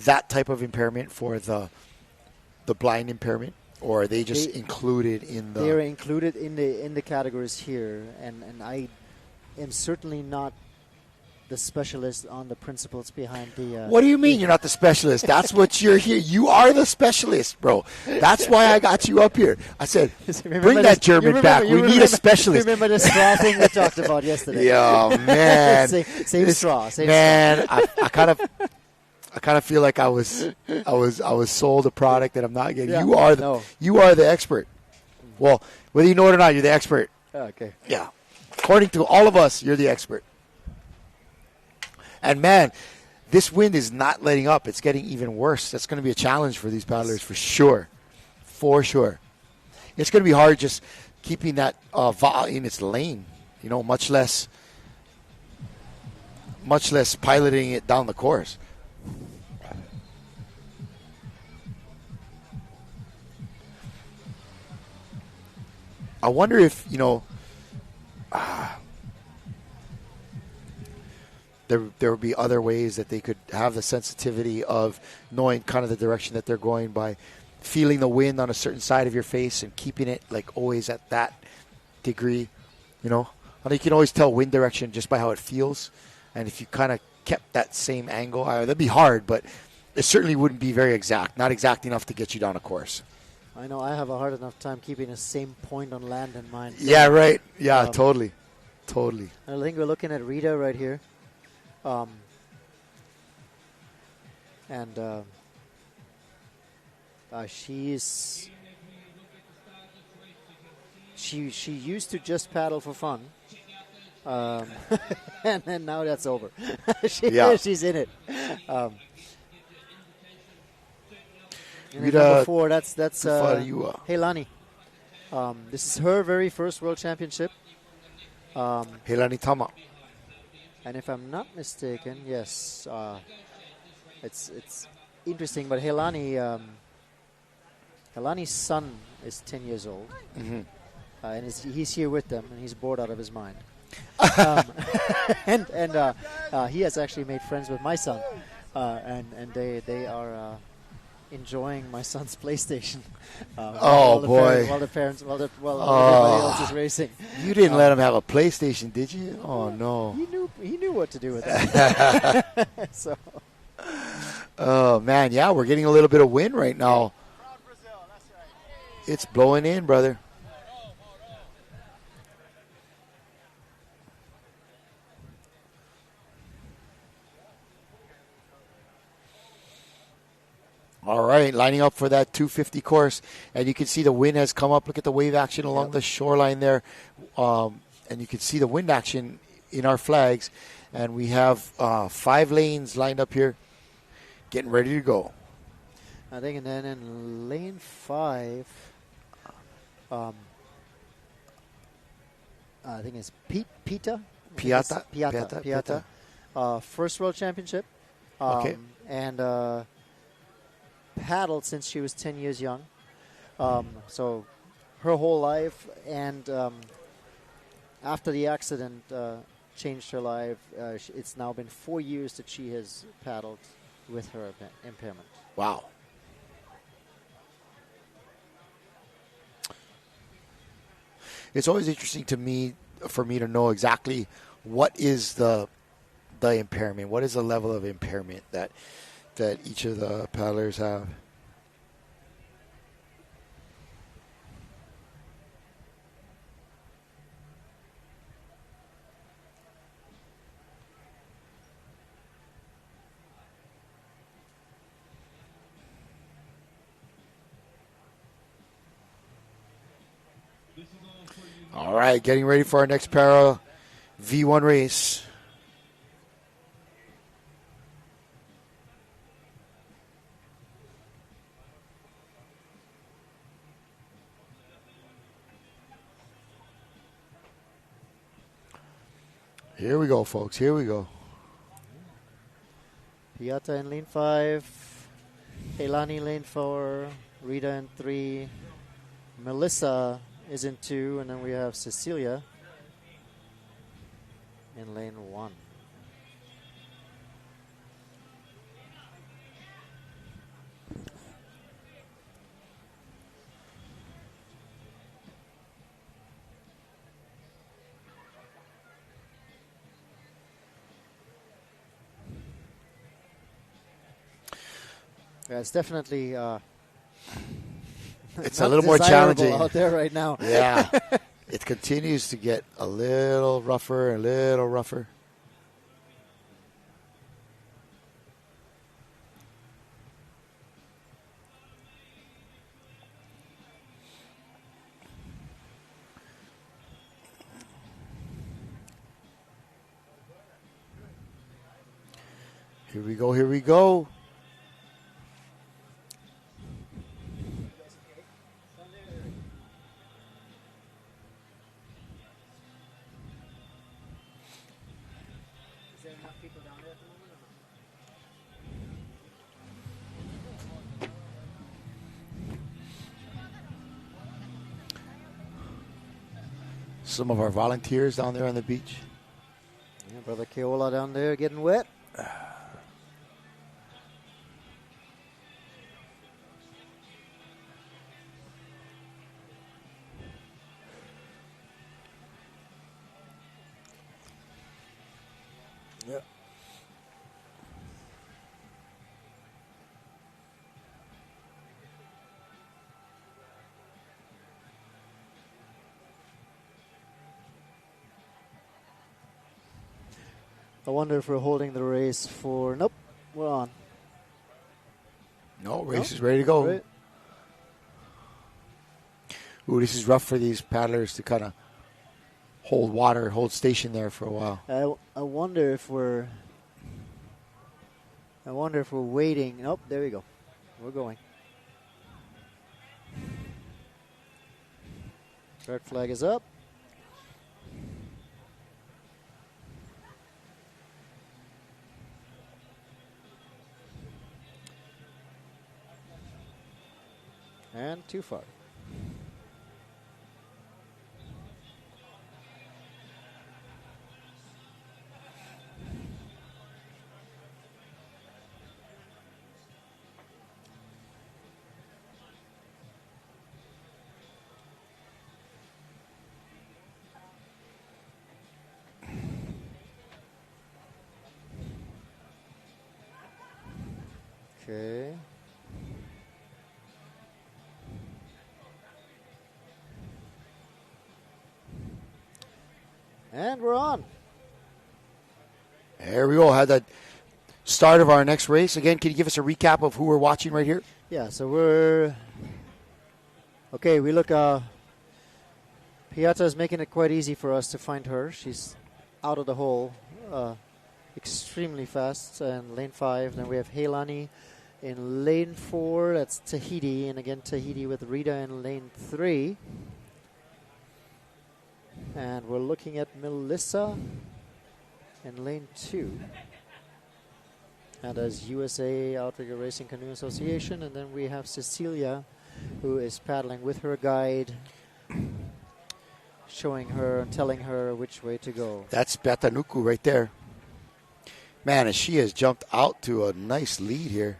that type of impairment, for the blind impairment? Or are they just included in the... They're included in the categories here, and I am certainly not the specialist on the principles behind the... What do you mean you're not the specialist? That's what you're here. You are the specialist, bro. That's why I got you up here. I said, bring that German back. We need a specialist. Remember the straw thing we talked about yesterday? Yeah, man. Same straw. I kind of feel like I was sold a product that I'm not getting. Yeah. You are the expert. Well, whether you know it or not, you're the expert. Okay. Yeah. According to all of us, you're the expert. And man, this wind is not letting up. It's getting even worse. That's going to be a challenge for these paddlers for sure. For sure. It's going to be hard just keeping that va in its lane, much less piloting it down the course. I wonder if, there would be other ways that they could have the sensitivity of knowing kind of the direction that they're going by feeling the wind on a certain side of your face and keeping it like always at that degree, you know. And you can always tell wind direction just by how it feels. And if you kind of kept that same angle, that'd be hard, but it certainly wouldn't be very exact, not exact enough to get you down a course. I know I have a hard enough time keeping the same point on land in mind. Yeah, right. Yeah, totally. I think we're looking at Rita right here. She used to just paddle for fun, and then now that's over. She's in it. Number 4, that's Heilani. This is her very first World Championship. Heilani Tama. And if I'm not mistaken, yes, it's interesting. But Heilani's son is 10 years old, and he's here with them, and he's bored out of his mind. And he has actually made friends with my son, and they are enjoying my son's PlayStation. While everybody else is racing. You didn't let him have a PlayStation, did you? Oh no. He knew what to do with it. So. Oh man, yeah, we're getting a little bit of wind right now. It's blowing in, brother. All right, lining up for that 250 course. And you can see the wind has come up. Look at the wave action along the shoreline there. And you can see the wind action in our flags. And we have 5 lanes lined up here, getting ready to go. I think, and then in lane 5, I think it's Piata. First World Championship. Okay. And paddled since she was 10 years young. So her whole life, and after the accident changed her life, it's now been 4 years that she has paddled with her impairment. Wow. It's always interesting for me to know exactly what is the impairment, what is the level of impairment that each of the paddlers have. All right, getting ready for our next para V1 race. Here we go, folks. Here we go. Piata in lane 5. Heilani lane 4. Rita in 3. Melissa is in 2. And then we have Cecilia in lane 1. Yeah, it's definitely it's a little more challenging out there right now. Yeah. It continues to get a little rougher, a little rougher. Here we go, here we go. Some of our volunteers down there on the beach. Yeah, Brother Keola down there getting wet. Yep. I wonder if we're holding the race for... Nope, we're on. No, race is ready to go. Right. Ooh, this is rough for these paddlers to kind of hold station there for a while. I wonder if we're waiting. Nope, there we go. We're going. Start flag is up. And too far. Okay. And we're on. There we go. Had that start of our next race. Again, can you give us a recap of who we're watching right here? Yeah, so we're... Okay, we look... Piata is making it quite easy for us to find her. She's out of the hole extremely fast. And lane 5. Then we have Heilani in lane 4. That's Tahiti. And again, Tahiti with Rita in lane 3. And we're looking at Melissa in lane 2. And as USA Outrigger Racing Canoe Association. And then we have Cecilia, who is paddling with her guide, showing her and telling her which way to go. That's Batanuku right there. Man, and she has jumped out to a nice lead here.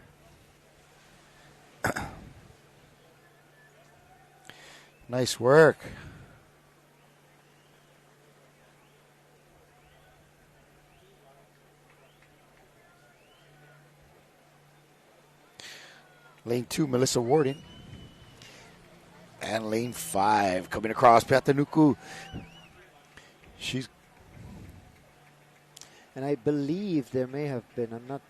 Nice work. Lane 2, Melissa Warden. And lane 5, coming across, Patanuku. And I believe there may have been, I'm not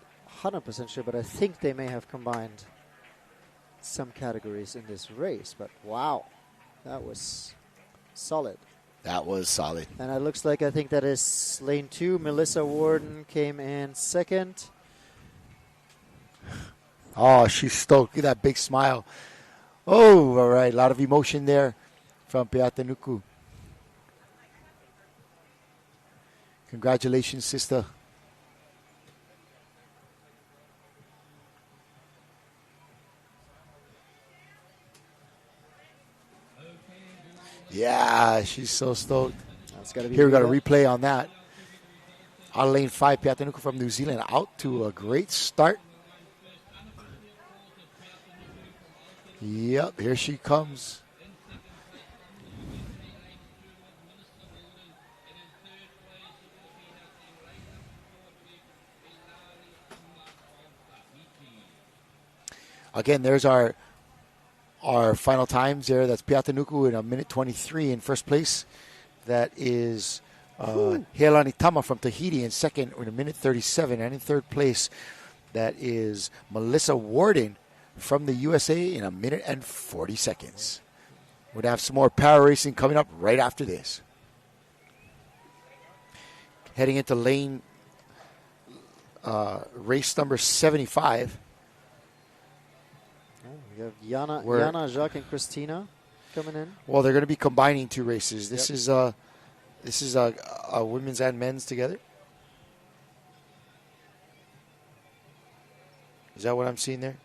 100% sure, but I think they may have combined some categories in this race. But wow, that was solid. That was solid. And it looks like I think that is lane 2. Melissa Warden came in second. Oh, she's stoked. Look at that big smile. Oh, all right. A lot of emotion there from Peatanuku. Congratulations, sister. Yeah, she's so stoked. That's gotta be Here we got a Rita. replay on that. On lane 5, Peatanuku from New Zealand out to a great start. Yep, here she comes. Again, there's our final times there. That's Peatanuku in a minute 23 in first place. That is Heilani Tama from Tahiti in second in a minute 37. And in third place, that is Melissa Warden from the USA in a minute and 40 seconds. We're going to have some more power racing coming up right after this. Heading into lane race number 75. We have Yana, Jacques, and Christina coming in. Well, they're going to be combining two races. This is a women's and men's together. Is that what I'm seeing there?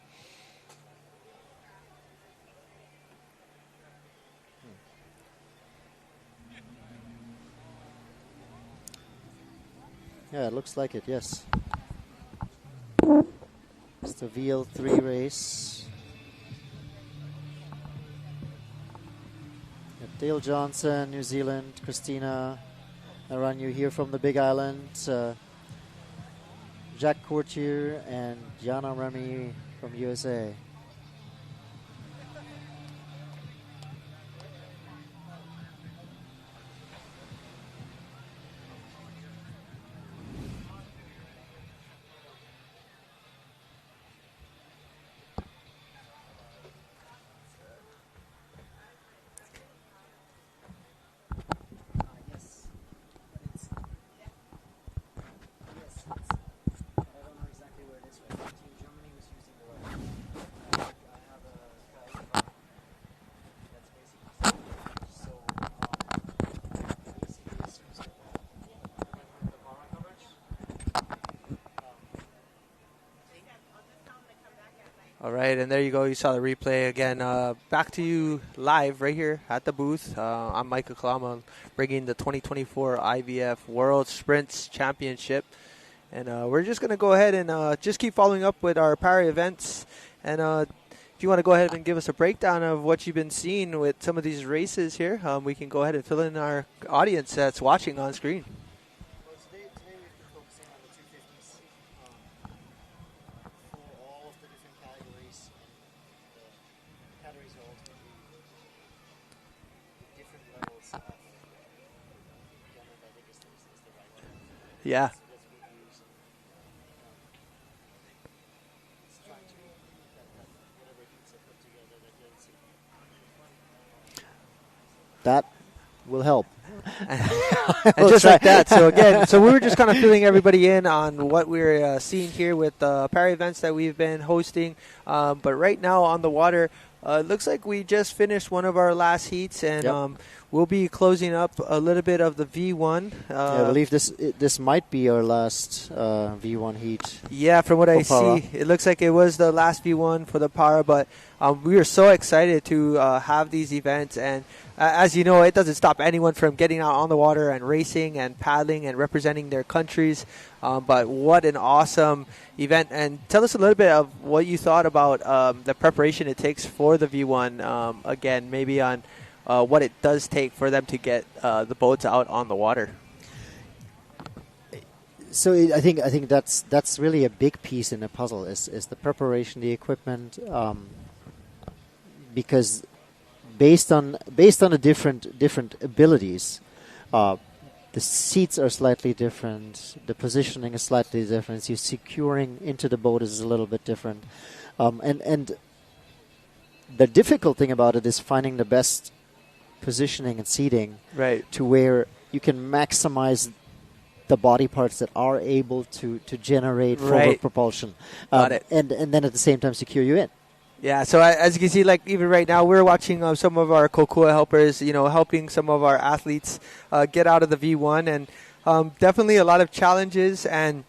Yeah, it looks like it, yes. It's the VL3 race. Dale Johnson, New Zealand, Christina Aranyu here from the Big Island, Jacques Courtier and Jana Remy from USA. All right, and there you go. You saw the replay again. Back to you live right here at the booth. I'm Michael Kalama, bringing the 2024 IVF World Sprints Championship. And we're just going to go ahead and just keep following up with our para events. And if you want to go ahead and give us a breakdown of what you've been seeing with some of these races here, we can go ahead and fill in our audience that's watching on screen. Yeah. That will help. And just like that. So again, we were just kind of filling everybody in on what we're seeing here with the para events that we've been hosting. But right now on the water, it looks like we just finished one of our last heats, and we'll be closing up a little bit of the V1. I believe this might be our last V1 heat. Yeah, from what I see, it looks like it was the last V1 for the para, but we are so excited to have these events. And as you know, it doesn't stop anyone from getting out on the water and racing and paddling and representing their countries. But what an awesome event. And tell us a little bit of what you thought about the preparation it takes for the V1, again, maybe on what it does take for them to get the boats out on the water. So I think that's really a big piece in the puzzle is the preparation, the equipment, because based on the different abilities, the seats are slightly different, the positioning is slightly different. You're securing into the boat is a little bit different, and the difficult thing about it is finding the best positioning and seating to where you can maximize the body parts that are able to generate forward propulsion. Got it. And then at the same time secure you in. Yeah, so as you can see, like even right now, we're watching some of our Kokua helpers, helping some of our athletes get out of the V1, and definitely a lot of challenges. And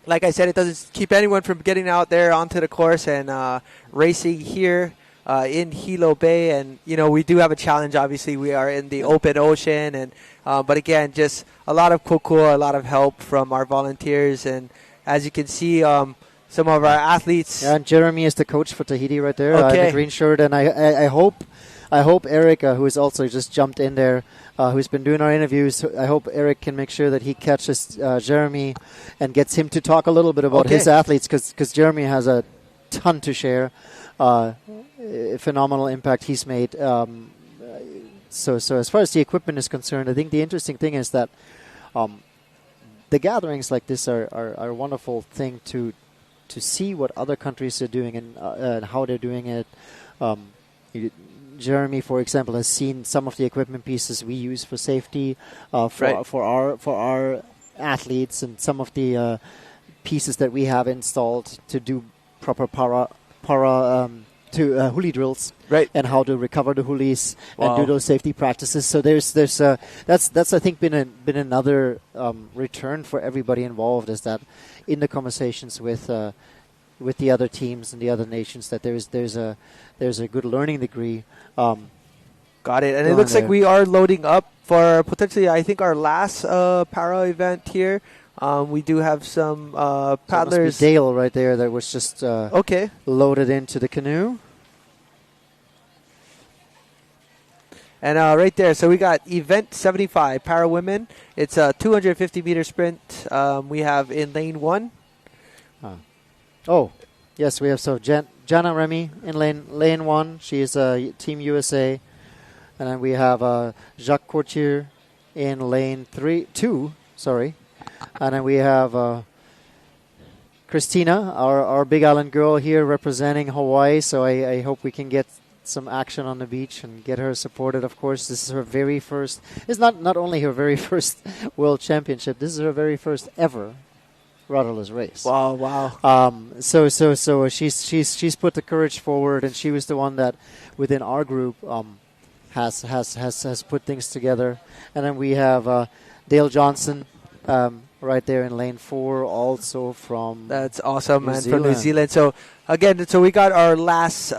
like I said, it doesn't keep anyone from getting out there onto the course and racing here in Hilo Bay. And, we do have a challenge. Obviously, we are in the open ocean. And but again, just a lot of Kokua, a lot of help from our volunteers. And as you can see, some of our athletes. Yeah, and Jeremy is the coach for Tahiti right there, okay. The green shirt. And I hope Eric, who has also just jumped in there, who's been doing our interviews, I hope Eric can make sure that he catches Jeremy and gets him to talk a little bit about his athletes, because Jeremy has a ton to share. Phenomenal impact he's made. So as far as the equipment is concerned, I think the interesting thing is that the gatherings like this are a wonderful thing to see what other countries are doing and how they're doing it. Jeremy, for example, has seen some of the equipment pieces we use for safety for our athletes, and some of the pieces that we have installed to do proper para huli drills, and how to recover the hulis and do those safety practices. So that's I think been another return for everybody involved, is that in the conversations with the other teams and the other nations, that there's a good learning degree. Got it. And it looks like we are loading up for potentially, I think, our last para event here. We do have some That paddlers. must be Dale right there that was just okay. loaded into the canoe. And right there, so we got event 75, para women. It's a 250-meter sprint. We have in lane 1. Oh, yes, we have Jana Remy in lane 1. She is Team USA. And then we have Jacques Courtier in lane 2. Sorry. And then we have Christina, our Big Island girl here representing Hawaii. So I hope we can get some action on the beach and get her supported. Of course, this is her very first. It's not only her very first World Championship. This is her very first ever rudderless race. Wow! So she's put the courage forward, and she was the one that within our group has put things together. And then we have Dale Johnson right there in lane 4, also from That's awesome, New man, Zealand. from New Zealand. So again, so we got our last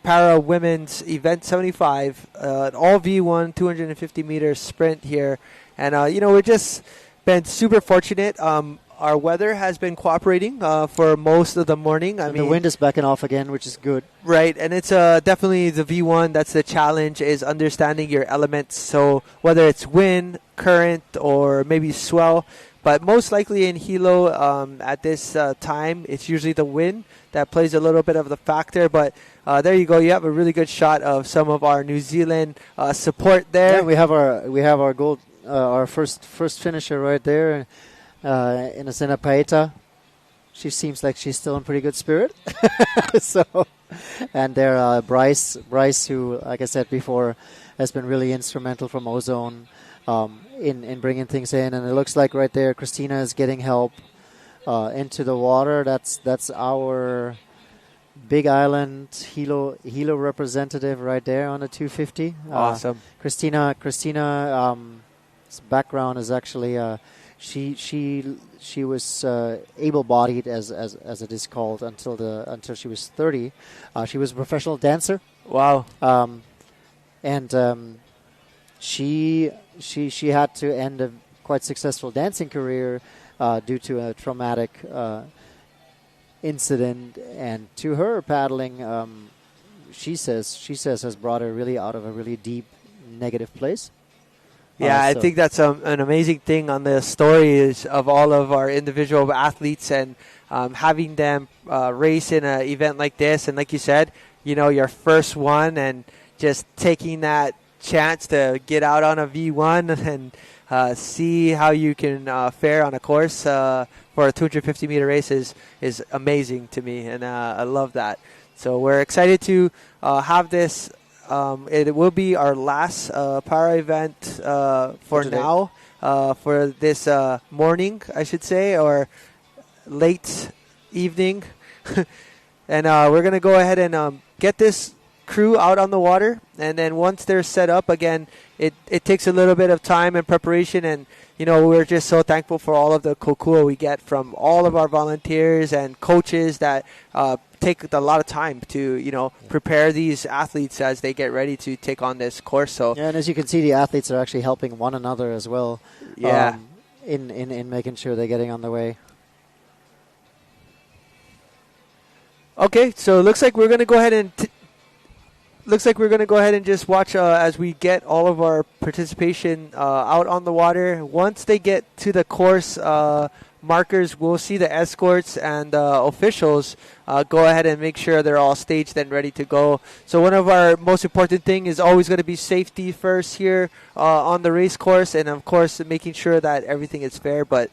para women's event 75, all V1 250-meter sprint here, and we're just been super fortunate. Our weather has been cooperating for most of the morning. The wind is backing off again, which is good. Right, and it's definitely the V1. That's the challenge, is understanding your elements. So whether it's wind, current, or maybe swell, but most likely in Hilo at this time, it's usually the wind that plays a little bit of the factor. But there you go. You have a really good shot of some of our New Zealand support there. Yeah, we have our gold, our first finisher right there, Inocena Paeta. She seems like she's still in pretty good spirit. So, and there Bryce, who, like I said before, has been really instrumental from Ozone in bringing things in. And it looks like right there, Christina is getting help into the water. That's our Big Island Hilo representative right there on the 250. Awesome. Christina's background is actually she was able-bodied as it is called until she was 30. She was a professional dancer. Wow. And she had to end a quite successful dancing career due to a traumatic incident, and to her paddling, she says has brought her really out of a really deep negative place. Yeah, I think that's an amazing thing on the stories of all of our individual athletes, and having them race in an event like this. And like you said, your first one, and just taking that chance to get out on a V1 and see how you can fare on a course for a 250-meter race is amazing to me, and I love that. So we're excited to have this. It will be our last para event for today. now, for this morning, I should say, or late evening. And we're going to go ahead and get this crew out on the water. And then once they're set up, again, it takes a little bit of time and preparation. And, we're just so thankful for all of the kokua we get from all of our volunteers and coaches that take a lot of time to, prepare these athletes as they get ready to take on this course. So yeah, and as you can see, the athletes are actually helping one another as well. Yeah. In making sure they're getting on the way. Okay, so it looks like we're going to go ahead and just watch as we get all of our participation out on the water. Once they get to the course markers, we'll see the escorts and officials go ahead and make sure they're all staged and ready to go. So one of our most important thing is always going to be safety first here on the race course, and of course making sure that everything is fair. But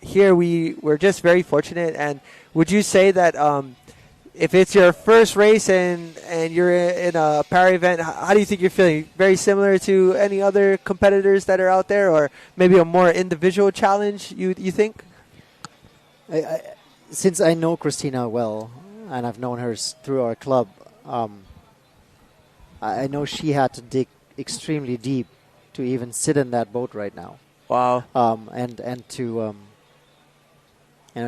here we're just very fortunate. And would you say that if it's your first race and you're in a para event, how do you think you're feeling? Very similar to any other competitors that are out there, or maybe a more individual challenge, you think? Since I know Christina well, and I've known her through our club, I know she had to dig extremely deep to even sit in that boat right now. Wow. And to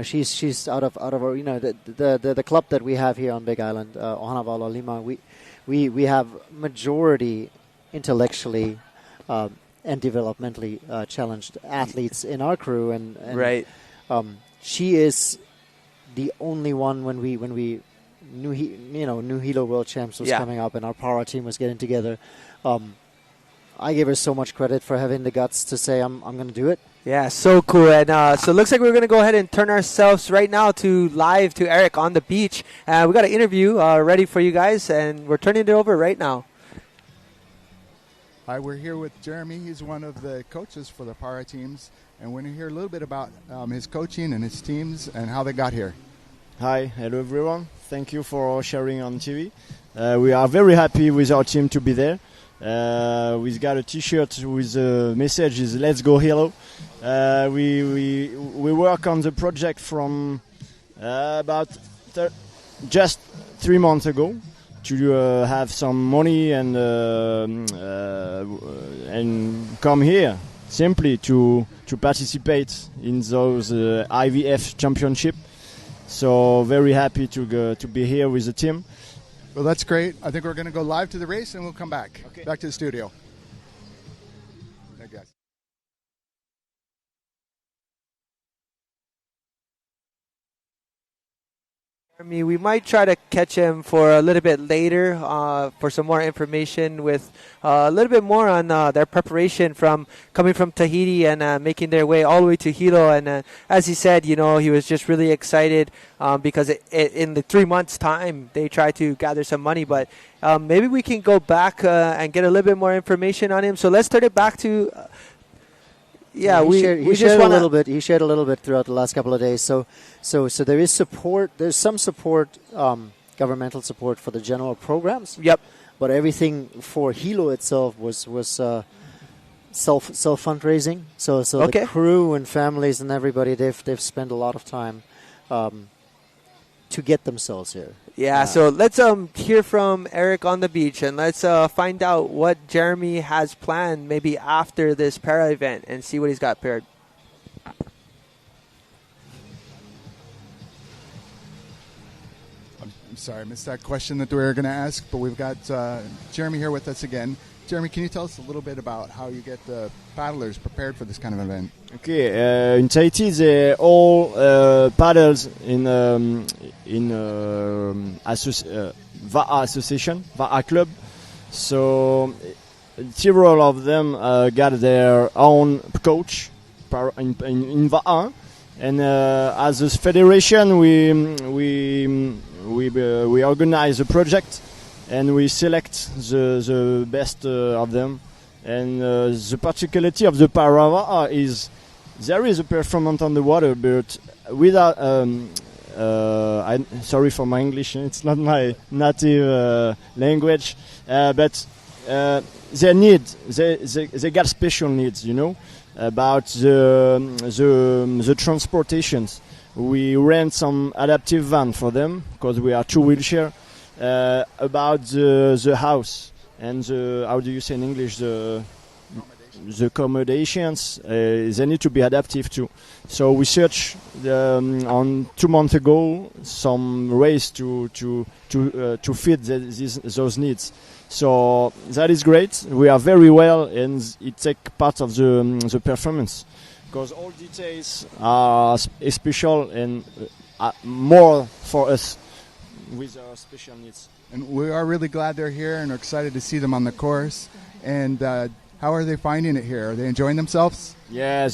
she's out of our the club that we have here on Big Island, Ohana Wala Lima. We have majority intellectually and developmentally challenged athletes in our crew, and right. She is the only one when we knew Hilo World Champs was coming up and our para team was getting together. I give her so much credit for having the guts to say I'm going to do it. Yeah, so cool. And so it looks like we're going to go ahead and turn ourselves right now live to Eric on the beach. We got an interview ready for you guys, and we're turning it over right now. Hi, we're here with Jeremy. He's one of the coaches for the para teams, and we're going to hear a little bit about his coaching and his teams and how they got here. Hi, hello everyone. Thank you for sharing on TV. We are very happy with our team to be there. We've got a T-shirt with the message is "Let's go Hilo." We work on the project from about just 3 months ago to have some money and come here simply to participate in those IVF championship. So very happy to be here with the team. Well, that's great. I think we're going to go live to the race, and we'll come back to the studio. I guess. We might try to catch him for a little bit later for some more information with a little bit more on their preparation from coming from Tahiti and making their way all the way to Hilo. And as he said, he was just really excited because in the 3 months' time, they tried to gather some money. But maybe we can go back and get a little bit more information on him. So let's turn it back to... he shared a little bit. He shared a little bit throughout the last couple of days. So there is support. There's some support, governmental support for the general programs. Yep. But everything for Hilo itself was self fundraising. So the crew and families and everybody they've spent a lot of time to get themselves here. Yeah, so let's hear from Eric on the beach, and let's find out what Jeremy has planned maybe after this para event and see what he's got paired. I'm sorry, I missed that question that we were going to ask, but we've got Jeremy here with us again. Jeremy, can you tell us a little bit about how you get the paddlers prepared for this kind of event? Okay, in Tahiti, they all paddles in VAA association, VAA club. So several of them got their own coach in VAA, and as a federation, we organize a project. And we select the best of them. And the particularity of the para is there is a performance on the water, but without... sorry for my English, it's not my native language. But they got special needs, about the transportations. We rent some adaptive van for them, because we are 2 wheelchair. About the house and the, how do you say in English, the accommodations, they need to be adaptive too. So we searched on 2 months ago some ways to fit those needs. So that is great. We are very well, and it takes part of the performance, because all details are special and more for us with our special needs. And we are really glad they're here and are excited to see them on the course. And how are they finding it here? Are they enjoying themselves? Yeah,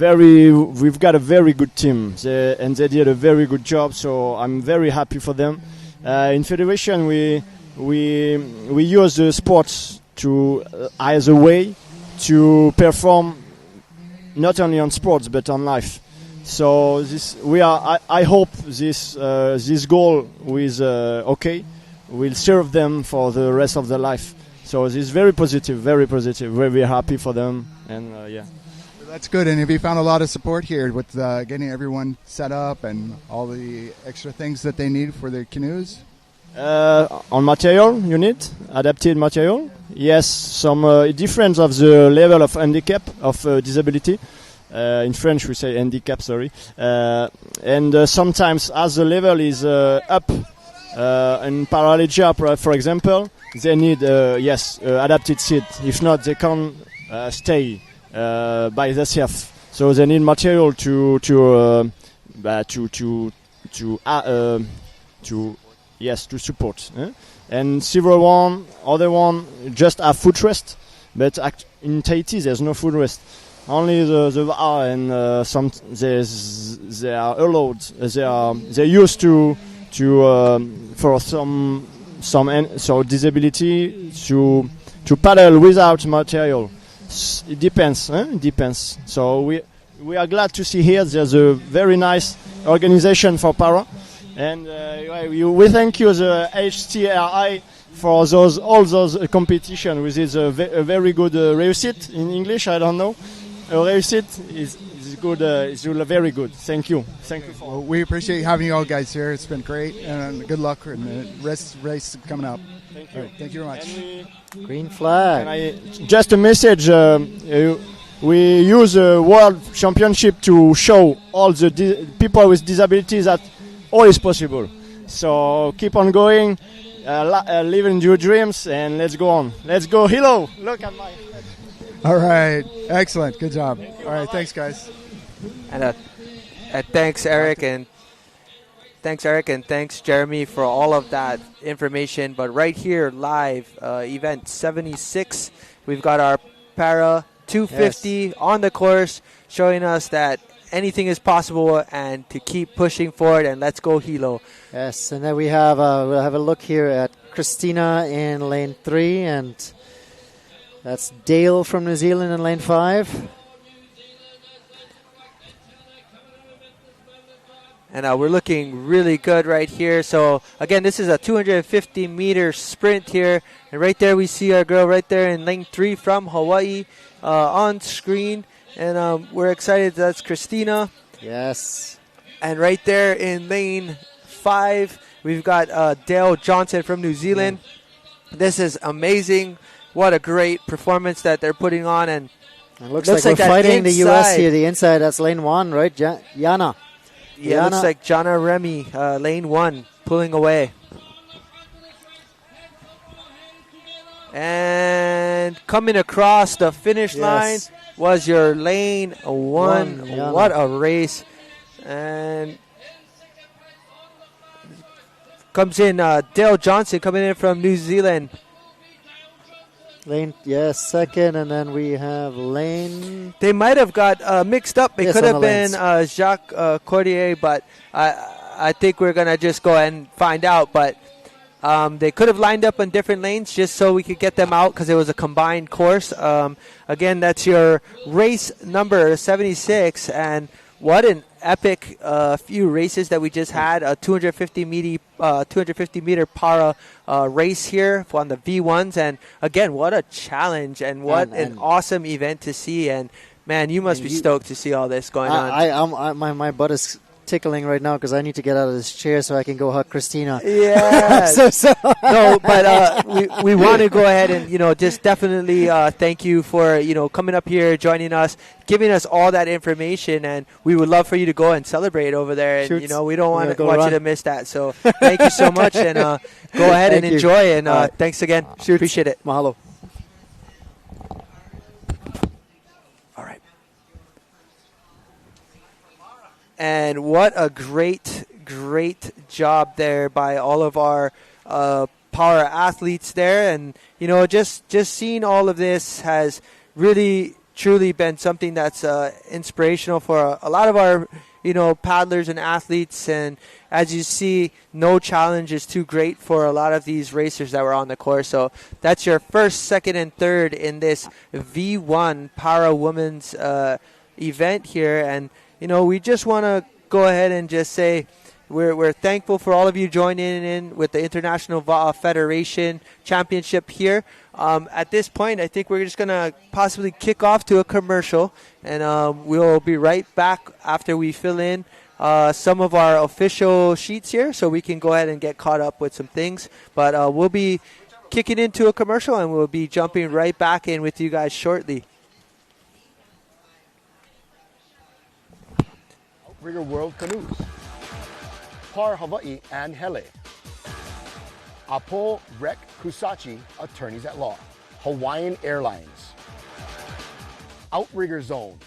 we've got a very good team, and they did a very good job, so I'm very happy for them. In Federation, we use the sports as a way to perform not only on sports but on life. So I hope this goal will serve them for the rest of their life. So this is very positive, very positive. Very happy for them, and yeah. That's good. And have you found a lot of support here with getting everyone set up and all the extra things that they need for their canoes? On material, you need adapted material. Yes, some difference of the level of handicap of disability. In French we say handicap, sorry. And sometimes as the level is up, in paraplegia, for example, they need adapted seat. If not, they can't stay by themselves. So they need material to support. And several one, other one just have food rest, but in Tahiti there's no food rest. Only the bar and some they are allowed. They're used to for some disability to paddle without material. It depends. It depends. So we are glad to see here. There's a very nice organization for para, and we thank you the HTRI for all those competition, which is a very good réussite in English. I don't know. A réussite is good. It's very good. Thank you. Thank you. Well, we appreciate having you all guys here. It's been great, and good luck in the race coming up. Thank you. Right, thank you very much. Green flag. Just a message. We use a world championship to show all the people with disabilities that all is possible. So keep on going, living your dreams, and let's go on. Let's go, Hilo. Look at my. All right, excellent, good job. All right, thanks, guys. And thanks, Eric, and thanks, Jeremy, for all of that information. But right here, live, event 76, we've got our para 250 on the course, showing us that anything is possible and to keep pushing forward. And let's go, Hilo. Yes, and then we'll have a look here at Christina in lane 3, and that's Dale from New Zealand in lane 5. And we're looking really good right here. So, again, this is a 250-meter sprint here. And right there we see our girl right there in lane 3 from Hawaii on screen. And we're excited. That's Christina. Yes. And right there in lane 5, we've got Dale Johnson from New Zealand. Yeah. This is amazing. What a great performance that they're putting on. And it looks like we're fighting the U.S. here. The inside, that's lane 1, right? Yana. Yeah, it looks like Jana Remy, lane 1, pulling away. And coming across the finish line was your lane 1. What a race. And comes in Dale Johnson coming in from New Zealand. Lane, second, and then we have Lane. They might have got mixed up. It could have been Jacques Cordier, but I think we're going to just go ahead and find out. But they could have lined up on different lanes just so we could get them out because it was a combined course. Again, that's your race number 76, and what an epic few races that we just had. A 250-meter para race here on the V1s. And, again, what a challenge and what an awesome event to see. And, man, you must be stoked to see all this going on. My butt is tickling right now because I need to get out of this chair so I can go hug Christina. Yeah. No, but we want to go ahead and, just definitely thank you for, coming up here, joining us, giving us all that information, and we would love for you to go and celebrate over there. And, we don't want you to miss that. So thank you so much, and go ahead and enjoy. And thanks again. Appreciate it. Mahalo. And what a great job there by all of our power athletes there. And, just seeing all of this has really, truly been something that's inspirational for a lot of our, paddlers and athletes. And as you see, no challenge is too great for a lot of these racers that were on the course. So that's your first, second, and third in this V1 Para Women's event here. And, we just want to go ahead and just say we're thankful for all of you joining in with the International Federation Championship here. At this point, I think we're just going to possibly kick off to a commercial, and we'll be right back after we fill in some of our official sheets here so we can go ahead and get caught up with some things. But we'll be kicking into a commercial, and we'll be jumping right back in with you guys shortly. Outrigger World Canoes, Par Hawaii and Hele, Apo Rek Kusachi, Attorneys at Law, Hawaiian Airlines, outrigger zone,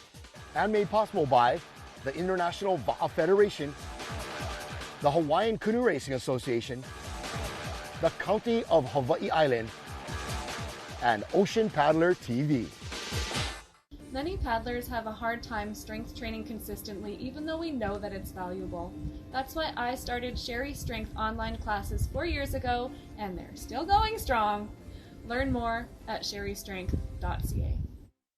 and made possible by the International Va'a Federation, the Hawaiian Canoe Racing Association, the County of Hawaii Island, and Ocean Paddler TV. Many paddlers have a hard time strength training consistently, even though we know that it's valuable. That's why I started Sherry Strength online classes 4 years ago, and they're still going strong. Learn more at sherrystrength.ca.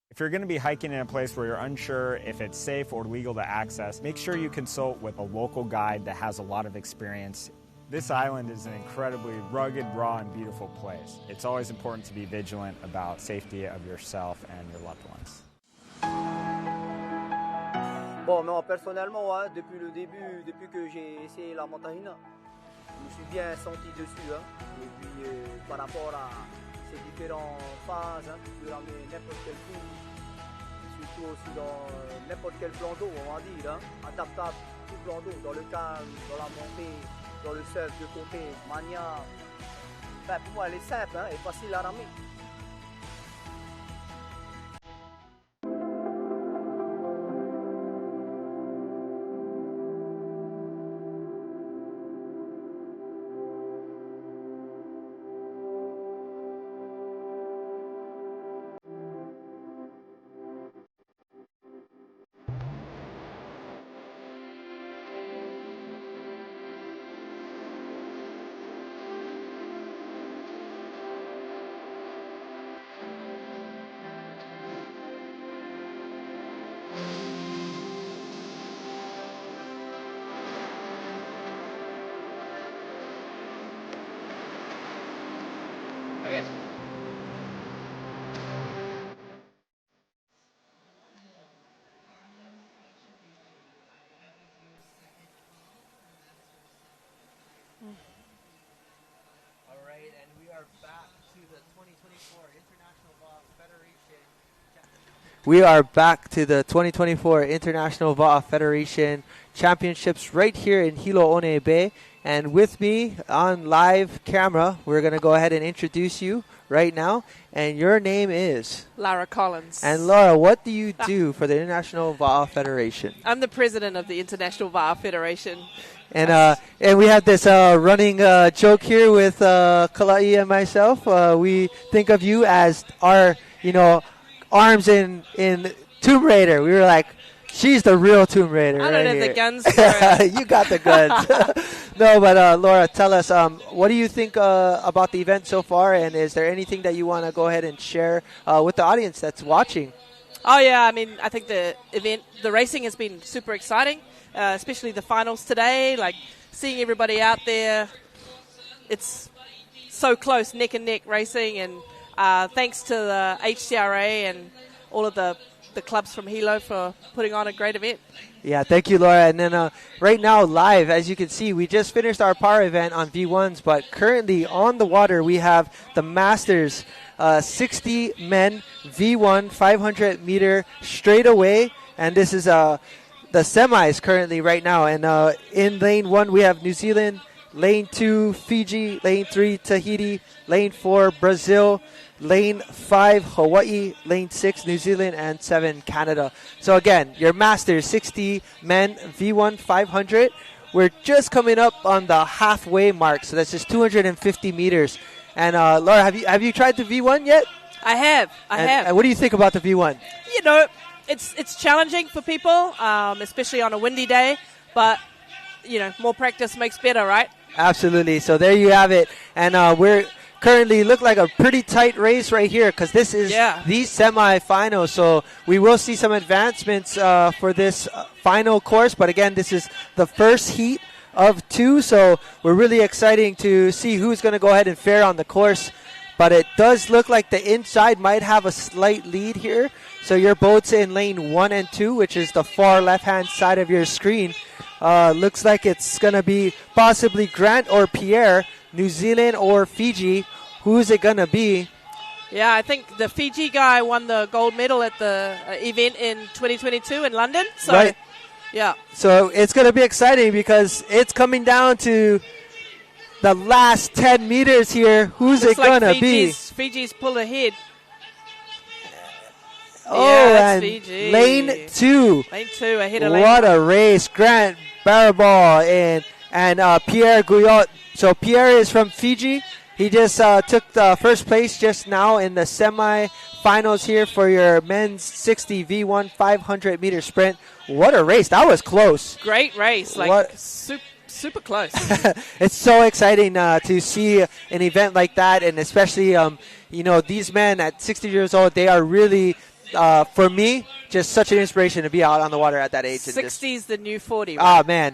If you're going to be hiking in a place where you're unsure if it's safe or legal to access, make sure you consult with a local guide that has a lot of experience. This island is an incredibly rugged, raw, and beautiful place. It's always important to be vigilant about safety of yourself and your loved ones. Bon, moi personnellement, hein, depuis le début, depuis que j'ai essayé la montagne, je me suis bien senti dessus. Hein, et puis par rapport à ces différentes phases, hein, tu peux ramener n'importe quel coup, surtout aussi dans n'importe quel plan d'eau, on va dire, hein, adaptable, tout plan d'eau, dans le calme, dans la montée, dans le surf de côté, manière. Enfin, pour moi, elle est simple hein, et facile à ramener. We are back to the 2024 International Va'a Federation Championships right here in Hilo Bay. And with me on live camera, we're going to go ahead and introduce you right now. And your name is? Lara Collins. And Laura, what do you do for the International Va'a Federation? I'm the president of the International Va'a Federation. And we have this running joke here with Kala'i and myself. We think of you as our, arms in Tomb Raider. We were like, she's the real Tomb Raider. I don't have here. the guns for it. You got the guns. No, but Laura, tell us, what do you think about the event so far? And is there anything that you want to go ahead and share with the audience that's watching? Oh, yeah. I mean, I think the racing has been super exciting, especially the finals today. Like, seeing everybody out there, it's so close, neck and neck racing. And thanks to the HCRA and all of the clubs from Hilo for putting on a great event. Yeah, thank you, Laura. And then right now, live, as you can see, we just finished our power event on V1s, but currently on the water, we have the Masters 60 men V1 500-meter straightaway, and this is the semis currently right now. And in lane 1, we have New Zealand, lane 2, Fiji, lane 3, Tahiti, lane 4, Brazil, lane 5, Hawaii, lane 6, New Zealand, and 7, Canada. So again, your Masters 60 men V1 500. We're just coming up on the halfway mark, so that's just 250 meters. And Laura, have you tried the V1 yet? I have. And what do you think about the V1? It's challenging for people, especially on a windy day. But more practice makes better, right? Absolutely. So there you have it. And we're currently look like a pretty tight race right here because this is the semifinal. So we will see some advancements for this final course. But again, this is the first heat of 2. So we're really excited to see who's going to go ahead and fare on the course. But it does look like the inside might have a slight lead here. So your boat's in lane 1 and 2, which is the far left-hand side of your screen. Looks like it's going to be possibly Grant or Pierre, New Zealand or Fiji. Who's it going to be? Yeah, I think the Fiji guy won the gold medal at the event in 2022 in London. So, right. Yeah. So it's going to be exciting because it's coming down to the last 10 meters here. Who's it going to be? Fiji's pulled ahead. and Fiji. lane 2. Lane 2 ahead of lane What 1. a race. Grant Barabal and Pierre Guyot. So Pierre is from Fiji. He just took the first place just now in the semi-finals here for your men's 60 V1 500 meter sprint. What a race. That was close. Great race. Like super close. It's so exciting to see an event like that, and especially, these men at 60 years old, they are really, for me, just such an inspiration to be out on the water at that age. 60 is the new 40, right? Oh, man,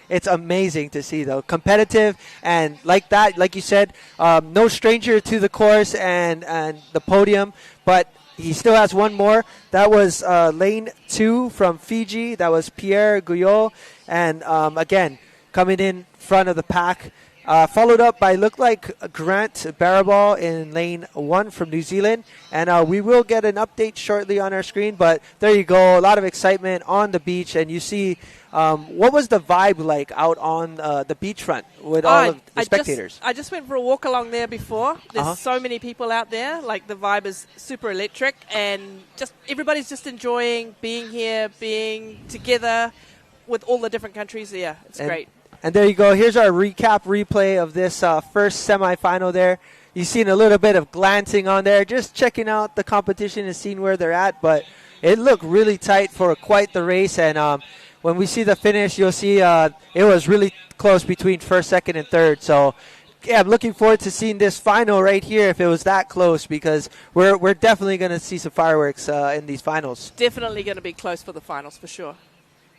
it's amazing to see, though. Competitive and like that, like you said, no stranger to the course and the podium, but he still has one more. That was lane 2 from Fiji. That was Pierre Guyot. And again, coming in front of the pack. Followed up by, looked like Grant Barabal in lane 1 from New Zealand. And we will get an update shortly on our screen. But there you go. A lot of excitement on the beach. And you see, what was the vibe like out on the beachfront with all of the spectators? I just went for a walk along there before. There's so many people out there. Like, the vibe is super electric. And just everybody's just enjoying being here, being together with all the different countries. Yeah, it's great. And there you go. Here's our replay of this first semifinal there. You've seen a little bit of glancing on there, just checking out the competition and seeing where they're at. But it looked really tight for quite the race. And when we see the finish, you'll see it was really close between first, second, and third. So, yeah, I'm looking forward to seeing this final right here if it was that close, because we're definitely going to see some fireworks in these finals. Definitely going to be close for the finals, for sure.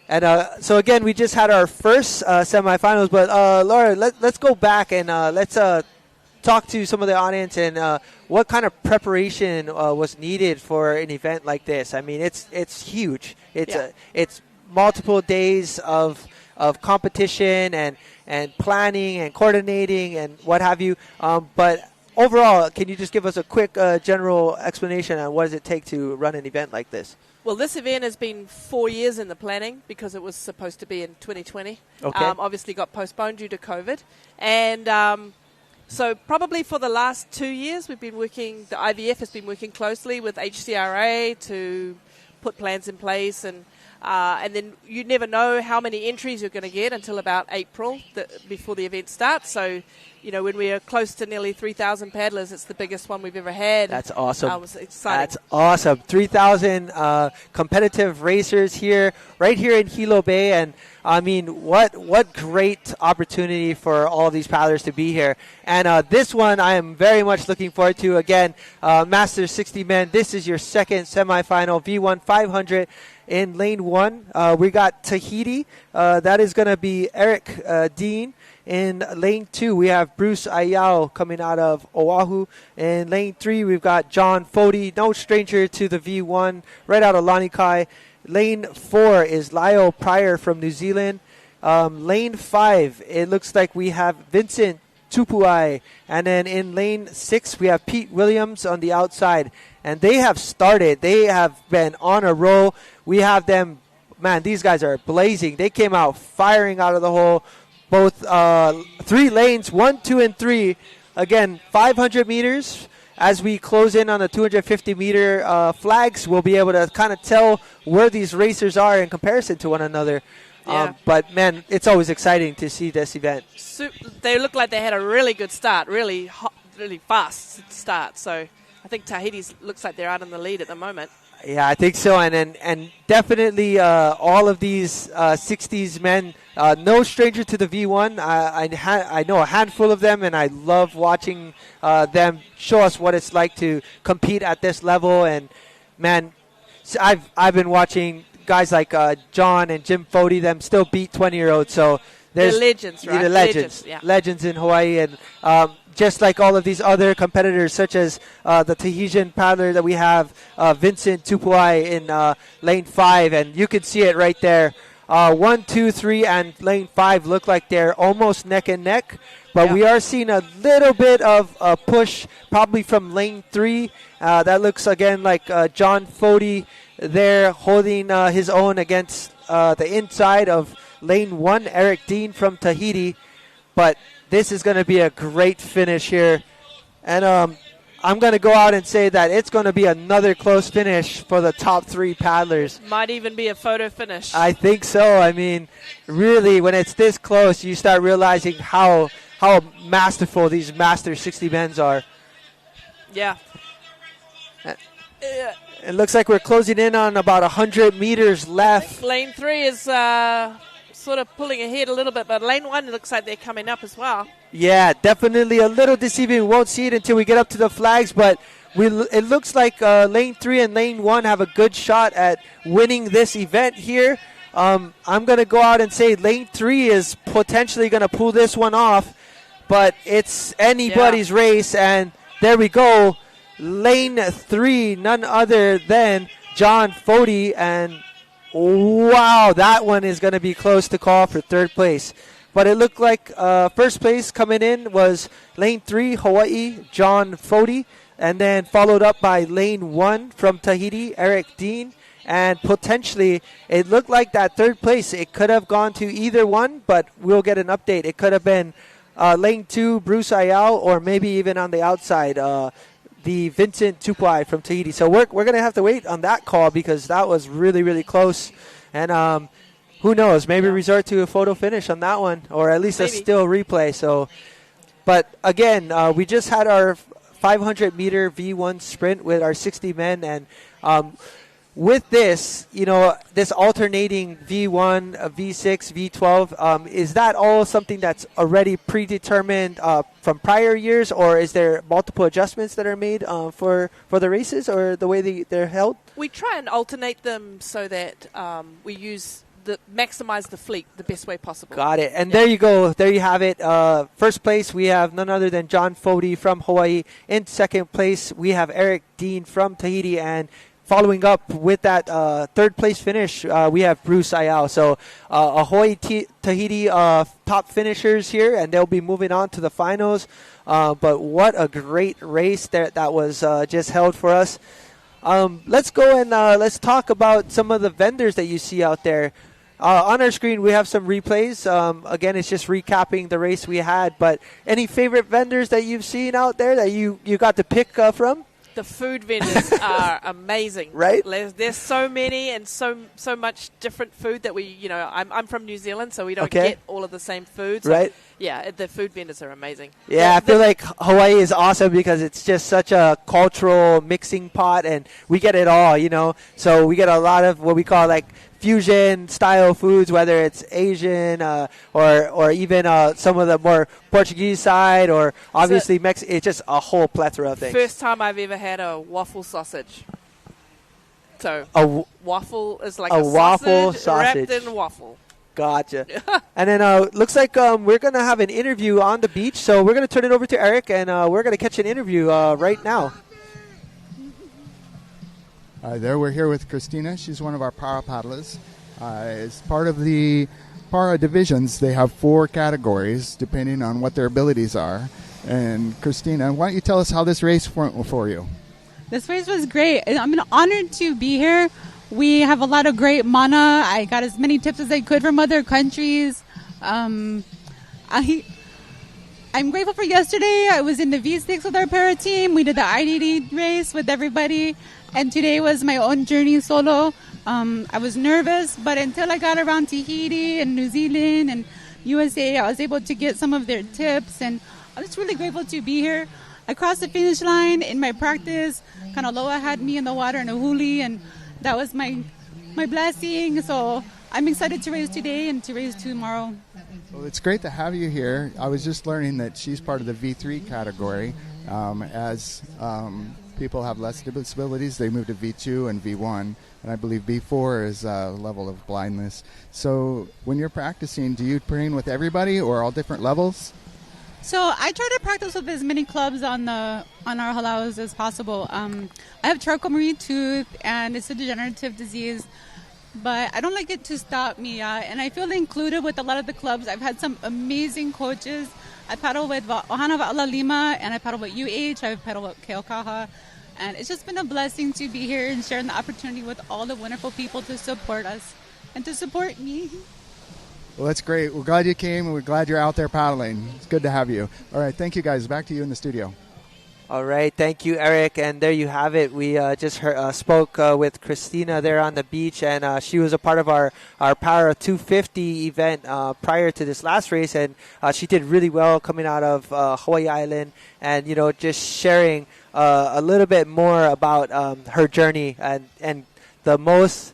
And so, again, we just had our first semifinals. But, Laura, let's go back and let's talk to some of the audience and what kind of preparation was needed for an event like this. I mean, it's huge. It's multiple days of competition and planning and coordinating and what have you. But overall, can you just give us a quick general explanation on what does it take to run an event like this? Well, this event has been 4 years in the planning because it was supposed to be in 2020. Okay. Obviously got postponed due to COVID. And so probably for the last 2 years, we've been working, the IVF has been working closely with HCRA to put plans in place. And then you never know how many entries you're going to get until about April before the event starts. So, when we are close to nearly 3,000 paddlers, it's the biggest one we've ever had. That's awesome. It was exciting. That's awesome. 3,000 competitive racers here, right here in Hilo Bay. And, I mean, what great opportunity for all these paddlers to be here. And this one I am very much looking forward to. Again, Masters 60 men, this is your second semifinal, V1 500. In lane 1, we got Tahiti. That is going to be Eric Dean. In lane 2, we have Bruce Ayao coming out of Oahu. In lane 3, we've got John Fody, no stranger to the V1, right out of Lanikai. Lane 4 is Lyle Pryor from New Zealand. Lane 5, it looks like we have Vincent Tupuai. And then in lane 6, we have Pete Williams on the outside. And they have started. They have been on a roll. We have them, man, these guys are blazing. They came out firing out of the hole. Both 3 lanes, 1, 2, and 3. Again, 500 meters. As we close in on the 250-meter flags, we'll be able to kind of tell where these racers are in comparison to one another. Yeah. But, man, it's always exciting to see this event. They look like they had a really good start, really hot, really fast start. So I think Tahiti's looks like they're out in the lead at the moment. Yeah, I think so, and definitely all of these 60s men, no stranger to the V1. I know a handful of them, and I love watching them show us what it's like to compete at this level. And man, I've been watching guys like John and Jim Fody, them still beat 20-year-olds. So they're legends, right? They're legends, yeah. Legends in Hawaii, and just like all of these other competitors, such as the Tahitian paddler that we have, Vincent Tupuai in lane 5, and you can see it right there. 1, 2, 3, and lane 5 look like they're almost neck and neck, but we are seeing a little bit of a push, probably from lane 3. That looks again like John Fody there holding his own against the inside of lane 1, Eric Dean from Tahiti, but this is going to be a great finish here. And I'm going to go out and say that it's going to be another close finish for the top 3 paddlers. Might even be a photo finish. I think so. I mean, really, when it's this close, you start realizing how masterful these Master 60 men's are. Yeah. It looks like we're closing in on about 100 meters left. Lane 3 is sort of pulling ahead a little bit, but lane 1 looks like they're coming up as well. Yeah, definitely a little deceiving. We won't see it until we get up to the flags, but it looks like lane 3 and lane 1 have a good shot at winning this event here. I'm going to go out and say lane 3 is potentially going to pull this one off, but it's anybody's race, and there we go. Lane 3, none other than John Fody, and wow, that one is going to be close to call for 3rd place. But it looked like first place coming in was lane 3, Hawaii, John Fody, and then followed up by lane 1 from Tahiti, Eric Dean. And potentially, it looked like that 3rd place, it could have gone to either one, but we'll get an update. It could have been lane 2, Bruce Ayau, or maybe even on the outside, the Vincent Tupuai from Tahiti. So we're going to have to wait on that call because that was really, really close. And who knows? Maybe resort to a photo finish on that one, or at least a still replay. So, but again, we just had our 500-meter V1 sprint with our 60 men, and with this, this alternating V1, V6, V12, is that all something that's already predetermined from prior years, or is there multiple adjustments that are made for the races or the way they're held? We try and alternate them so that we maximize the fleet the best way possible. Got it. And there you go. There you have it. First place, we have none other than John Fody from Hawaii. In second place, we have Eric Dean from Tahiti. And following up with that 3rd place finish, we have Bruce Ayau. So Hawaii Tahiti top finishers here, and they'll be moving on to the finals. But what a great race that was just held for us. Let's go and let's talk about some of the vendors that you see out there. On our screen, we have some replays. Again, it's just recapping the race we had. But any favorite vendors that you've seen out there that you got to pick from? The food vendors are amazing. Right? There's so many and so much different food that I'm from New Zealand, so we don't get all of the same foods. So right. Yeah, the food vendors are amazing. Yeah, I feel like Hawaii is awesome because it's just such a cultural mixing pot, and we get it all, So we get a lot of what we call like fusion style foods, whether it's Asian or even some of the more Portuguese side, or obviously Mexican. It's just a whole plethora of things. First time I've ever had a waffle sausage. So waffle is like a waffle sausage wrapped in waffle. Gotcha. And then looks like we're going to have an interview on the beach, so we're going to turn it over to Eric, and we're going to catch an interview right now. There we're here with Christina. She's one of our para paddlers. As part of the para divisions, they have 4 categories depending on what their abilities are. And Christina, why don't you tell us how this race went for you? This race was great. I'm honored to be here. We have a lot of great mana. I got as many tips as I could from other countries. I'm grateful for yesterday. I was in the V6 with our para team. We did the IDD race with everybody. And today was my own journey solo. I was nervous, but until I got around Tahiti and New Zealand and USA, I was able to get some of their tips. And I'm just really grateful to be here. I crossed the finish line in my practice. Kanaloa had me in the water in a huli, and that was my blessing. So I'm excited to race today and to race tomorrow. Well, it's great to have you here. I was just learning that she's part of the V3 category. As people have less disabilities, they move to V2 and V1, and I believe V4 is a level of blindness. So when you're practicing, do you train with everybody or all different levels? So I try to practice with as many clubs on our halaus as possible. I have Charcot-Marie tooth, and it's a degenerative disease, but I don't like it to stop me. And I feel included with a lot of the clubs. I've had some amazing coaches. I paddle with Ohana Wa'ala Lima, and I paddle with UH. I've paddled with Keokaha. And it's just been a blessing to be here and sharing the opportunity with all the wonderful people to support us and to support me. Well, that's great. We're glad you came, and we're glad you're out there paddling. It's good to have you. All right, thank you, guys. Back to you in the studio. All right, thank you, Eric. And there you have it. We just spoke with Christina there on the beach, and she was a part of our Para 250 event prior to this last race, and she did really well coming out of Hawaii Island, and just sharing a little bit more about her journey, and the most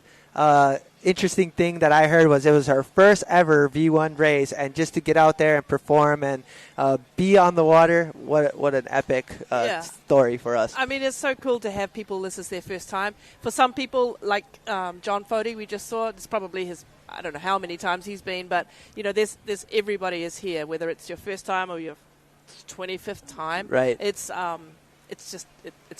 interesting thing that I heard was it was her first ever V1 race, and just to get out there and perform and be on the water, what an epic story for us. I mean, it's so cool to have people this is their first time. For some people, like John Fody, we just saw, it's probably his, I don't know how many times he's been, but there's everybody is here, whether it's your first time or your 25th time. Right. It's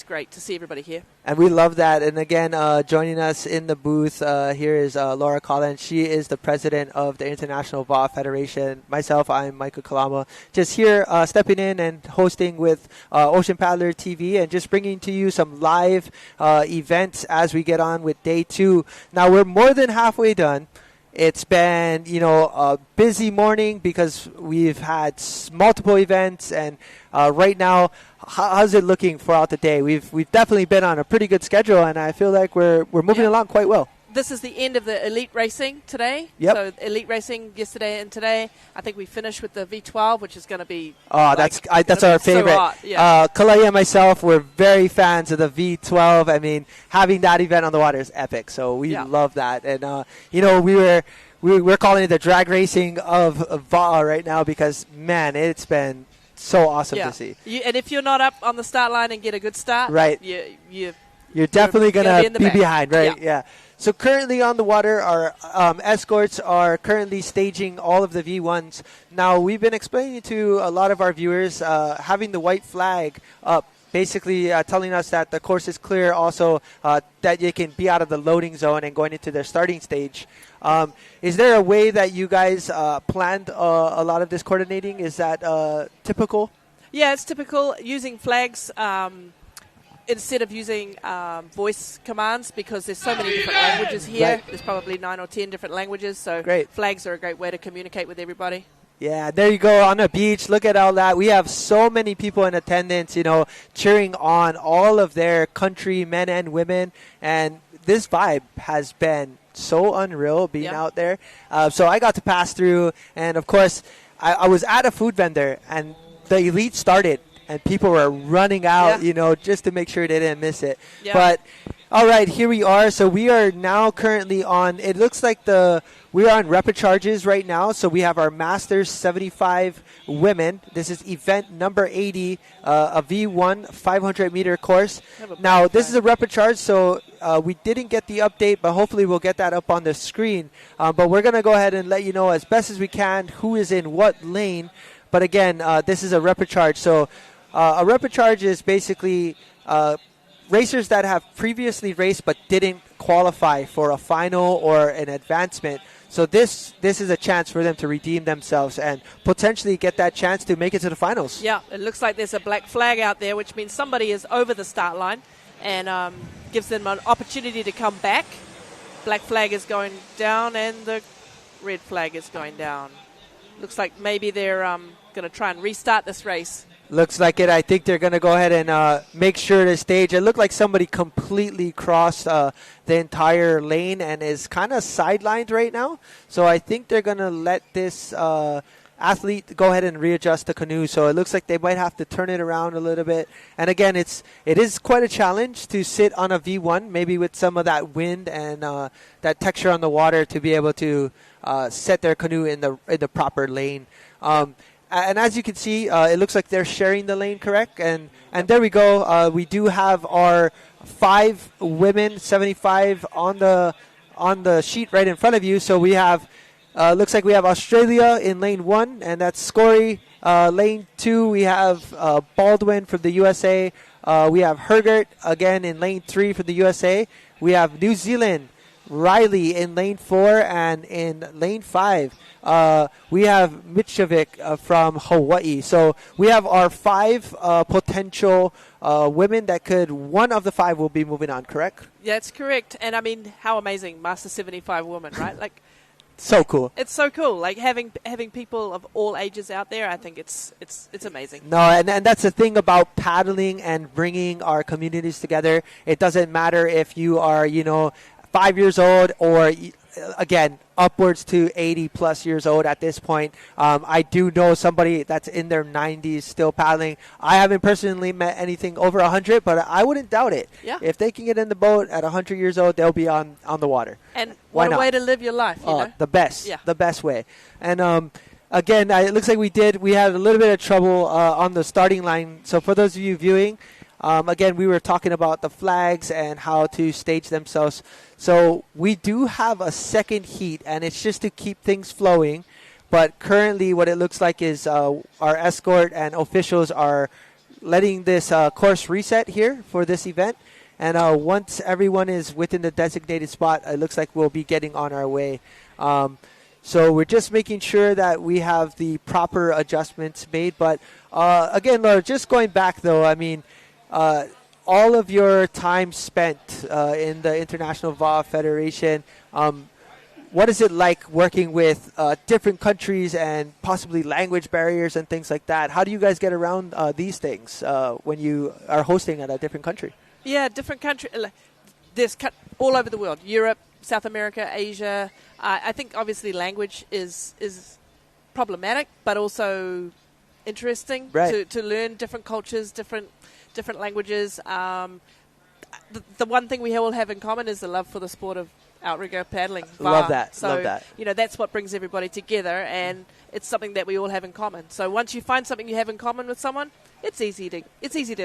great to see everybody here. And we love that. And again, joining us in the booth here is Laura Collins. She is the president of the International VA Federation. Myself, I'm Michael Kalama. Just here stepping in and hosting with Ocean Paddler TV and just bringing to you some live events as we get on with day 2. Now, we're more than halfway done. It's been, a busy morning because we've had multiple events, and right now, how's it looking throughout the day? We've definitely been on a pretty good schedule, and I feel like we're moving along quite well. This is the end of the elite racing today. Yep. So elite racing yesterday and today. I think we finished with the V12, which is going to be. That's our favorite. So hot. Yeah. Kalai and myself, we're very fans of the V12. I mean, having that event on the water is epic. So we love that, and we're calling it the drag racing of VA right now because man, it's been so awesome to see. And if you're not up on the start line and get a good start, right? You're definitely going to be behind, right? Yeah. So currently on the water, our escorts are currently staging all of the V1s. Now, we've been explaining to a lot of our viewers having the white flag up, basically telling us that the course is clear, also that you can be out of the loading zone and going into their starting stage. Is there a way that you guys planned a lot of this coordinating? Is that typical? Yeah, it's typical using flags instead of using voice commands because there's so many different languages here. Right. There's probably 9 or 10 different languages, so flags are a great way to communicate with everybody. Yeah, there you go on the beach. Look at all that. We have so many people in attendance, cheering on all of their country, men and women. And this vibe has been so unreal being out there. So I got to pass through. And, of course, I was at a food vendor, and the elite started. And people were running out, just to make sure they didn't miss it. Yeah. But, all right, here we are. So we are now currently on, it looks like we are on rapid charges right now. So we have our Masters 75 women. This is event number 80, a V1 500-meter course. Now, this is a rapid charge, so we didn't get the update, but hopefully we'll get that up on the screen. But we're going to go ahead and let you know as best as we can who is in what lane. But, again, this is a rapid charge. So a rapid charge is basically racers that have previously raced but didn't qualify for a final or an advancement. So this is a chance for them to redeem themselves and potentially get that chance to make it to the finals. Yeah, it looks like there's a black flag out there, which means somebody is over the start line and gives them an opportunity to come back. Black flag is going down and the red flag is going down. Looks like maybe they're going to try and restart this race. Looks like it. I think they're going to go ahead and make sure to stage. It looked like somebody completely crossed the entire lane and is kind of sidelined right now. So I think they're going to let this athlete go ahead and readjust the canoe. So it looks like they might have to turn it around a little bit. And again, it is quite a challenge to sit on a V1, maybe with some of that wind and that texture on the water to be able to set their canoe in the proper lane. And as you can see, it looks like they're sharing the lane, correct? And there we go. We do have our 5 women, 75 on the sheet right in front of you. So we have, looks like we have Australia in lane 1, and that's Scory. Lane 2, we have Baldwin from the USA. We have Hergert again in lane 3 from the USA. We have New Zealand, Riley in lane 4, and in lane 5. We have Michovic from Hawaii. So we have our 5 potential women that one of the 5 will be moving on, correct? Yeah, it's correct. And I mean, how amazing, Master 75 woman, right? Like, So cool. It's so cool. Like having people of all ages out there, I think it's amazing. No, and that's the thing about paddling and bringing our communities together. It doesn't matter if you are, 5 years old or, again, upwards to 80 plus years old at this point. I do know somebody that's in their 90s still paddling. I haven't personally met anything over 100, but I wouldn't doubt it. Yeah. If they can get in the boat at 100 years old, they'll be on the water. And Why what a not? way to live your life, you know? The best. Yeah. The best way. And again, it looks like we had a little bit of trouble on the starting line. So for those of you viewing, again, we were talking about the flags and how to stage themselves. So we do have a second heat, and it's just to keep things flowing. But currently what it looks like is our escort and officials are letting this course reset here for this event. And once everyone is within the designated spot, it looks like we'll be getting on our way. So we're just making sure that we have the proper adjustments made. But again, Laura, just going back, though, I mean, all of your time spent in the International VA Federation, what is it like working with different countries and possibly language barriers and things like that? How do you guys get around these things when you are hosting at a different country? Yeah, different country. There's all over the world, Europe, South America, Asia. I think obviously language is problematic, but also interesting to learn different cultures, different languages. The one thing we all have in common is the love for the sport of outrigger paddling. Love that. So, love that. That's what brings everybody together, and it's something that we all have in common. So once you find something you have in common with someone, it's easy to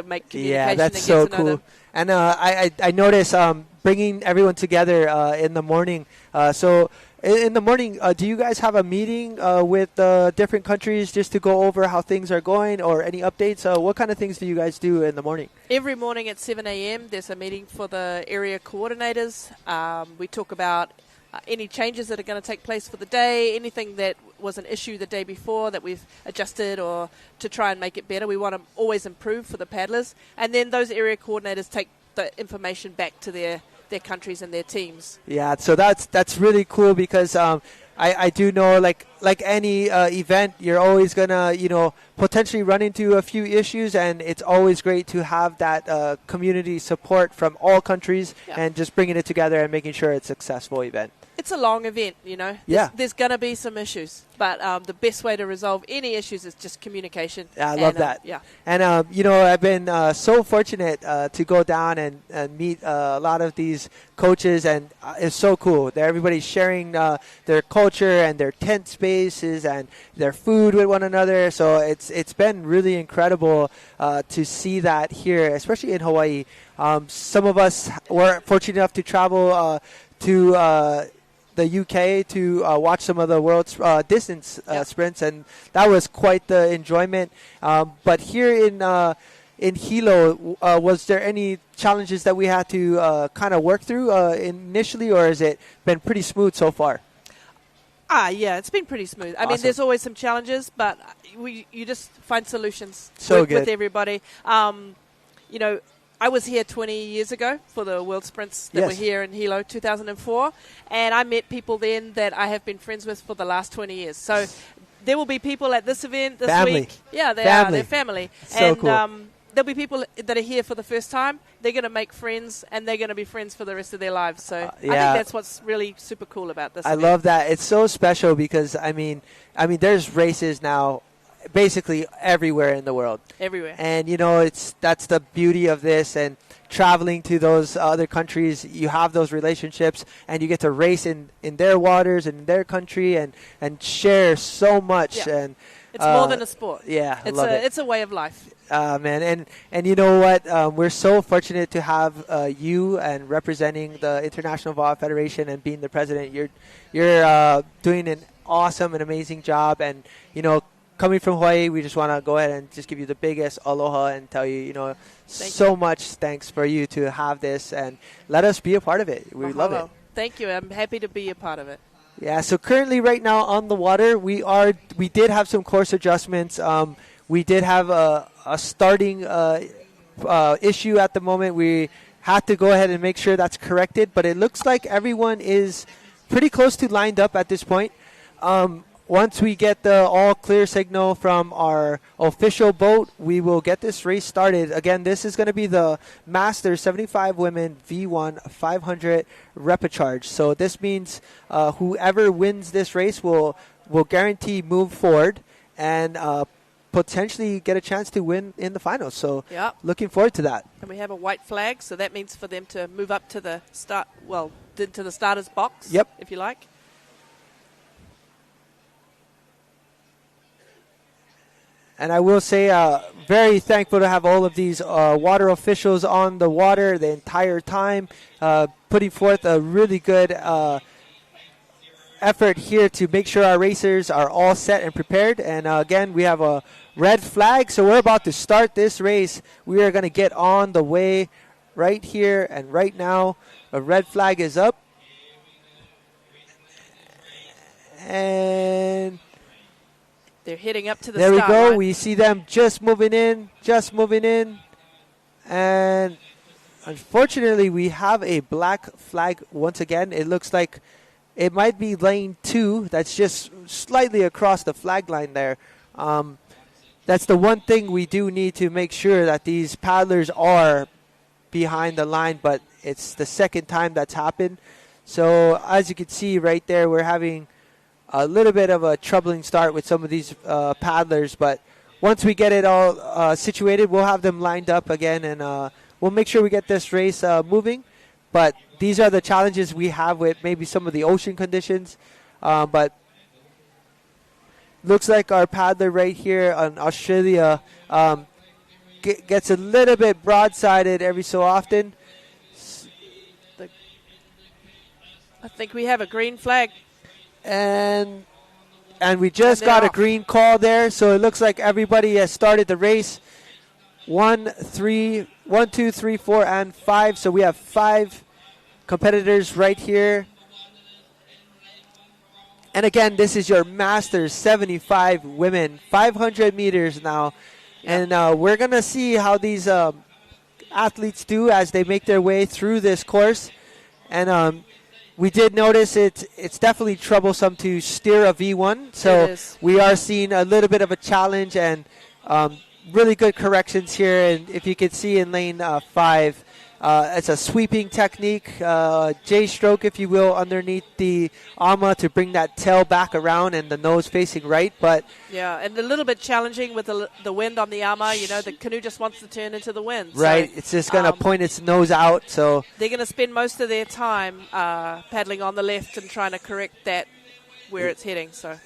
make communication. Yeah, that's and so get to know cool. them. And I notice bringing everyone together in the morning. So in the morning, do you guys have a meeting with different countries just to go over how things are going or any updates? What kind of things do you guys do in the morning? Every morning at 7 a.m. there's a meeting for the area coordinators. We talk about any changes that are going to take place for the day, anything that was an issue the day before that we've adjusted or to try and make it better. We want to always improve for the paddlers. And then those area coordinators take the information back to their countries and their teams. Yeah, so that's really cool because I do know like any event, you're always gonna potentially run into a few issues, and it's always great to have that community support from all countries and just bringing it together and making sure it's a successful event. It's a long event, Yeah. There's going to be some issues, but the best way to resolve any issues is just communication. Yeah, I love that. Yeah. And, I've been so fortunate to go down and meet a lot of these coaches, and it's so cool. Everybody's sharing their culture and their tent spaces and their food with one another. So it's been really incredible to see that here, especially in Hawaii. Some of us were fortunate enough to travel to the UK to watch some of the world's distance sprints, and that was quite the enjoyment. But here in Hilo, was there any challenges that we had to kind of work through initially, or has it been pretty smooth so far? Yeah, it's been pretty smooth. I mean, there's always some challenges, but you just find solutions with everybody. I was here 20 years ago for the World Sprints that were here in Hilo, 2004, and I met people then that I have been friends with for the last 20 years. So there will be people at this event this week. Yeah, they are. They're family. So cool. There'll be people that are here for the first time. They're going to make friends, and they're going to be friends for the rest of their lives. So I think that's what's really super cool about this event. Love that. It's so special because, I mean, there's races now basically everywhere in the world. Everywhere. And, that's the beauty of this, and traveling to those other countries, you have those relationships, and you get to race in their waters and in their country and share so much. Yeah. And it's more than a sport. Yeah, it's love it. It's a way of life. Man, and you know what? We're so fortunate to have you and representing the International VA Federation and being the president. You're doing an awesome and amazing job, and coming from Hawaii, we just want to go ahead and just give you the biggest aloha and tell you, much thanks for you to have this and let us be a part of it. We love it. Thank you. I'm happy to be a part of it. Yeah, so currently right now on the water, we did have some course adjustments. We did have a starting issue at the moment. We had to go ahead and make sure that's corrected, but it looks like everyone is pretty close to lined up at this point. Once we get the all clear signal from our official boat, we will get this race started. Again, this is going to be the Masters 75 Women V1 500 repecharge. So this means whoever wins this race will guarantee move forward and potentially get a chance to win in the finals. So looking forward to that. And we have a white flag, so that means for them to move up to the to the starter's box, if you like. And I will say, very thankful to have all of these water officials on the water the entire time, putting forth a really good effort here to make sure our racers are all set and prepared. And again, we have a red flag, so we're about to start this race. We are going to get on the way right here and right now. A red flag is up. And they're heading up to the there we start go. line. We see them just moving in. And unfortunately, we have a black flag once again. It looks like it might be lane 2. That's just slightly across the flag line there. That's the one thing we do need to make sure that these paddlers are behind the line, but it's the second time that's happened. So as you can see right there, we're having a little bit of a troubling start with some of these paddlers, but once we get it all situated, we'll have them lined up again, and we'll make sure we get this race moving. But these are the challenges we have with maybe some of the ocean conditions. But looks like our paddler right here on Australia gets a little bit broadsided every so often. I think we have a green flag. And we just got a green call there, so it looks like everybody has started the race. 1, 2, 3, 4, and 5. So we have 5 competitors right here. And again, this is your Masters 75 Women, 500 meters now. And we're going to see how these athletes do as they make their way through this course. And we did notice it's definitely troublesome to steer a V1. So we are seeing a little bit of a challenge and really good corrections here. And if you can see in lane 5, it's a sweeping technique, J-stroke, if you will, underneath the AMA to bring that tail back around and the nose facing right. But yeah, and a little bit challenging with the wind on the AMA. You know, the canoe just wants to turn into the wind. Right, so, it's just going to point its nose out. So they're going to spend most of their time paddling on the left and trying to correct that where it's heading. So.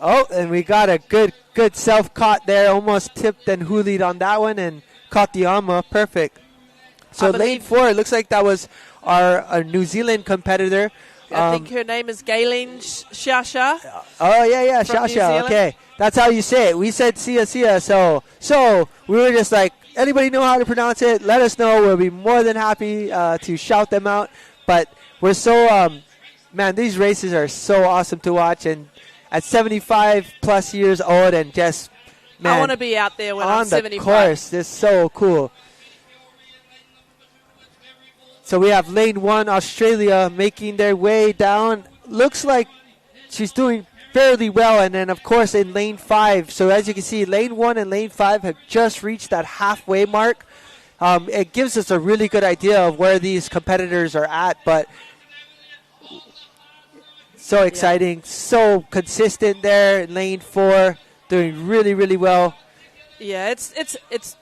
Oh, and we got a good self-caught there. Almost tipped and hoolied on that one and caught the AMA. Perfect. So lane 4, it looks like that was our New Zealand competitor. I think her name is Galen Shasha. Oh, yeah, Shasha. Okay, that's how you say it. We said Sia. So we were just like, anybody know how to pronounce it? Let us know. We'll be more than happy to shout them out. But we're so, man, these races are so awesome to watch. And at 75 plus years old and just, man, I want to be out there when I'm 75. On the course, it's so cool. So we have lane 1, Australia, making their way down. Looks like she's doing fairly well. And then, of course, in lane 5. So as you can see, lane 1 and lane 5 have just reached that halfway mark. It gives us a really good idea of where these competitors are at. But so exciting, so consistent there in lane 4, doing really, really well. Yeah, it's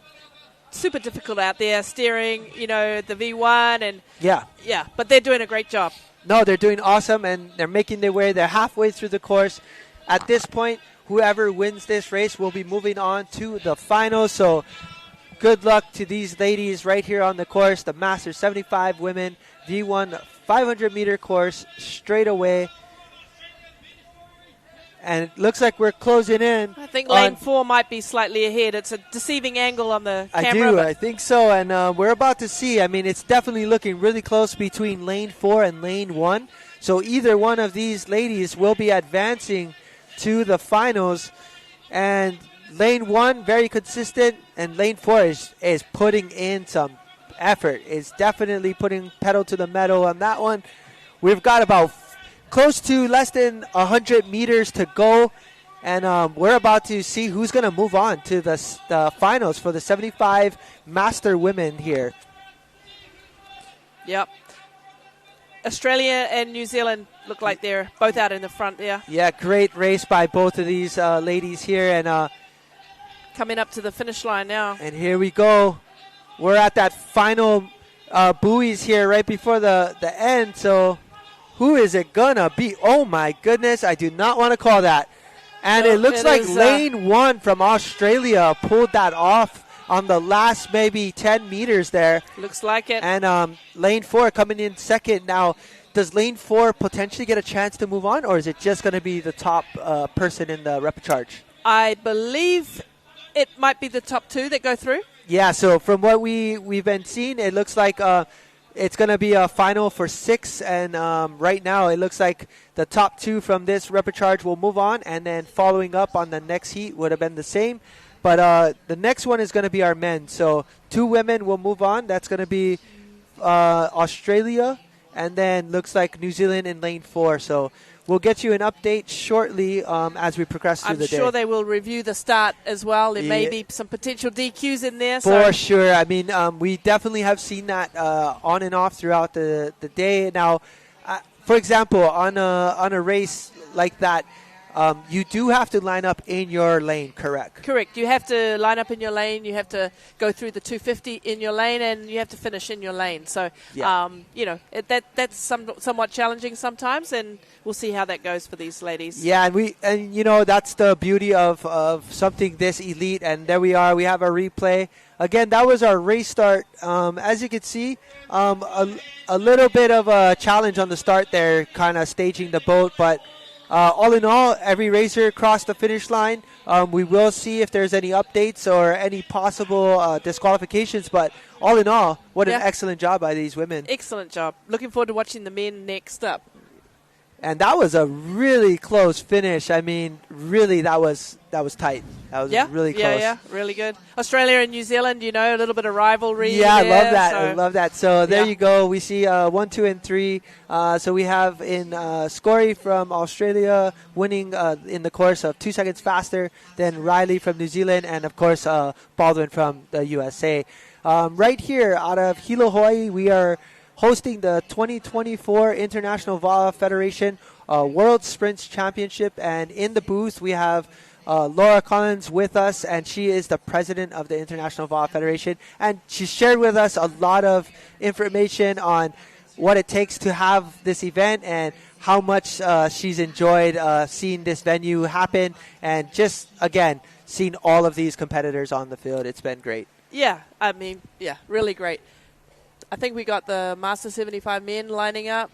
super difficult out there steering, you know, the V1 and yeah, but they're doing a great job. No, they're doing awesome and they're making their way. They're halfway through the course. At this point, whoever wins this race will be moving on to the finals. So good luck to these ladies right here on the course, the Masters 75 Women V1 500 meter course straight away. And it looks like we're closing in. I think lane 4 might be slightly ahead. It's a deceiving angle on the camera. I think so. And we're about to see. I mean, it's definitely looking really close between lane 4 and lane 1. So either one of these ladies will be advancing to the finals. And lane 1, very consistent. And lane 4 is putting in some effort. It's definitely putting pedal to the metal on that one. We've got about close to less than 100 meters to go. And we're about to see who's going to move on to the finals for the 75 master women here. Yep. Australia and New Zealand look like they're both out in the front there. Yeah, great race by both of these ladies here. And coming up to the finish line now. And here we go. We're at that final buoys here right before the end. So who is it going to be? Oh, my goodness. I do not want to call that. And it looks like lane 1 from Australia pulled that off on the last maybe 10 meters there. Looks like it. And lane 4 coming in second. Now, does lane 4 potentially get a chance to move on, or is it just going to be the top person in the repechage? I believe it might be the top 2 that go through. Yeah, so from what we've been seeing, it looks like it's going to be a final for 6, and right now it looks like the top 2 from this repechage will move on, and then following up on the next heat would have been the same. But the next one is going to be our men. So 2 women will move on. That's going to be Australia, and then looks like New Zealand in lane 4. So we'll get you an update shortly as we progress through the day. I'm sure they will review the start as well. There may be some potential DQs in there. For sure. I mean, we definitely have seen that on and off throughout the day. Now, for example, on a race like that, you do have to line up in your lane, correct? Correct. You have to line up in your lane. You have to go through the 250 in your lane, and you have to finish in your lane. So, that's somewhat challenging sometimes, and we'll see how that goes for these ladies. Yeah, and you know, that's the beauty of something this elite. And there we are. We have a replay. Again, that was our race start. As you can see, a little bit of a challenge on the start there, kind of staging the boat, but all in all, every racer crossed the finish line. We will see if there's any updates or any possible disqualifications, but all in all, what an excellent job by these women. Excellent job. Looking forward to watching the men next up. And that was a really close finish. I mean, really, that was tight. That was really close. Yeah, really good. Australia and New Zealand, you know, a little bit of rivalry. Yeah, there, I love that. I love that. So there you go. We see 1, 2, and 3. So we have in Scory from Australia winning in the course of 2 seconds faster than Riley from New Zealand, and of course Baldwin from the USA. Right here out of Hilo, Hawaii, we are hosting the 2024 International VAA Federation World Sprints Championship. And in the booth, we have Laura Collins with us, and she is the president of the International VAA Federation. And she shared with us a lot of information on what it takes to have this event and how much she's enjoyed seeing this venue happen. And just, again, seeing all of these competitors on the field. It's been great. Yeah, I mean, really great. I think we got the Master 75 men lining up.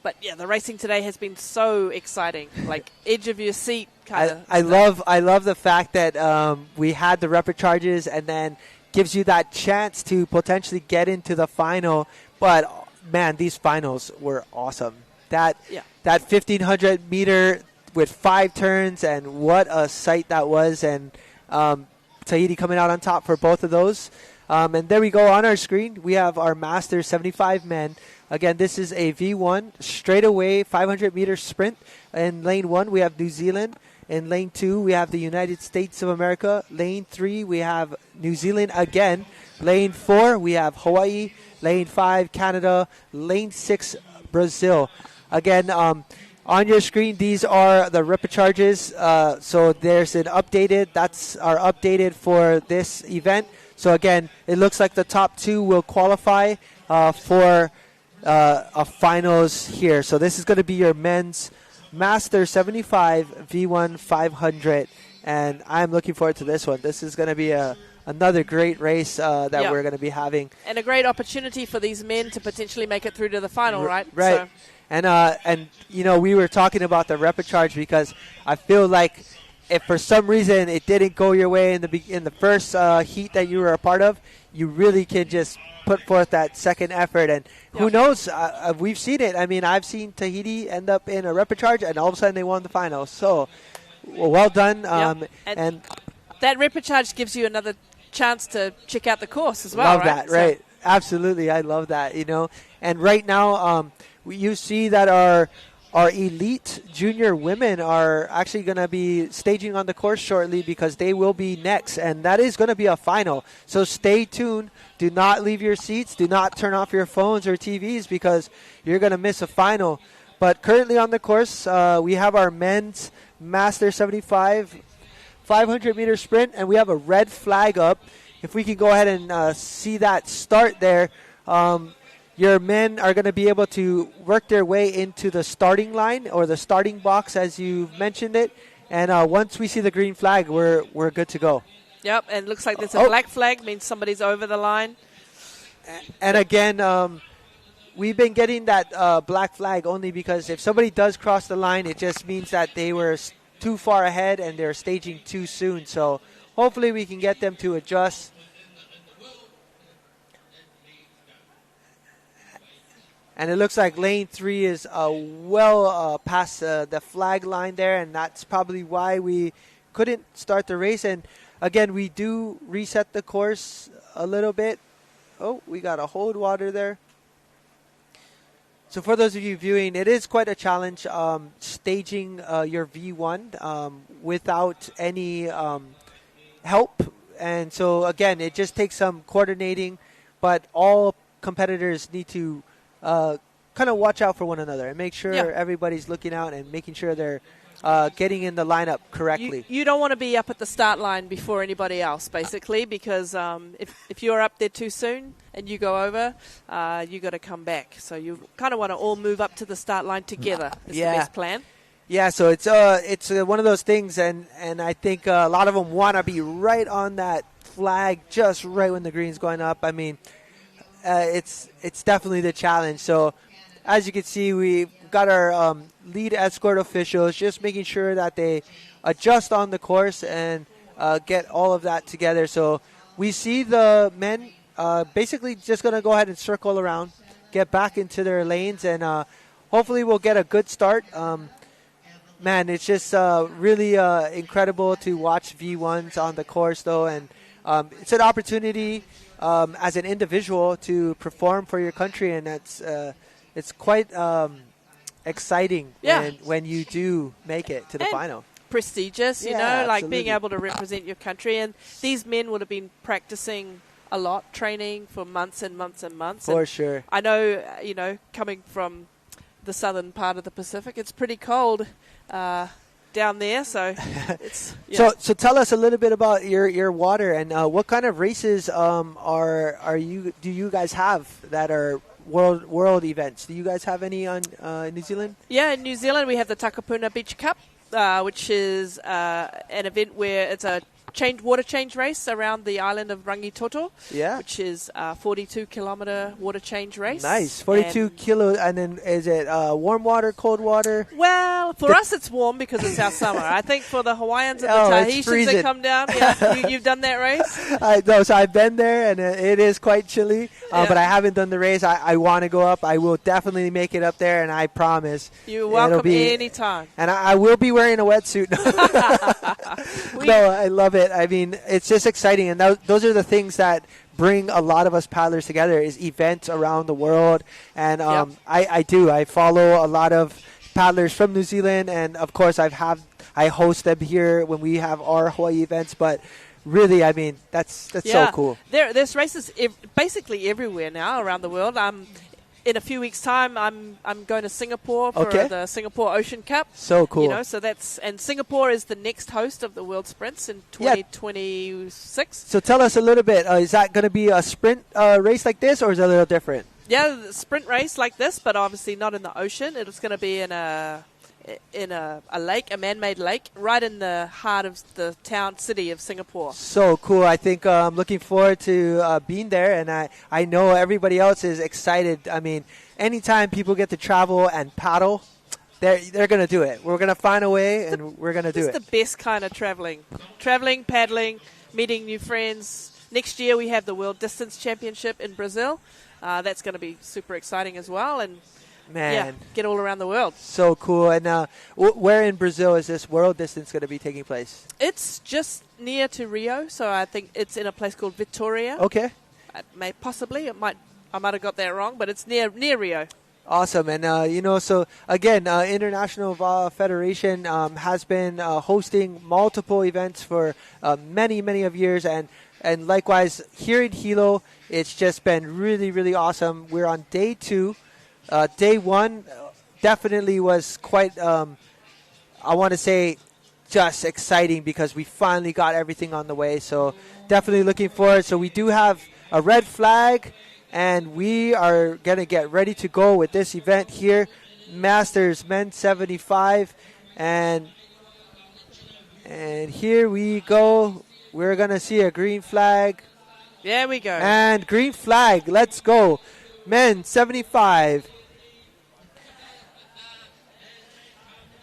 But, the racing today has been so exciting, like edge of your seat kind of. I love the fact that we had the repechages and then gives you that chance to potentially get into the final. But, man, these finals were awesome. That 1,500 meter with 5 turns, and what a sight that was. And Tahiti coming out on top for both of those. And there we go on our screen. We have our Master 75 men. Again, this is a V1 straightaway 500-meter sprint. In lane 1, we have New Zealand. In lane 2, we have the United States of America. Lane 3, we have New Zealand again. Lane 4, we have Hawaii. Lane 5, Canada. Lane 6, Brazil. Again, on your screen, these are the repechages. So there's an updated. That's our updated for this event. So, again, it looks like the top 2 will qualify for a finals here. So this is going to be your men's Master 75 V1 500. And I'm looking forward to this one. This is going to be another great race that we're going to be having. And a great opportunity for these men to potentially make it through to the final, right? Right. So. And you know, we were talking about the repechage because I feel like if for some reason it didn't go your way in the first heat that you were a part of, you really can just put forth that second effort. And who knows? We've seen it. I mean, I've seen Tahiti end up in a repechage, and all of a sudden they won the final. So, well done. And that repechage gives you another chance to check out the course as well, love that, right? Absolutely. I love that, you know. And right now, you see that our our elite junior women are actually going to be staging on the course shortly because they will be next, and that is going to be a final. So stay tuned. Do not leave your seats. Do not turn off your phones or TVs because you're going to miss a final. But currently on the course, we have our men's Master 75 500-meter sprint, and we have a red flag up. If we can go ahead and see that start there, your men are going to be able to work their way into the starting line or the starting box, as you mentioned it. And once we see the green flag, we're good to go. Yep, and it looks like there's a black flag, means somebody's over the line. And again, we've been getting that black flag only because if somebody does cross the line, it just means that they were too far ahead and they're staging too soon. So hopefully we can get them to adjust. And it looks like lane 3 is well past the flag line there, and that's probably why we couldn't start the race. And again, we do reset the course a little bit. Oh, we got a hold water there. So for those of you viewing, it is quite a challenge staging your V1 without any help. And so, again, it just takes some coordinating, but all competitors need to kind of watch out for one another and make sure everybody's looking out and making sure they're getting in the lineup correctly. You don't want to be up at the start line before anybody else, basically, because if you're up there too soon and you go over, you got to come back. So you kind of want to all move up to the start line together. Is the best plan. Yeah, so it's one of those things, and I think a lot of them want to be right on that flag just right when the green's going up. I mean, it's definitely the challenge. So as you can see, we've got our lead escort officials just making sure that they adjust on the course and get all of that together. So we see the men basically just going to go ahead and circle around, get back into their lanes, and hopefully we'll get a good start. Man, it's just really incredible to watch V1s on the course, though, and it's an opportunity as an individual to perform for your country, and it's quite exciting when you do make it to the final. Prestigious, you know, absolutely. like being able to represent your country. And these men would have been practicing a lot, training for months and months and months. For sure. I know, you know, coming from the southern part of the Pacific, it's pretty cold down there. So it's So tell us a little bit about your water and what kind of races do you guys have that are world events? Do you guys have any on New Zealand? Yeah, in New Zealand we have the Takapuna Beach Cup, which is an event where it's a water change race around the island of Rangitoto, which is a 42-kilometer water change race. Nice, 42 kilos. And then is it warm water, cold water? Well, for us it's warm because it's our summer. I think for the Hawaiians and the Tahitians that come down, you've done that race? I know, so I've been there, and it is quite chilly, but I haven't done the race. I want to go up. I will definitely make it up there, and I promise. You're welcome anytime. And I will be wearing a wetsuit. No, I love it. I mean, it's just exciting, and those are the things that bring a lot of us paddlers together is events around the world. And I follow a lot of paddlers from New Zealand, and of course I host them here when we have our Hawaii events. But really, I mean, that's so cool. There's races basically everywhere now around the world. In a few weeks' time, I'm going to Singapore for the Singapore Ocean Cup. So cool. You know, and Singapore is the next host of the World Sprints in 2026. So tell us a little bit. Is that going to be a sprint race like this, or is it a little different? Yeah, the sprint race like this, but obviously not in the ocean. It's going to be in a lake, a man-made lake, right in the heart of the city of Singapore. So cool. I think I'm looking forward to being there, and I know everybody else is excited. I mean, anytime people get to travel and paddle, they're going to do it. We're going to find a way, and we're going to do it. It's the best kind of traveling. Traveling, paddling, meeting new friends. Next year we have the World Distance Championship in Brazil. That's going to be super exciting as well, and get all around the world. So cool. And where in Brazil is this world distance going to be taking place? It's just near to Rio, so I think it's in a place called Vitoria. Okay. I might have got that wrong, but it's near Rio. Awesome. And, so again, International VA Federation has been hosting multiple events for many, many of years. And likewise, here in Hilo, it's just been really, really awesome. We're on day 2. Day 1 definitely was quite, I want to say, just exciting because we finally got everything on the way. So definitely looking forward. So we do have a red flag, and we are going to get ready to go with this event here, Masters Men's 75. And here we go. We're going to see a green flag. There we go. And green flag. Let's go. Men's 75.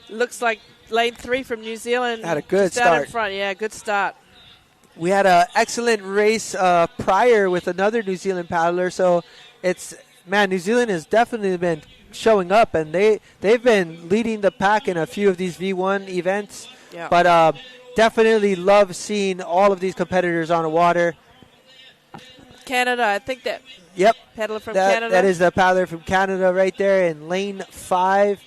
Looks like lane 3 from New Zealand. Had a good just out start. in front. Yeah, good start. We had an excellent race prior with another New Zealand paddler. So New Zealand has definitely been showing up, and they've been leading the pack in a few of these V1 events. Yeah. But definitely love seeing all of these competitors on the water. Canada, I think that. Yep. Paddler from Canada. That is the paddler from Canada right there in lane 5.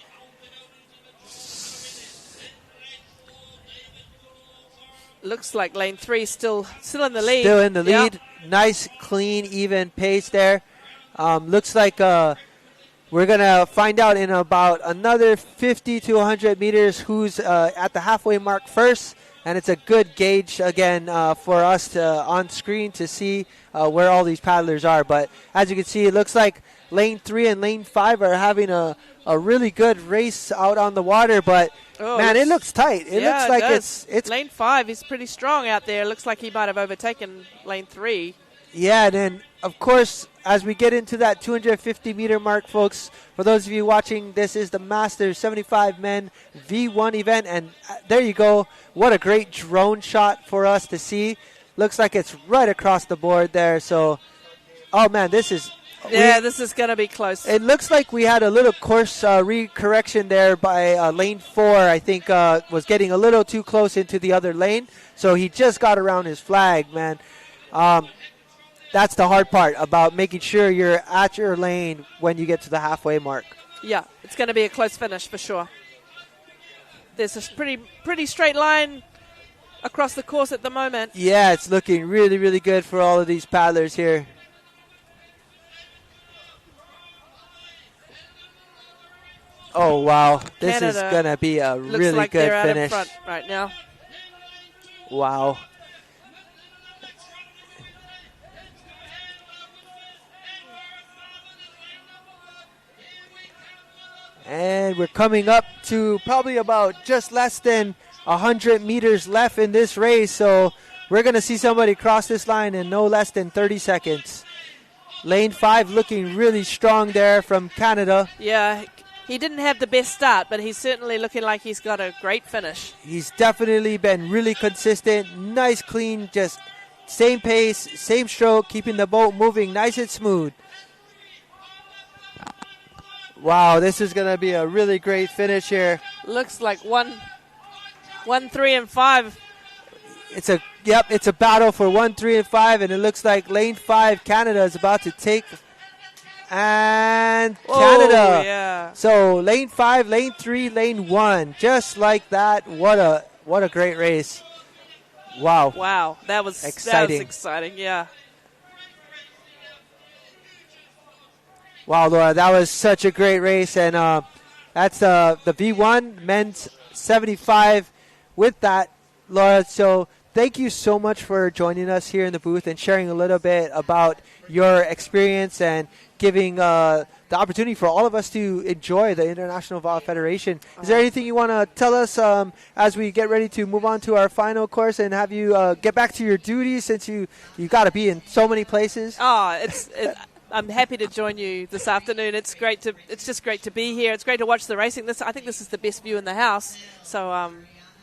Looks like lane 3 still in the lead. Still in the lead. Yep. Nice, clean, even pace there. Looks like we're going to find out in about another 50 to 100 meters who's at the halfway mark first. And it's a good gauge, again, for us on screen to see where all these paddlers are. But as you can see, it looks like lane 3 and lane 5 are having a really good race out on the water. But, man, it looks tight. It looks like it's lane 5 is pretty strong out there. It looks like he might have overtaken lane 3. Yeah, and then, of course, as we get into that 250-meter mark, folks, for those of you watching, this is the Masters 75 Men V1 event. And there you go. What a great drone shot for us to see. Looks like it's right across the board there. So, oh, man, this is... Yeah, this is going to be close. It looks like we had a little course recorrection there by lane 4. I think was getting a little too close into the other lane. So he just got around his flag, man. That's the hard part about making sure you're at your lane when you get to the halfway mark. Yeah, it's going to be a close finish for sure. There's a pretty straight line across the course at the moment. Yeah, it's looking really, really good for all of these paddlers here. Oh, wow. This Canada is going to be a looks really like good they're finish. Out in front right now. Wow. And we're coming up to probably about just less than 100 meters left in this race. So we're going to see somebody cross this line in no less than 30 seconds. Lane 5 looking really strong there from Canada. Yeah, he didn't have the best start, but he's certainly looking like he's got a great finish. He's definitely been really consistent. Nice, clean, just same pace, same stroke, keeping the boat moving nice and smooth. Wow, this is going to be a really great finish here. Looks like 1, 3, and 5. It's a battle for 1, 3, and 5, and it looks like lane 5, Canada is about to take, and Canada. Yeah. So lane 5, lane 3, lane 1, just like that. What a great race! Wow. Wow, that was exciting. That was exciting. Yeah. Wow, Laura, that was such a great race, and that's the V1 Men's 75 with that, Laura. So thank you so much for joining us here in the booth and sharing a little bit about your experience and giving the opportunity for all of us to enjoy the International VA Federation. Is there anything you want to tell us as we get ready to move on to our final course and have you get back to your duties since you got to be in so many places? Oh, I'm happy to join you this afternoon. It's just great to be here. It's great to watch the racing. I think this is the best view in the house. So,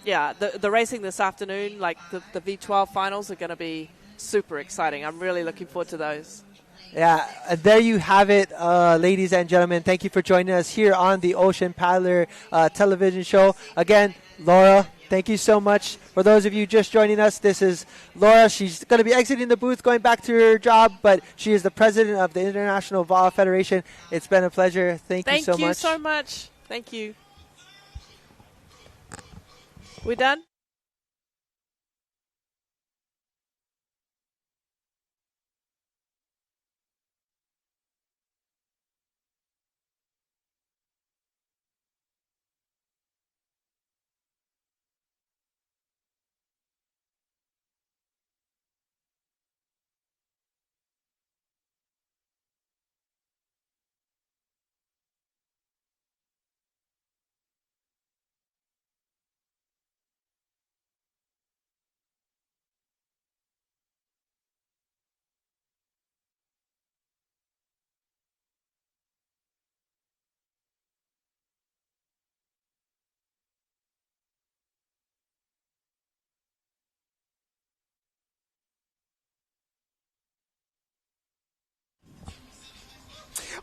yeah, the racing this afternoon, like the V12 finals, are going to be super exciting. I'm really looking forward to those. Yeah, there you have it, ladies and gentlemen. Thank you for joining us here on the Ocean Paddler television show. Again, Laura, thank you so much. For those of you just joining us, this is Laura. She's going to be exiting the booth, going back to her job, but she is the president of the International VA Federation. It's been a pleasure. Thank you so much. Thank you so much. Thank you. We're done?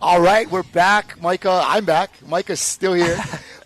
All right, we're back. Micah, I'm back. Micah's still here.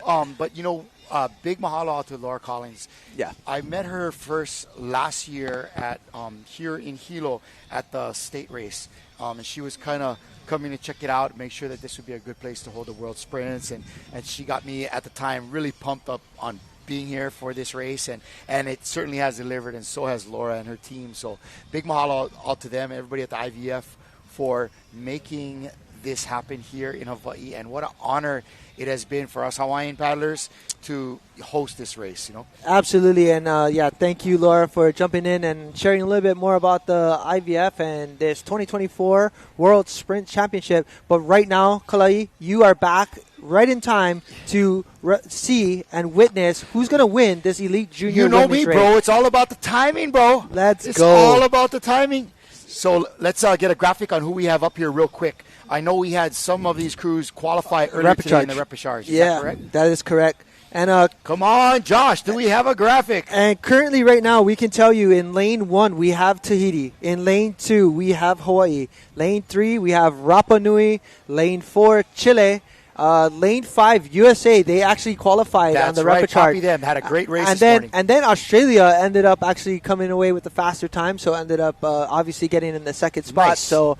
But, big mahalo to Laura Collins. Yeah. I met her first last year at here in Hilo at the state race. And she was kind of coming to check it out, make sure that this would be a good place to hold the world sprints. And she got me at the time really pumped up on being here for this race. And it certainly has delivered, and so has Laura and her team. So big mahalo all to them, everybody at the IVF, for making this happen here in Hawaii, and what an honor it has been for us Hawaiian paddlers to host this race. Absolutely, and thank you, Laura, for jumping in and sharing a little bit more about the IVF and this 2024 World Sprint Championship. But right now, Kalai, you are back right in time to see and witness who's going to win this Elite Junior. You know me, race. bro. It's all about the timing, bro. It's go. All about the timing. So let's get a graphic on who we have up here real quick. I know we had some of these crews qualify earlier today in the repechage. Is that correct? That is correct. And come on, Josh, do we have a graphic? And currently right now we can tell you in lane 1 we have Tahiti. In lane 2 we have Hawaii. Lane 3 we have Rapa Nui. Lane 4 Chile. Lane 5 USA, they actually qualified on the repechage. Copy them. Had a great race this morning. And then Australia ended up actually coming away with the faster time, so ended up obviously getting in the second spot. Nice. So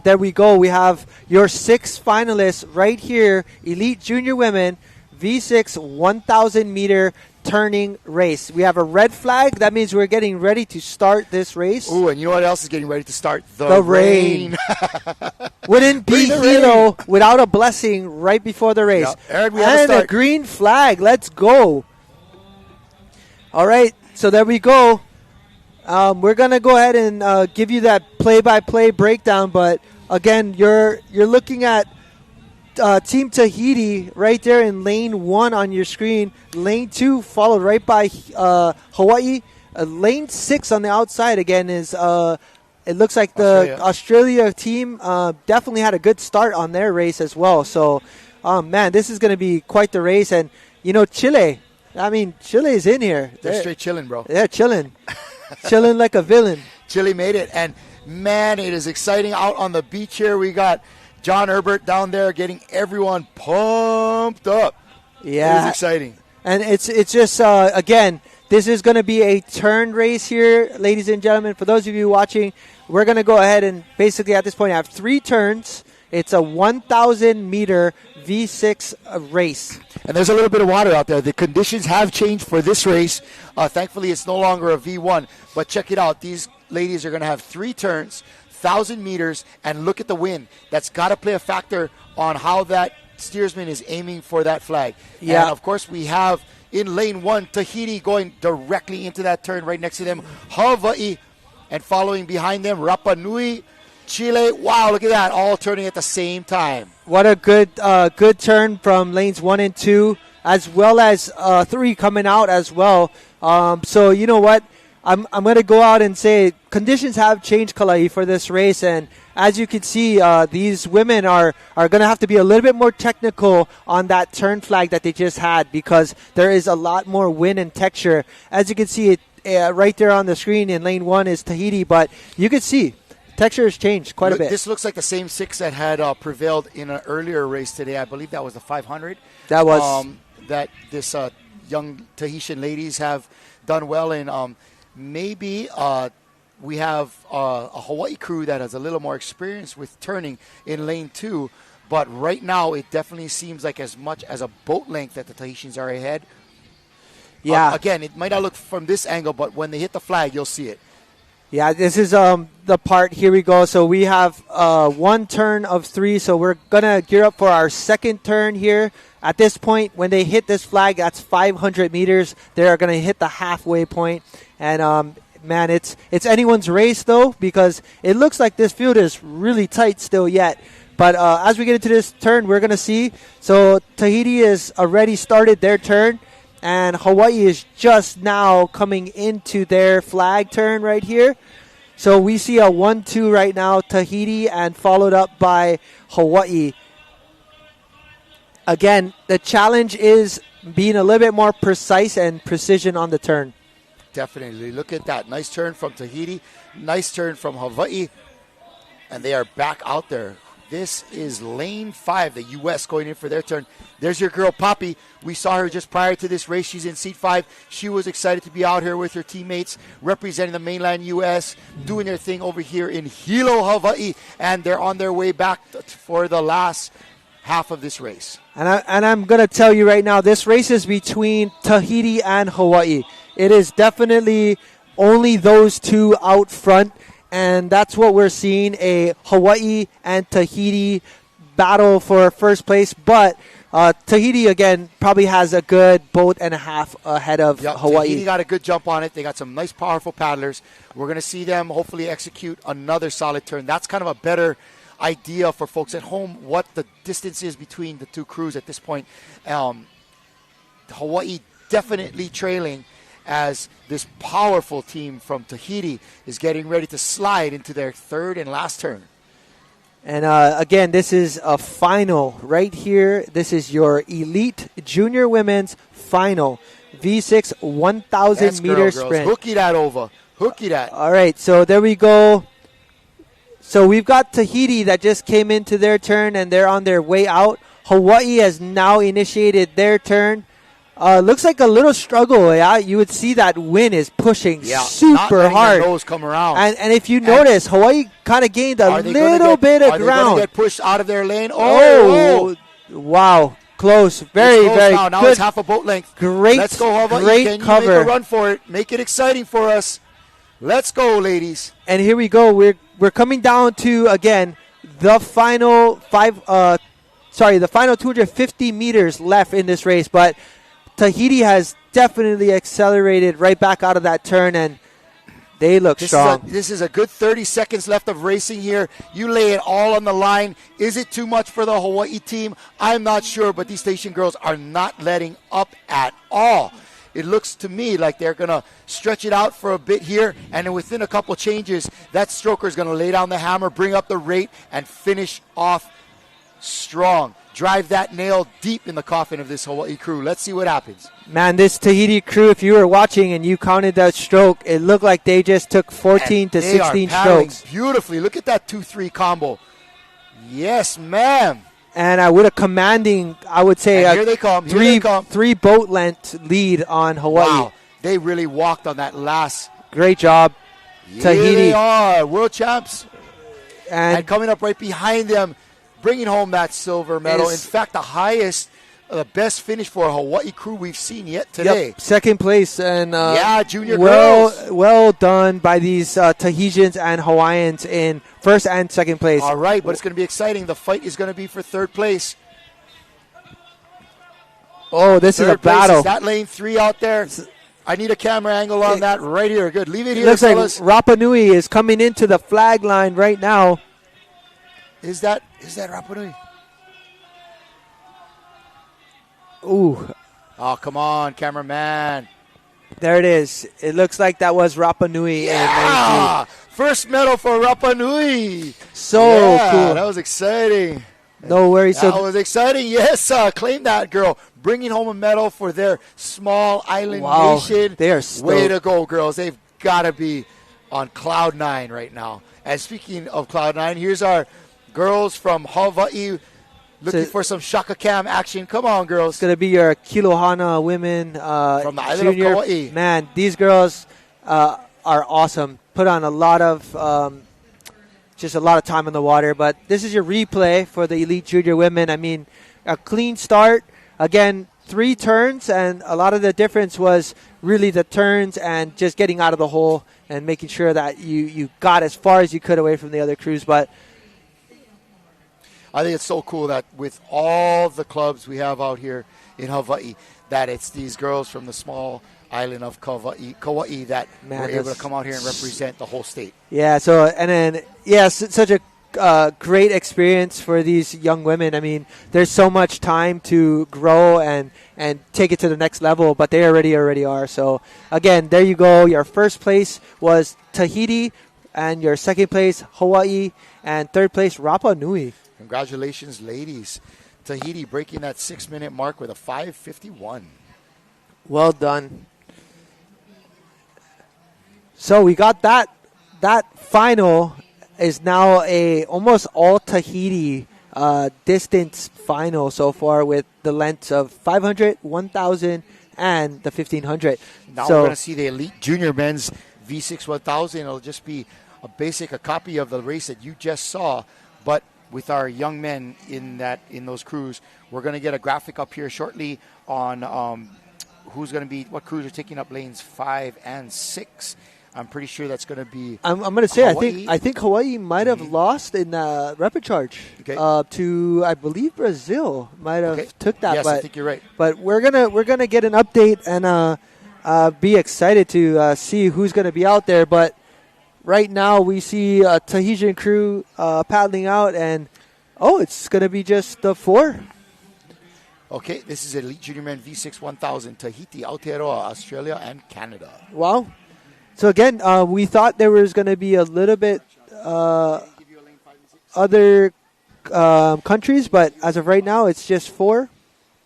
there we go. We have your 6 finalists right here, Elite Junior Women, V6 1,000 meter turning race. We have a red flag. That means we're getting ready to start this race. Ooh, and you know what else is getting ready to start? The rain. Wouldn't be Hilo without a blessing right before the race. Yep. Aaron, we have to and start. A green flag. Let's go. All right, so there we go. We're going to go ahead and give you that play-by-play breakdown, but again, you're looking at Team Tahiti right there in lane 1 on your screen. Lane 2 followed right by Hawaii. Lane 6 on the outside again is it looks like the Australia team definitely had a good start on their race as well. So, man, this is going to be quite the race. And, Chile, Chile's in here. They're straight chilling, bro. They're chilling. Chilling like a villain. Chile made it. And, man, it is exciting out on the beach here. We got John Herbert down there getting everyone pumped up. Yeah. It is exciting. And it's just, again, this is going to be a turn race here, ladies and gentlemen. For those of you watching, we're going to go ahead and basically at this point have 3 turns. It's a 1,000-meter V6 race. And there's a little bit of water out there. The conditions have changed for this race. Thankfully, it's no longer a V1. But check it out. These ladies are going to have 3 turns, 1,000 meters, and look at the wind. That's got to play a factor on how that steersman is aiming for that flag. Yeah. And, of course, we have in lane 1, Tahiti going directly into that turn right next to them. Hawaii, and following behind them, Rapa Nui, Chile. Wow, look at that, all turning at the same time. What a good turn from lanes 1 and 2, as well as 3 coming out as well. So you know what? I'm going to go out and say conditions have changed, Kalai, for this race. And as you can see, these women are going to have to be a little bit more technical on that turn flag that they just had, because there is a lot more wind and texture. As you can see, it right there on the screen in lane 1 is Tahiti, but you can see texture has changed quite a bit. This looks like the same 6 that had prevailed in an earlier race today. I believe that was the 500. That was. That this young Tahitian ladies have done well, and maybe we have a Hawaii crew that has a little more experience with turning in lane 2. But right now, it definitely seems like as much as a boat length that the Tahitians are ahead. Yeah. Again, it might not look from this angle, but when they hit the flag, you'll see it. Yeah, this is the part. Here we go. So we have 1 turn of 3. So we're going to gear up for our second turn here. At this point, when they hit this flag, that's 500 meters. They're going to hit the halfway point. And, man, it's anyone's race, though, because it looks like this field is really tight still yet. But as we get into this turn, we're going to see. So Tahiti has already started their turn, and Hawaii is just now coming into their flag turn right here. So we see a 1-2 right now, Tahiti, and followed up by Hawaii. Again, the challenge is being a little bit more precise and precision on the turn. Definitely. Look at that. Nice turn from Tahiti. Nice turn from Hawaii. And they are back out there. This is lane 5, the U.S. going in for their turn. There's your girl, Poppy. We saw her just prior to this race. She's in seat 5. She was excited to be out here with her teammates, representing the mainland U.S., doing their thing over here in Hilo, Hawaii. And they're on their way back for the last half of this race. And I'm going to tell you right now, this race is between Tahiti and Hawaii. It is definitely only those two out front. And that's what we're seeing, a Hawaii and Tahiti battle for first place. But Tahiti, again, probably has a good boat and a half ahead of Hawaii. Tahiti got a good jump on it. They got some nice, powerful paddlers. We're going to see them hopefully execute another solid turn. That's kind of a better idea for folks at home, what the distance is between the two crews at this point. Hawaii definitely trailing, as this powerful team from Tahiti is getting ready to slide into their third and last turn. And again, this is a final right here. This is your Elite Junior Women's Final. V6 1,000 meter sprint. Hooky that over. Hooky that. All right, so there we go. So we've got Tahiti that just came into their turn, and they're on their way out. Hawaii has now initiated their turn. Looks like a little struggle. Yeah, you would see that wind is pushing super hard. Those come around. And if you notice, Hawaii kind of gained a little bit of ground. Are they ground. going to get pushed out of their lane? Oh, wow. Close. Very, close very now. Now good. it's half a boat length. Great. Let's go, Hawaii. Great Can cover. you make a run for it? Make it exciting for us. Let's go, ladies. And here we go. We're coming down to, again, the final the final 250 meters left in this race. But Tahiti has definitely accelerated right back out of that turn, and they look strong. This is a good 30 seconds left of racing here. You lay it all on the line. Is it too much for the Hawaii team? I'm not sure, but these station girls are not letting up at all. It looks to me like they're going to stretch it out for a bit here, and then within a couple changes, that stroker is going to lay down the hammer, bring up the rate, and finish off strong. Drive that nail deep in the coffin of this Hawaii crew. Let's see what happens. Man, this Tahiti crew, if you were watching and you counted that stroke, it looked like they just took 14 to 16 strokes. Beautifully. Look at that 2-3 combo. Yes, ma'am. And with a commanding, I would say, here they come. Three boat length lead on Hawaii. Wow. They really walked on that last. Great job, Tahiti. Here they are, world champs. And coming up right behind them, bringing home that silver medal. In fact, the highest, the best finish for a Hawaii crew we've seen yet today. Yep, second place. And junior girls. Well done by these Tahitians and Hawaiians in first and second place. All right, but it's going to be exciting. The fight is going to be for third place. Oh, this is a battle. Is that lane 3 out there? I need a camera angle on that right here. Good. Leave it here, looks fellas. like Rapa Nui is coming into the flag line right now. Is that Rapa Nui? Ooh. Oh, come on, cameraman. There it is. It looks like that was Rapa Nui. Yeah! First medal for Rapa Nui. So cool. That was exciting. No worries. That was exciting. Yes, claim that, girl. Bringing home a medal for their small island nation. They are stoked. Way to go, girls. They've got to be on Cloud 9 right now. And speaking of Cloud 9, here's our girls from Hawaii Looking for some Shaka Cam action. Come on, girls. It's going to be your Kilohana women from the island junior. of Kauai. Man, these girls are awesome. Put on a lot of just a lot of time in the water. But this is your replay for the elite junior women. I mean, a clean start. Again, 3 turns, and a lot of the difference was really the turns and just getting out of the hole and making sure that you got as far as you could away from the other crews. But I think it's so cool that with all the clubs we have out here in Hawaii, that it's these girls from the small island of Kauai that were able to come out here and represent the whole state. Yeah, so, and then, yes, such a great experience for these young women. I mean, there's so much time to grow and take it to the next level, but they already are. So, again, there you go. Your first place was Tahiti, and your second place, Hawaii, and third place, Rapa Nui. Congratulations, ladies. Tahiti breaking that 6-minute mark with a 5:51. Well done. So we got that final is now a almost all Tahiti distance final so far with the lengths of 500, 1,000, and the 1,500. Now we're going to see the elite junior men's V6 1000. It'll just be a copy of the race that you just saw, but with our young men in those crews. We're going to get a graphic up here shortly on what crews are taking up lanes 5 and 6. I'm pretty sure that's going to be. I'm going to say Hawaii. I think Hawaii might have lost in the repechage to, I believe, Brazil might have took that. Yes, but, I think you're right. But we're gonna get an update and be excited to see who's going to be out there. But right now we see a Tahitian crew paddling out, and it's going to be just the 4. Okay, this is Elite Junior Men V6 1000, Tahiti, Aotearoa, Australia, and Canada. Wow. So again, we thought there was going to be a little bit other countries, but as of right now, it's just 4.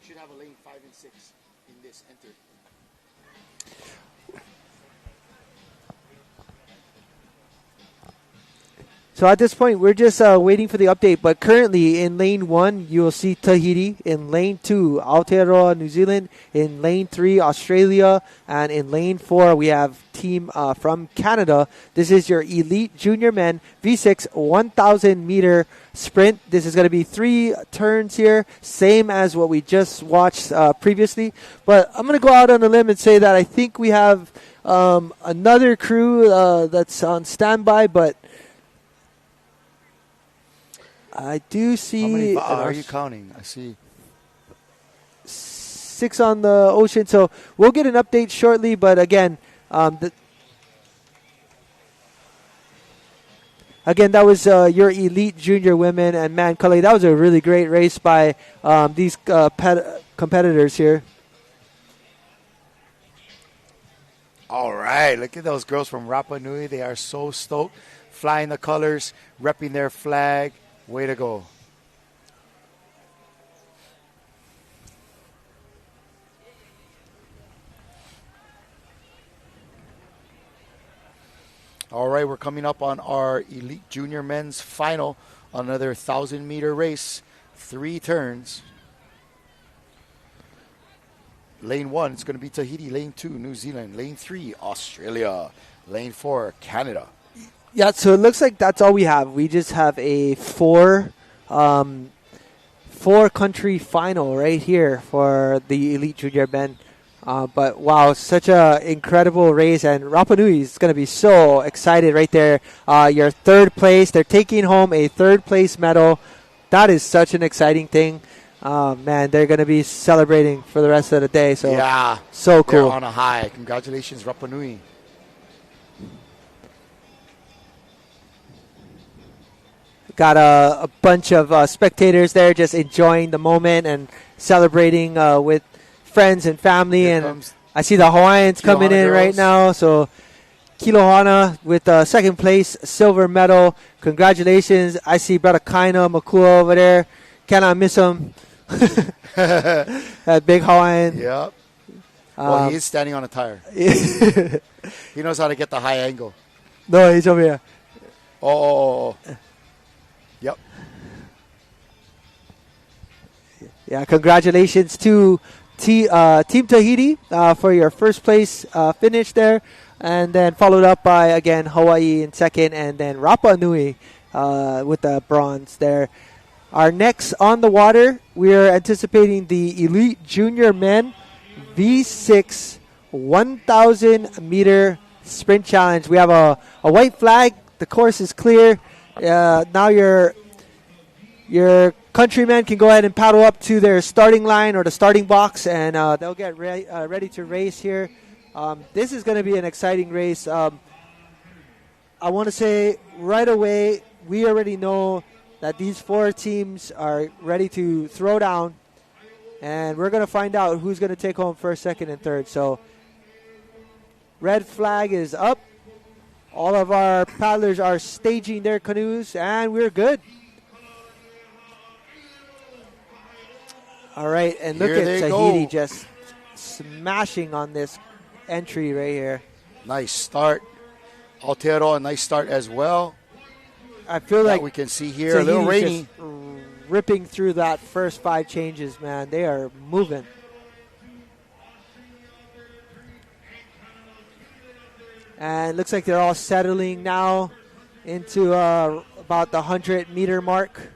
Should have a lane 5 and 6 in this enter. So at this point, we're just waiting for the update. But currently, in lane 1, you will see Tahiti. In lane 2, Aotearoa, New Zealand. In lane 3, Australia. And in lane 4, we have team from Canada. This is your elite junior men V6 1,000-meter sprint. This is going to be 3 turns here, same as what we just watched previously. But I'm going to go out on a limb and say that I think we have another crew that's on standby, but I do see. How many are you counting? I see 6 on the ocean. So we'll get an update shortly. But again, that was your elite junior women. And man, Kale, that was a really great race by these competitors here. All right, look at those girls from Rapa Nui. They are so stoked, flying the colors, repping their flag. Way to go. All right, we're coming up on our elite junior men's final. Another 1,000-meter race, 3 turns. Lane 1, it's going to be Tahiti. Lane 2, New Zealand. Lane 3, Australia. Lane 4, Canada. Yeah, so it looks like that's all we have. We just have a 4 country final right here for the elite junior men. But wow, such a incredible race, and Rapa Nui is going to be so excited right there. Your 3rd place, they're taking home a 3rd place medal. That is such an exciting thing. Man, they're going to be celebrating for the rest of the day. So yeah, so cool. They're on a high. Congratulations, Rapa Nui. Got a bunch of spectators there just enjoying the moment and celebrating with friends and family. And I see the Hawaiians coming in right now. So Kilohana with second place, silver medal. Congratulations. I see Brother Kaina Makua over there. Cannot miss him. That big Hawaiian. Yep. Well, he is standing on a tire. He knows how to get the high angle. No, he's over here. Oh. Yep. Yeah, congratulations to Team Tahiti for your first place finish there. And then followed up by, again, Hawaii in second, and then Rapa Nui with the bronze there. Our next on the water, we're anticipating the Elite Junior Men V6 1,000-meter sprint challenge. We have a white flag. The course is clear. Now your countrymen can go ahead and paddle up to their starting line or the starting box, and they'll get ready to race here. This is going to be an exciting race. I want to say right away, we already know that these 4 teams are ready to throw down, and we're going to find out who's going to take home first, second, and third. So red flag is up. All of our paddlers are staging their canoes, and we're good. All right, and look at Tahiti just smashing on this entry right here. Nice start. Aotearoa, nice start as well. I feel like we can see here a little rainy. Ripping through that first 5 changes, man. They are moving. And it looks like they're all settling now into about the 100-meter mark.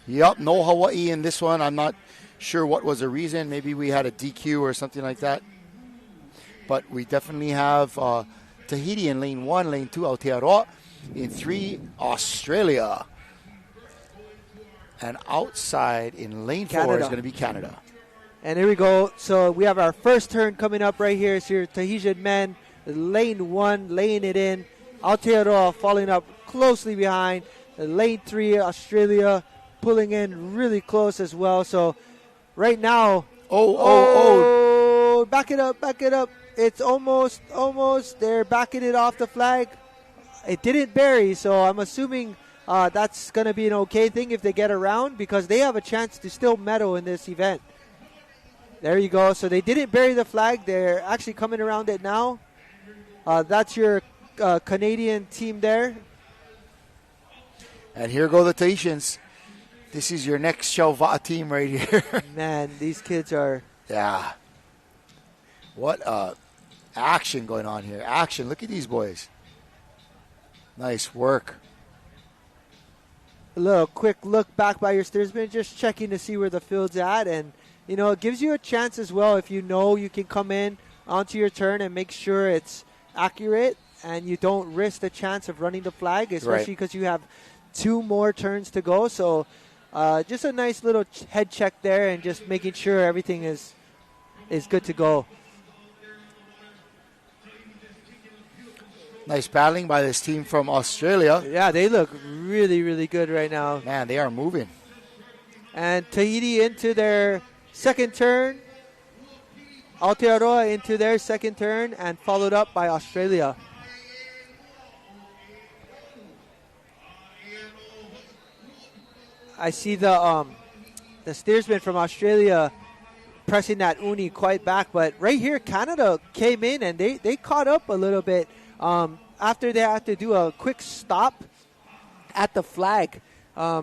Yep, no Hawaii in this one. I'm not sure what was the reason. Maybe we had a DQ or something like that. But we definitely have Tahiti in lane 1, lane 2, Aotearoa. In 3, Australia. And outside in lane 4 is going to be Canada. And here we go. So we have our first turn coming up right here. It's your Tahitian men, lane 1, laying it in. Aotearoa following up closely behind. Lane 3, Australia pulling in really close as well. So right now, back it up. It's almost. They're backing it off the flag. It didn't bury, so I'm assuming that's going to be an okay thing if they get around, because they have a chance to still medal in this event. There you go. So they didn't bury the flag. They're actually coming around it now. That's your Canadian team there. And here go the Tahitians. This is your next Shelva'a team right here. Man, these kids are... Yeah. What action going on here. Action. Look at these boys. Nice work. A little quick look back by your steersman, just checking to see where the field's at. And, you know, it gives you a chance as well if you know you can come in onto your turn and make sure it's accurate and you don't risk the chance of running the flag, especially because you have 2 more turns to go. So just a nice little head check there and just making sure everything is good to go. Nice paddling by this team from Australia. Yeah, they look really, really good right now. Man, they are moving. And Tahiti into their second turn. Aotearoa into their second turn, and followed up by Australia. I see the steersman from Australia pressing that uni quite back, but right here Canada came in and they caught up a little bit after they had to do a quick stop at the flag.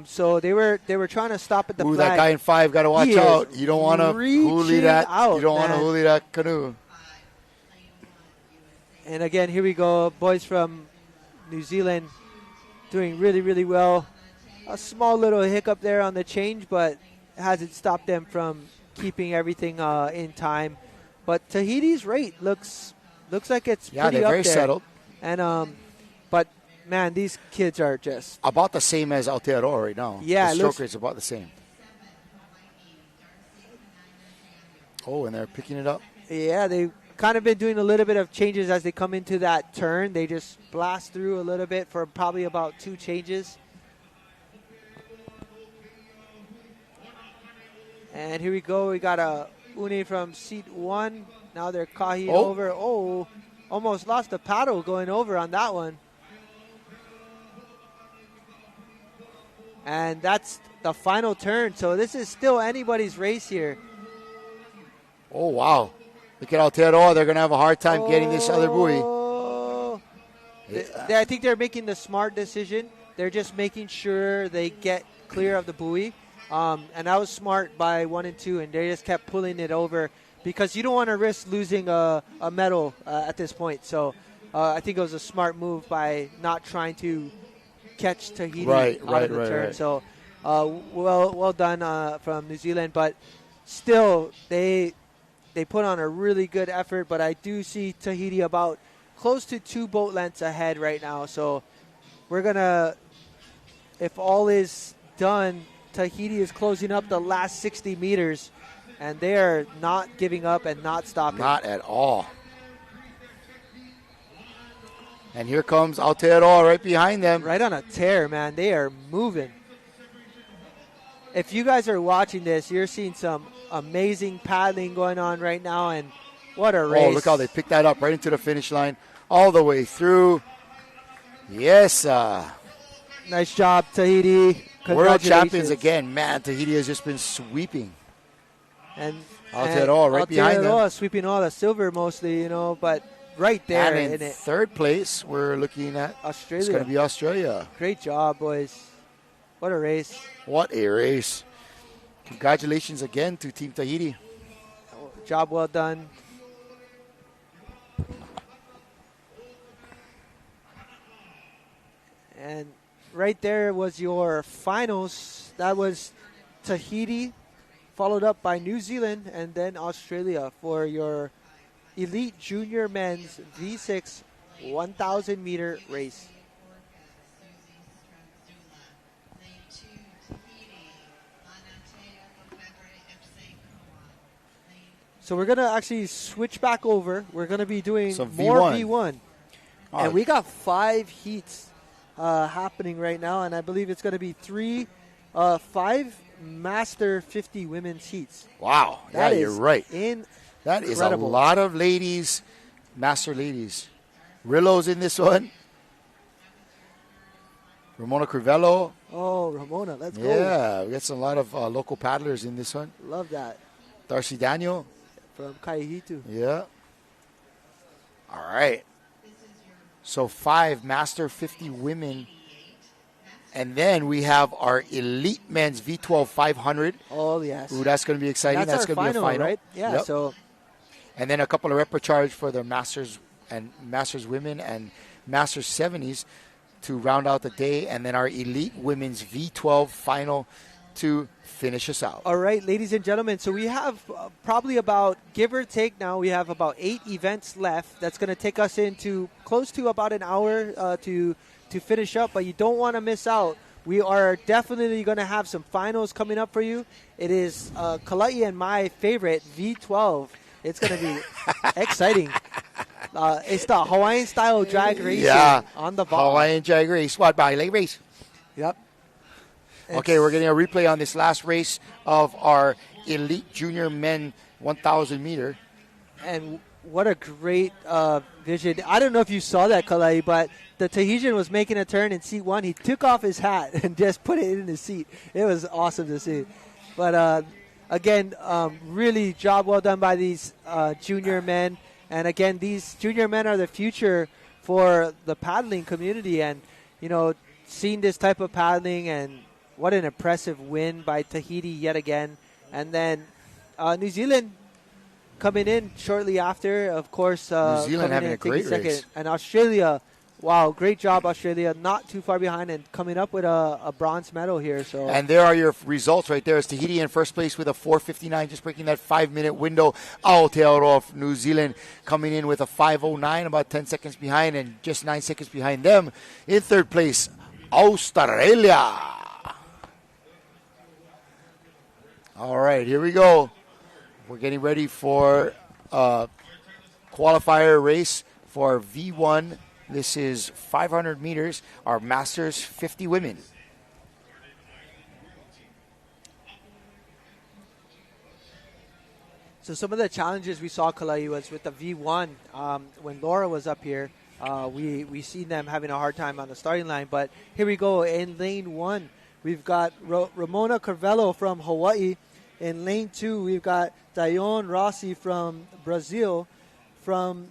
So they were trying to stop at the flag. That guy in 5 got to watch out. You don't want to huli that. You don't want to huli that canoe. And again, here we go, boys from New Zealand doing really, really well. A small little hiccup there on the change, but hasn't stopped them from keeping everything in time. But Tahiti's rate looks like it's pretty up there. Yeah, they're very settled. And but man, these kids are just about the same as Aotearoa right now. Yeah, the stroke rate's about the same. Oh, and they're picking it up. Yeah, they've kind of been doing a little bit of changes as they come into that turn. They just blast through a little bit for probably about 2 changes. And here we go. We got a uni from seat 1. Now they're kahi over. Oh, almost lost the paddle going over on that one. And that's the final turn. So this is still anybody's race here. Oh, wow. Look at Aotearoa. They're going to have a hard time getting this other buoy. I think they're making the smart decision. They're just making sure they get clear of the buoy. And that was smart by 1 and 2, and they just kept pulling it over because you don't want to risk losing a medal at this point. So I think it was a smart move by not trying to catch Tahiti out of the turn. Right. So well done from New Zealand, but still they put on a really good effort. But I do see Tahiti about close to 2 boat lengths ahead right now. So we're gonna, if all is done, Tahiti is closing up the last 60 meters, and they are not giving up and not stopping. Not at all. And here comes Aotearoa right behind them. Right on a tear, man. They are moving. If you guys are watching this, you're seeing some amazing paddling going on right now, and what a race. Oh, look how they picked that up right into the finish line, all the way through. Yes. Nice job, Tahiti. World champions again. Man, Tahiti has just been sweeping. And Aotearoa right behind them. Sweeping all the silver mostly, but right there. And in third place, we're looking at Australia. It's going to be Australia. Great job, boys. What a race. What a race. Congratulations again to Team Tahiti. Job well done. And right there was your finals. That was Tahiti, followed up by New Zealand, and then Australia for your Elite Junior Men's V6 1,000 meter race. So we're going to actually switch back over. We're going to be doing more V1. And we got 5 heats happening right now, and I believe it's going to be 5 Master 50 women's heats. Wow. That you're right. That is a lot of ladies, Master ladies. Rillo's in this one. Ramona Crivello. Oh, Ramona, let's go. Yeah, we got a lot of local paddlers in this one. Love that. Darcy Daniel. From Kaihitu. Yeah. All right. So 5 Master 50 women. And then we have our Elite Men's V12 500. Oh, yes. Ooh, that's going to be exciting. That's going to be a final. Right? Yeah, yep. So. And then a couple of repercharge for the Masters and Masters women and Masters 70s to round out the day. And then our Elite Women's V12 final to finish us out. All right, ladies and gentlemen. So we have probably about, give or take now, we have about 8 events left. That's going to take us into close to about an hour to finish up. But you don't want to miss out. We are definitely going to have some finals coming up for you. It is Kalai and my favorite, V12. It's going to be exciting. It's the Hawaiian-style drag racing on the ball. Hawaiian drag race. What, baile race? Yep. Okay, we're getting a replay on this last race of our Elite Junior Men 1,000 meter. And what a great vision. I don't know if you saw that, Kalai, but the Tahitian was making a turn in seat 1. He took off his hat and just put it in his seat. It was awesome to see. But again, really job well done by these junior men. And again, these junior men are the future for the paddling community. And, seeing this type of paddling, and what an impressive win by Tahiti yet again. And then New Zealand coming in shortly after, of course. New Zealand having a great race. And Australia, wow, great job, Australia. Not too far behind and coming up with a bronze medal here. So. And there are your results right there. It's Tahiti in first place with a 4:59, just breaking that 5-minute window. Aotearoa of New Zealand coming in with a 5:09, about 10 seconds behind, and just 9 seconds behind them. In third place, Australia. All right, here we go. We're getting ready for a qualifier race for V1. This is 500 meters, our Masters 50 women. So some of the challenges we saw, Kalai, was with the V1. When Laura was up here, we seen them having a hard time on the starting line. But here we go in lane 1. We've got Ramona Carvello from Hawaii. In lane 2, we've got Dion Rossi from Brazil. From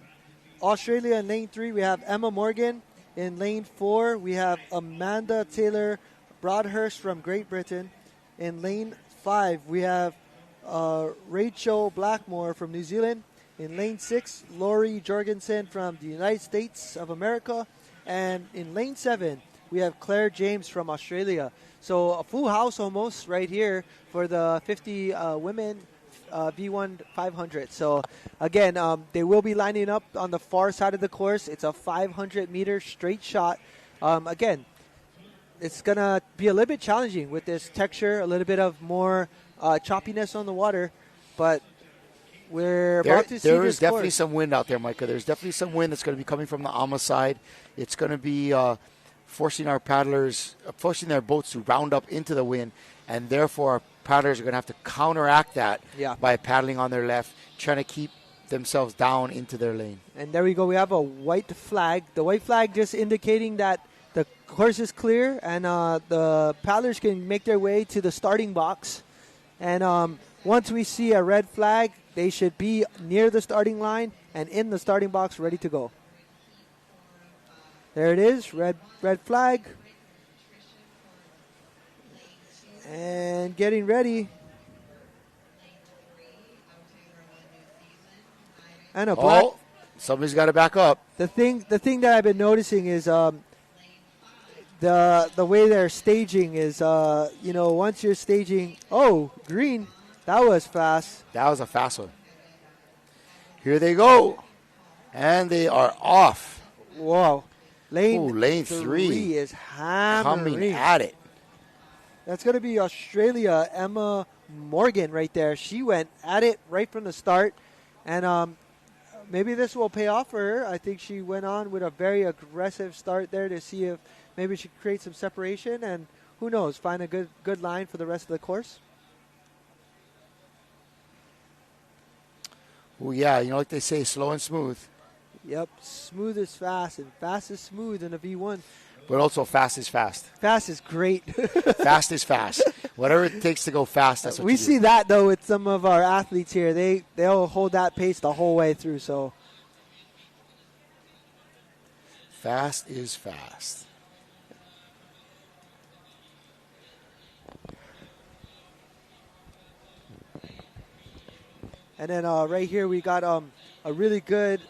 Australia in lane 3, we have Emma Morgan. In lane 4, we have Amanda Taylor Broadhurst from Great Britain. In lane 5, we have Rachel Blackmore from New Zealand. In lane 6, Lori Jorgensen from the United States of America. And in lane 7, we have Claire James from Australia. So a full house almost right here for the 50 women V1 500. So again, they will be lining up on the far side of the course. It's a 500-meter straight shot. Again, it's going to be a little bit challenging with this texture, a little bit of more choppiness on the water. But we're about to see there this is definitely course. some wind out there, Micah. There's definitely some wind that's going to be coming from the AMA side. It's going to be forcing our paddlers, forcing their boats to round up into the wind, and therefore our paddlers are going to have to counteract that by paddling on their left, trying to keep themselves down into their lane. And there we go. We have a white flag. The white flag just indicating that the course is clear and the paddlers can make their way to the starting box. And once we see a red flag, they should be near the starting line and in the starting box ready to go. There it is, red flag. And getting ready. And a black. Oh, somebody's got to back up. The thing that I've been noticing is the way they're staging is once you're staging, green, that was fast. That was a fast one. Here they go, and they are off. Whoa, lane 3 is hammering. Coming at it. That's going to be Australia, Emma Morgan right there. She went at it right from the start, and maybe this will pay off for her. I think she went on with a very aggressive start there to see if maybe she could create some separation, and who knows, find a good line for the rest of the course. Oh, yeah, like they say, slow and smooth. Yep, smooth is fast, and fast is smooth in a V1. But also fast is fast. Fast is great. Fast is fast. Whatever it takes to go fast, that's what we you do. see that, though, with some of our athletes here. They'll hold that pace the whole way through. So fast is fast. And then right here we got a really good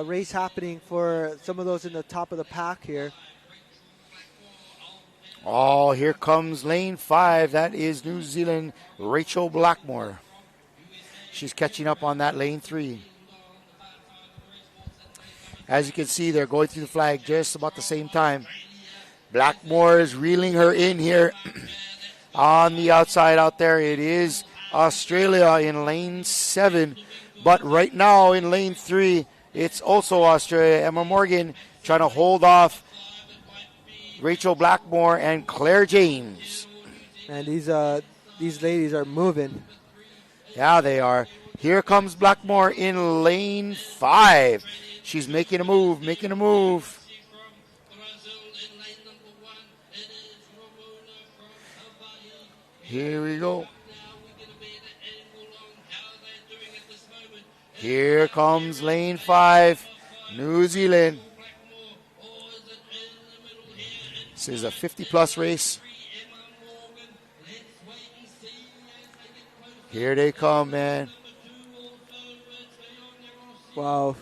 race happening for some of those in the top of the pack here. Oh, here comes lane 5. That is New Zealand, Rachel Blackmore. She's catching up on that lane 3. As you can see, they're going through the flag just about the same time. Blackmore is reeling her in here. On the outside out there, it is Australia in lane 7. But right now in lane 3, it's also Australia. Emma Morgan trying to hold off Rachel Blackmore and Claire James. And these ladies are moving. Yeah, they are. Here comes Blackmore in lane 5. She's making a move. Here we go. Here comes lane 5, New Zealand. This is a 50-plus race. Here they come, man. Wow.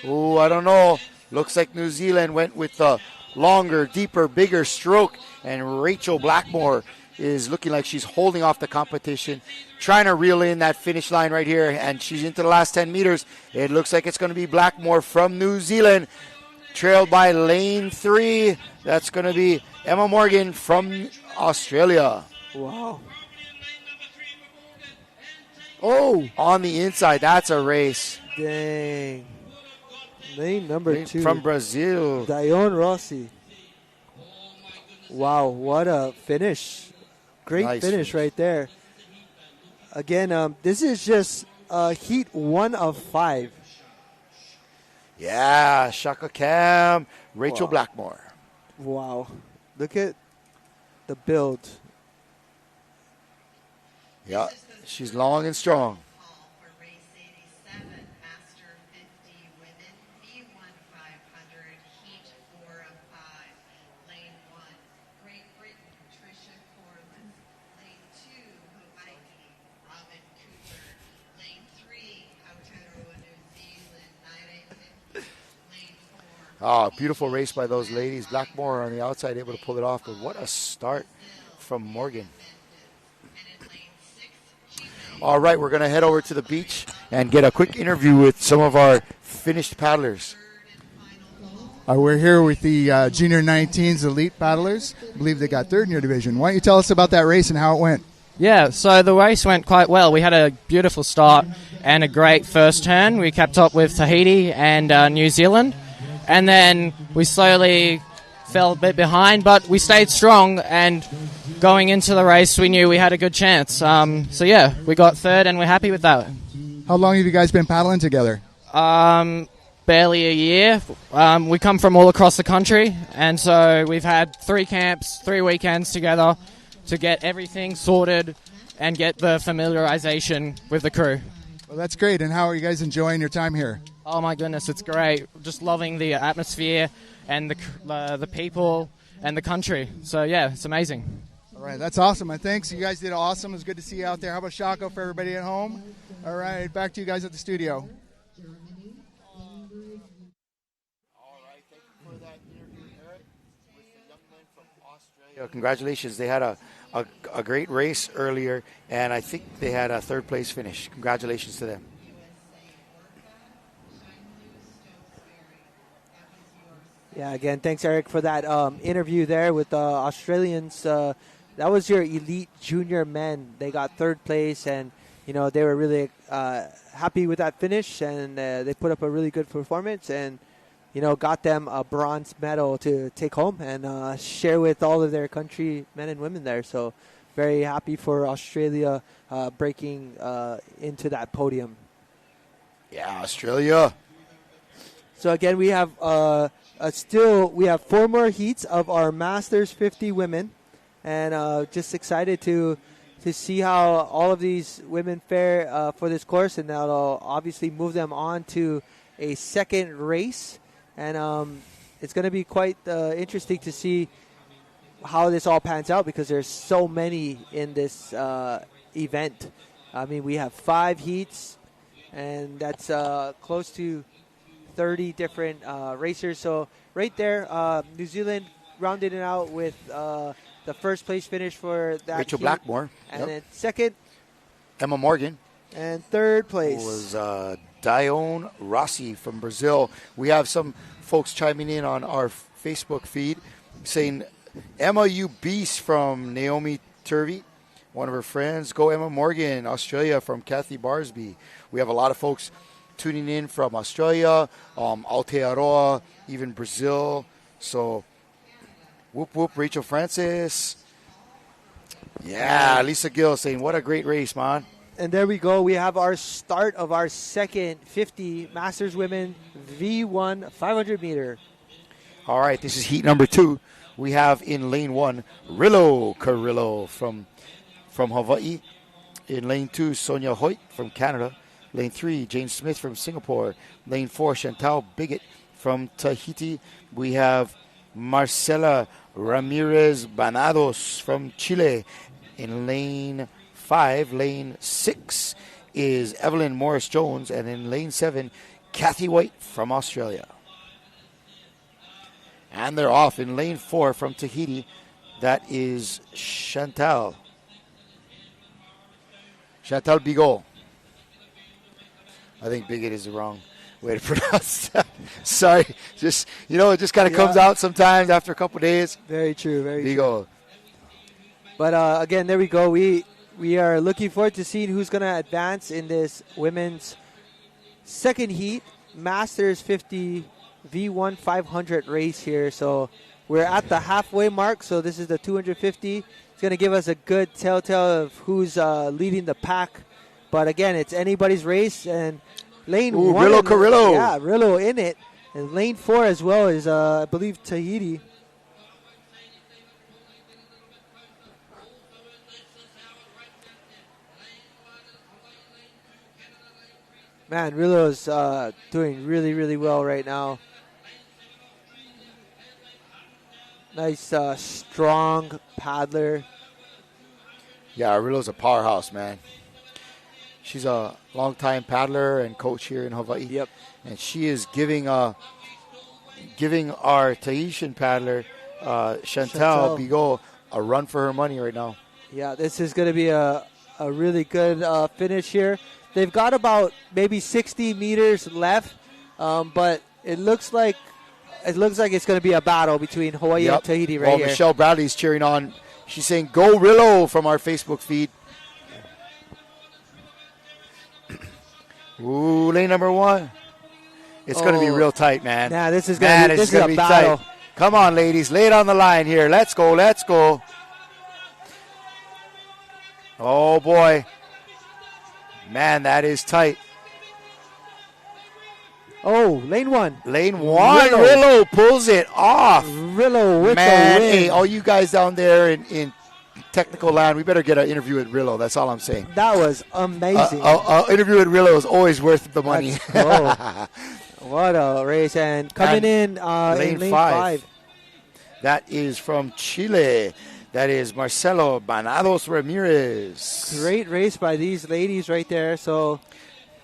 Oh, I don't know. Looks like New Zealand went with the longer, deeper, bigger stroke, and Rachel Blackmore is looking like she's holding off the competition, trying to reel in that finish line right here, and she's into the last 10 meters. It looks like it's going to be Blackmore from New Zealand, trailed by lane 3. That's going to be Emma Morgan from Australia. Wow. Oh, on the inside, that's a race. Dang. Lane number 2. From Brazil. Dione Rossi. Wow, what a finish. Great Nice finish right there. Again, this is just heat 1 of 5. Yeah, Shaka Cam, Rachel Blackmore. Wow. Look at the build. Yeah, she's long and strong. Beautiful race by those ladies. Blackmore on the outside able to pull it off, but what a start from Morgan. All right, we're going to head over to the beach and get a quick interview with some of our finished paddlers. We're here with the Junior 19s elite paddlers. I believe they got third in your division. Why don't you tell us about that race and how it went? Yeah, so the race went quite well. We had a beautiful start and a great first turn. We kept up with Tahiti and New Zealand. And then we slowly fell a bit behind, but we stayed strong. And going into the race, we knew we had a good chance. So, yeah, we got third, and we're happy with that. How long have you guys been paddling together? Barely a year. We come from all across the country, and so we've had 3 camps, 3 weekends together to get everything sorted and get the familiarization with the crew. Well, that's great. And how are you guys enjoying your time here? Oh, my goodness, it's great. Just loving the atmosphere and the people and the country. So, yeah, it's amazing. All right, that's awesome. And thanks. You guys did awesome. It was good to see you out there. How about Shako for everybody at home? All right, back to you guys at the studio. Congratulations. They had a great race earlier, and I think they had a third place finish. Congratulations to them. Yeah, again, thanks, Eric, for that interview there with the Australians. That was your elite junior men. They got third place, and, they were really happy with that finish, and they put up a really good performance, and got them a bronze medal to take home and share with all of their country men and women there. So very happy for Australia breaking into that podium. Yeah, Australia. So again, we have we have 4 more heats of our Masters 50 women, and just excited to see how all of these women fare for this course, and that'll obviously move them on to a second race. And it's going to be quite interesting to see how this all pans out, because there's so many in this event. I mean, we have 5 heats, and that's close to 30 different racers. So right there, New Zealand rounded it out with the first place finish for that Rachel heat. Blackmore. And then second, Emma Morgan. And third place was Dione Rossi from Brazil. We have some folks chiming in on our Facebook feed saying, Emma, you beast, from Naomi Turvey, one of her friends. Go Emma Morgan, Australia, from Kathy Barsby. We have a lot of folks tuning in from Australia, Aotearoa, even Brazil. So, whoop, whoop, Rachel Francis. Yeah, Lisa Gill saying, what a great race, man. And there we go. We have our start of our second 50 Masters Women V1 500 meter. All right, this is heat number 2. We have in lane 1, Rillo Carrillo from Hawaii. In lane 2, Sonia Hoyt from Canada. Lane 3, Jane Smith from Singapore. Lane 4, Chantal Bigot from Tahiti. We have Marcela Ramirez Banados from Chile. In lane 5, lane 6 is Evelyn Morris-Jones. And in lane 7, Kathy White from Australia. And they're off in lane 4 from Tahiti. That is Chantal Bigot. I think Bigot is the wrong way to pronounce that. Sorry. Just, it just kind of comes out sometimes after a couple of days. Very true. Very Bigot. true. But again, there we go. We are looking forward to seeing who's going to advance in this women's second heat, Masters 50 V1 500 race here. So we're at the halfway mark. So this is the 250. It's going to give us a good telltale of who's leading the pack. But again, it's anybody's race. And lane 1. Rillo Carrillo. Yeah, Rillo in it. And lane 4 as well is, I believe, Tahiti. Man, Rillo's doing really, really well right now. Nice, strong paddler. Yeah, Rillo's a powerhouse, man. She's a longtime paddler and coach here in Hawaii. Yep. And she is giving, giving our Tahitian paddler, Chantal Bigot, a run for her money right now. Yeah, this is going to be a really good finish here. They've got about maybe 60 meters left, but it looks like it's going to be a battle between Hawaii and Tahiti right here. Michelle Bradley's cheering on. She's saying, "Go Rillo" from our Facebook feed. Ooh, lane number 1. It's going to be real tight, man. Yeah, this is going to be a battle. Tight. Come on, ladies. Lay it on the line here. Let's go. Let's go. Oh, boy. Man, that is tight. Oh, lane 1. Lane 1. Rillo pulls it off. Rillo with the win. Hey, all you guys down there in technical land, we better get an interview with Rillo. That's all I'm saying. That was amazing. An interview with Rillo is always worth the money. What a race. And coming in lane 5. That is from Chile. That is Marcelo Banados Ramirez. Great race by these ladies right there. So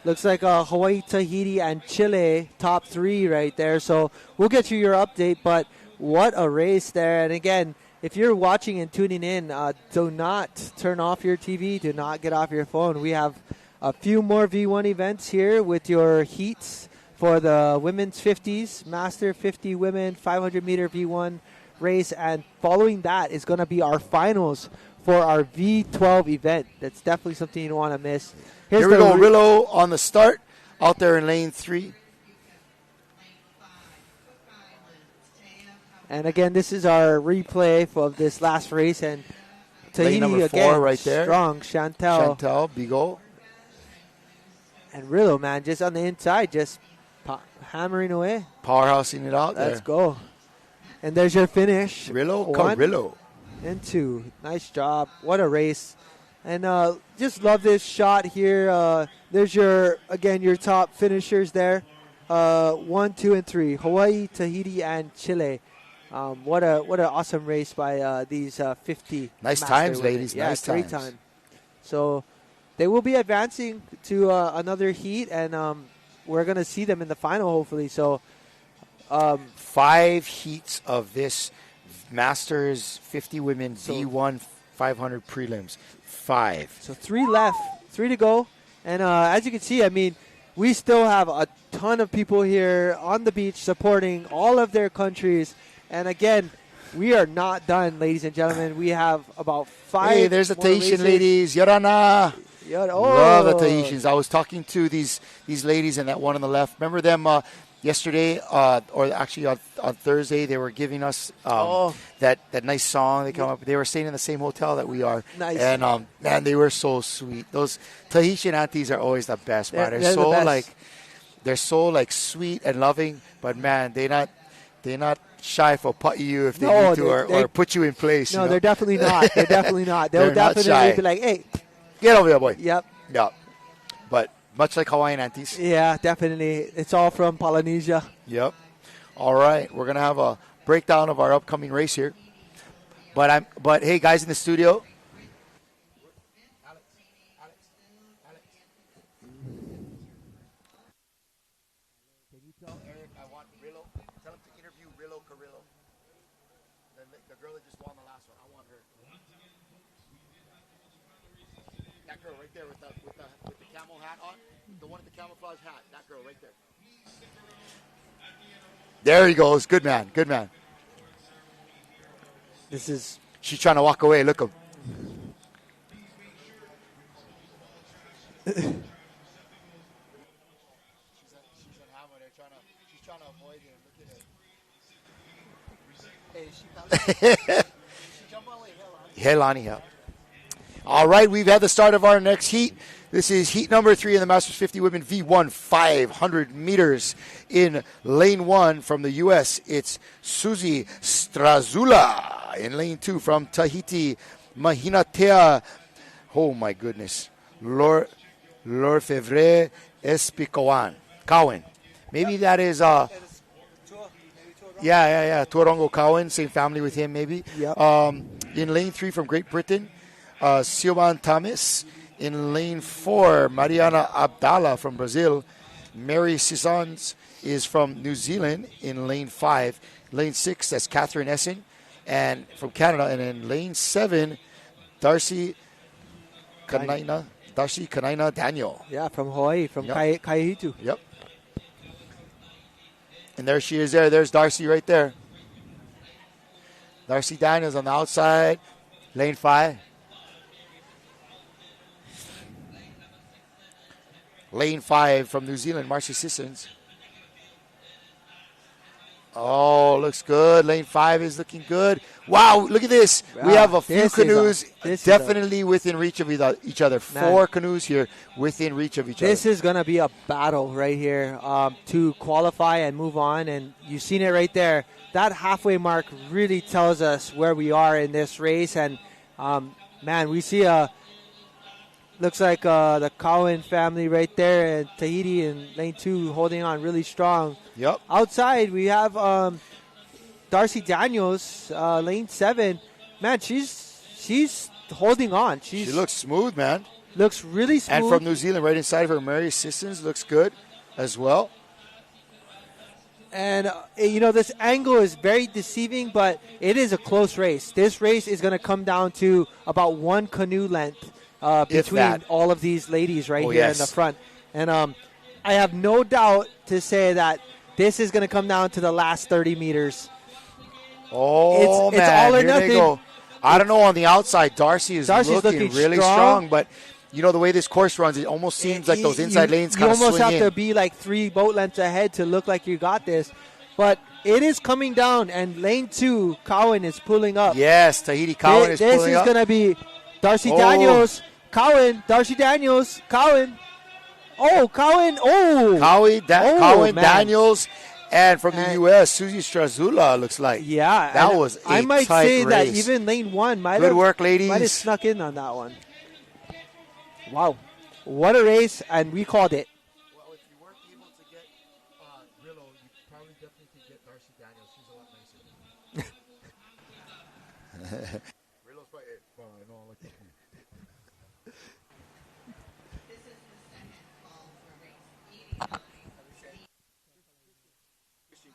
looks like Hawaii, Tahiti, and Chile top 3 right there. So we'll get you your update. But what a race there. And again, if you're watching and tuning in, do not turn off your TV. Do not get off your phone. We have a few more V1 events here with your heats for the women's 50s, Master 50 Women 500-meter V1 race. And following that is going to be our finals for our V12 event. That's definitely something you don't want to miss. Here we go. Rillo on the start out there in lane 3. And again, this is our replay of this last race. And Tahiti number 4 again, right there. Strong. Chantal, Bigot. And Rillo, man, just on the inside, just hammering away. Powerhousing it out there. Let's go. And there's your finish. Rillo, 1 Rillo. and 2. Nice job. What a race. And just love this shot here. There's your top finishers there. 1, 2, and 3. Hawaii, Tahiti, and Chile. What an awesome race by these 50. Nice times, women. Ladies. Yeah, nice great times. time. So they will be advancing to another heat, and we're going to see them in the final, hopefully. So 5 heats of this Masters 50 Women V1 500 prelims. 5. So 3 left. 3 to go. And as you can see, I mean, we still have a ton of people here on the beach supporting all of their countries. And again, we are not done, ladies and gentlemen. We have about 5. Hey, there's the Tahitian ladies. Yorana. Love the Tahitians. I was talking to these ladies and that one on the left. Remember them yesterday, or actually on Thursday? They were giving us that nice song. They come up. They were staying in the same hotel that we are. Nice. And man, they were so sweet. Those Tahitian aunties are always the best. Man. They're so the best. They're so sweet and loving. But man, they're not shy for put you if they need to or put you in place. No, they're definitely not. They're definitely not. They'll definitely be like, hey, get over here, boy. Yep. Yeah. But much like Hawaiian aunties. Yeah, definitely. It's all from Polynesia. Yep. All right. We're going to have a breakdown of our upcoming race here. But hey, guys in the studio. Can you tell Eric I want Rillo? Tell him to interview Rillo Carrillo. The girl that just won the last one. I want her. That girl right there with the camel hat on. The one with the camouflage hat. That girl right there. There he goes. Good man. Good man. She's trying to walk away. Look him. She's trying to avoid him. Look at her. Helani, yeah. All right, we've had the start of our next heat. This is heat number 3 in the Masters 50 Women V1 500 meters. In lane 1 from the U.S., it's Suzy Strazula. In lane 2 from Tahiti, Mahinatea. Oh, my goodness. Lorfevre Espicoan. Cowan. Maybe that is... Yeah. Torongo Cowan, same family with him, maybe. Yep. In lane 3 from Great Britain, Sioman Tamis. In lane 4, Mariana Abdala from Brazil. Mary Sissons is from New Zealand in lane 5. Lane 6, that's Catherine Essen, and from Canada. And in lane 7, Darcy Kanaina Daniel. Yeah, from Hawaii, from Kaihitu. Yep. And there she is there. There's Darcy right there. Darcy Daniels on the outside, lane 5. Lane 5 from New Zealand, Marcy Sissons. Oh, looks good. Lane 5 is looking good. Wow, look at this. We have a few canoes definitely within reach of each other. Man. 4 canoes here within reach of each other. This is going to be a battle right here to qualify and move on. And you've seen it right there. That halfway mark really tells us where we are in this race. And, man, we see looks like the Cowan family right there and Tahiti in lane 2 holding on really strong. Yep. Outside, we have Darcy Daniels, lane 7. Man, she's holding on. She looks smooth, man. Looks really smooth. And from New Zealand, right inside of her, Mary Sissons looks good as well. And, this angle is very deceiving, but it is a close race. This race is going to come down to about 1 canoe length between all of these ladies right here in the front. And I have no doubt to say that this is going to come down to the last 30 meters. Oh, it's all or here nothing. They go. I don't know on the outside. Darcy's looking really strong, but the way this course runs, it almost seems like those inside lanes kind of swing in. You almost have to be like 3 boat lengths ahead to look like you got this. But it is coming down, and lane 2, Cowan is pulling up. Yes, Tahiti Cowan is pulling up. This is going to be Darcy Daniels, Cowan, Darcy Daniels, Cowan. Oh, Cowan. Oh. Cowan, Daniels. And from the U.S., Susie Strazula looks like. Yeah. That was a I might tight say race. that even lane 1 might Good work, ladies. Might have snuck in on that one. Wow. What a race, and we called it. Well, if you weren't able to get Rillo, you probably definitely could get Darcy Daniels. She's a lot nicer. Rillo's probably,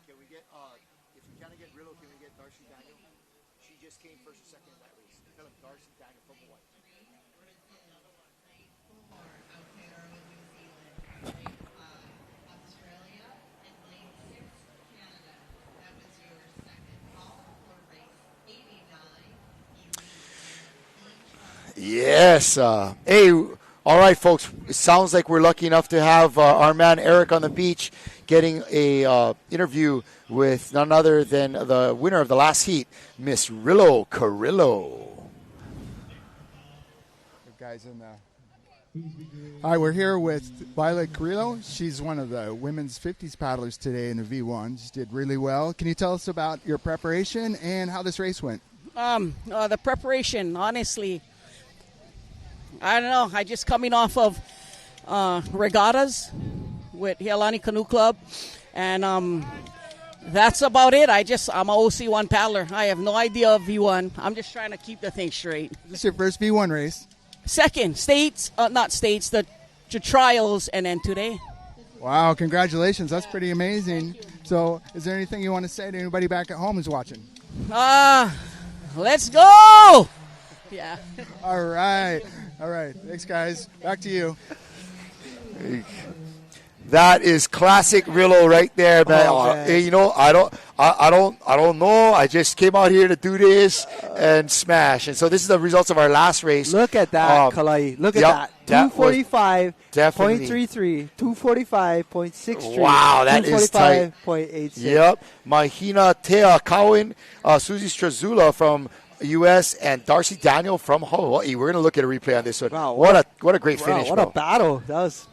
Can we get, if we can't get Rillo, can we get Darcy Daniel? She just came first or second in that race. Tell him Darcy Daniel from Hawaii. Yes. Hey, all right, folks. It sounds like we're lucky enough to have our man Eric on the beach getting a interview with none other than the winner of the last heat, Miss Rillo Carrillo. Guys in All right, we're here with Violet Carrillo. She's one of the women's 50s paddlers today in the V1. She did really well. Can you tell us about your preparation and how this race went? The preparation, honestly, I don't know. I just coming off of regattas with Hialani Canoe Club, and that's about it. I'm a OC1 paddler. I have no idea of V1. I'm just trying to keep the thing straight. This is your first V1 race? Second, the trials, and then today. Wow, congratulations. That's pretty amazing. So is there anything you want to say to anybody back at home who's watching? Let's go! Yeah. All right. Thanks, guys. Back to you. That is classic Rillo right there, man. I don't know. I just came out here to do this and smash. And so this is the results of our last race. Look at that, Kalai. Look at that. 245.33, 245.63. Wow, that is tight. 245.86. Yep. Mahina Tea Cowan, Susie Strazula from U.S. and Darcy Daniel from Hawaii. We're going to look at a replay on this one. Wow, what a great finish, what bro. a battle. That was...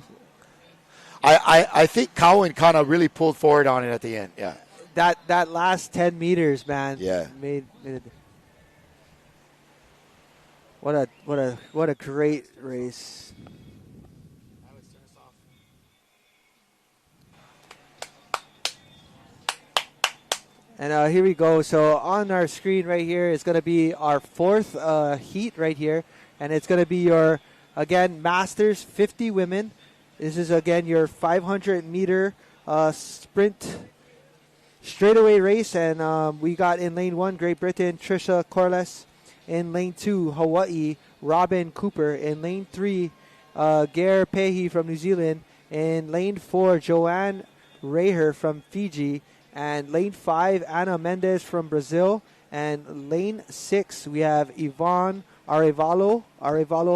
I think Cowan kind of really pulled forward on it at the end. Yeah. That last 10 meters, man. Yeah. Made it. What a great race. And here we go. So on our screen right here is going to be our fourth heat right here. And it's going to be your, again, Masters 50 women. This is, again, your 500-meter sprint straightaway race, and we got in lane 1 Great Britain Trisha Corliss, in lane 2 Hawaii Robin Cooper, in lane 3 Gare Pehi from New Zealand, in lane 4 Joanne Reher from Fiji, and lane 5 Ana Mendes from Brazil, and lane 6 we have Yvonne Arevalo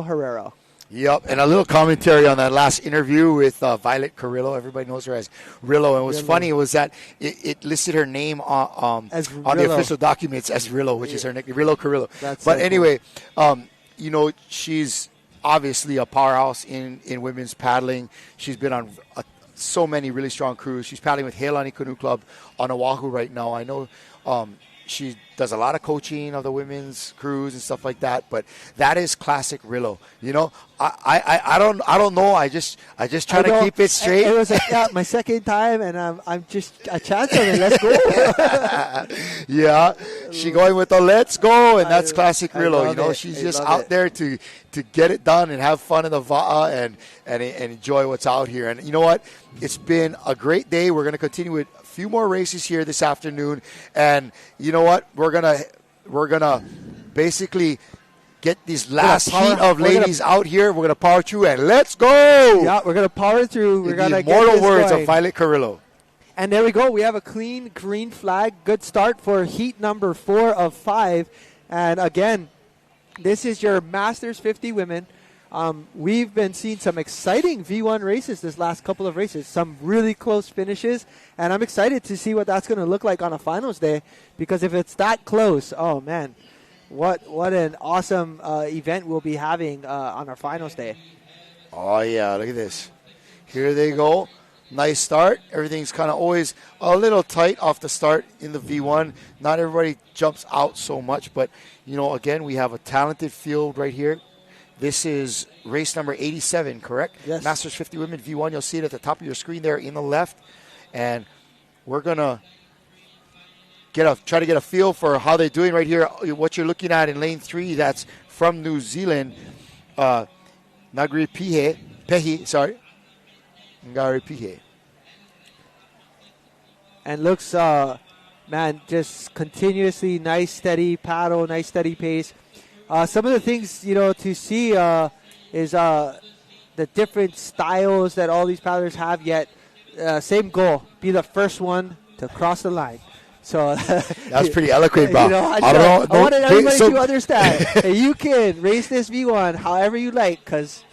Herrera. Yep, and a little commentary on that last interview with Violet Carrillo. Everybody knows her as Rillo. And what's funny was that it listed her name on the official documents as Rillo, which is her nickname, Rillo Carrillo. That's but so anyway, you know, she's obviously a powerhouse in women's paddling. She's been on so many really strong crews. She's paddling with Hilo Canoe Club on Oahu right now. I know she does a lot of coaching of the women's crews and stuff like that, but that is classic Rillo. You know, I don't know. I just try to keep it straight. It was like, my second time, and I'm just a chance of it. Let's go. Yeah, she going with the let's go, and that's classic Rillo. You know, she's just out there to get it done and have fun in the va'a and enjoy what's out here. And you know what? It's been a great day. We're going to continue with few more races here this afternoon, and you know what, we're gonna basically get these last heat of ladies out here. We're gonna power through and let's go. Yeah, we're gonna power through. We're gonna get immortal words going. of Violet Carrillo. And there we go. We have a clean green flag. Good start for heat number 4 of 5. And again, this is your Masters 50 women. We've been seeing some exciting V1 races this last couple of races, some really close finishes, and I'm excited to see what that's going to look like on a finals day, because if it's that close, oh man, what an awesome event we'll be having on our finals day. Oh yeah, look at this. Here they go. Nice start. Everything's kind of always a little tight off the start in the V1. Not everybody jumps out so much, but you know, again, we have a talented field right here. This is race number 87, correct? Yes. Masters 50 Women V1. You'll see it at the top of your screen there in the left. And we're going to try to get a feel for how they're doing right here. What you're looking at in lane 3, that's from New Zealand. Ngari Pehi. And looks, man, just continuously nice, steady paddle, nice, steady pace. Some of the things, you know, to see is the different styles that all these paddlers have, yet same goal, be the first one to cross the line. So that's pretty eloquent, bro. You know, I wanted everybody to understand that you can race this V1 however you like, because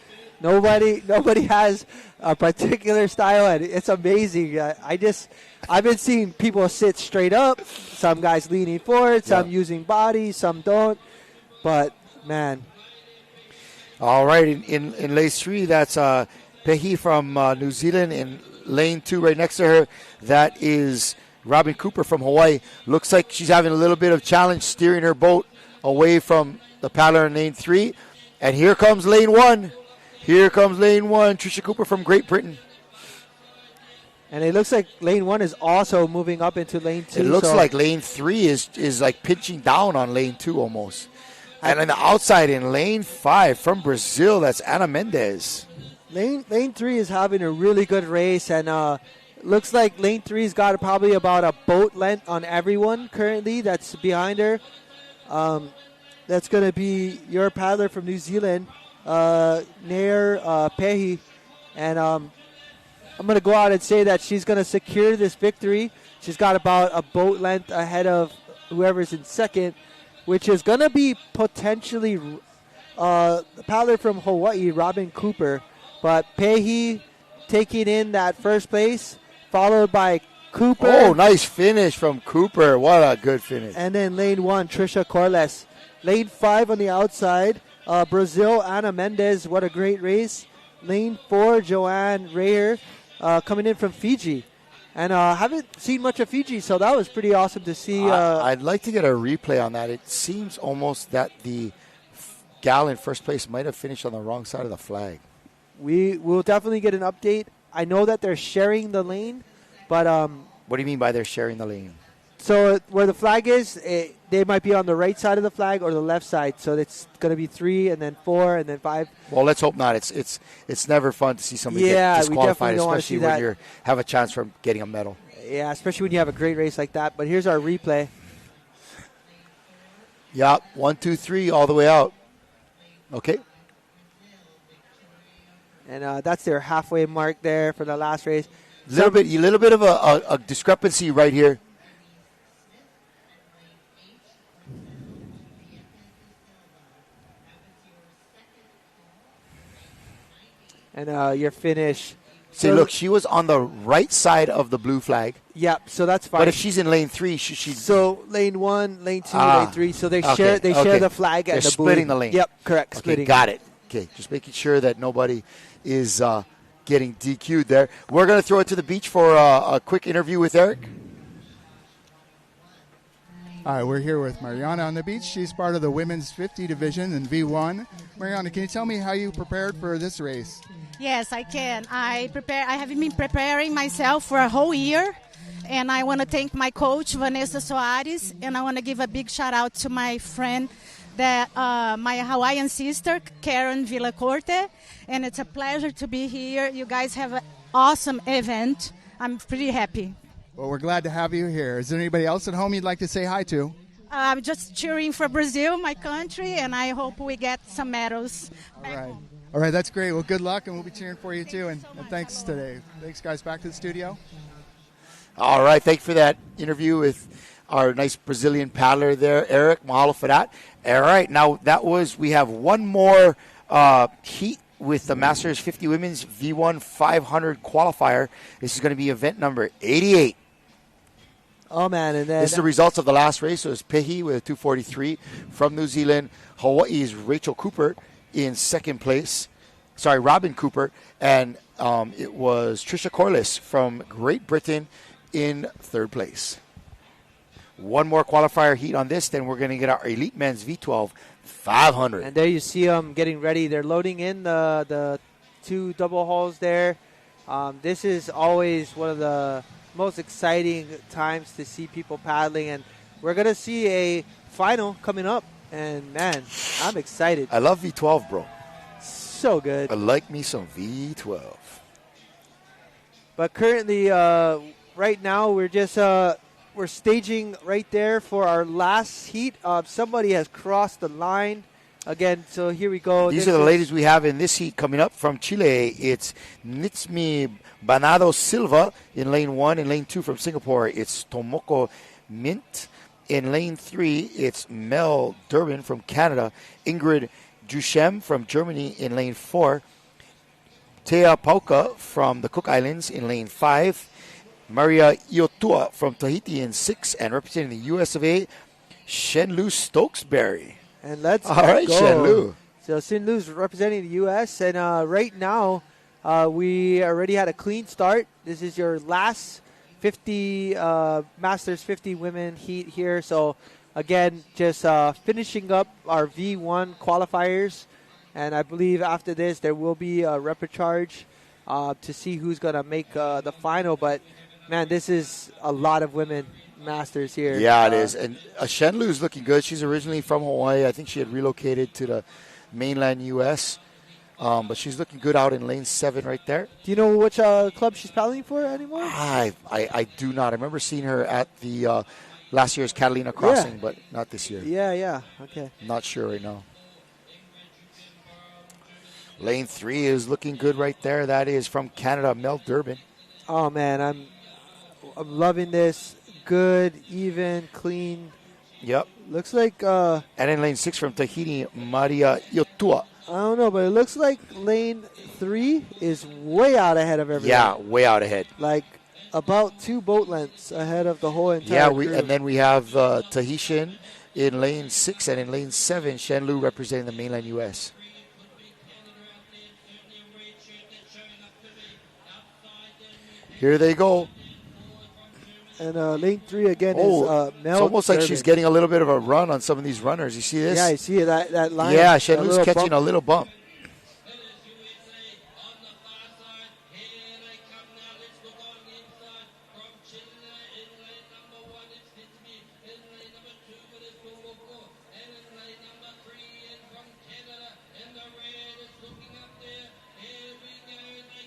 nobody has a particular style, and it's amazing. I've been seeing people sit straight up, some guys leaning forward, some using body, some don't. But, man. All right, in lane 3, that's Pehi from New Zealand. In lane 2, right next to her, that is Robin Cooper from Hawaii. Looks like she's having a little bit of challenge steering her boat away from the paddler in lane 3. And here comes lane 1. Here comes lane 1, Trisha Cooper from Great Britain. And it looks like lane 1 is also moving up into lane 2. It looks like lane 3 is like pinching down on lane 2 almost. And on the outside in lane 5 from Brazil, that's Ana Mendes. Lane 3 is having a really good race, and looks like lane 3's got probably about a boat length on everyone currently that's behind her. That's going to be your paddler from New Zealand, Nair Pehi. And I'm going to go out and say that she's going to secure this victory. She's got about a boat length ahead of whoever's in second, which is going to be potentially the paddler from Hawaii, Robin Cooper. But Pehi taking in that first place, followed by Cooper. Oh, nice finish from Cooper. What a good finish. And then lane 1, Trisha Corliss. Lane 5 on the outside, Brazil, Ana Mendes. What a great race. Lane 4, Joanne Reher coming in from Fiji. And haven't seen much of Fiji, so that was pretty awesome to see. I'd like to get a replay on that. It seems almost that the gal in first place might have finished on the wrong side of the flag. We will definitely get an update. I know that they're sharing the lane, but... what do you mean by they're sharing the lane? So where the flag is, they might be on the right side of the flag or the left side. So it's going to be 3 and then 4 and then 5. Well, let's hope not. It's never fun to see somebody get disqualified, especially when you have a chance from getting a medal. Yeah, especially when you have a great race like that. But here's our replay. Yeah, 1, 2, 3, all the way out. Okay. And that's their halfway mark there for the last race. A little bit of a discrepancy right here. And your finish. See, so look, she was on the right side of the blue flag. Yep, so that's fine. But if she's in lane 3, she so lane 1, lane 2, lane 3. So they share the flag and They're the buoy. splitting the lane. Yep, correct. Okay, Splitting. got it. Okay, just making sure that nobody is getting DQ'd there. We're going to throw it to the beach for a quick interview with Eric. All right, we're here with Mariana on the beach. She's part of the women's 50 division in V1. Mariana, can you tell me how you prepared for this race? Yes, I can. I have been preparing myself for a whole year, and I want to thank my coach Vanessa Soares, and I want to give a big shout out to my friend, my Hawaiian sister Karen Villacorte, and it's a pleasure to be here. You guys have an awesome event. I'm pretty happy. Well, we're glad to have you here. Is there anybody else at home you'd like to say hi to? I'm just cheering for Brazil, my country, and I hope we get some medals. All right, that's great. Well, good luck, and we'll be cheering for you, too. And thanks today. Thanks, guys. Back to the studio. All right, thank you for that interview with our nice Brazilian paddler there, Eric. Mahalo for that. All right, now we have one more heat with the Masters 50 Women's V1 500 qualifier. This is going to be event number 88. Oh, man. And then this is the results of the last race. So it's Pehi with a 243 from New Zealand. Hawaii's Rachel Cooper in second place. Sorry, Robin Cooper. And it was Trisha Corliss from Great Britain in third place. One more qualifier heat on this, then we're going to get our Elite Men's V12 500. And there you see them getting ready. They're loading in the 2 double hulls there. This is always one of the most exciting times to see people paddling. And we're going to see a final coming up. And, man, I'm excited. I love V12, bro. So good. I like me some V12. But currently, right now, we're just we're staging right there for our last heat. Somebody has crossed the line again. So here we go. These are the ladies we have in this heat coming up from Chile. It's Nitsmi Banado Silva in lane 1. In lane 2 from Singapore, it's Tomoko Mint. In lane 3, it's Mel Durbin from Canada. Ingrid Duchem from Germany in lane 4. Tea Pauka from the Cook Islands in lane 5. Maria Iotua from Tahiti in 6. And representing the US of A, Shenlu Stokesbury. And let's All right, go. Shenlu. So Shenlu's representing the U.S. And right now, we already had a clean start. This is your last 50 Masters 50 women heat here. So again, just finishing up our V1 qualifiers, and I believe after this there will be a repecharge to see who's going to make the final. But man, this is a lot of women Masters here. Yeah, it is. And Shenlu is looking good. She's originally from Hawaii. I think she had relocated to the mainland U.S., but she's looking good out in lane 7 right there. Do you know which club she's paddling for anymore? I do not. I remember seeing her at the last year's Catalina Crossing, but not this year. Yeah. Okay. Not sure right now. Lane 3 is looking good right there. That is from Canada, Mel Durbin. Oh, man, I'm loving this. Good, even, clean. Yep. Looks like... and in lane 6 from Tahiti, Maria Iotua. I don't know, but it looks like lane 3 is way out ahead of everyone. Yeah, way out ahead. Like about 2 boat lengths ahead of the whole entire crew. And then we have Tahitian in lane 6, and in lane 7, Shenlu representing the mainland U.S. Here they go. And lane 3 again is Mel. It's almost like she's getting a little bit of a run on some of these runners. You see this? Yeah, I see that line. Yeah, Shenlu's catching a little bump.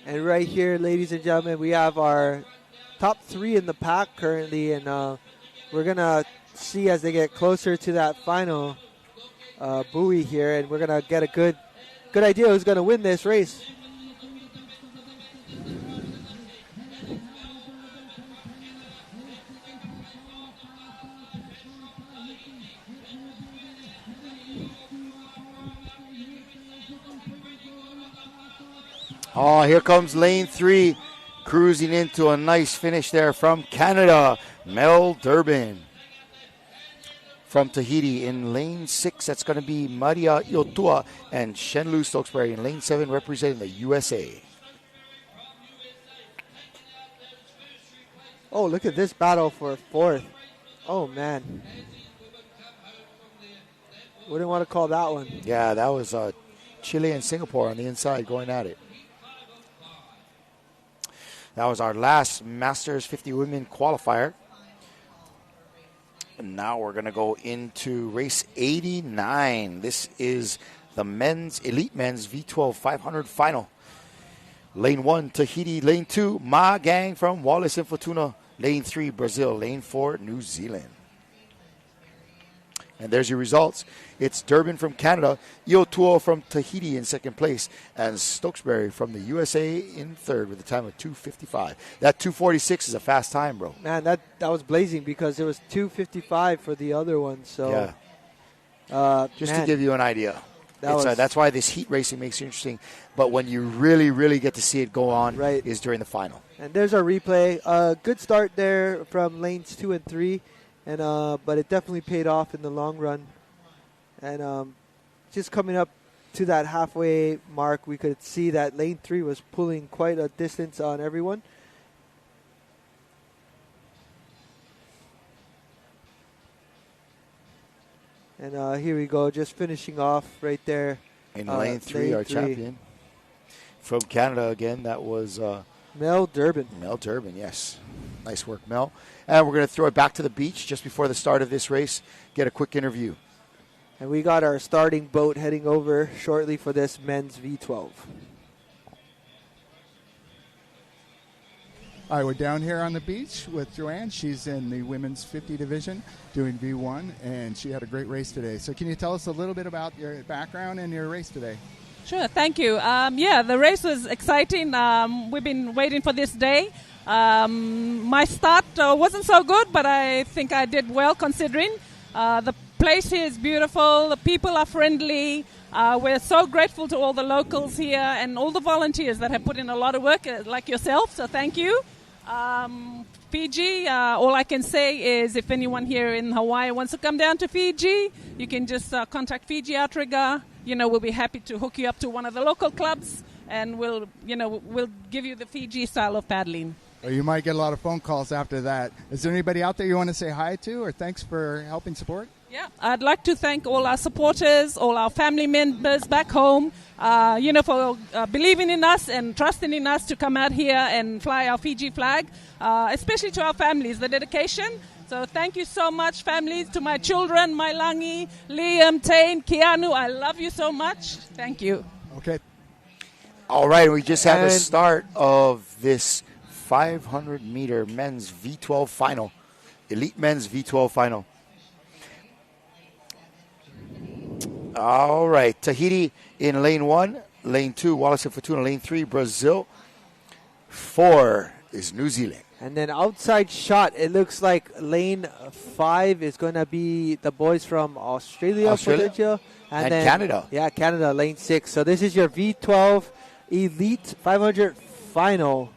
And right here, ladies and gentlemen, we have our top 3 in the pack currently, and we're going to see as they get closer to that final buoy here, and we're going to get a good idea who's going to win this race. Oh, here comes lane 3, cruising into a nice finish there from Canada, Mel Durbin. From Tahiti in lane 6, that's going to be Maria Iotua and Shenlu Stokesbury in lane 7, representing the USA. Oh, look at this battle for 4th. Oh, man. Wouldn't want to call that one. Yeah, that was Chile and Singapore on the inside going at it. That was our last Masters 50 Women qualifier. And now we're going to go into race 89. This is the elite men's V12 500 final. Lane 1, Tahiti. Lane 2, Ma Gang from Wallis and Futuna. Lane 3, Brazil. Lane 4, New Zealand. And there's your results. It's Durbin from Canada, Iotuo from Tahiti in second place, and Stokesbury from the USA in third with a time of 2:55. That 2:46 is a fast time, bro. Man, that was blazing because it was 2:55 for the other one. So, yeah. Just to give you an idea. That's why this heat racing makes it interesting. But when you really, really get to see it go on is during the final. And there's our replay. Good start there from lanes 2 and 3. And but it definitely paid off in the long run. And just coming up to that halfway mark, we could see that lane 3 was pulling quite a distance on everyone. And here we go, just finishing off right there. In lane 3, our champion. From Canada again, that was Mel Durbin. Mel Durbin, yes. Nice work, Mel. And we're going to throw it back to the beach just before the start of this race. Get a quick interview. And we got our starting boat heading over shortly for this men's V12. All right, we're down here on the beach with Joanne. She's in the women's 50 division doing V1, and she had a great race today. So can you tell us a little bit about your background and your race today? Sure, thank you. The race was exciting. We've been waiting for this day. My start wasn't so good, but I think I did well considering. The place here is beautiful. The people are friendly. We're so grateful to all the locals here and all the volunteers that have put in a lot of work, like yourself, so thank you. Fiji, all I can say is if anyone here in Hawaii wants to come down to Fiji, you can just contact Fiji Outrigger. We'll be happy to hook you up to one of the local clubs, and we'll give you the Fiji style of paddling. Well, you might get a lot of phone calls after that. Is there anybody out there you want to say hi to, or thanks for helping support? Yeah, I'd like to thank all our supporters, all our family members back home, for believing in us and trusting in us to come out here and fly our Fiji flag, especially to our families, the dedication. So thank you so much, families, to my children, Mailangi, Liam, Tain, Keanu. I love you so much. Thank you. Okay. All right, we just had the start of this 500-meter men's V12 final, elite men's V12 final. All right, Tahiti in lane 1, lane 2, Wallis and Futuna, lane 3, Brazil. 4 is New Zealand. And then outside shot, it looks like lane 5 is going to be the boys from Australia. Potential. And then Canada. Yeah, Canada, lane 6. So this is your V12 Elite 500 final.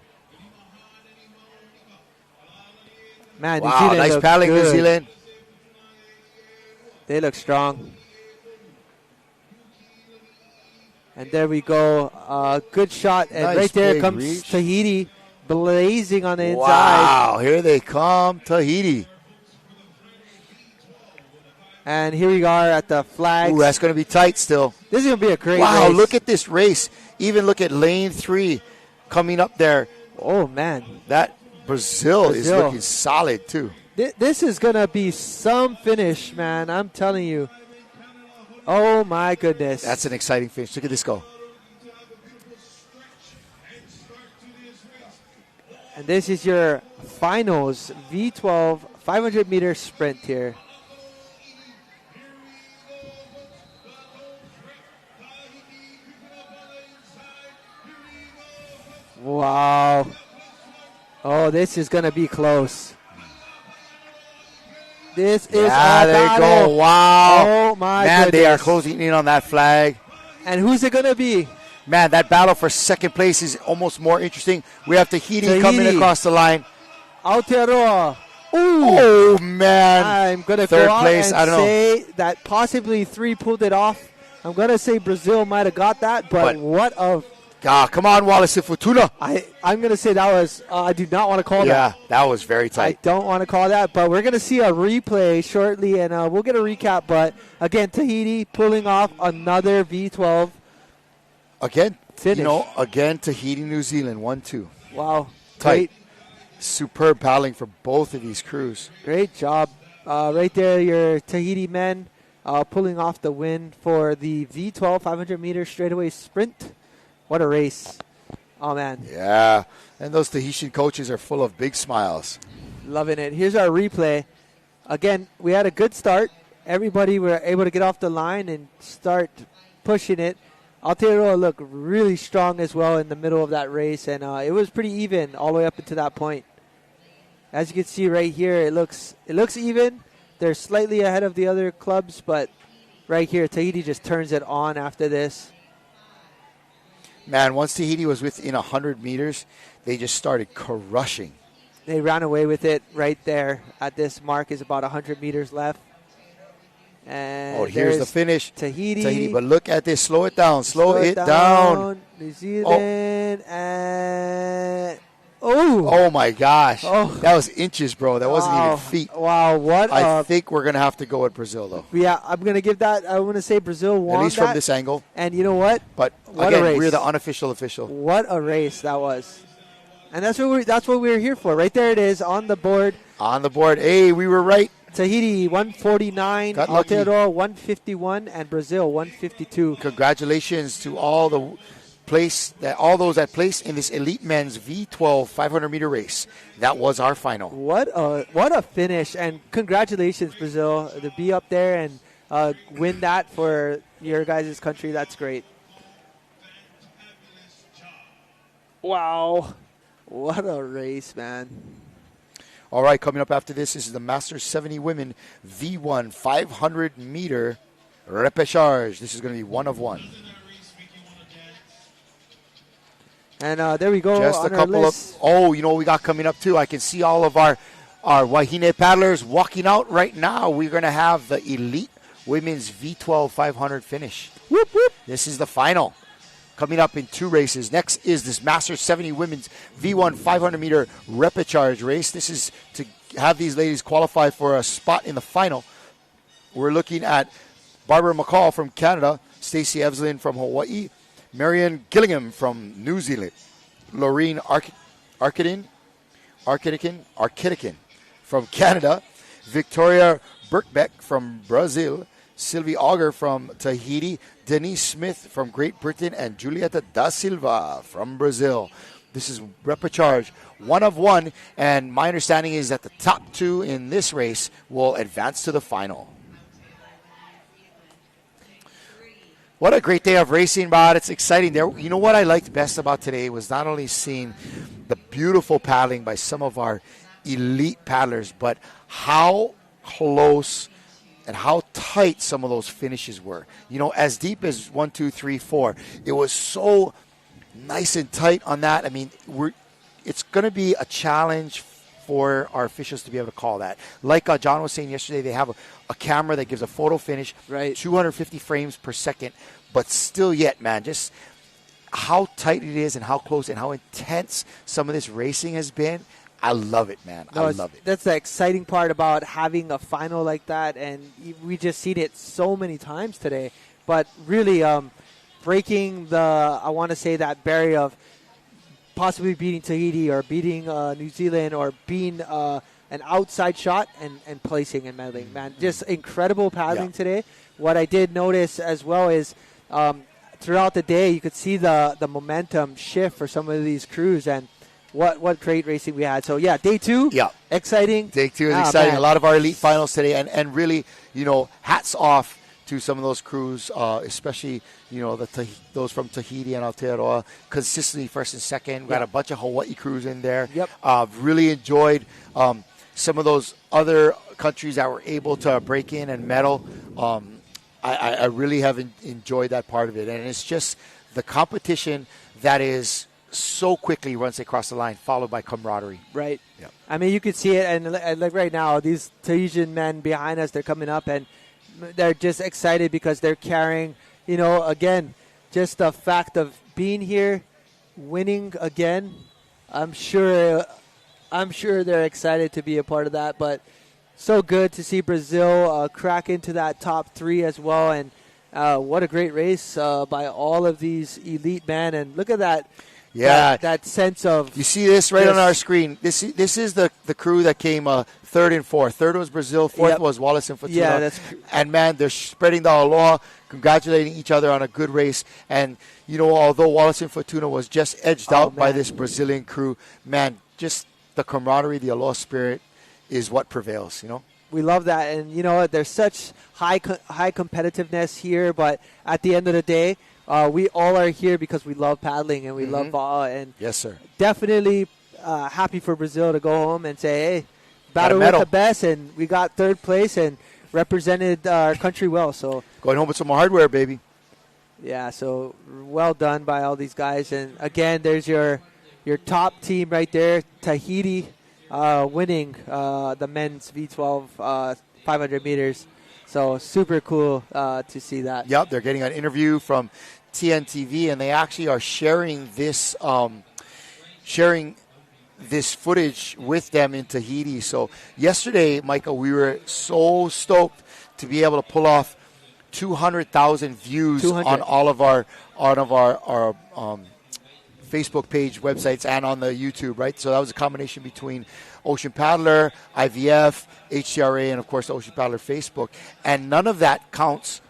Man, wow, New Zealand nice paddling, good. New Zealand. They look strong. And there we go. Good shot. And nice right there comes reach. Tahiti blazing on the inside. Wow, here they come, Tahiti. And here we are at the flags. Ooh, that's going to be tight still. This is going to be a great Wow, race. look at this race. Even look at lane 3 coming up there. Oh, man. That Brazil is looking solid, too. This is going to be some finish, man. I'm telling you. Oh, my goodness. That's an exciting finish. Look at this go. And this is your finals V12 500-meter sprint here. Wow. Oh, this is going to be close. This is there you go. Wow. Oh, my Man, goodness. they are closing in on that flag. And who's it going to be? Man, that battle for second place is almost more interesting. We have Tahiti coming across the line. Aotearoa. Oh, man. I'm going to Third go out place, and I don't know. say that possibly 3 pulled it off. I'm going to say Brazil might have got that, but what a... God, come on, Wallace Fortuna. I'm going to say that was... I do not want to call that. Yeah, that was very tight. I don't want to call that, but we're going to see a replay shortly, and we'll get a recap. But, again, Tahiti pulling off another V12 Again, finish. Again, Tahiti, New Zealand, 1-2. Wow. Tight. Superb paddling for both of these crews. Great job. Right there, your Tahiti men pulling off the win for the V12 500-meter straightaway sprint. What a race. Oh, man. Yeah, and those Tahitian coaches are full of big smiles. Loving it. Here's our replay. Again, we had a good start. Everybody were able to get off the line and start pushing it. Aotearoa looked really strong as well in the middle of that race, and it was pretty even all the way up until that point. As you can see right here, it looks even. They're slightly ahead of the other clubs, but right here, Tahiti just turns it on after this. Man, once Tahiti was within 100 meters, they just started crushing. They ran away with it right there. At this mark is about 100 meters left. And here's the finish. Tahiti. But look at this. Slow it down. Slow it down. New Zealand and... Oh, my gosh. Oh. That was inches, bro. That wasn't even feet. Wow, what I think we're going to have to go with Brazil, though. Yeah, I'm going to give that. I want to say Brazil won At least from this angle. And you know what? But, what again, a race. we're the unofficial official. What a race that was. And that's what we're here for. Right there it is on the board. On the board. Hey, we were right. Tahiti 149, Aotearoa 151, and Brazil 152. Congratulations to all those that placed in this elite men's V12 500-meter race. That was our final. What a finish, and congratulations, Brazil, to be up there and win that for your guys' country. That's great. Wow. What a race, man. All right, coming up after this is the Masters 70 Women V1 500-meter repechage. This is going to be 1 of 1. And there we go. Just a couple of. Oh, you know what we got coming up too? I can see all of our Wahine paddlers walking out right now. We're going to have the elite women's V12 500 finish. Whoop, whoop. This is the final. Coming up in 2 races. Next is this Masters 70 Women's V1 500-meter repechage race. This is to have these ladies qualify for a spot in the final. We're looking at Barbara McCall from Canada, Stacey Eveslin from Hawaii, Marion Gillingham from New Zealand, Laureen Arkadian from Canada, Victoria Birkbeck from Brazil, Sylvie Auger from Tahiti, Denise Smith from Great Britain, and Julieta da Silva from Brazil. This is repechage 1 of 1, and my understanding is that the top 2 in this race will advance to the final. What a great day of racing, Bob. It's exciting. You know what I liked best about today was not only seeing the beautiful paddling by some of our elite paddlers, but how close and how tight some of those finishes were. You know, as deep as 1, 2, 3, 4. It was so nice and tight on that. I mean, it's going to be a challenge for our officials to be able to call that. Like John was saying yesterday, they have a camera that gives a photo finish, right, 250 frames per second, but still yet, man, just how tight it is and how close and how intense some of this racing has been. I love it, man. I love it. That's the exciting part about having a final like that, and we just seen it so many times today. But really breaking I want to say that barrier of possibly beating Tahiti or beating New Zealand or being an outside shot and placing and medaling. Man, just incredible paddling today. What I did notice as well is throughout the day you could see the momentum shift for some of these crews, and what great racing we had. So, yeah, day 2. Yeah. Exciting. Day 2 is exciting. Man. A lot of our elite finals today. And really, hats off to some of those crews, especially, those from Tahiti and Aotearoa, consistently first and second. We got a bunch of Hawaii crews in there. Yep. Really enjoyed some of those other countries that were able to break in and medal. I really have enjoyed that part of it. And it's just the competition that is so quickly once they cross the line, followed by camaraderie. Right. Yep. I mean, you can see it. And like right now, these Tahitian men behind us, they're coming up, and they're just excited because they're carrying, again, just the fact of being here, winning again. I'm sure they're excited to be a part of that. But so good to see Brazil crack into that top 3 as well. And what a great race by all of these elite men. And look at that. Yeah. That sense of. You see this right on our screen. This is the crew that came third and fourth. Third was Brazil. Fourth was Wallace and Fortuna. Yeah, and, man, they're spreading the aloha, congratulating each other on a good race. And, although Wallace and Fortuna was just edged out by this Brazilian crew, man, just the camaraderie, the aloha spirit is what prevails, We love that. And, there's such high competitiveness here. But at the end of the day, we all are here because we love paddling and we love va'a. And yes, sir. Definitely happy for Brazil to go home and say, hey, battle with the best, and we got third place and represented our country well. So going home with some hardware, baby. Yeah, so well done by all these guys. And again, there's your top team right there, Tahiti, winning the men's V12 500 meters. So super cool to see that. Yep, they're getting an interview from TNTV, and they actually are sharing this footage with them in Tahiti. So yesterday, Michael, we were so stoked to be able to pull off 200,000 views on all of our Facebook page, websites, and on the YouTube, right? So that was a combination between Ocean Paddler, IVF, HCRA, and, of course, Ocean Paddler Facebook. And none of that counts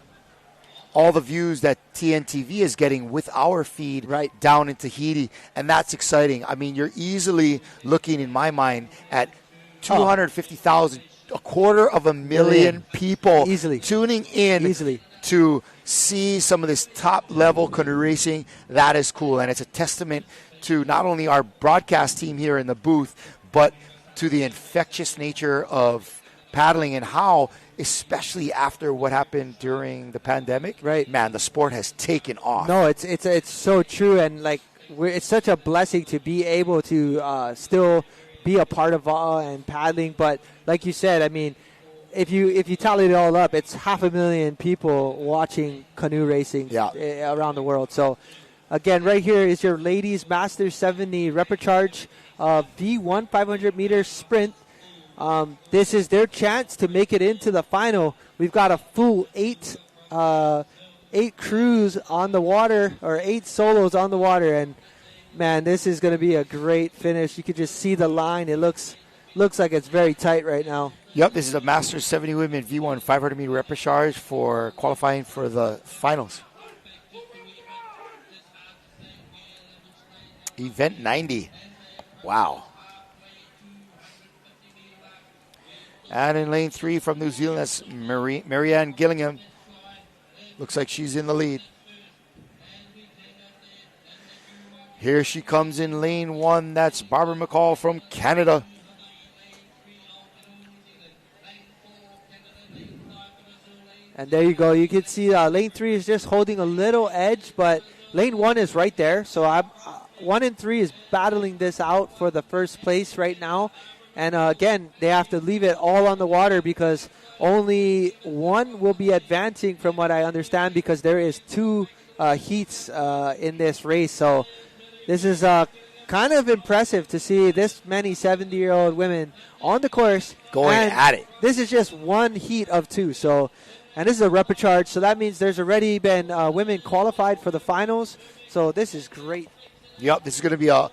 all the views that TNTV is getting with our feed down in Tahiti. And that's exciting. I mean, you're easily looking, in my mind, at 250,000, a 250,000 people tuning in to see some of this top-level canoe racing. That is cool. And it's a testament to not only our broadcast team here in the booth, but to the infectious nature of paddling and how, especially after what happened during the pandemic, man, the sport has taken off. No, it's so true. And, it's such a blessing to be able to still be a part of va'a and paddling. But like you said, I mean, if you tally it all up, it's 500,000 people watching canoe racing around the world. So, again, right here is your ladies Masters 70 Reprecharge V1 500-meter sprint. This is their chance to make it into the final. We've got a full eight crews on the water, or 8 solos on the water, and man, this is going to be a great finish. You can just see the line. It looks like it's very tight right now. Yep, this is a Masters 70 Women V1 500-meter repechage for qualifying for the finals. Event 90. Wow. And in lane 3 from New Zealand, that's Marianne Gillingham. Looks like she's in the lead. Here she comes in lane 1. That's Barbara McCall from Canada. And there you go. You can see lane 3 is just holding a little edge, but lane 1 is right there. So 1 and 3 is battling this out for the first place right now. And again, they have to leave it all on the water because only one will be advancing from what I understand, because there is 2 heats in this race. So this is kind of impressive to see this many 70-year-old women on the course. Going at it. This is just 1 heat of 2. So, and this is a repechage, so that means there's already been women qualified for the finals. So this is great. Yep, this is going to be a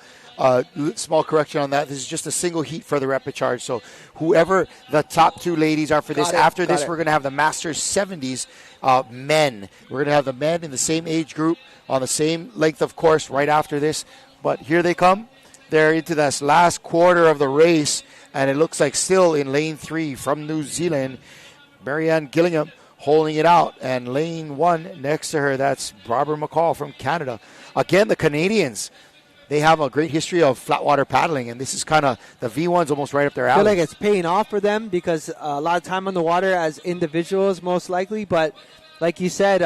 small correction on that. This is just a single heat for the repechage. So whoever the top 2 ladies are for this, after this, we're going to have the Masters 70s men. We're going to have the men in the same age group on the same length of course right after this. But here they come. there into this last quarter of the race, and it looks like still in lane 3 from New Zealand, Marianne Gillingham holding it out, and lane 1 next to her, that's Barbara McCall from Canada. Again, the Canadians, they have a great history of flatwater paddling, and this is kind of, the V1's almost right up their alley. I feel like it's paying off for them because a lot of time on the water as individuals most likely, but like you said,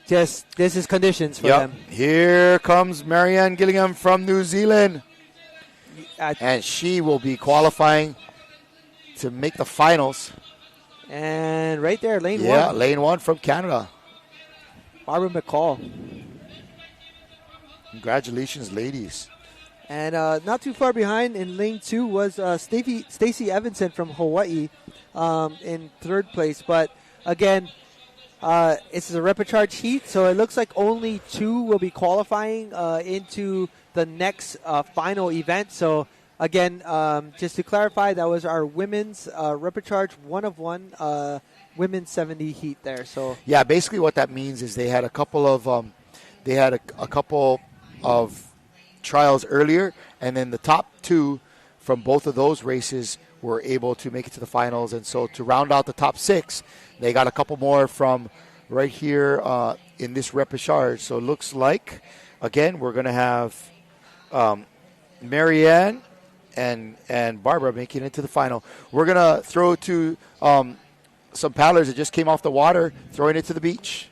just this is conditions for them. Here comes Marianne Gillingham from New Zealand, and she will be qualifying to make the finals. And right there, lane 1. Yeah, lane 1 from Canada. Barbara McCall. Congratulations, ladies. And not too far behind in lane 2 was Stacey Evanson from Hawaii in 3rd place. But again, it's a repechage heat, so it looks like only 2 will be qualifying into the next final event. So again, just to clarify, that was our women's repechage 1 of 1 women's 70 heat there. So yeah, basically what that means is they had a couple of a couple of trials earlier, and then the top 2 from both of those races were able to make it to the finals. And so to round out the top 6, they got a couple more from right here in this repechage. So it looks like, again, we're going to have Marianne and Barbara making it to the final. We're going to throw to some paddlers that just came off the water, throwing it to the beach.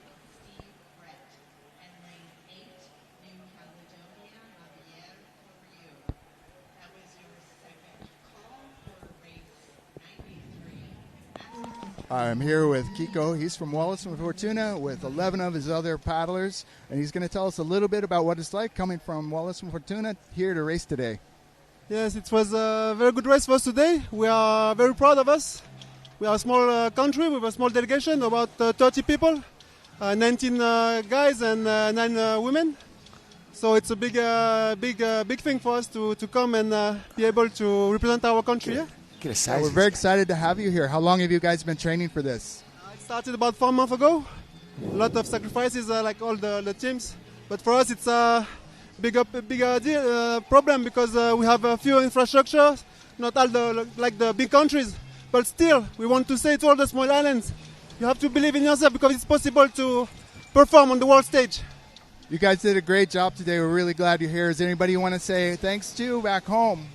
I'm here with Kiko. He's from Wallace and Fortuna with 11 of his other paddlers, and he's going to tell us a little bit about what it's like coming from Wallace and Fortuna here to race today. Yes, it was a very good race for us today. We are very proud of us. We are a small country with a small delegation, about 30 people, 19 guys and 9 women. So it's a big thing for us to come and be able to represent our country. Yeah? We're very excited to have you here. How long have you guys been training for this? It started about 4 months ago. A lot of sacrifices like all the teams. But for us, it's a bigger problem because we have a few infrastructure, not all the big countries. But still, we want to say to all the small islands, you have to believe in yourself because it's possible to perform on the world stage. You guys did a great job today. We're really glad you're here. Is there anybody you want to say thanks to back home?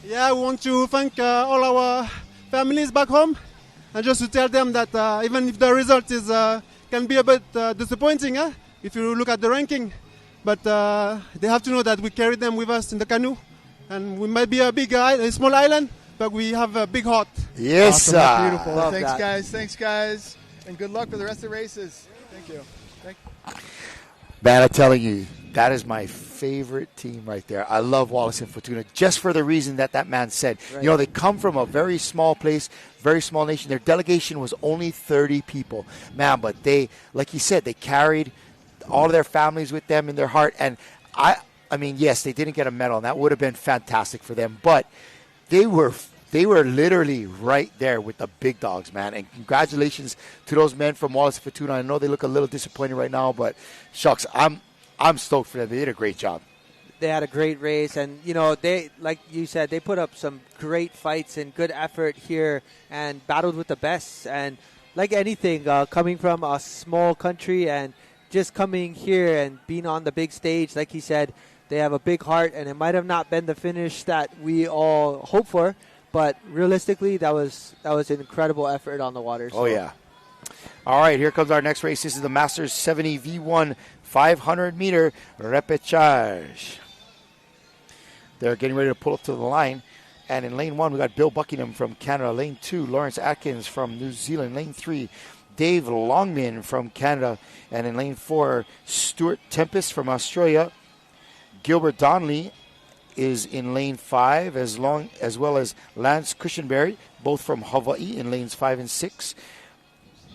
Yeah, we want to thank all our families back home, and just to tell them that even if the result can be a bit disappointing if you look at the ranking, but they have to know that we carry them with us in the canoe, and we might be a small island, but we have a big heart. Yes, awesome. That's beautiful. Love Thanks, that. guys. Thanks, guys, and good luck for the rest of the races. Thank you. Man, I'm telling you, that is my favorite team right there. I love Wallace and Fortuna just for the reason that man said. Right. You know, they come from a very small place, very small nation. Their delegation was only 30 people. Man, but they, like he said, they carried all of their families with them in their heart. And I mean, yes, they didn't get a medal, and that would have been fantastic for them. But they were literally right there with the big dogs, man. And congratulations to those men from Wallace and Fortuna. I know they look a little disappointed right now, but shucks, I'm stoked for them. They did a great job. They had a great race, and you know, they, like you said, they put up some great fights and good effort here and battled with the best. And like anything, coming from a small country and just coming here and being on the big stage, like he said, they have a big heart, and it might have not been the finish that we all hope for, but realistically, that was an incredible effort on the water. So. Oh yeah. All right, here comes our next race. This is the Masters 70 V1 500-meter repechage. They're getting ready to pull up to the line. And in lane 1, we got Bill Buckingham from Canada. Lane 2, Lawrence Atkins from New Zealand. Lane 3, Dave Longman from Canada. And in lane 4, Stuart Tempest from Australia. Gilbert Donnelly is in lane 5, as well as Lance Cushenberry, both from Hawaii in lanes 5 and 6.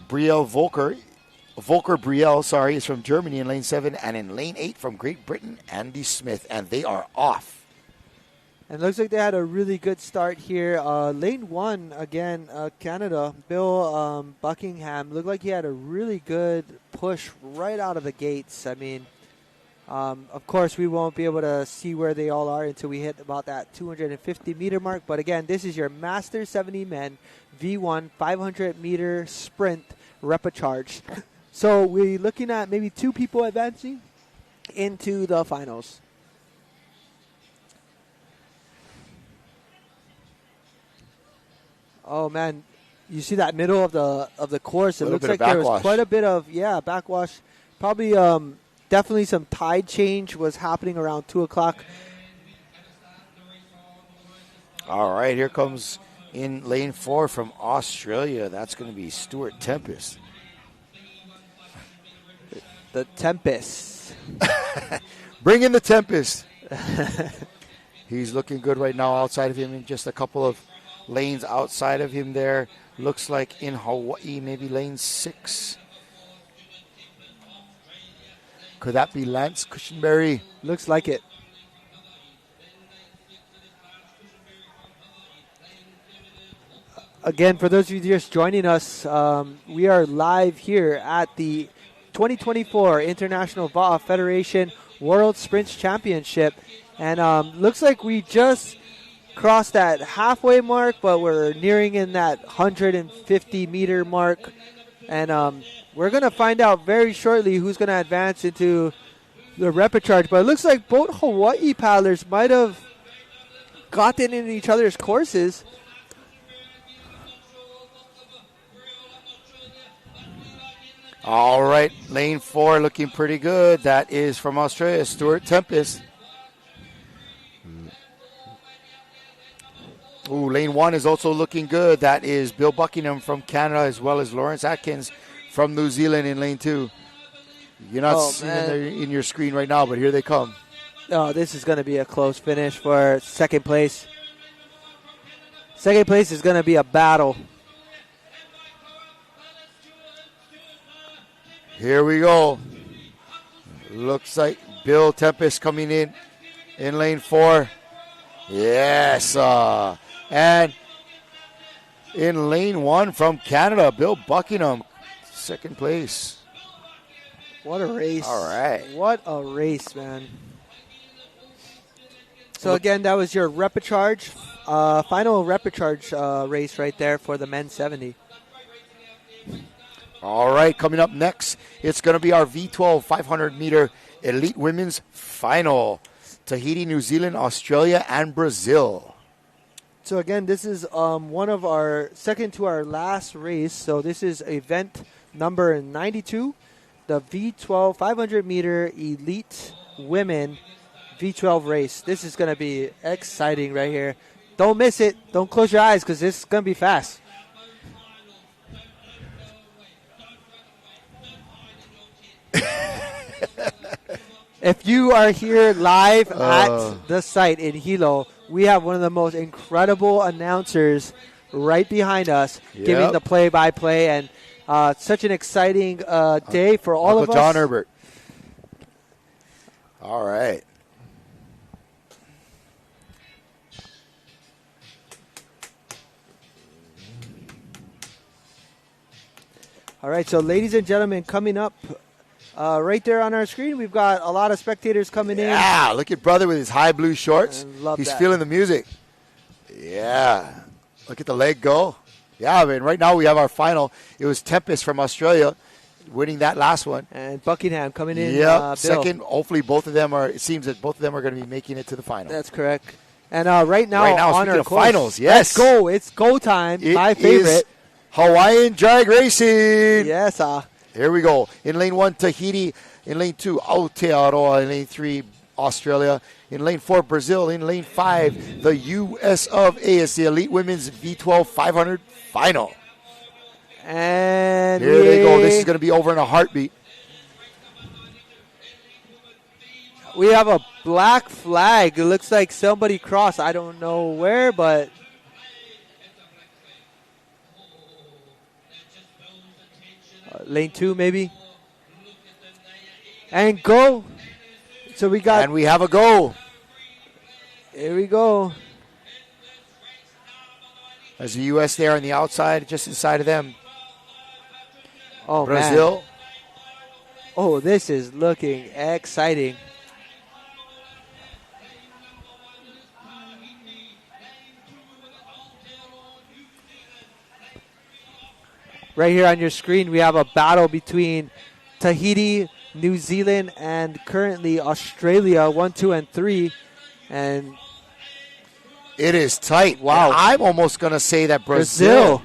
Volker Brielle, is from Germany in lane 7, and in lane 8 from Great Britain, Andy Smith, and they are off. And it looks like they had a really good start here. Lane 1, again, Canada, Bill Buckingham, looked like he had a really good push right out of the gates. I mean, Of course, we won't be able to see where they all are until we hit about that 250-meter mark. But again, this is your Master 70 men V1 500-meter sprint repecharge. So we're looking at maybe 2 people advancing into the finals. Oh man, you see that middle of the course? It looks like there was quite a bit of backwash. Probably definitely some tide change was happening around 2 o'clock. All right, here comes in lane 4 from Australia. That's going to be Stuart Tempest. The Tempest. Bring in the Tempest. He's looking good right now. Outside of him, in just a couple of lanes outside of him there. Looks like in Hawaii, maybe lane 6. Could that be Lance Cushenberry? Looks like it. Again, for those of you just joining us, we are live here at the 2024 International VAA Federation World Sprints Championship. And looks like we just crossed that halfway mark, but we're nearing in that 150-meter mark. And we're going to find out very shortly who's going to advance into the repecharge. But it looks like both Hawaii paddlers might have gotten in each other's courses. All right, lane 4 looking pretty good. That is from Australia, Stuart Tempest. Ooh, lane 1 is also looking good. That is Bill Buckingham from Canada, as well as Lawrence Atkins from New Zealand in lane 2. You're not seeing them in your screen right now, but here they come. Oh, this is going to be a close finish for second place. Second place is going to be a battle. Here we go. Looks like Bill Tempest coming in lane 4. Yes. And in lane 1 from Canada, Bill Buckingham, second place. What a race. All right. What a race, man. So, again, that was your repecharge, final repecharge race right there for the men's 70. All right, coming up next, it's going to be our V12 500-meter elite women's final. Tahiti, New Zealand, Australia, and Brazil. So, again, this is one of our second to our last race. So, this is event number 92, the V12 500-meter elite women V12 race. This is going to be exciting right here. Don't miss it. Don't close your eyes because this is going to be fast. If you are here live at the site in Hilo, we have one of the most incredible announcers right behind us giving the play-by-play, and such an exciting day for all of us. John Herbert. All right. All right, so ladies and gentlemen, coming up right there on our screen, we've got a lot of spectators coming in. Yeah, look at brother with his high blue shorts. He's that. feeling the music. Yeah. Look at the leg go. Yeah, I mean, right now we have our final. It was Tempest from Australia winning that last one. And Buckingham coming in. Yep, second. Hopefully both of them are, it seems that both of them are going to be making it to the final. That's correct. And right now on our course, finals, yes. Let's go. It's go time. My favorite. Is Hawaiian drag racing. Yes, Here we go. In lane 1, Tahiti. In lane 2, Aotearoa. In lane 3, Australia. In lane 4, Brazil. In lane 5, the U.S. of A. It's the Elite Women's V12 500 final. And here they go. This is going to be over in a heartbeat. We have a black flag. It looks like somebody crossed. I don't know where, but lane 2 maybe. And go. So we got. And we have a go. Here we go. There's the U.S. there on the outside, just inside of them. Oh, Brazil. Man. Oh, this is looking exciting. right here on your screen, we have a battle between Tahiti, New Zealand, and currently Australia, 1, 2, and 3. And it is tight. Wow. And I'm almost going to say that Brazil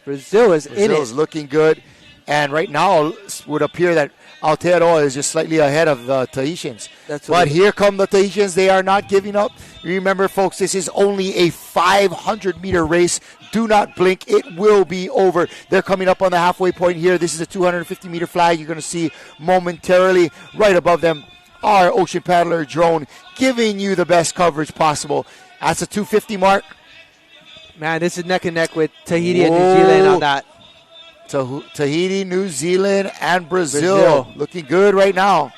is looking good. And right now, it would appear that Aotearoa is just slightly ahead of the Tahitians. But here come the Tahitians. They are not giving up. Remember, folks, this is only a 500-meter race. Do not blink. It will be over. They're coming up on the halfway point here. This is a 250-meter flag. You're going to see momentarily right above them our Ocean Paddler drone giving you the best coverage possible. That's a 250 mark. Man, this is neck and neck with Tahiti and New Zealand on that. Tahiti, New Zealand, and Brazil. Looking good right now.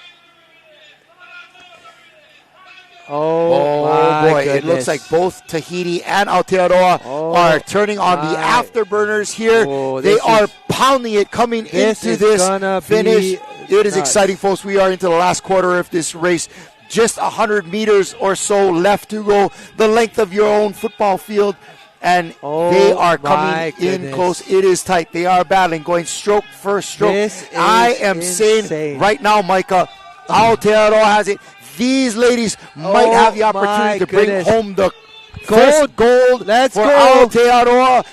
Oh boy. goodness. It looks like both Tahiti and Aotearoa are turning on the afterburners here. They are pounding it coming into this finish. It is exciting, folks. We are into the last quarter of this race. Just 100 meters or so left to go. The length of your own football field. And they are coming in close. It is tight. They are battling, going stroke for stroke. I am saying right now, Micah, Aotearoa has it. These ladies might have the opportunity to bring home the first gold for Aotearoa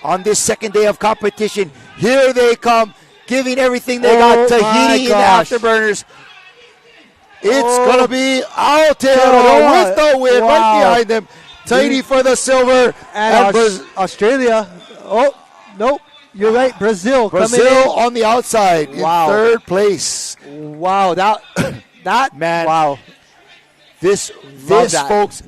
on this second day of competition. Here they come, giving everything they got. Tahiti in the afterburners. It's going to be Aotearoa with the win right behind them. Tahiti for the silver. And Australia. Oh, nope. You're right. Brazil on the outside in third place. Wow. That man. Wow. This folks,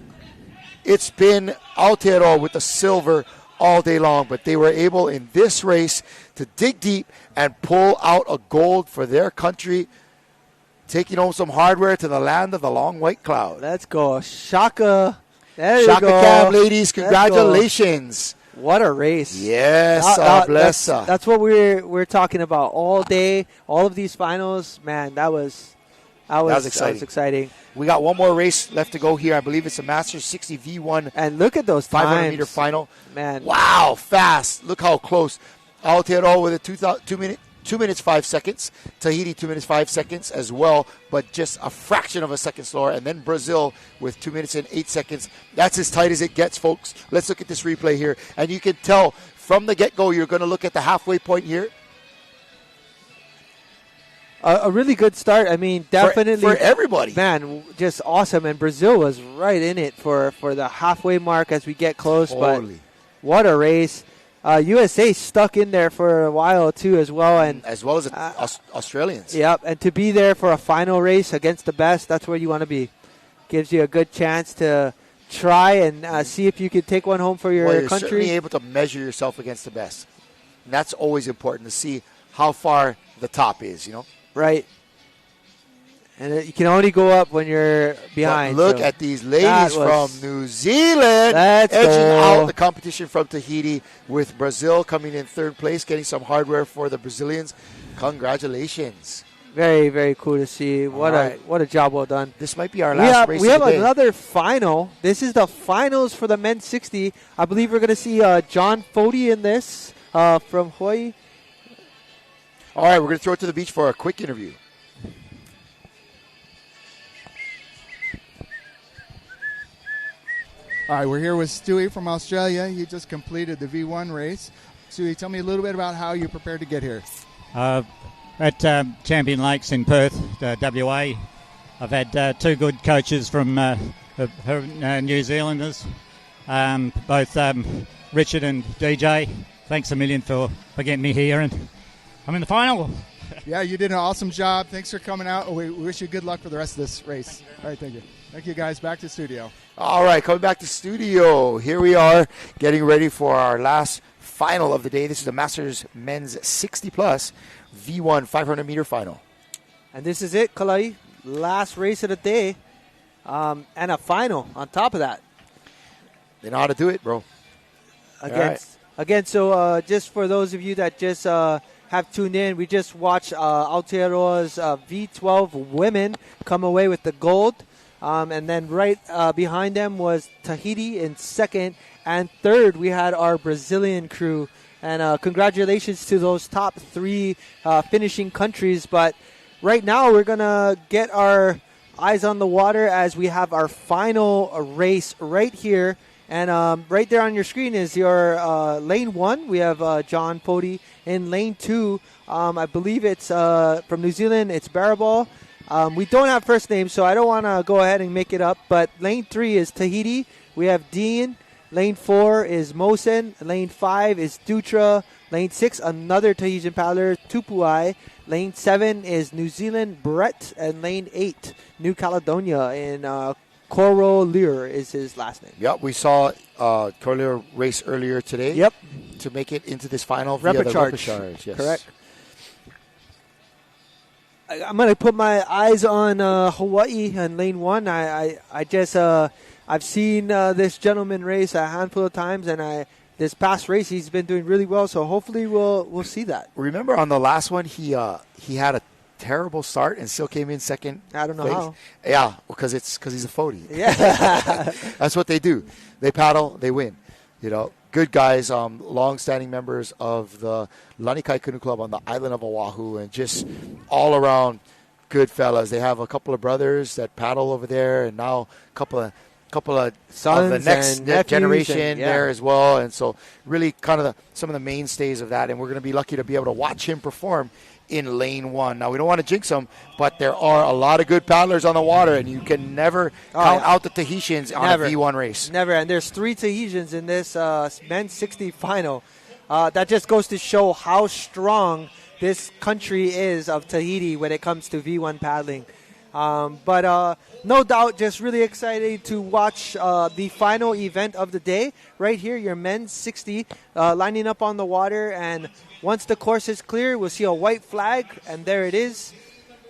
it's been Aotearoa with the silver all day long, but they were able in this race to dig deep and pull out a gold for their country, taking home some hardware to the land of the long white cloud. Let's go. Shaka. There Shaka you go. Cam, ladies, congratulations. What a race. Yes, bless her. That's what we're talking about all day. All of these finals, man, that was exciting. That was exciting. We got one more race left to go here. I believe it's a Masters 60 V1. And look at those 500-meter final. Man. Wow, fast. Look how close. Aotearoa with a 2 minutes 5 seconds. Tahiti 2 minutes 5 seconds as well, but just a fraction of a second slower. And then Brazil with 2 minutes and 8 seconds. That's as tight as it gets, folks. Let's look at this replay here. And you can tell from the get-go, you're going to look at the halfway point here. A really good start. I mean, definitely. For everybody. Man, just awesome. And Brazil was right in it for the halfway mark as we get close. Holy. But what a race. USA stuck in there for a while, too, as well. And as well as Australians. Yep, and to be there for a final race against the best, that's where you want to be. Gives you a good chance to try and see if you can take one home for your you're country. Certainly able to measure yourself against the best. And that's always important to see how far the top is, you know. Right. And you can only go up when you're behind. But look at these ladies from New Zealand edging out the competition from Tahiti, with Brazil coming in third place, getting some hardware for the Brazilians. Congratulations. Very, very cool to see. What a job well done. This might be our last race of the day. We have another final. This is the finals for the men's 60. I believe we're going to see John Fody in this from Hawaii. All right, we're going to throw it to the beach for a quick interview. All right, we're here with Stewie from Australia. You just completed the V1 race. Stewie, tell me a little bit about how you prepared to get here. At Champion Lakes in Perth, WA, I've had two good coaches from New Zealanders, both Richard and DJ. Thanks a million for getting me here, and I'm in the final. Yeah, you did an awesome job. Thanks for coming out. We wish you good luck for the rest of this race. All right, thank you. Thank you, guys. Back to studio. All right, coming back to studio. Here we are getting ready for our last final of the day. This is the Masters Men's 60-plus V1 500-meter final. And this is it, Kalai. Last race of the day. And a final on top of that. They know how to do it, bro. Again, so just for those of you that just have tuned in, we just watched Aotearoa's V12 women come away with the gold. And then right behind them was Tahiti in second. And third, we had our Brazilian crew And congratulations to those top 3 finishing countries. But right now we're going to get our eyes on the water as we have our final race right here. And right there on your screen is your lane 1. We have John Fody. In lane 2, I believe it's from New Zealand, it's Barabal. We don't have first names, so I don't want to go ahead and make it up. But lane 3 is Tahiti. We have Dean. Lane 4 is Mosen. Lane 5 is Dutra. Lane 6, another Tahitian paddler, Tupuai. Lane 7 is New Zealand, Brett. And lane 8, New Caledonia in Corolier is his last name. Yep, we saw Corolier race earlier today. Yep. To make it into this final via the repechage. Yes. Correct. I'm going to put my eyes on Hawaii on lane 1. I just I've seen this gentleman race a handful of times, and this past race he's been doing really well. So hopefully we'll see that. Remember on the last one he had a terrible start and still came in second. I don't know place. how. Yeah, because he's a Fody. Yeah, that's what they do. They paddle, they win. Good guys, long-standing members of the Lanikai Canoe Club on the island of Oahu, and just all around good fellas. They have a couple of brothers that paddle over there, and now a couple of sons of the next generation there as well. And so really kind of some of the mainstays of that. And we're going to be lucky to be able to watch him perform in lane 1. Now, we don't want to jinx him, but there are a lot of good paddlers on the water, and you can never count out the Tahitians on a V1 race. Never. And there's 3 Tahitians in this men's 60 final. That just goes to show how strong this country is of Tahiti when it comes to V1 paddling. But no doubt, just really excited to watch the final event of the day. Right here, your men's 60 lining up on the water. And once the course is clear, we'll see a white flag, and there it is.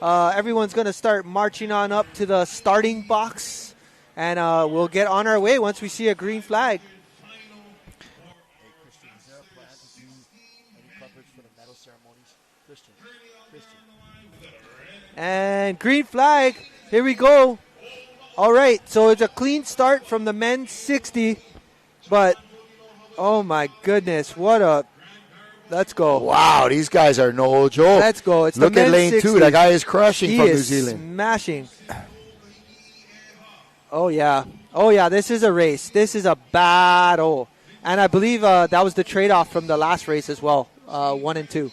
Everyone's going to start marching on up to the starting box, and we'll get on our way once we see a green flag. And green flag. Here we go. All right, so it's a clean start from the men's 60, but oh my goodness, let's go. Wow, these guys are no joke. Let's go. It's Look the at men's lane 60. 2. That guy is crushing from New is Zealand. Smashing. Oh yeah, this is a race. This is a battle. And I believe that was the trade-off from the last race as well, 1 and 2.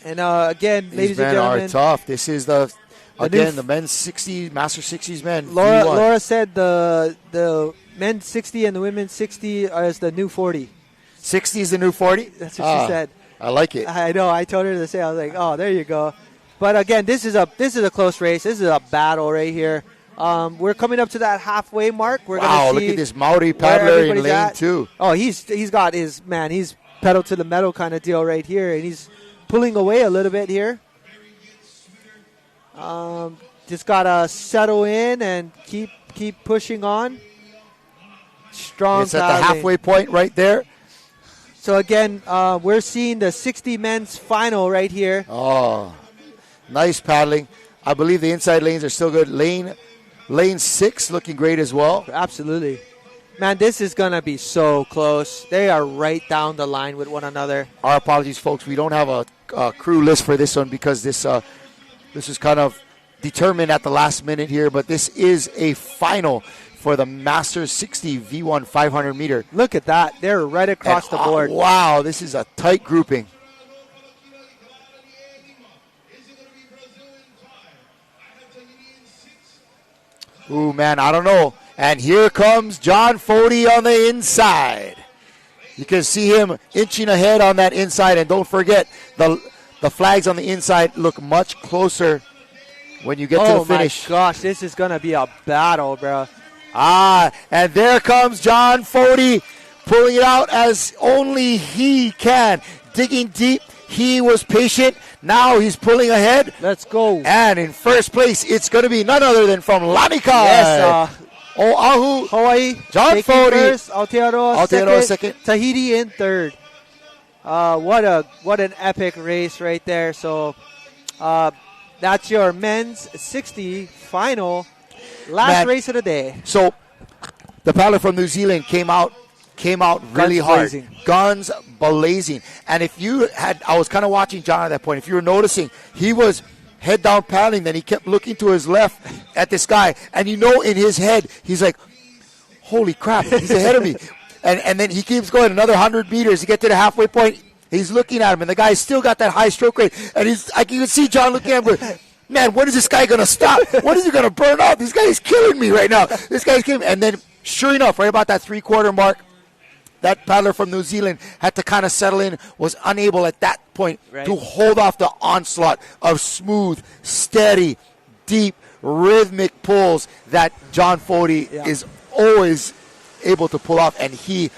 And again, ladies and gentlemen, these men are tough. This is the men's 60, Master 60s men. Laura said the men's 60 and the women's 60 is the new 40. 60 is the new 40? That's what she said. I like it. I know. I told her to say. I was like, oh, there you go. But again, this is a close race. This is a battle right here. We're coming up to that halfway mark. We're wow, gonna see look at this Maori paddler in lane 2. Oh, he's got he's pedal to the metal kind of deal right here, and he's pulling away a little bit here. Just gotta settle in and keep pushing on. Strong. It's at the halfway point right there. So again, we're seeing the 60 men's final right here. Oh, nice paddling. I believe the inside lanes are still good. Lane 6 looking great as well. Absolutely. Man, this is going to be so close. They are right down the line with one another. Our apologies, folks. We don't have a crew list for this one because this is kind of determined at the last minute here. But this is a final for the Masters 60 V1 500 meter. Look at that. They're right across the board. Wow, this is a tight grouping. Ooh, man, I don't know. And here comes John Fody on the inside. You can see him inching ahead on that inside. And don't forget, the flags on the inside look much closer when you get to the finish. Oh, my gosh. This is going to be a battle, bro. And there comes John Fody pulling it out as only he can. Digging deep. He was patient. Now he's pulling ahead. Let's go. And in first place, it's going to be none other than from Lanikai. Yes, Oahu. Hawaii. John Fody. First. Aotearoa second. Tahiti in third. What an epic race right there. So that's your men's 60 final. Last race of the day. So the paddler from New Zealand came out really hard. Blazing. Guns blazing. And if you had, I was kind of watching John at that point. If you were noticing, he was head down paddling. Then he kept looking to his left at this guy. And you know in his head, he's like, holy crap, he's ahead of me. And then he keeps going another 100 meters to get to the halfway point. He's looking at him, and the guy's still got that high stroke rate. And you can see John looking at him going, man, when is this guy going to stop? When is he going to burn out? This guy is killing me right now. This guy's killing me. And then, sure enough, right about that three-quarter mark, that paddler from New Zealand had to kind of settle in, was unable at that point to hold off the onslaught of smooth, steady, deep, rhythmic pulls that John Fody is always able to pull off. And he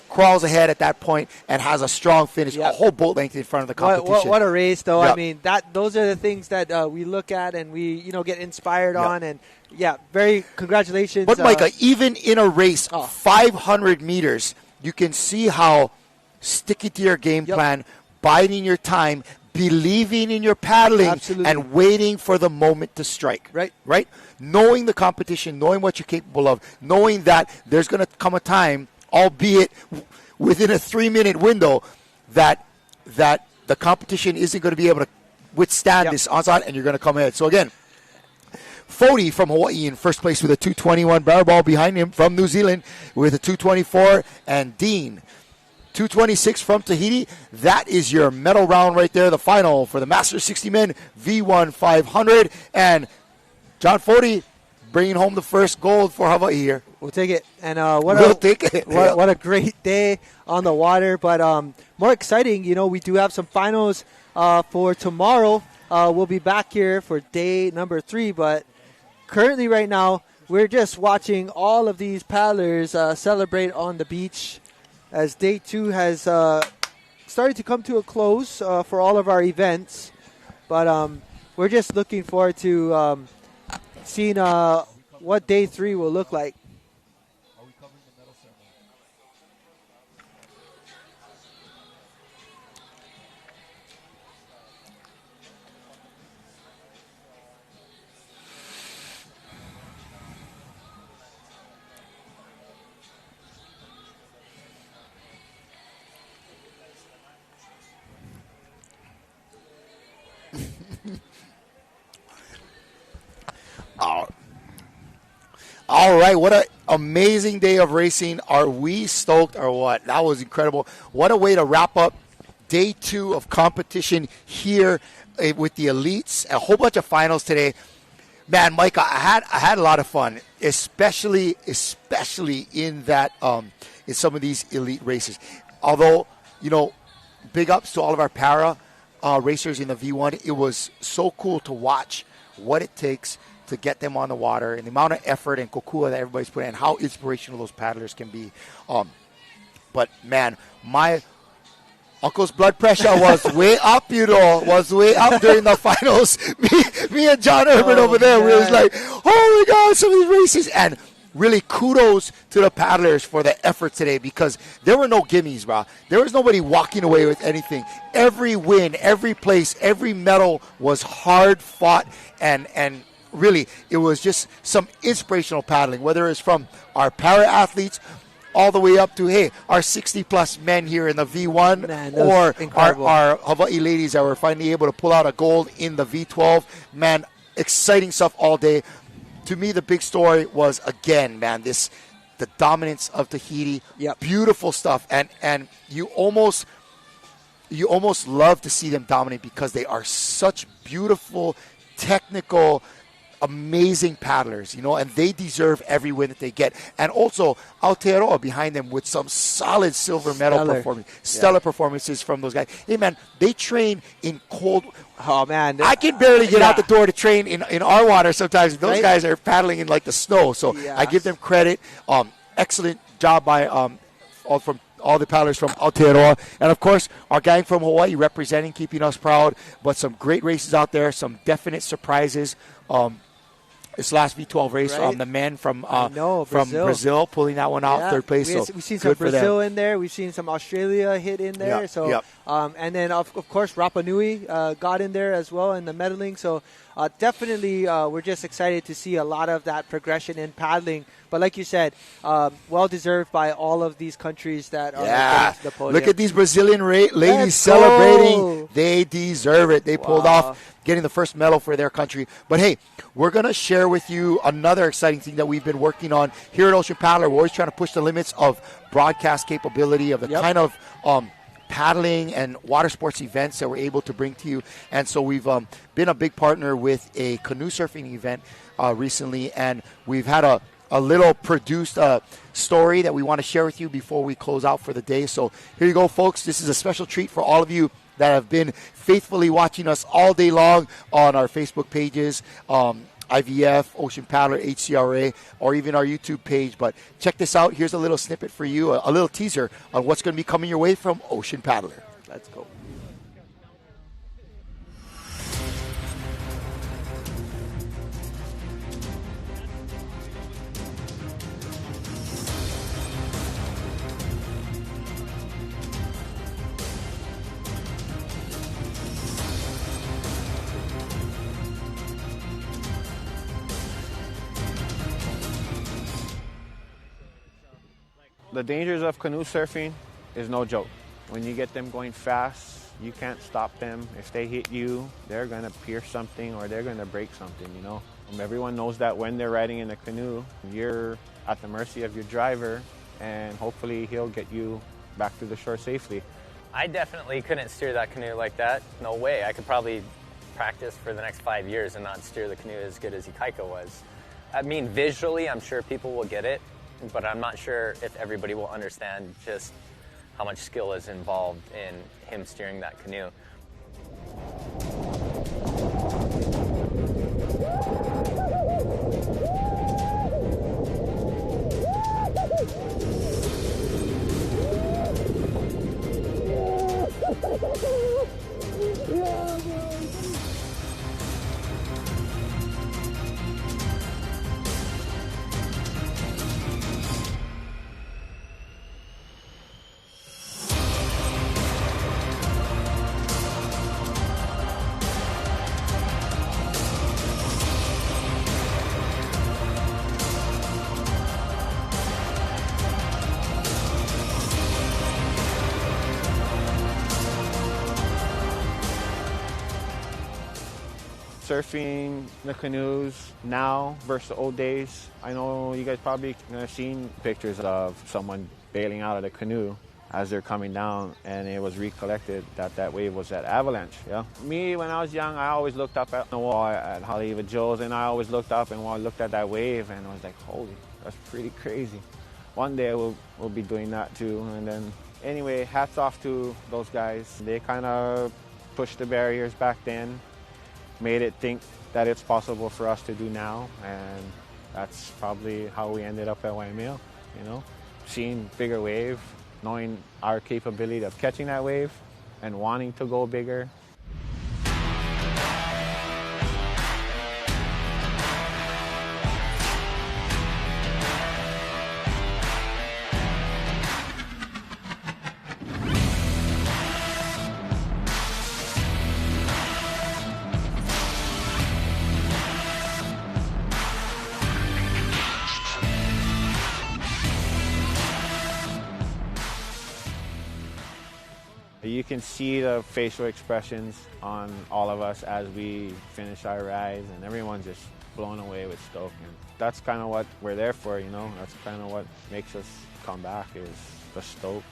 crawls ahead at that point and has a strong finish, a whole boat length in front of the competition. What a race, though. Yep. I mean, those are the things that we look at and we get inspired on. And, very congratulations. But, Micah, even in a race, 500 meters, you can see how sticking to your game plan, biding your time, believing in your paddling, and waiting for the moment to strike. Right? Knowing the competition, knowing what you're capable of, knowing that there's going to come a time, albeit within a 3-minute window, that the competition isn't going to be able to withstand this onslaught, and you're going to come ahead. So again, Fody from Hawaii in first place with a 221, barrel ball behind him from New Zealand with a 224, and Dean 226 from Tahiti. That is your medal round right there, the final for the Masters 60 men V1 500, and John Fody bringing home the first gold for Hawaii here. We'll take it. And we'll take it. What a great day on the water. But more exciting, we do have some finals for tomorrow. We'll be back here for day number 3. But currently right now, we're just watching all of these paddlers celebrate on the beach as day 2 has started to come to a close for all of our events. But we're just looking forward to seeing what day 3 will look like. All right, what an amazing day of racing. Are we stoked or what? That was incredible. What a way to wrap up day 2 of competition here with the elites. A whole bunch of finals today. Man, Micah, I had a lot of fun, especially in that in some of these elite races. Although, big ups to all of our para racers in the V1. It was so cool to watch what it takes to get them on the water and the amount of effort and kokua that everybody's putting in, how inspirational those paddlers can be. But, man, my uncle's blood pressure was way up, was way up during the finals. Me and John Urban over there, we was like, oh, my God, some of these races. And really kudos to the paddlers for the effort today, because there were no gimmies, bro. There was nobody walking away with anything. Every win, every place, every medal was hard fought, and really, it was just some inspirational paddling, whether it's from our para-athletes all the way up to, our 60-plus men here in the V1, or our Hawaii ladies that were finally able to pull out a gold in the V12. Man, exciting stuff all day. To me, the big story was, again, man, the dominance of Tahiti. Beautiful stuff. And you almost love to see them dominate, because they are such beautiful, technical, amazing paddlers, and they deserve every win that they get. And also Aotearoa behind them with some solid silver medal stellar performances from those guys. Hey, man, they train in cold. Oh, man. I can barely get out the door to train in our water sometimes. Those guys are paddling in like the snow. So I give them credit. Excellent job by all the paddlers from Aotearoa. And, of course, our gang from Hawaii representing, keeping us proud. But some great races out there, some definite surprises. This last V12 race, Right? the men from Brazil. Brazil pulling that one out, Yeah, third place. We've seen some Brazil in there. We've seen some Australia hit in there. Yep, So, yep. And then of course Rapa Nui got in there as well in the medaling. So definitely, we're just excited to see a lot of that progression in paddling. But like you said, well deserved by all of these countries that are getting to the podium. Look at these Brazilian ladies Let's celebrating. go. They deserve it. They pulled off getting the first medal for their country. But hey, we're going to share with you another exciting thing that we've been working on here at Ocean Paddler. We're always trying to push the limits of broadcast capability of the kind of paddling and water sports events that we're able to bring to you. And so we've been a big partner with a canoe surfing event recently, and we've had a little produced story that we want to share with you before we close out for the day. So here you go, folks. This is a special treat for all of you that have been faithfully watching us all day long on our Facebook pages, IVF, Ocean Paddler, HCRA, or even our YouTube page. But check this out. Here's a little snippet for you, a little teaser on what's going to be coming your way from Ocean Paddler. Let's go. The dangers of canoe surfing is no joke. When you get them going fast, you can't stop them. If they hit you, they're going to pierce something or they're going to break something, you know. Everyone knows that when they're riding in a canoe, you're at the mercy of your driver, and hopefully he'll get you back to the shore safely. I definitely couldn't steer that canoe like that. No way. I could probably practice for the next 5 years and not steer the canoe as good as Ikaika was. I mean, visually, I'm sure people will get it, but I'm not sure if everybody will understand just how much skill is involved in him steering that canoe. Surfing the canoes now versus the old days. I know you guys probably have seen pictures of someone bailing out of the canoe as they're coming down, and it was recollected that that wave was that avalanche. Yeah. Me, when I was young, I always looked up at the wall at Hollywood Joe's, and I always looked up and I looked at that wave, and I was like, holy, that's pretty crazy. One day we'll be doing that too. And then anyway, hats off to those guys. They kind of pushed the barriers back then, made it think that it's possible for us to do now, and that's probably how we ended up at Waimea, you know, seeing bigger wave, knowing our capability of catching that wave and wanting to go bigger. You can see the facial expressions on all of us as we finish our rides, and everyone's just blown away with stoke. And that's kind of what we're there for, you know. That's kind of what makes us come back, is the stoke.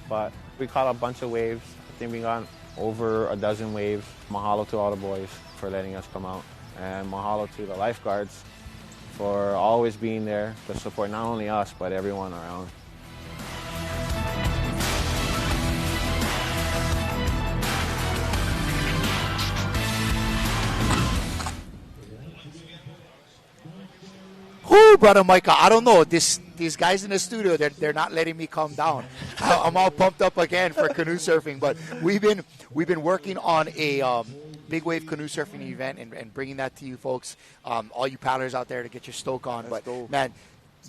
But we caught a bunch of waves. I think we got over a dozen waves. Mahalo to all the boys for letting us come out, and mahalo to the lifeguards for always being there to support not only us but everyone around. Whoo, brother Micah, I don't know. These guys in the studio, they're not letting me calm down. I'm all pumped up again for canoe surfing. But we've been working on a big wave canoe surfing event and bringing that to you folks, all you paddlers out there to get your stoke on. But man,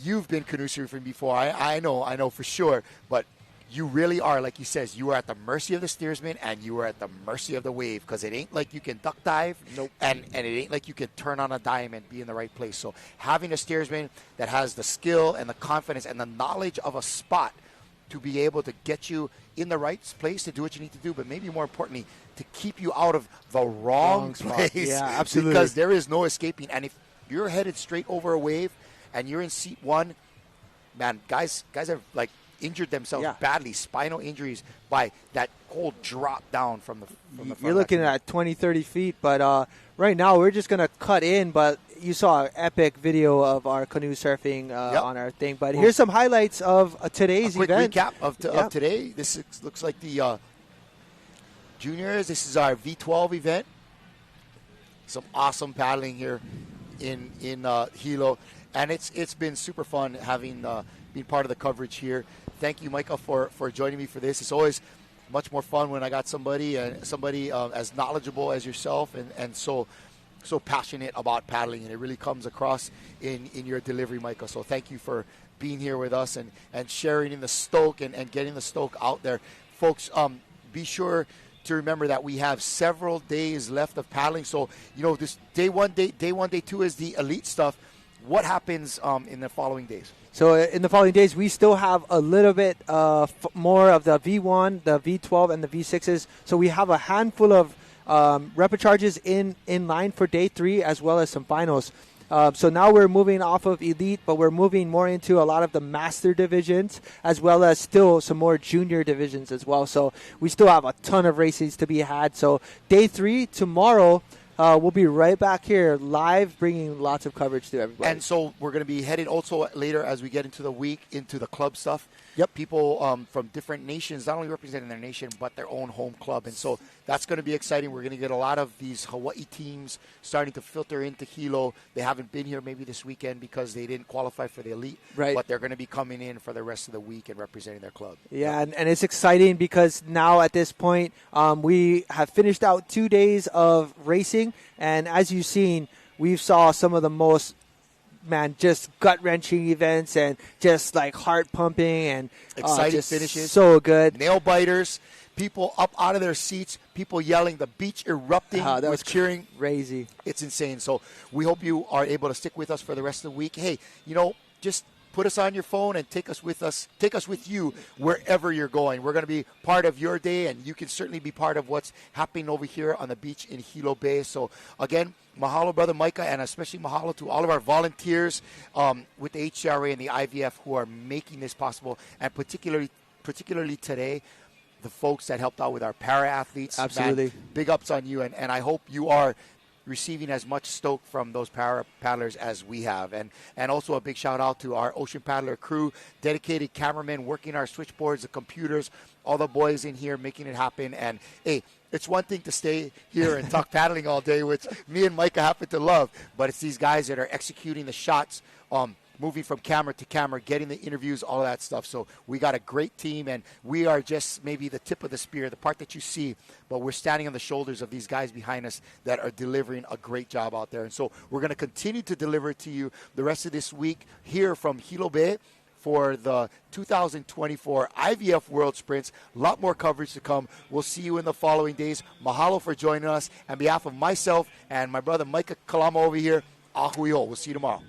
you've been canoe surfing before. I know for sure. But you really are, like he says, you are at the mercy of the steersman and you are at the mercy of the wave, because it ain't like you can duck dive. Nope. And it ain't like you can turn on a dime and be in the right place. So having a steersman that has the skill and the confidence and the knowledge of a spot to be able to get you in the right place to do what you need to do, but maybe more importantly, to keep you out of the wrong place. Yeah, absolutely. Because there is no escaping. And if you're headed straight over a wave and you're in seat one, man, guys have like injured themselves badly, spinal injuries by that whole drop down from the front. You're looking at 20, 30 feet, but right now we're just going to cut in, but you saw an epic video of our canoe surfing on our thing. But here's some highlights of today's quick event. Recap of today. This looks like the juniors. This is our V12 event. Some awesome paddling here in Hilo, and it's been super fun having been part of the coverage here. Thank you, Micah, for joining me for this. It's always much more fun when I got somebody as knowledgeable as yourself and so passionate about paddling, and it really comes across in your delivery, Micah. So thank you for being here with us and sharing in the stoke and getting the stoke out there. Folks, be sure to remember that we have several days left of paddling. So, this day one, day two is the elite stuff. What happens in the following days? So in the following days, we still have a little bit more of the V1, the V12, and the V6s. So we have a handful of repecharges in line for day 3, as well as some finals. So now we're moving off of elite, but we're moving more into a lot of the master divisions, as well as still some more junior divisions as well. So we still have a ton of races to be had. So day 3 tomorrow. We'll be right back here live, bringing lots of coverage to everybody. And so we're going to be headed also later as we get into the week into the club stuff. Yep. People from different nations, not only representing their nation, but their own home club. And so that's going to be exciting. We're going to get a lot of these Hawaii teams starting to filter into Hilo. They haven't been here maybe this weekend because they didn't qualify for the elite. Right. But they're going to be coming in for the rest of the week and representing their club. Yeah, and it's exciting because now at this point, we have finished out 2 days of racing. And as you've seen, we've saw some of the most just gut-wrenching events and just like heart-pumping and exciting finishes. So good. Nail biters, people up out of their seats, people yelling, the beach erupting that was cheering. Crazy. It's insane. So we hope you are able to stick with us for the rest of the week. Hey, just put us on your phone and take us with you wherever you're going. We're going to be part of your day, and you can certainly be part of what's happening over here on the beach in Hilo Bay. So again, mahalo, Brother Micah, and especially mahalo to all of our volunteers with the HCRA and the IVF who are making this possible, and particularly today, the folks that helped out with our para-athletes. Absolutely. Man, big ups on you, and I hope you are receiving as much stoke from those para paddlers as we have. And also a big shout out to our Ocean Paddler crew, dedicated cameramen working our switchboards, the computers, all the boys in here making it happen. And hey, it's one thing to stay here and talk paddling all day, which me and Micah happen to love, but it's these guys that are executing the shots, moving from camera to camera, getting the interviews, all of that stuff. So we got a great team, and we are just maybe the tip of the spear, the part that you see, but we're standing on the shoulders of these guys behind us that are delivering a great job out there. And so we're going to continue to deliver it to you the rest of this week here from Hilo Bay for the 2024 IVF World Sprints. A lot more coverage to come. We'll see you in the following days. Mahalo for joining us. On behalf of myself and my brother Micah Kalama over here, ahuyo. We'll see you tomorrow.